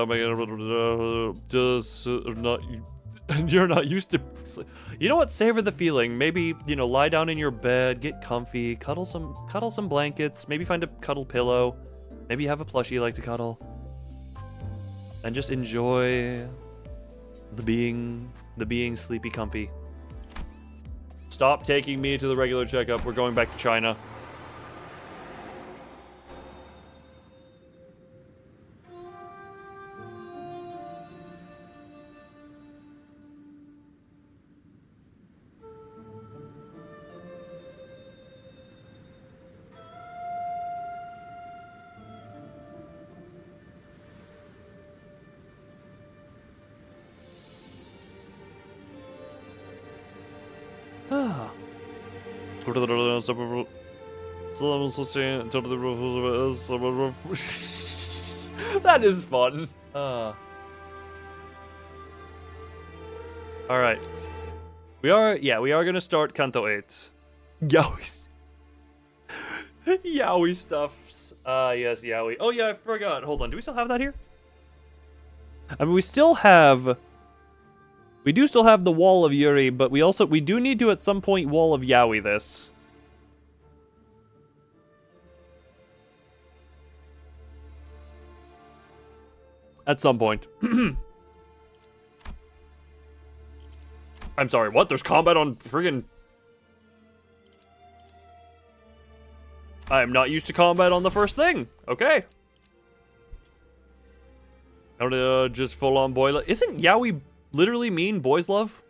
making just not. You're not used to. You know what? Savor the feeling. Maybe lie down in your bed, get comfy, cuddle some blankets. Maybe find a cuddle pillow. Maybe you have a plushie you like to cuddle, and just enjoy the being sleepy comfy. Stop taking me to the regular checkup. We're going back to China. That is fun. Alright. We are gonna start Canto 8. Yaoi. Yaoi stuffs. Yes, Yaoi. Oh yeah, I forgot. Hold on, do we still have that here? I mean, we do still have the Wall of Yuri, but we do need to at some point Wall of Yaoi this. At some point. I'm sorry, what? There's combat on friggin'... I am not used to combat on the first thing. Okay. How to just full on boy love. Isn't yaoi literally mean boys love?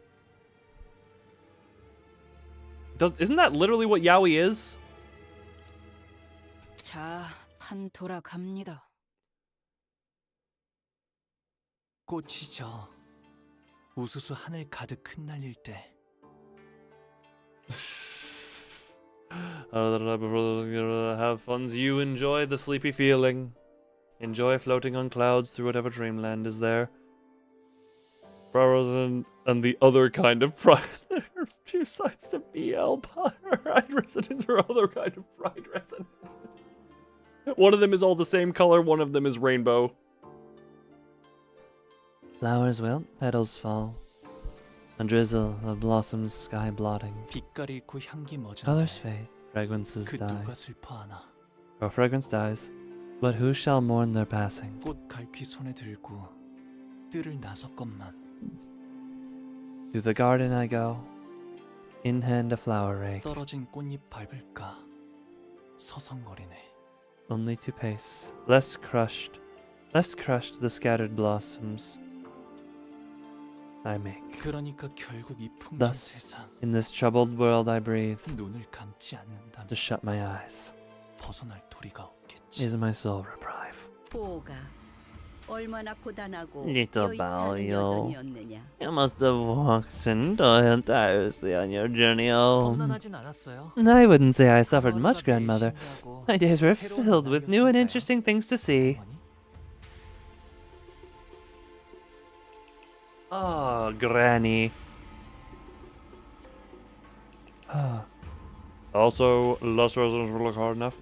Isn't that literally what yaoi is? 자, 판 돌아갑니다. 꽃이 져 우수수 하늘 가득 흩날릴 때 Have fun. You enjoy the sleepy feeling. Enjoy floating on clouds through whatever dreamland is there. And the other kind of pride. There are two sides to BL. Pride resonance or other kind of pride resonance. One of them is all the same color, one of them is rainbow. Flowers wilt, petals fall. A drizzle of blossoms sky blotting. 빛깔 잃고 향기 Colors 머전대 fade, fragrances 그 die. 누가 슬퍼하나 For fragrance dies, but who shall mourn their passing? 꽃 갈퀴 손에 들고 뜰을 나섰건만 To the garden I go, in hand a flower rake, 떨어진 꽃잎 밟을까 서성거리네 only to pace, less crushed the scattered blossoms I make. 그러니까 결국 이 풍진 Thus, 세상 in this troubled world I breathe, 눈을 감지 않는다면 to shut my eyes, 벗어날 도리가 없겠지 is my sole reprieve. 보가 얼마나 고단하고 Little 여의치 않은 Balio, 여정이었느냐. you must have walked and toiled tirelessly on your journey home. 험난하진 않았어요 I wouldn't say I suffered much, 하루하루 grandmother. 신기하고 My days were 새로운 filled with new and 나날이었으니까요. interesting things to see. 어머니? Oh, Granny. Also, lust resonance will look hard enough.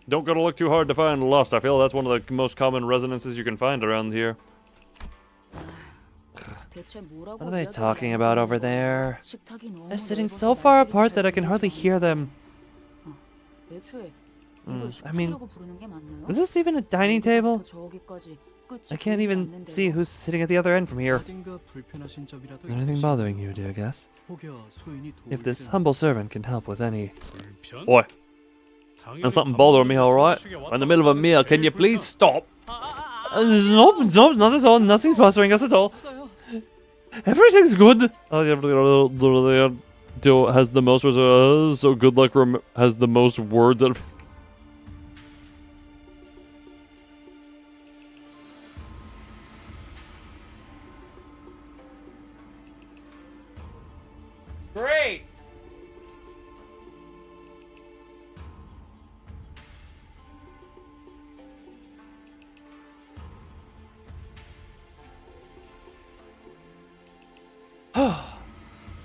Don't gotta look too hard to find lust. I feel that's one of the most common resonances you can find around here. What are they talking about over there? They're sitting so far apart that I can hardly hear them. I mean, is this even a dining table? I can't even see who's sitting at the other end from here. 어딘가 불편하신 점이라도 Is there anything 있으시다면 bothering you, dear guest? 혹여 소인이 If this 도움이 humble servant can help with any... Boy, there's something bothering me, alright? I'm in the middle of a meal. Can you please stop? Nope, not at all. Nothing's bothering us at all. Everything's good. Has the most so good luck has the most words out of Great.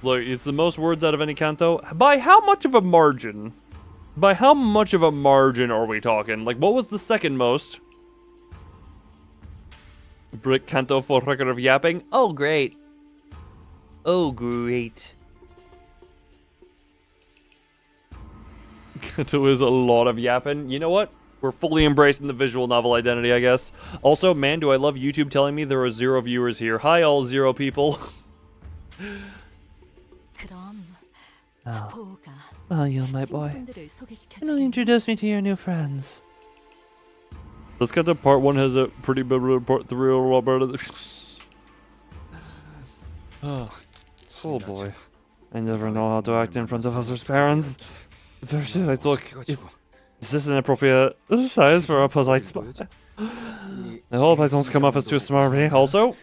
Look, it's the most words out of any canto. By how much of a margin? By how much of a margin are we talking? Like, what was the second most? Brick canto for record of yapping? Oh, great. Oh, great. Canto is a lot of yapping. You know what? We're fully embracing the visual novel identity, I guess. Also, man, do I love YouTube telling me there are 0 viewers here. Hi, all 0 people. Oh. Oh, you, my boy. Can you introduce me to your new friends? Let's get to part 1 has a pretty big report. The real Robert. Oh boy. I never know how to act in front of others' parents. Look, is this an appropriate size for a polite spot? I hope I don't come off as too smarmy. Also,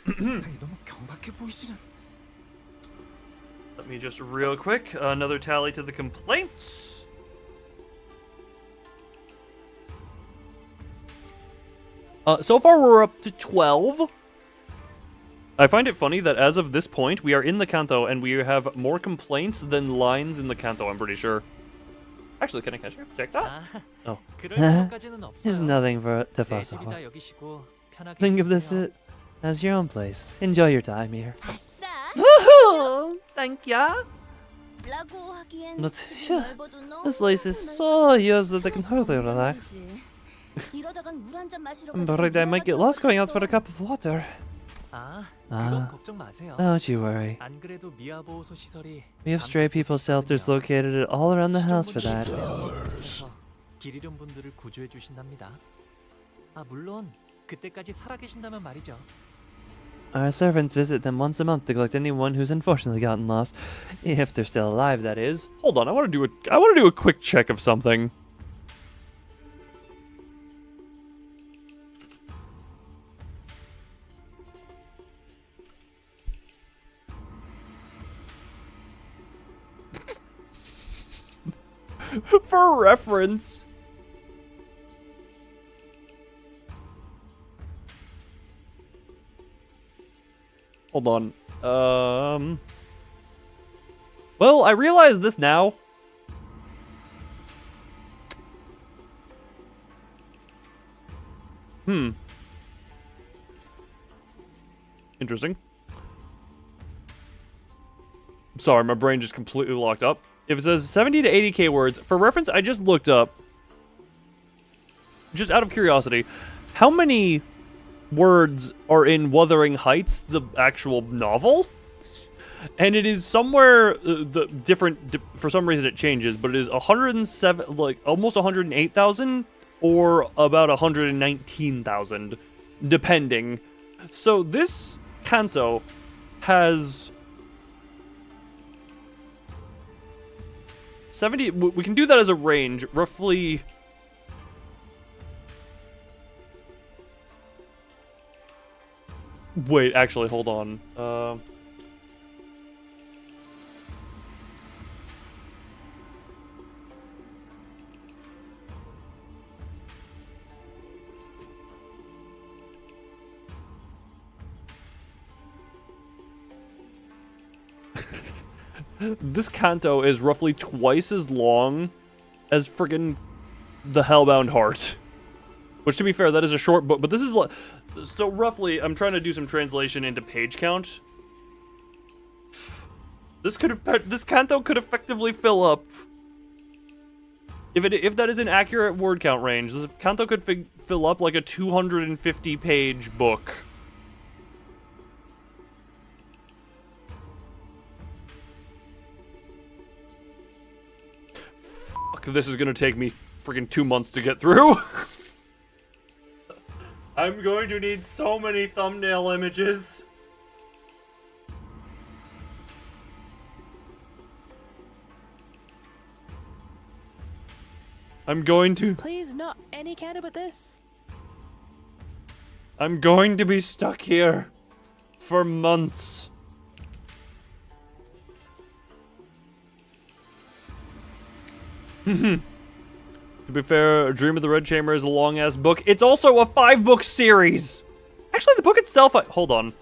Let me just real quick, another tally to the complaints. So far we're up to 12. I find it funny that as of this point, we are in the canto and we have more complaints than lines in the canto, I'm pretty sure. Actually, can I catch you? Check that. Oh. There's nothing to fuss over. Think of this as your own place. Enjoy your time here. Thank ya. But this place is so yours that I can hardly relax. I'm worried I might get lost going out for a cup of water. Don't you worry. We have stray people shelters located all around the house for that. 길 잃은 분들을 구조해 주신답니다. 물론 그때까지 살아계신다면 말이죠. Our servants visit them once a month to collect anyone who's unfortunately gotten lost, if they're still alive, that is. Hold on, I want to do a quick check of something. For reference. Hold on. Well, I realize this now. Interesting. Sorry, my brain just completely locked up. If it says 70 to 80k words, for reference, I just looked up, just out of curiosity, how many words are in Wuthering Heights, the actual novel? And it is somewhere for some reason it changes, but it is 107, like almost 108,000 or about 119,000, depending. So this canto has 70, we can do that as a range, roughly. Wait, actually, hold on. This canto is roughly twice as long as friggin' The Hellbound Heart. Which, to be fair, that is a short book, but this is like... So, roughly, I'm trying to do some translation into page count. This canto could effectively fill up... If that is an accurate word count range, this canto could fill up like a 250-page book. This is gonna take me freaking 2 months to get through. I'm going to need so many thumbnail images. I'm going to... Please, not any canto but this. I'm going to be stuck here for months. To be fair, Dream of the Red Chamber is a long-ass book. It's also a 5-book series! Actually, the book itself... Hold on.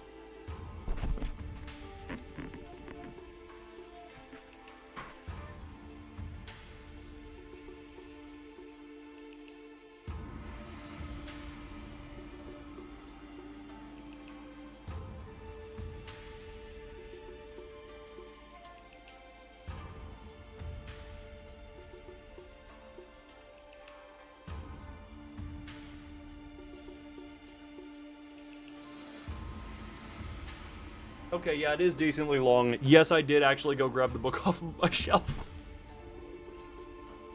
Okay, yeah, it is decently long. Yes, I did actually go grab the book off of my shelf.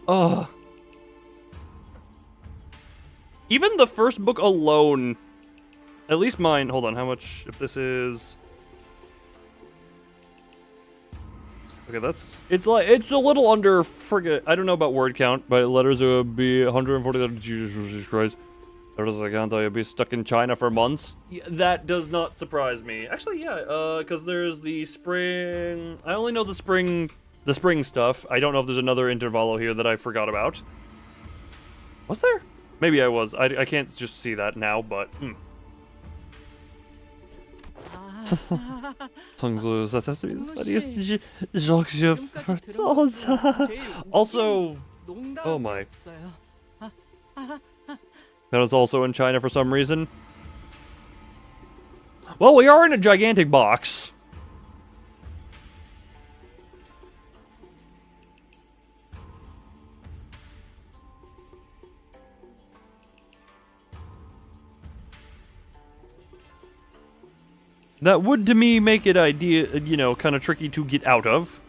Ugh. Even the first book alone, at least mine, hold on, how much, if this is... Okay, it's a little under, I don't know about word count, but letters would be 140, Jesus Christ. There's a count you'll be stuck in China for months. Yeah, that does not surprise me. Actually, yeah, because there's the spring. I only know the spring stuff. I don't know if there's another intervalo here that I forgot about. Was there? Maybe I was. I can't just see that now, but. That has to be the funniest joke you've ever told. Also, oh my. That is also in China for some reason. Well, we are in a gigantic box. That would, to me, make it kind of tricky to get out of.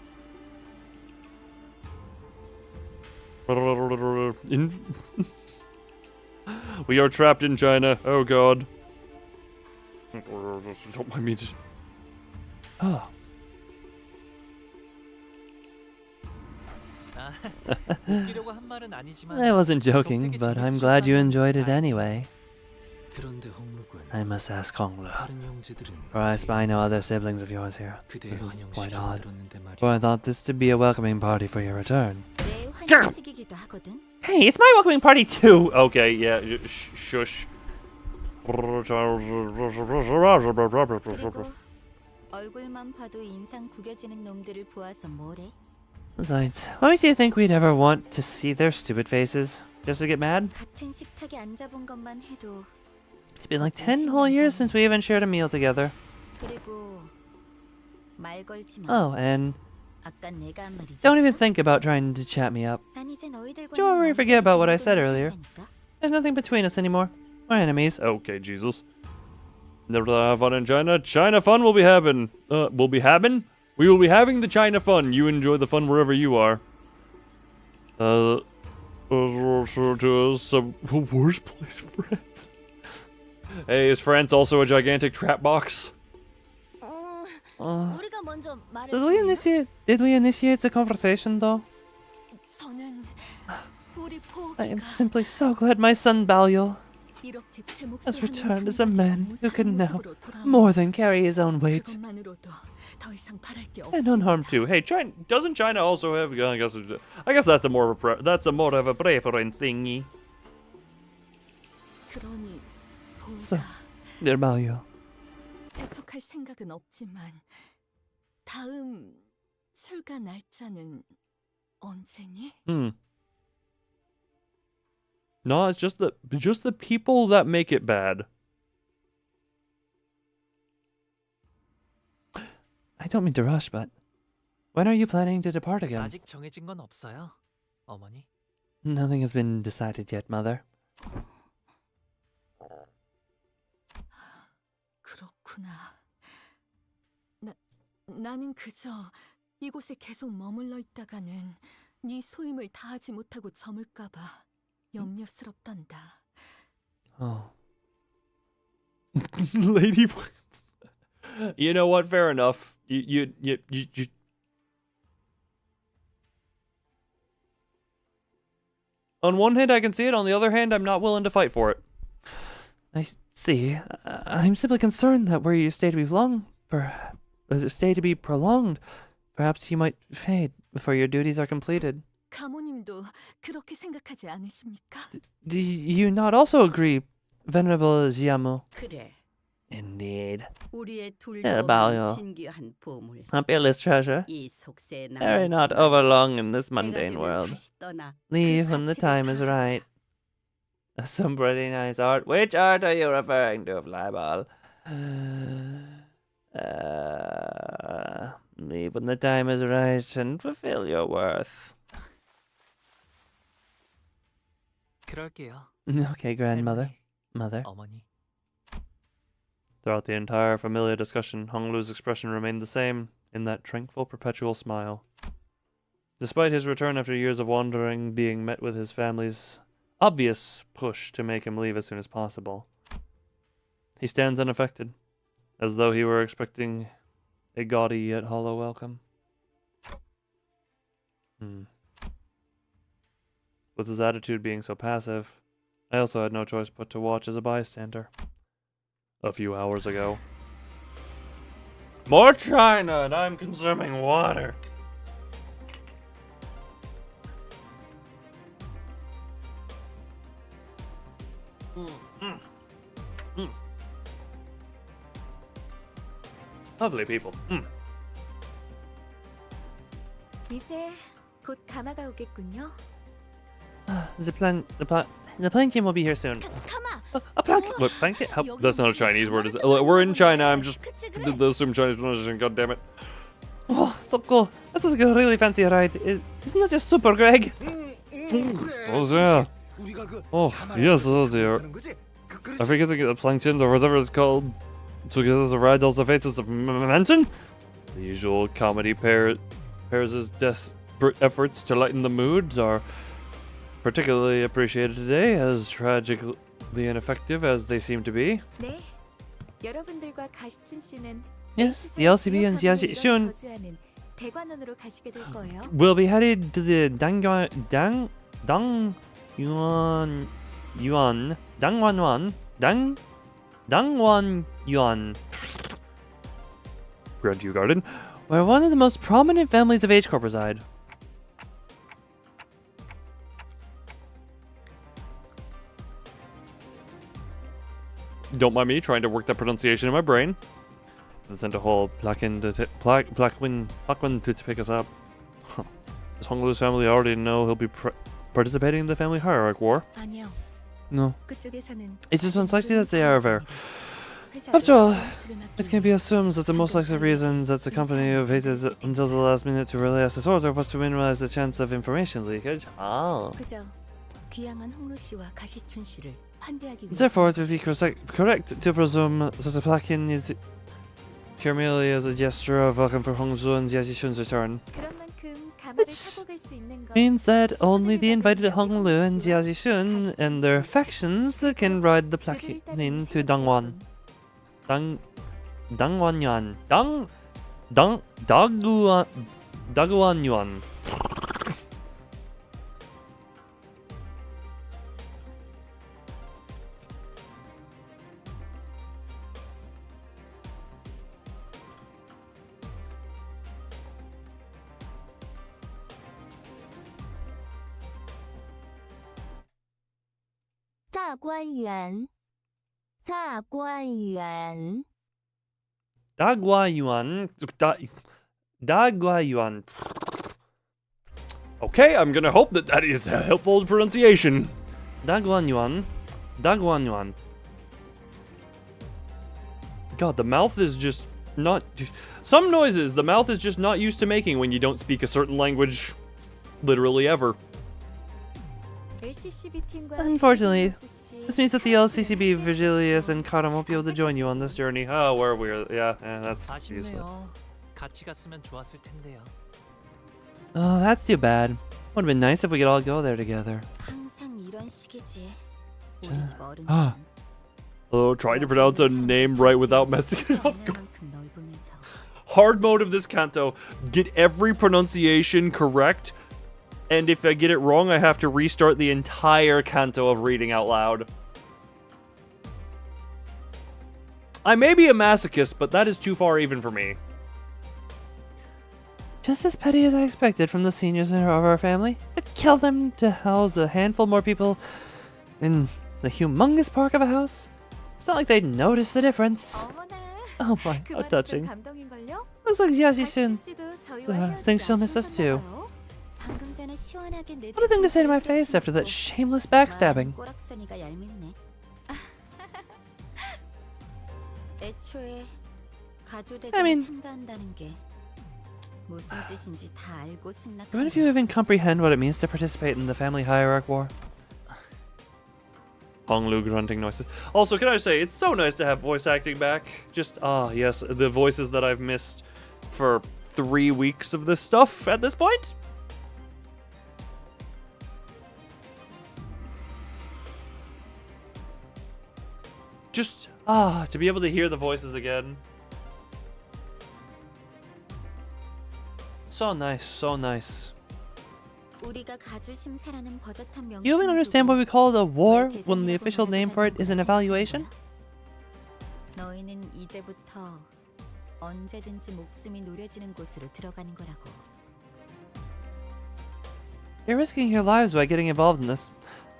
We are trapped in China. Oh God. Don't mind me. Oh. I wasn't joking, but I'm glad you enjoyed it anyway. I must ask Honglu, for I spy no other siblings of yours here. This is quite odd, for I thought this to be a welcoming party for your return. Hey, it's my welcoming party too! Okay, yeah, shush. Besides, why do you think we'd ever want to see their stupid faces? Just to get mad? It's been like 10 whole years since we even shared a meal together. Oh, and don't even think about trying to chat me up. Don't worry, forget about what I said earlier. There's nothing between us anymore. We're enemies. Okay, Jesus. Never have fun in China. China fun will be having. Will be having? We will be having the China fun. You enjoy the fun wherever you are. Some worst place, France. Hey, is France also a gigantic trap box? Did we initiate the conversation, though? I am simply so glad my son Baliol has returned as a man who can now more than carry his own weight. And unharmed too. Hey, China doesn't China also have? I guess that's a more of a preference thingy. So, dear Baliol. 재촉할 생각은 없지만 다음 출가 날짜는 언제니? No, it's just the people that make it bad. I don't mean to rush, but when are you planning to depart again? 아직 정해진 건 없어요, 어머니. Nothing has been decided yet, Mother. 그렇구나. 나는 그저 이곳에 계속 머물러 있다가는 네 소임을 다하지 못하고 저물까봐 염려스럽단다. Oh. Lady. You know what? Fair enough. You. On one hand, I can see it. On the other hand, I'm not willing to fight for it. I see. I'm simply concerned that were you stay to be prolonged, perhaps you might fade before your duties are completed. 가모님도 그렇게 생각하지 않으십니까? Do you not also agree, Venerable Jiamu? 그래. Indeed. 우리의 Baliol, 신기한 보물. a peerless treasure. 이 속세에 Tarry not overlong in this mundane world. Leave when the time is right. Some pretty nice art. Which art are you referring to, Flyball? Leave when the time is right and fulfill your worth. 그럴게요. Okay, grandmother. Mother. 어머니. Throughout the entire familiar discussion, Honglu's expression remained the same, in that tranquil, perpetual smile. Despite his return after years of wandering being met with his family's obvious push to make him leave as soon as possible, he stands unaffected, as though he were expecting a gaudy yet hollow welcome. With his attitude being so passive, I also had no choice but to watch as a bystander. A few hours ago. More China, and I'm consuming water. Lovely people. 이제 곧 가마가 오겠군요. The plane team will be here soon. A plank. Look, blanket? How, that's not a Chinese word. Is it? We're in China. I'm just assume Chinese pronunciation. God damn it. Oh, so cool. This is a really fancy ride. Isn't that just super, Greg? Oh yeah. Oh yes, oh dear. I forget to get a plankton or whatever it's called. To get us a ride also faces of momentum. The usual comedy pairs' desperate efforts to lighten the moods are particularly appreciated today, as tragically ineffective as they seem to be. 네. 여러분들과 가시춘 씨는 Yes, the LCB and Jiaxi Shun 거주하는 대관원으로 가시게 될 거예요. will be headed to the Dangwan Yuan Grandview Garden. where one of the most prominent families of H Corp reside. Don't mind me trying to work that pronunciation in my brain. They sent a whole Plakwan to pick us up. Does Honglu's family already know he'll be participating in the family hierarchy war? 아니요. No. 그쪽에서는 It's just unlikely that they are aware. After all, it can be assumed that the most likely reasons that the company have waited until the last minute to release this order was to minimize the chance of information leakage. Ah. 그저 귀향한 홍루 씨와 가시춘 씨를 환대하기 위해 Therefore, it would be correct to presume that the plaque is here merely as a gesture of welcome for Hongzhu and Jiaxishun's return. 그런 만큼 가마를 타고 갈 수 있는 건 Means that only the invited Honglu and Jiaxishun and their factions can ride the plaque to Dangwan. Dangwan Yuan. Daguan Yuan. Dagua Yuan. Dagua Yuan. Okay, I'm gonna hope that is a helpful pronunciation. Daguan Yuan. Daguan Yuan. God, the mouth is just not... Some noises the mouth is just not used to making when you don't speak a certain language literally ever. Unfortunately, this means that the LCCB, Vigilius, and Kara won't be able to join you on this journey. Oh, we're that's useless. 아쉽네요. 같이 갔으면 좋았을 텐데요. Oh, that's too bad. Would've been nice if we could all go there together. 항상 이런 식이지. 우리 집 어른은 Oh, trying to pronounce a name right without messing it up. 만큼 넓으면서 Hard mode of this canto. Get every pronunciation correct. And if I get it wrong, I have to restart the entire canto of reading out loud. I may be a masochist, but that is too far even for me. Just as petty as I expected from the seniors of our family. I'd kill them to house a handful more people in the humongous park of a house. It's not like they'd notice the difference. 어머나. Oh my, 그 how 말이 좀 touching. 감동인걸요? Looks like Jiaxi-shun 가시춘 씨도 저희와 thinks she'll miss us too. 방금 전에 시원하게 내 What a thing to say to my face after that shameless backstabbing. 꼬락서니가 얄밉네. 애초에 가주대전에 I mean- 참가한다는 게 무슨 뜻인지 다 알고 Even if you even comprehend what it means to participate in the family hierarchy war. Honglu grunting noises. Also, can I say, it's so nice to have voice acting back. Just, yes, the voices that I've missed for 3 weeks of this stuff at this point. Just, to be able to hear the voices again. So nice, so nice. You even understand why we call it a war when the official name for it is an evaluation? 너희는 이제부터 언제든지 목숨이 노려지는 곳으로 들어가는 거라고. You're risking your lives by getting involved in this.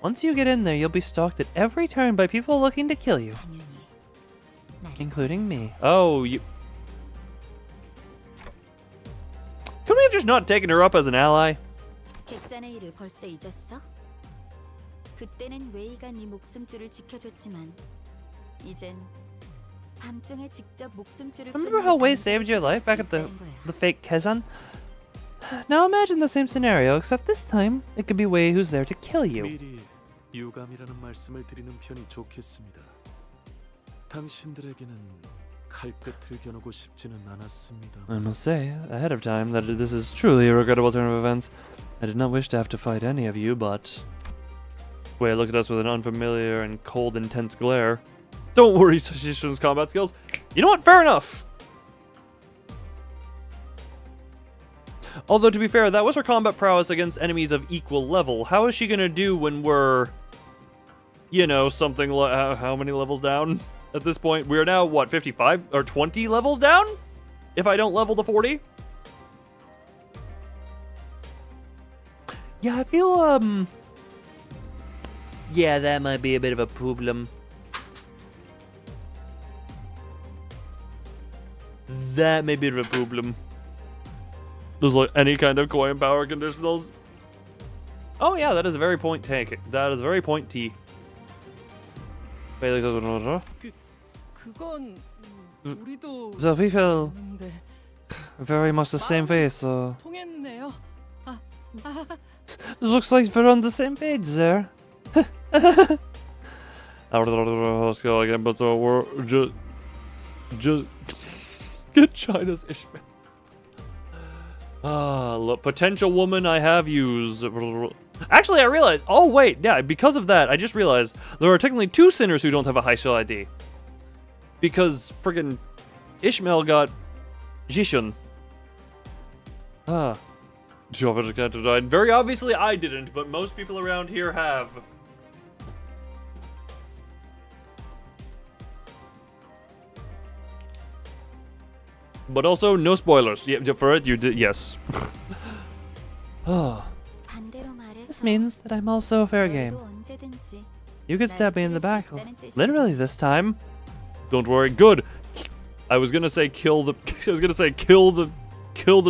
Once you get in there, you'll be stalked at every turn by people looking to kill you. Including me. Oh, you... Could we have just not taken her up as an ally? 객잔의 일을 벌써 잊었어? 그때는 웨이가 네 목숨줄을 지켜줬지만 이젠 밤중에 직접 목숨줄을 Remember how Wei saved your life back at the fake Kezan? Now imagine the same scenario, except this time it could be Wei who's there to kill you. 미리 유감이라는 말씀을 드리는 편이 좋겠습니다. 당신들에게는 칼끝을 겨누고 싶지는 않았습니다. I must say, ahead of time, that this is truly a regrettable turn of events. I did not wish to have to fight any of you, but... Wei looked at us with an unfamiliar and cold, intense glare. Don't worry, Shishun's combat skills. You know what? Fair enough. Although, to be fair, that was her combat prowess against enemies of equal level. How is she gonna do when we're, you know, something like... how many levels down at this point? We're now, what, 55 or 20 levels down? If I don't level to 40? Yeah, I feel, yeah, that might be a bit of a problem. That may be a problem. There's like any kind of coin power conditionals. Oh yeah, that is a very point tank. That is very point T. 그건 우리도 So we feel very much the same way, so... 통했네요. Looks like we're on the same page there. Let's go again, but so we're just get China's Ishmael. Look, potential woman I have used. Actually, I realized. Oh wait, yeah. Because of that, I just realized there are technically two sinners who don't have a high skill ID. Because friggin' Ishmael got Jishun. Very obviously, I didn't, but most people around here have. But also, no spoilers. Yeah, for it, you did, yes. This means that I'm also fair game. You could stab me in the back, literally this time. Don't worry, good. I was gonna say kill the. I was gonna say kill the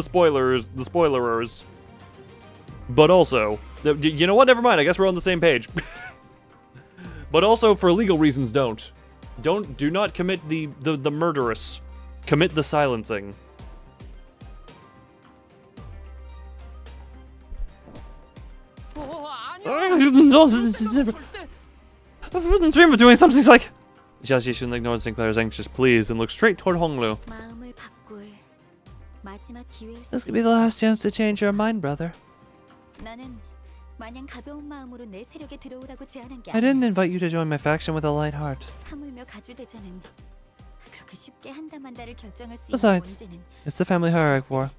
spoilers, the spoilerers. But also, you know what? Never mind. I guess we're on the same page. But also, for legal reasons, do not commit the murderous. Commit the silencing. I wouldn't dream of doing something like... Jia Jishun ignored Sinclair's anxious pleas and looked straight toward Honglu. This could be the last chance to change your mind, brother. I didn't invite you to join my faction with a light heart. Besides, it's the family hierarchy war.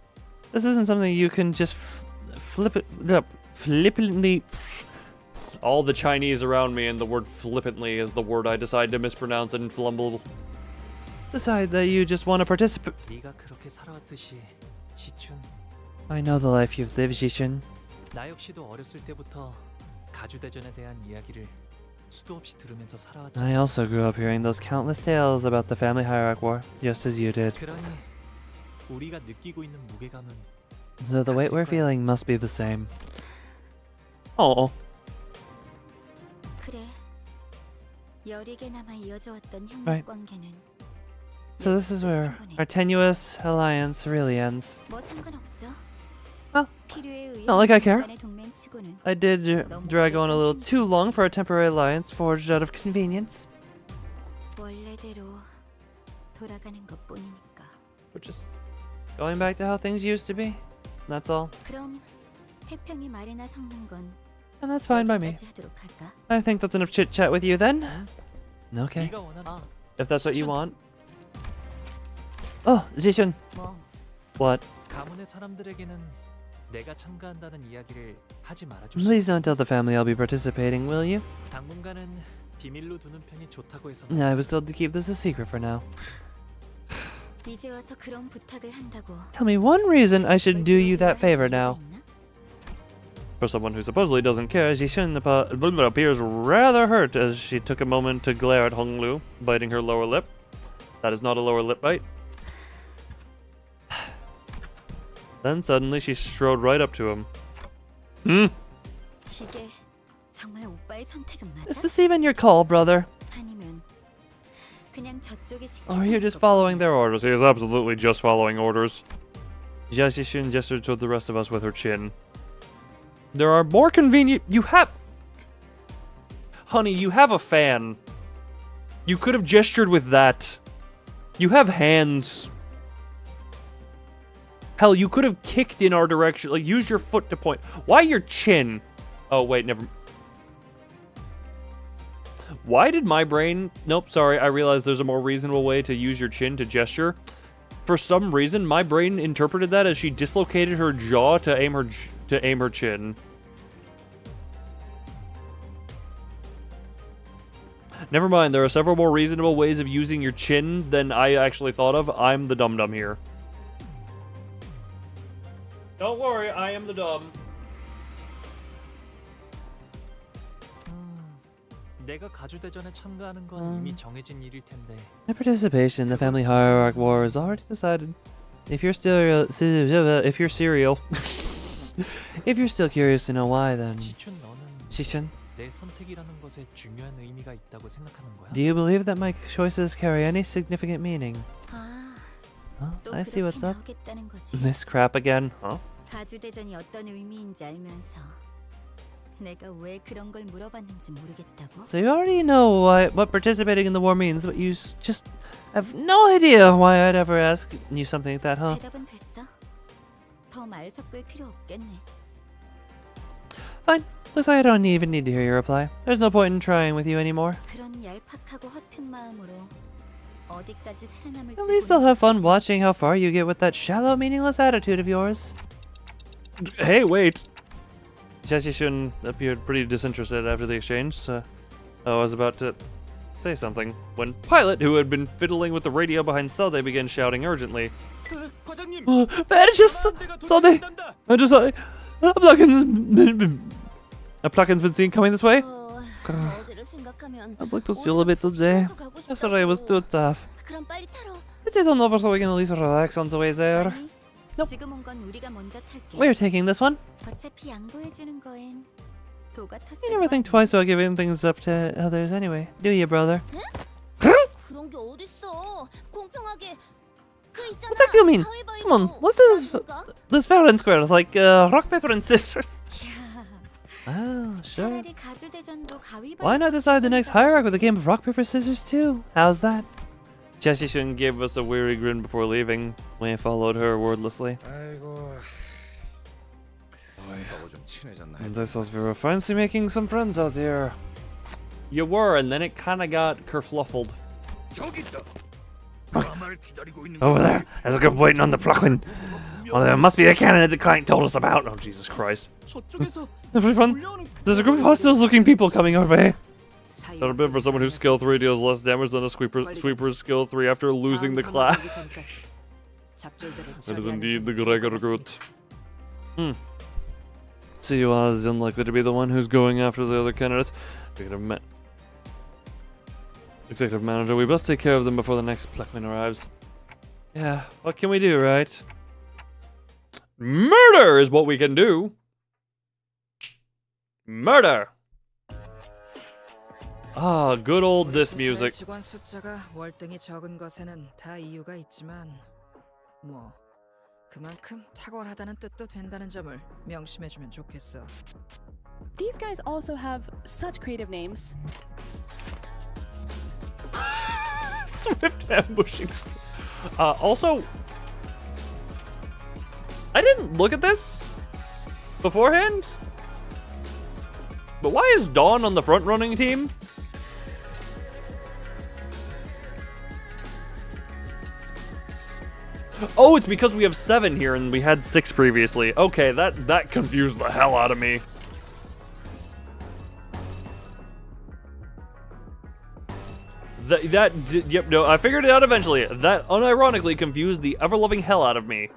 This isn't something you can just flippantly... All the Chinese around me and the word flippantly is the word I decide to mispronounce and flumble. Decide that you just want to participate. 네가 그렇게 살아왔듯이 지춘. I know the life you've lived, Jishun. 나 역시도 어렸을 때부터 가주대전에 대한 이야기를 수도 없이 들으면서 살아왔잖아. I also grew up hearing those countless tales about the family hierarchy war, just as you did. 그러니 우리가 느끼고 있는 무게감은 So the weight we're feeling must be the same. Oh. Right. So this is where our tenuous alliance really ends. Well, not like I care. I did drag on a little too long for a temporary alliance forged out of convenience. We're just going back to how things used to be. That's all. And that's fine by me. I think that's enough chit-chat with you then. Okay. If that's what you want. Oh, Zishun. What? 가문의 사람들에게는 내가 참가한다는 이야기를 하지 말아줄 수 Please don't tell the family I'll be participating, will you? 당분간은 비밀로 두는 편이 좋다고 해서. I was told to keep this a secret for now. 이제 와서 그런 부탁을 한다고. Tell me one reason I should do you that favor now. 있나? For someone who supposedly doesn't care, Jishin appears rather hurt as she took a moment to glare at Honglu, biting her lower lip. That is not a lower lip bite. Then suddenly she strode right up to him. 이게 정말 오빠의 선택은 맞아? Is this even your call, brother? 아니면 그냥 저쪽이 시킨 Or you're just 선택 following their Orders. orders? He is absolutely just following orders. Jia gestured toward the rest of us with her chin. There are more convenient. You have. Honey, you have a fan. You could have gestured with that. You have hands. Hell, you could have kicked in our direction. Like, use your foot to point. Why your chin? Oh, wait, never. Why did my brain... Nope, sorry. I realized there's a more reasonable way to use your chin to gesture. For some reason, my brain interpreted that as she dislocated her jaw to aim her chin. Never mind, there are several more reasonable ways of using your chin than I actually thought of. I'm the dum-dum here. Don't worry, I am the dumb. 내가 가주대전에 참가하는 건 이미 정해진 일일 텐데. My participation in the family hierarch war is already decided. If you're still if you're still curious to know why, then 지춘 너는 Shishin, 내 선택이라는 것에 중요한 의미가 있다고 생각하는 거야? do you believe that my choices carry any significant meaning? 아, Huh? 또 I see 그렇게 what's up. 나오겠다는 거지. This crap again, huh? 가주대전이 어떤 의미인지 알면서 내가 왜 그런 걸 물어봤는지 모르겠다고? So you already know what participating in the war means, but you just have no idea why I'd ever ask you something like that, huh? 대답은 됐어? 더 말 섞을 필요 없겠네. Fine. Looks like I don't even need to hear your reply. There's no point in trying with you anymore. 그런 얄팍하고 허튼 마음으로 어디까지 살아남을지 At least I'll have fun 모르겠지. watching how far you get with that shallow, meaningless attitude of yours. Hey, wait. Jia appeared pretty disinterested after the exchange, so I was about to say something when Pilot, who had been fiddling with the radio behind Sade, began shouting urgently. 과장님. Man, just Sade! I just saw a plugin's been seen coming this way. 어제를 생각하면 I'd like to chill a bit today. Yesterday was too tough. 그럼 빨리 타러. It isn't over, so we can at least relax on the way there. 아니, Nope. 지금 온 건 우리가 먼저 탈게. We're taking this one. 어차피 양보해주는 거엔 도가 탔을 You never 거 think 아니야. twice about giving things up to others anyway, do you, brother? 그런 게 어딨어? 공평하게. 그 있잖아. What's that feel mean? 가위바위보. Come on, let's do this. 누가? This fair and square, like rock, paper, and scissors. Oh, sure. 차라리 가주대전도 가위바위보. Why not decide the next hierarch with a game of rock, paper, scissors too? How's that? Jia gave us a weary grin before leaving. We followed her wordlessly. 아이고. 저거 좀 친해졌나? And I thought we were fancy making some friends out here. You were, and then it kinda got kerfluffled. 저기 있다. Over there, there's a group waiting on the plucking. Oh, there must be a candidate the client told us about. Oh, Jesus Christ. 저쪽에서 Everyone, 몰려오는 there's a group of hostile-looking people coming our way. 사이로 That'll be for someone whose skill 3 deals less damage than a sweeper's skill 3 after losing the class. That is indeed the Gregor Groot. Siwa is unlikely to be the one who's going after the other candidates. Executive manager, we must take care of them before the next Pluckman arrives. Yeah, what can we do, right? Murder is what we can do. Murder! Ah, good old this music. 직원 숫자가 월등히 적은 것에는 다 이유가 있지만 뭐 그만큼 탁월하다는 뜻도 된다는 점을 명심해주면 좋겠어. These guys also have such creative names. Swift ambushing. Also, I didn't look at this beforehand, but why is Dawn on the front running team? Oh, it's because we have 7 here and we had 6 previously. Okay, that confused the hell out of me. Yep, no, I figured it out eventually. That unironically confused the ever-loving hell out of me.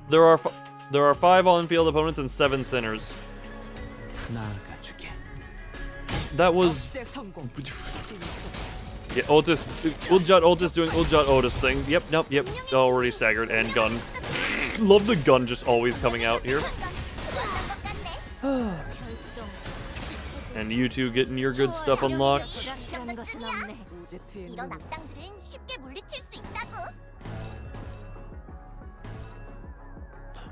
There are 5 on-field opponents and 7 sinners. That was... Yeah, Otis, Otis doing Uljot Otis thing. Yep, already staggered, and gun. Love the gun just always coming out here. And you two getting your good stuff unlocked.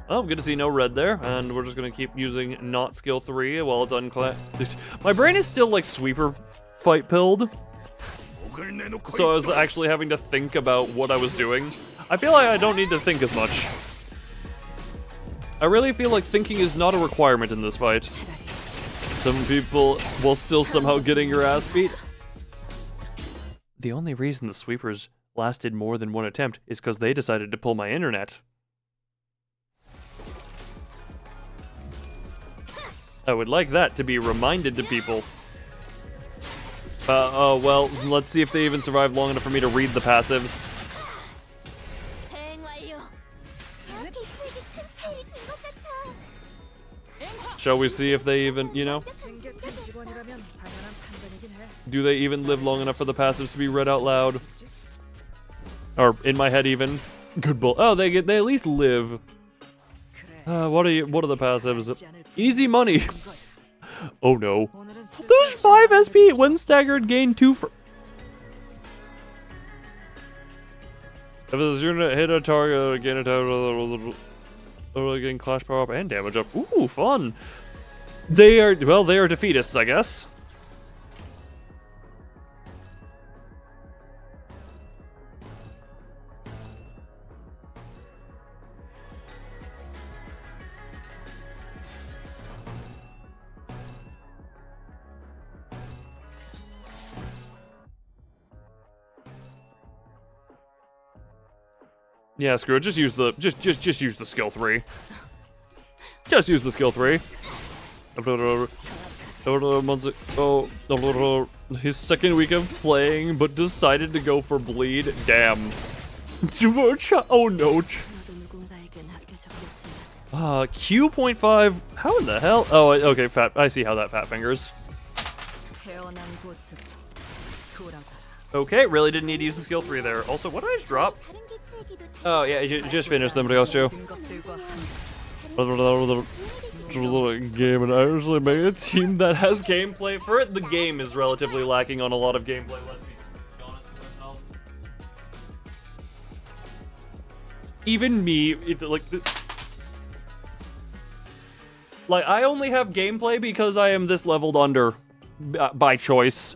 Oh, good to see no red there, and we're just gonna keep using not skill 3 while it's unclapped. My brain is still like sweeper fight pilled, so I was actually having to think about what I was doing. I feel like I don't need to think as much. I really feel like thinking is not a requirement in this fight. Some people will still somehow getting your ass beat. The only reason the sweepers lasted more than 1 attempt is because they decided to pull my internet. I would like that to be reminded to people. Oh, well, let's see if they even survive long enough for me to read the passives. Shall we see if they even, you know? Do they even live long enough for the passives to be read out loud? Or in my head even? Good bull. Oh, they at least live. What are the passives? Easy money. Oh no. There's 5 SP when staggered, gain 2 for... If it's unit hit a target, gain a target, getting clash power up and damage up. Ooh, fun. They are defeatists, I guess. Yeah, screw it. Just use the just use the skill 3. Just use the skill 3. His second week of playing, but decided to go for bleed. Damn. Oh no. Q.5. How in the hell? Oh, okay. Fat. I see how that fat fingers. Okay, really didn't need to use the skill 3 there. Also, what did I just drop? Oh yeah, just finished them, Joe. Game, and I usually make a team that has gameplay for it. The game is relatively lacking on a lot of gameplay. Let's be honest with ourselves. Even me, like I only have gameplay because I am this leveled under by choice.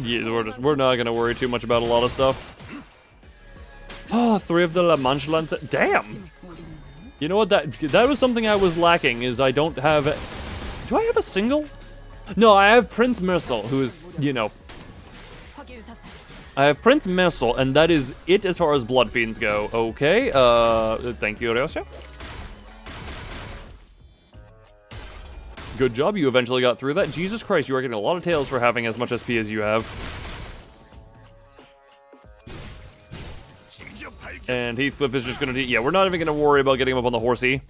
Yeah, we're not gonna worry too much about a lot of stuff. Oh, 3 of the La Manche Lance. Damn! You know what, that was something I was lacking, is I don't have... Do I have a single? No, I have Prince Missile, who is, you know... I have Prince Missile, and that is it as far as Blood Fiends go. Okay, thank you, Ryosha. Good job, you eventually got through that. Jesus Christ, you are getting a lot of tails for having as much SP as you have. And Heathcliff is just gonna yeah, we're not even gonna worry about getting him up on the horsey.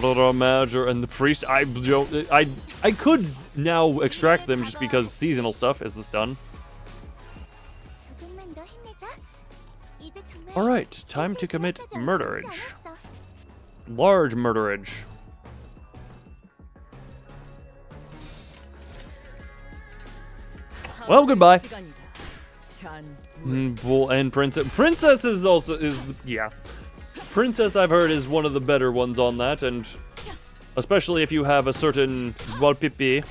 Manager and the priest, I could now extract them just because seasonal stuff is this done. Alright, time to commit murderage. Large murderage. Well, goodbye. Well, and Princess is also, yeah. Princess, I've heard, is one of the better ones on that, and especially if you have a certain Valpipi.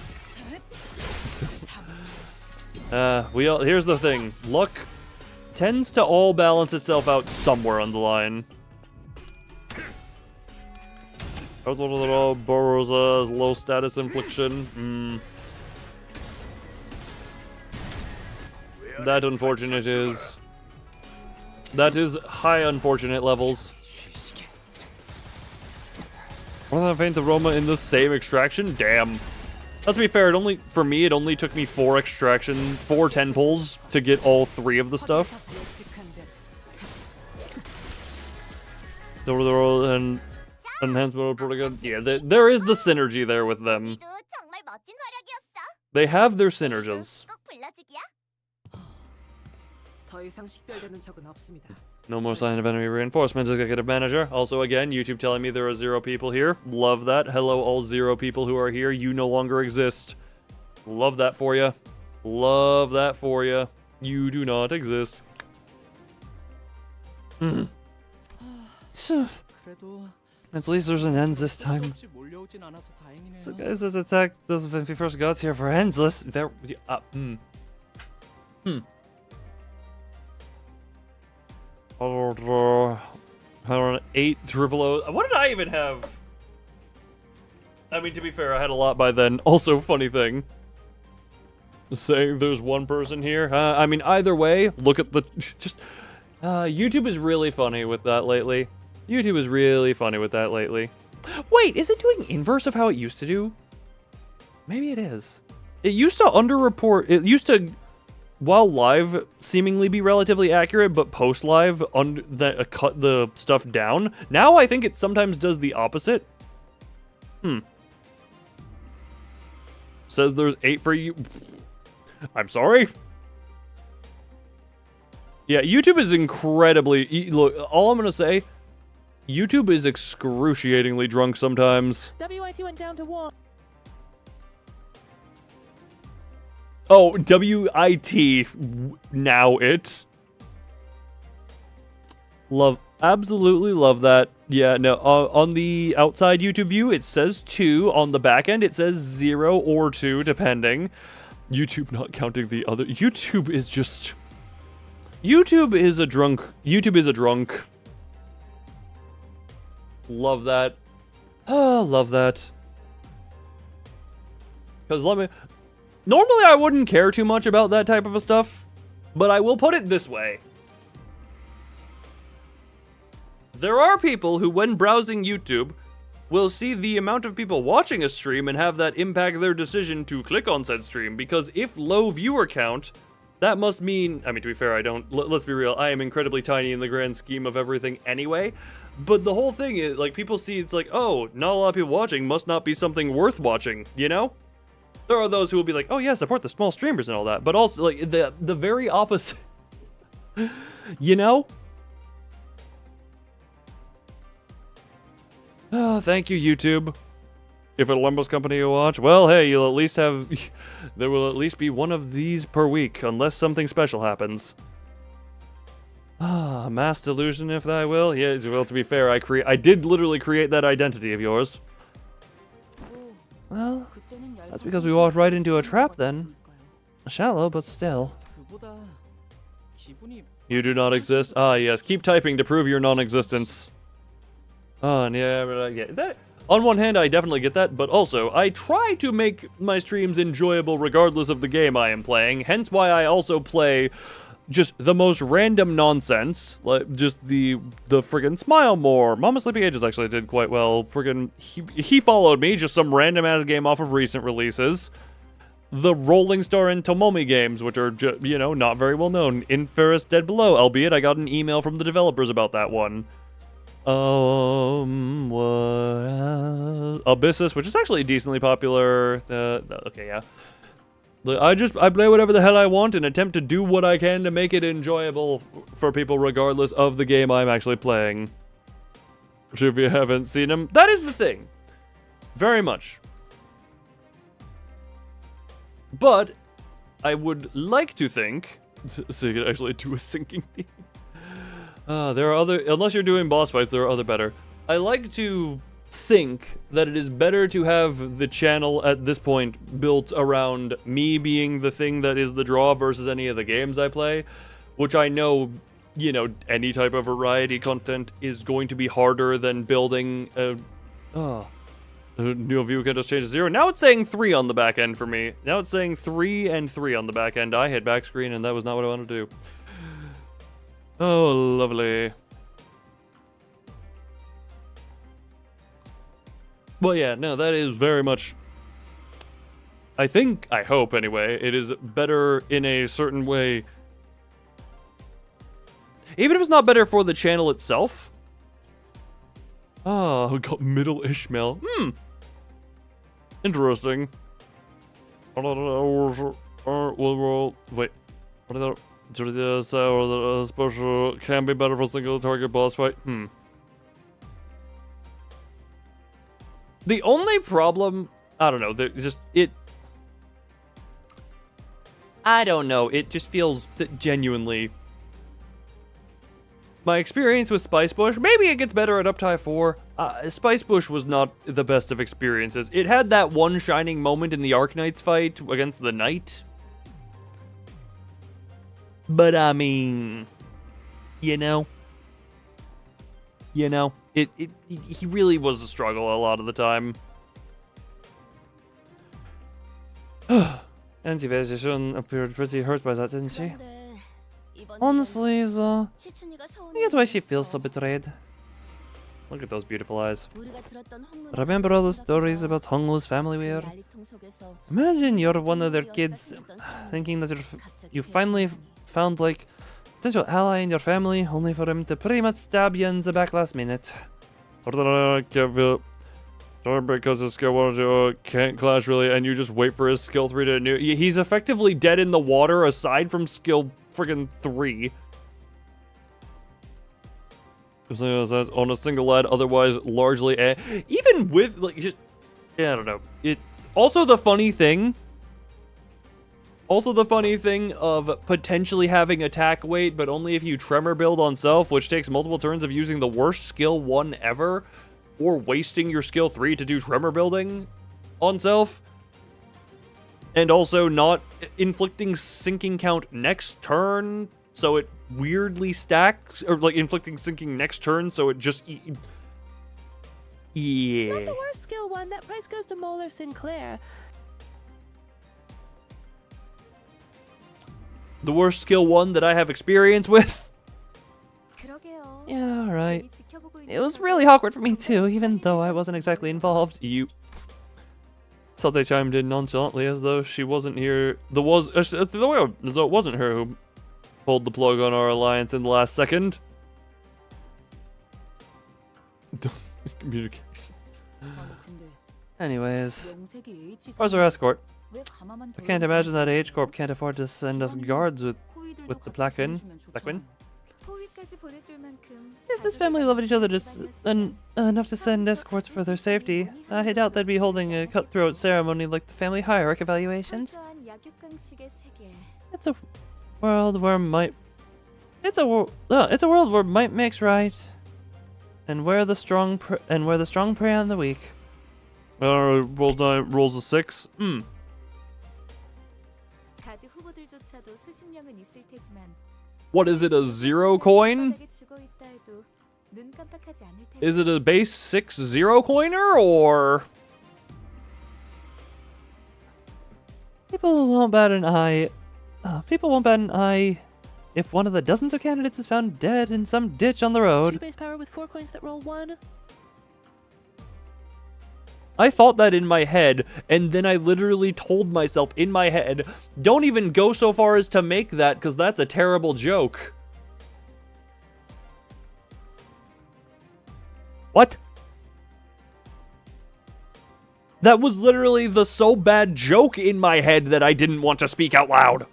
Here's the thing. Luck tends to all balance itself out somewhere on the line. Borrows low status infliction. That unfortunate is. That is high unfortunate levels. More than a faint aroma in the same extraction? Damn. Let's be fair, for me, it only took me 4 10 pulls to get all 3 of the stuff. And enhancement pretty good. Yeah, there is the synergy there with them. They have their synergies. No more sign of enemy reinforcements, executive manager. Also, again, YouTube telling me there are 0 people here. Love that. Hello, all 0 people who are here. You no longer exist. Love that for you. Love that for you. You do not exist. So, at least there's an ends this time. So, guys, this attack those 51st gods here for endless. There. Oh, 8 triple O. What did I even have? I mean, to be fair, I had a lot by then. Also, funny thing. Saying there's 1 person here. I mean, either way, look at the... YouTube is really funny with that lately. YouTube is really funny with that lately. Wait, is it doing inverse of how it used to do? Maybe it is. It used to underreport... It used to... While live, seemingly be relatively accurate, but post-live, cut the stuff down. Now I think it sometimes does the opposite. Says there's 8 for you. I'm sorry? Yeah, YouTube is incredibly... Look, all I'm gonna say, YouTube is excruciatingly drunk sometimes. WIT went down to 1. Oh, WIT. Now it's. Love. Absolutely love that. Yeah, no. On the outside YouTube view, it says 2. On the back end, it says 0 or 2, depending. YouTube not counting the other. YouTube is just. YouTube is a drunk. YouTube is a drunk. Love that. Oh, love that. Because let me. Normally, I wouldn't care too much about that type of stuff, but I will put it this way. There are people who, when browsing YouTube, will see the amount of people watching a stream and have that impact their decision to click on said stream, because if low viewer count, that must mean, I mean, to be fair, let's be real, I am incredibly tiny in the grand scheme of everything anyway, but the whole thing is, like, people see it's like, oh, not a lot of people watching, must not be something worth watching, you know? There are those who will be like, oh yeah, support the small streamers and all that, but also, like, the very opposite, you know? Oh, thank you, YouTube. If a Limbus company you watch, well, hey, you'll at least have, there will at least be one of these per week, unless something special happens. Ah, mass delusion, if I will. Yeah, well, to be fair, I did literally create that identity of yours. Well, that's because we walked right into a trap then. Shallow, but still. You do not exist? Ah, yes. Keep typing to prove your non-existence. Oh, and yeah, that. On one hand, I definitely get that, but also, I try to make my streams enjoyable regardless of the game I am playing, hence why I also play just the most random nonsense, like just the friggin' Smile More. Mama Sleepy Ages actually did quite well. Friggin' he followed me, just some random ass game off of recent releases. The Rolling Star and Tomomi games, which are you know, not very well known. Inferus Dead Below, albeit I got an email from the developers about that one. What Abyssus, which is actually decently popular. Okay, yeah. I play whatever the hell I want and attempt to do what I can to make it enjoyable for people regardless of the game I'm actually playing. Which, if you haven't seen them, that is the thing. Very much. But I would like to think, so you can actually do a sinking theme. There are other, unless you're doing boss fights, there are other better. I like to think that it is better to have the channel at this point built around me being the thing that is the draw versus any of the games I play, which I know, you know, any type of variety content is going to be harder than building a new view can just change to 0. Now it's saying 3 on the back end for me. Now it's saying 3 and 3 on the back end. I hit back screen and that was not what I wanted to do. Oh, lovely. Well, yeah, no, that is very much... I hope anyway, it is better in a certain way. Even if it's not better for the channel itself. Ah, we got Middle Ishmael. Interesting. Wait. Special can be better for single target boss fight. The only problem, I don't know, I don't know, it just feels that genuinely. My experience with Spice Bush, maybe it gets better at Uptie 4. Spice Bush was not the best of experiences. It had that one shining moment in the Arknights fight against the Knight. But I mean, you know, he really was a struggle a lot of the time. Anti-Vegetation appeared pretty hurt by that, didn't she? Honestly, I get why she feels so betrayed. Look at those beautiful eyes. Remember all those stories about Honglu's family we heard? Imagine you're one of their kids, thinking that you finally found, like, potential ally in your family, only for him to pretty much stab you in the back last minute. Because his skill 1 or 2 can't clash really, and you just wait for his skill 3 to new. He's effectively dead in the water aside from skill friggin' 3. On a single lad, otherwise largely even with, like, just, yeah, I don't know. Also the funny thing of potentially having attack weight, but only if you tremor build on self, which takes multiple turns of using the worst skill 1 ever, or wasting your skill 3 to do tremor building on self, and also not inflicting sinking count next turn, so it weirdly stacks, or like inflicting sinking next turn, so it just yeah. Not the worst skill 1. That price goes to Molar Sinclair. The worst skill 1 that I have experience with. Yeah, alright. It was really awkward for me too, even though I wasn't exactly involved. They chimed in nonchalantly as though she wasn't here. As though it wasn't her who pulled the plug on our alliance in the last second. Communication. Anyways, where's our escort? I can't imagine that Age Corp can't afford to send us guards with the Plaquen. If this family loved each other just enough to send escorts for their safety, I doubt they'd be holding a cutthroat ceremony like the family hierarch evaluations. It's a world where might makes right, and where the strong prey on the weak. Rolls a 6. What is it, a 0 coin? Is it a base 6 0 coiner, or? People won't bat an eye if one of the dozens of candidates is found dead in some ditch on the road. 2 base power with 4 coins that roll 1. I thought that in my head, and then I literally told myself in my head, don't even go so far as to make that, because that's a terrible joke. What? That was literally the so bad joke in my head that I didn't want to speak out loud.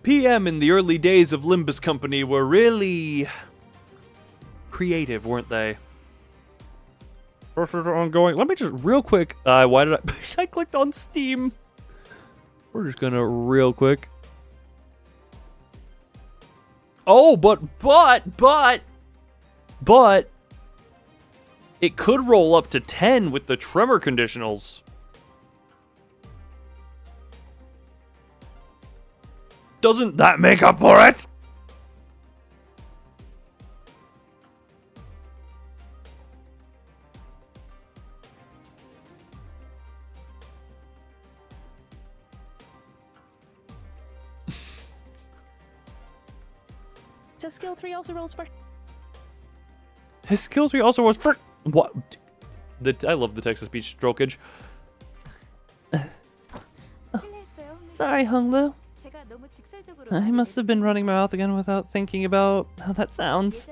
PM in the early days of Limbus Company were really creative, weren't they? ongoing. Let me just real quick. Why did I? I clicked on Steam. We're just gonna real quick. Oh, but it could roll up to 10 with the tremor conditionals. Doesn't that make up for it? Does skill 3 also rolls for? His skill 3 also was for what? I love the text-to-speech strokage. Sorry, Hunglu. I must have been running my mouth again without thinking about how that sounds.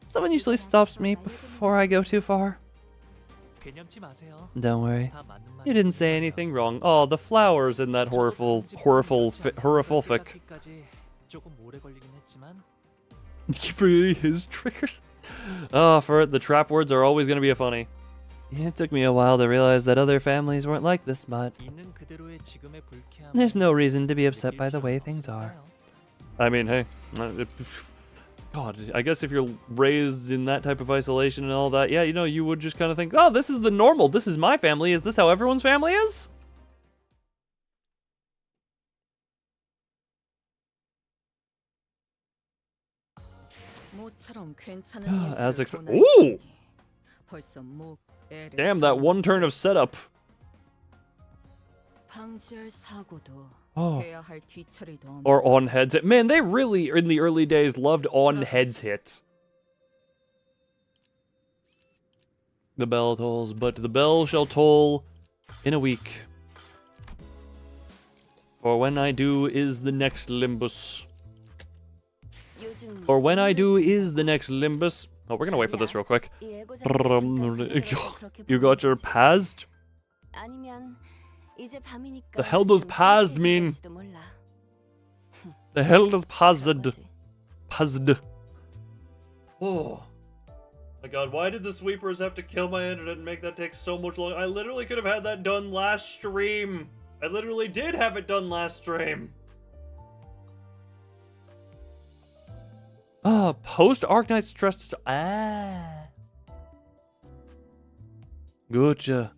Someone usually stops me before I go too far. Don't worry. You didn't say anything wrong. Oh, the flowers in that horrific. His triggers. Oh, for the trap words are always going to be a funny. It took me a while to realize that other families weren't like this, but there's no reason to be upset by the way things are. I mean, hey, God, I guess if you're raised in that type of isolation and all that, yeah, you know, you would just kind of think, oh, this is the normal. This is my family. Is this how everyone's family is? As expected. Ooh! Damn, that one turn of setup. Oh. Or on heads hit. Man, they really, in the early days, loved on heads hit. The bell tolls, but the bell shall toll in a week. For when I do is the next Limbus. Or when I do is the next Limbus. Oh, we're gonna wait for this real quick. You got your paused? The hell does paused mean? The hell does paused? Paused. Oh. My god, why did the sweepers have to kill my internet and make that take so much longer? I literally could have had that done last stream. I literally did have it done last stream. Post Arknight stress. Gotcha.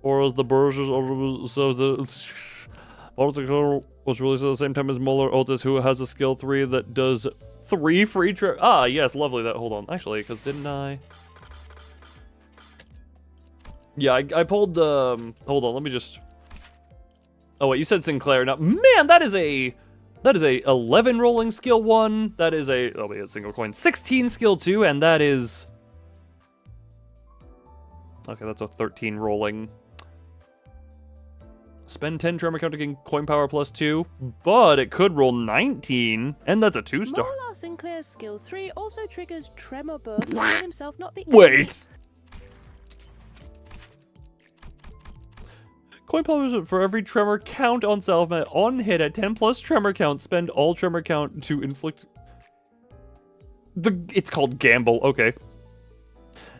Or as the burgers, so the article was released at the same time as Muller Otis, who has a skill 3 that does 3 free trip. Ah, yes, lovely. That. Hold on, actually, because didn't I? Yeah, I pulled. Hold on, let me just. Oh wait, you said Sinclair. Now, man, that is a 11 rolling skill 1. That is a, oh wait, a single coin. 16 skill 2, and that is, okay, that's a 13 rolling. Spend 10 tremor count to gain coin power plus 2, but it could roll 19, and that's a 2-star. Molar Sinclair's skill 3 also triggers tremor burst on himself, not the Wait. Coin power for every tremor count on self on hit at 10 plus tremor count. Spend all tremor count to inflict. It's called gamble. Okay.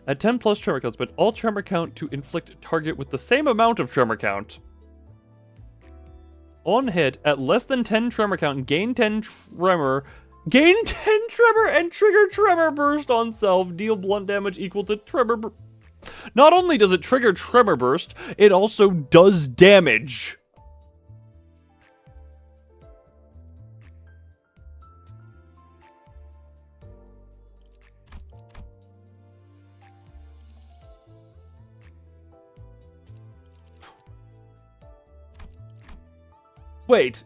At 10 plus tremor count, spend all tremor count to inflict target with the same amount of tremor count. On hit at less than 10 tremor count, gain 10 tremor. Gain 10 tremor and trigger tremor burst on self. Deal blunt damage equal to tremor. Not only does it trigger tremor burst, it also does damage. Wait.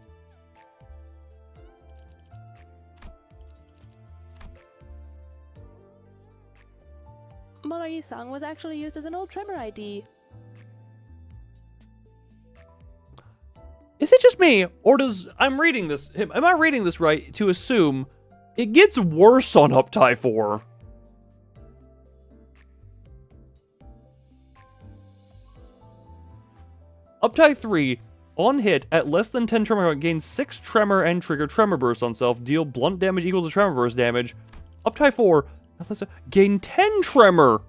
Molar-Yi-Sang was actually used as an old tremor ID. Is it just me, or am I reading this right to assume it gets worse on Uptie 4? Uptie 3, on hit, at less than 10 tremor, gains 6 tremor and trigger tremor burst on self, deal blunt damage equal to tremor burst damage. Uptie 4, Gain 10 tremor.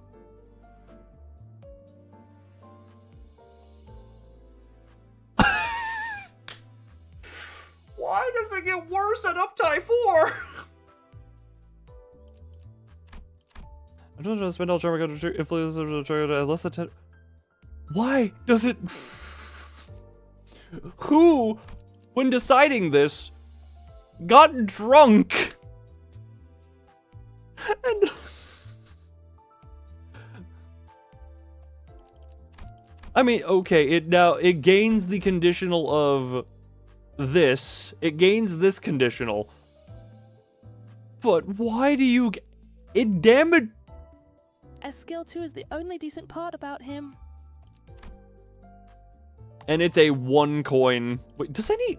Why does it get worse at Uptie 4? I don't know, spend all tremor go to influence of the trigger less than 10. Why does it? Who, when deciding this, got drunk? And I mean, okay, it gains the conditional of this. It gains this conditional. But why do you it damage? As skill 2 is the only decent part about him. And it's a 1 coin. Wait, does any?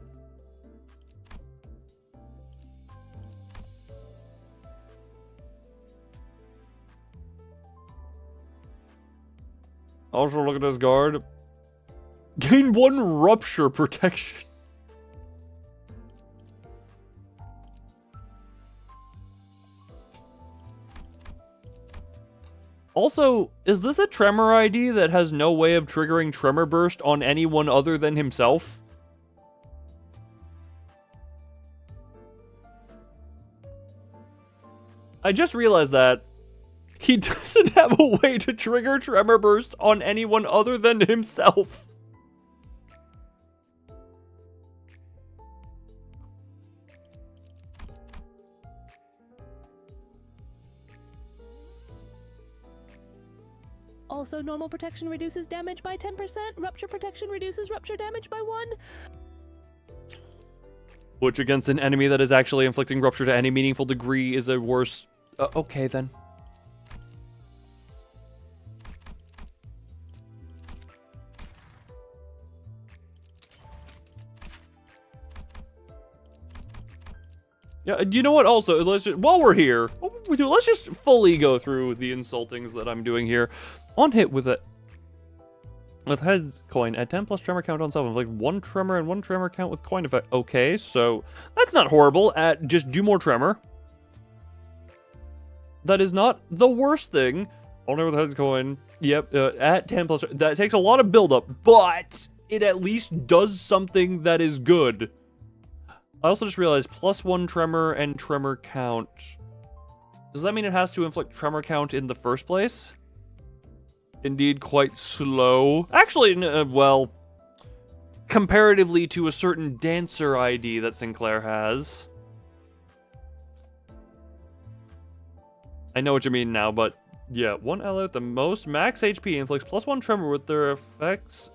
Also, look at his guard. Gain 1 rupture protection. Also, is this a tremor ID that has no way of triggering tremor burst on anyone other than himself? I just realized that he doesn't have a way to trigger tremor burst on anyone other than himself. Also, normal protection reduces damage by 10%. Rupture protection reduces rupture damage by 1. Which against an enemy that is actually inflicting rupture to any meaningful degree is a worse... okay, then. Yeah, you know what? Also, while we're here, let's just fully go through the insultings that I'm doing here. On hit with head coin, add 10 plus tremor count on self. Like 1 tremor and 1 tremor count with coin effect. Okay, so that's not horrible. Just do more tremor. That is not the worst thing. Only with head coin. Yep, at 10 plus. That takes a lot of buildup, but it at least does something that is good. I also just realized +1 tremor and tremor count. Does that mean it has to inflict tremor count in the first place? Indeed, quite slow. Actually, well, comparatively to a certain dancer ID that Sinclair has. I know what you mean now, but yeah, 1 ally with the most max HP inflicts +1 tremor with their effects.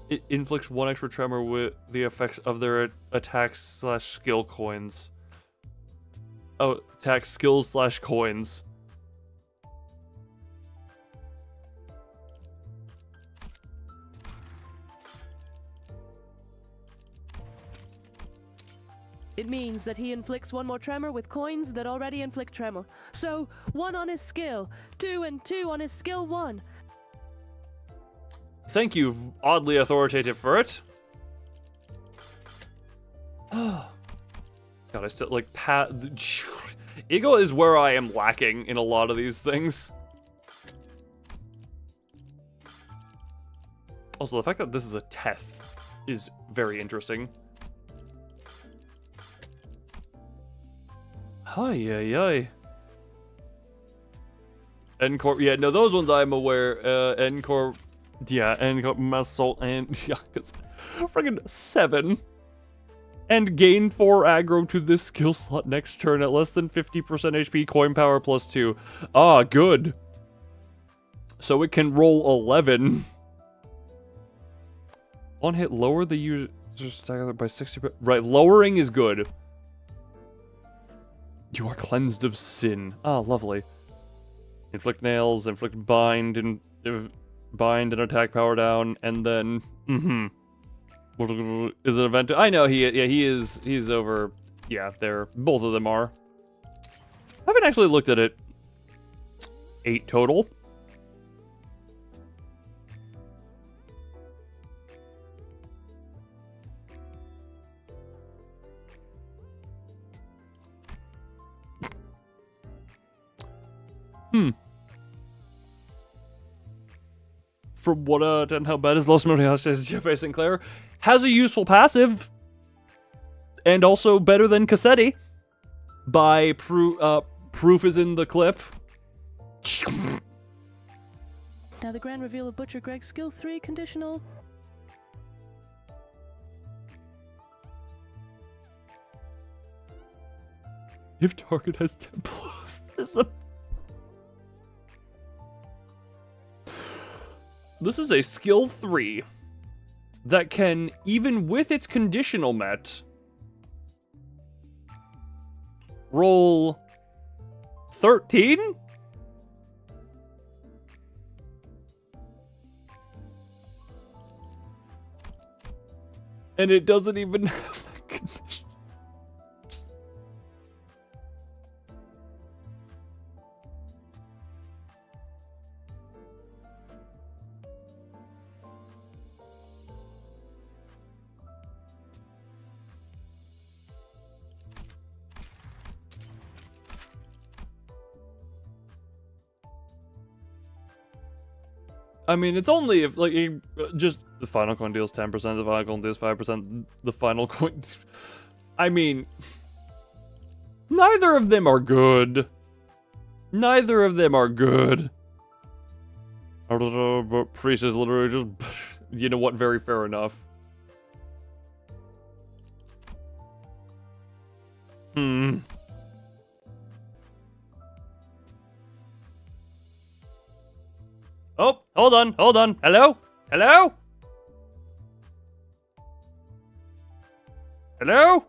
It inflicts 1 extra tremor with the effects of their attacks/skill coins. Oh, attack skills/coins. It means that he inflicts 1 more tremor with coins that already inflict tremor. So, 1 on his skill, 2 and 2 on his skill 1. Thank you, oddly authoritative for it. God, I still, like, Ego is where I am lacking in a lot of these things. Also, the fact that this is a Teth is very interesting. Hi. Encore, yeah, no, those ones I'm aware. Encore, yeah, Encore, Muscle, and yeah, cause friggin' 7. And gain 4 aggro to this skill slot next turn at less than 50% HP, coin power +2. Ah, good. So it can roll 11. One hit, lower the user's stagger by 60%. Right, lowering is good. You are cleansed of sin. Ah, lovely. Inflict nails, inflict bind, and attack power down, and then is it event? I know he's over. Yeah, there. Both of them are. I haven't actually looked at it. 8 total. From what and how bad is Los Morias Jefe Sinclair has a useful passive, and also better than Cassetti. By proof is in the clip. Now the grand reveal of Butcher Greg's skill 3 conditional. If target has temple, this is a skill 3 that can, even with its conditional met, roll 13? And it doesn't even have that condition. I mean, it's only if, like, just the final coin deals 10%, the final coin deals 5%, the final coin... I mean, neither of them are good. Neither of them are good. But Priest is literally just... You know what? Very fair enough. Oh, hold on. Hello? Hello? Hello?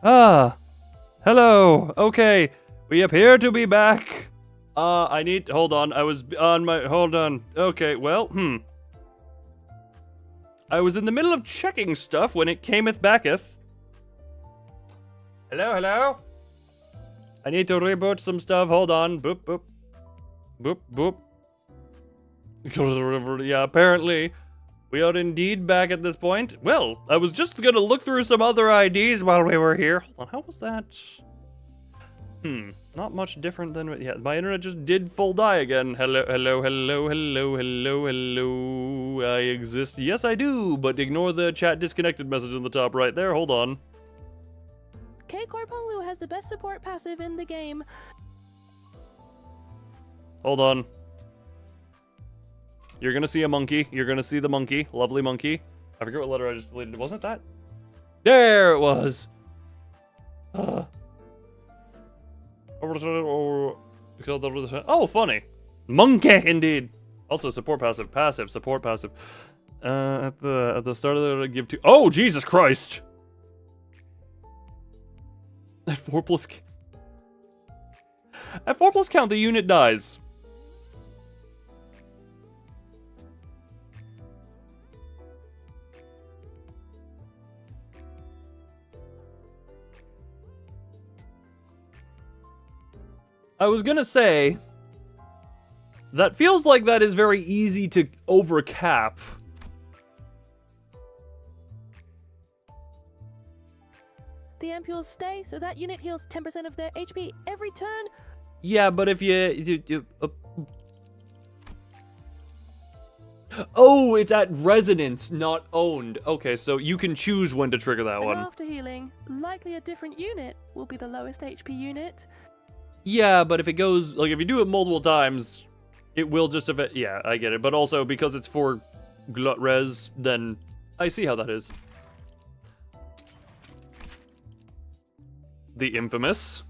Ah. Hello. Okay. We appear to be back. Hold on. I was on my... Hold on. Okay, well, I was in the middle of checking stuff when it cameth backeth. Hello? I need to reboot some stuff. Hold on. Boop, boop. Boop, boop. Yeah, apparently we are indeed back at this point. Well, I was just gonna look through some other IDs while we were here. Hold on, how was that? Not much different than... Yeah, my internet just did full die again. Hello. I exist. Yes, I do, but ignore the chat disconnected message on the top right there. Hold on. K Korponglu has the best support passive in the game. Hold on. You're gonna see a monkey. You're gonna see the monkey. Lovely monkey. I forget what letter I just deleted. Wasn't that? There it was! Oh, funny. Monkey, indeed. Also, support passive, support passive. At the start of the give to... Oh, Jesus Christ! At 4+ At 4+ count, the unit dies. I was gonna say, that feels like that is very easy to overcap. The ampules stay, so that unit heals 10% of their HP every turn. Yeah, but if you oh, it's at resonance, not owned. Okay, so you can choose when to trigger that one. After healing, likely a different unit will be the lowest HP unit. Yeah, but if it goes, like, if you do it multiple times, it will just affect... Yeah, I get it. But also, because it's for glut res, then I see how that is. The infamous.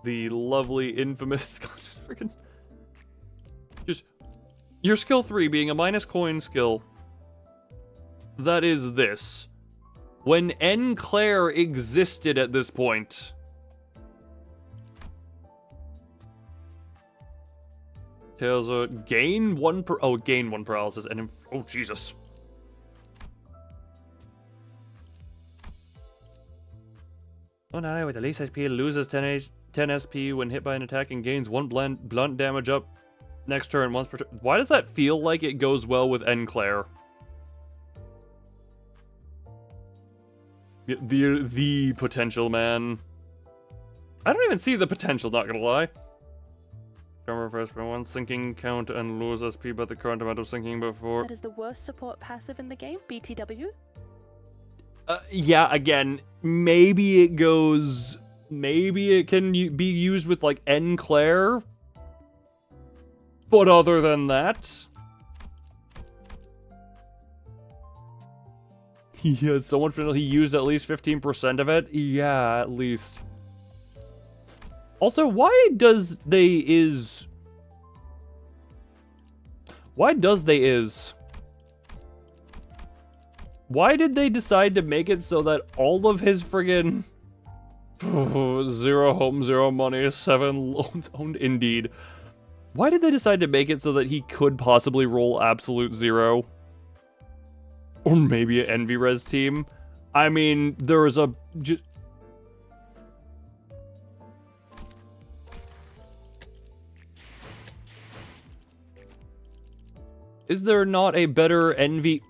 The lovely infamous... Freaking... Just... Your skill 3 being a minus coin skill. That is this. When ENVtuber existed at this point... Tails gain 1 per... Oh, gain 1 paralysis. And... Oh, Jesus. Oh, no, with the least HP, loses 10 SP when hit by an attack and gains 1 blunt damage up next turn once per turn. Why does that feel like it goes well with ENVtuber? The potential, man. I don't even see the potential, not gonna lie. Camera first by 1 sinking count and lose SP by the current amount of sinking before. That is the worst support passive in the game, BTW. Yeah, again, maybe it goes... Maybe it can be used with, like, Enclair. But other than that... He had so much potential, he used at least 15% of it? Yeah, at least. Also, why does they is... Why did they decide to make it so that all of his friggin... 0 home, 0 money, 7 loans owned? Indeed. Why did they decide to make it so that he could possibly roll absolute 0? Or maybe an ENVres team? I mean, there is a... Is there not a better Envy...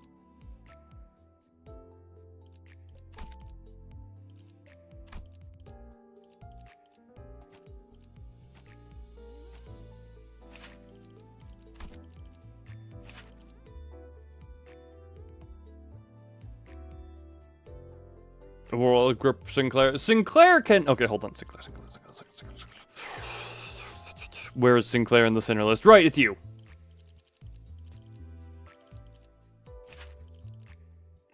World grip Sinclair. Sinclair can... Okay, hold on. Sinclair. Where is Sinclair in the center list? Right, it's you.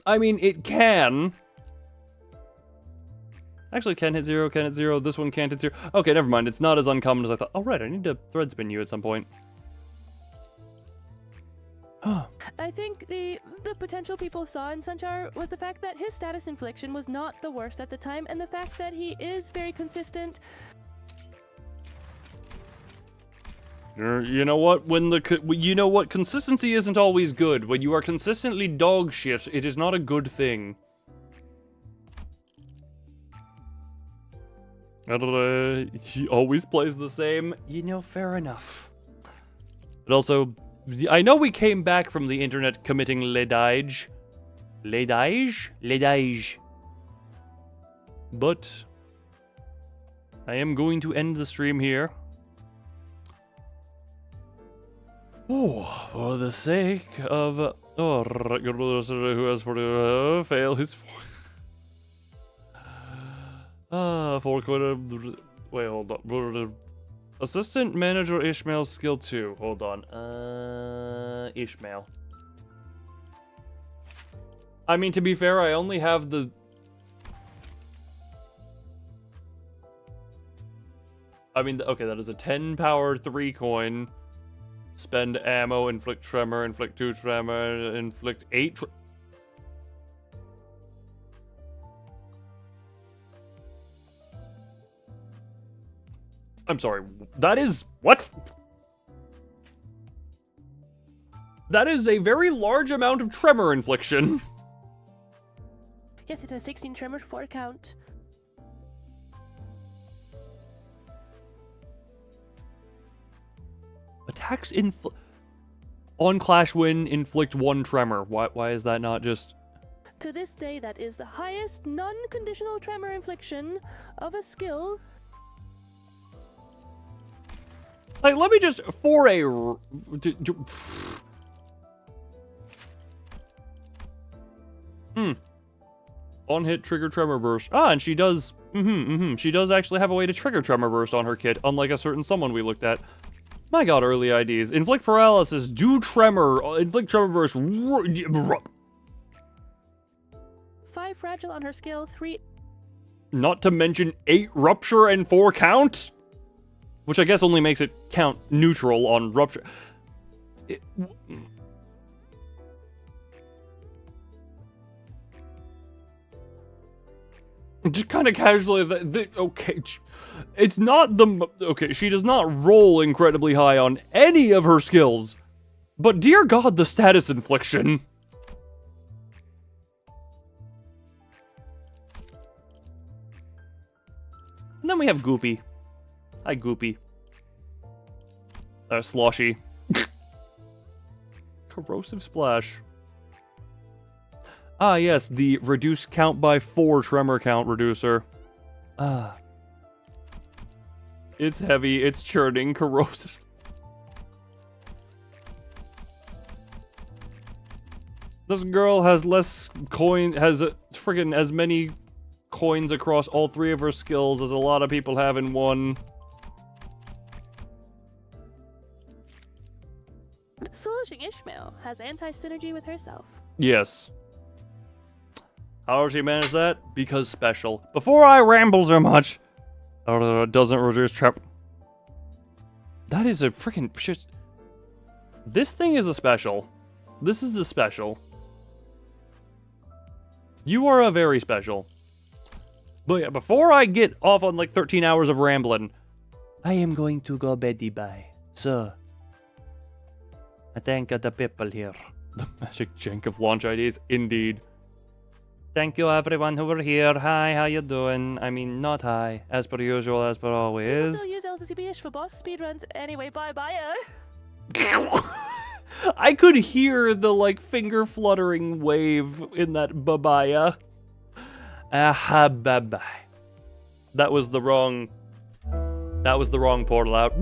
I mean, it can. Actually, can hit 0, can hit 0. This one can't hit 0. Okay, never mind. It's not as uncommon as I thought. Oh, right. I need to thread spin you at some point. I think the potential people saw in Sunchar was the fact that his status infliction was not the worst at the time, and the fact that he is very consistent. You know what? You know what? Consistency isn't always good. When you are consistently dog shit, it is not a good thing. He always plays the same. You know, fair enough. But also, I know we came back from the internet committing ledage. Ledage? But I am going to end the stream here. Oh, for the sake of... who has failed his... Wait, hold on. Assistant Manager Ishmael skill 2. Hold on. Ishmael. I mean, to be fair, I only have the... I mean, okay, that is a 10 power 3 coin. Spend ammo, inflict tremor, inflict 2 tremor, inflict 8 I'm sorry, that is... What? That is a very large amount of tremor infliction. Yes, it has 16 tremors for a count. Attacks on Clash Win inflict 1 tremor. Why is that not just... To this day, that is the highest non-conditional tremor infliction of a skill. Like, let me just... For a... On-hit trigger tremor burst. Ah, and she does... She does actually have a way to trigger tremor burst on her kit, unlike a certain someone we looked at. My god, early IDs. Inflict paralysis, do tremor, inflict tremor burst. 5 fragile on her skill, 3... Not to mention 8 rupture and 4 count? Which I guess only makes it count neutral on rupture. Just kind of casually, okay, it's not the, okay, she does not roll incredibly high on any of her skills, but dear god, the status infliction. And then we have Goopy. Hi, Goopy. Sloshy. Corrosive Splash. Ah, yes, the reduce count by 4 tremor count reducer. Ah. It's heavy, it's churning, corrosive. This girl has less coin, has friggin' as many coins across all 3 of her skills as a lot of people have in one. Soulishing Ishmael has anti-synergy with herself. Yes. How does she manage that? Because special. Before I ramble so much, doesn't reduce trap. That is a freaking shit. This thing is a special. This is a special. You are a very special. But yeah, before I get off on like 13 hours of rambling, I am going to go beddy bye. So, I thank the people here. The magic jank of launch IDs, indeed. Thank you everyone who were here. Hi, how you doing? I mean, not hi. As per usual, as per People always. still use LCCB-ish for boss speedruns. Anyway, bye-bye. I could hear the, like, finger fluttering wave in that babaya. Aha, bye-bye. That was the wrong portal out.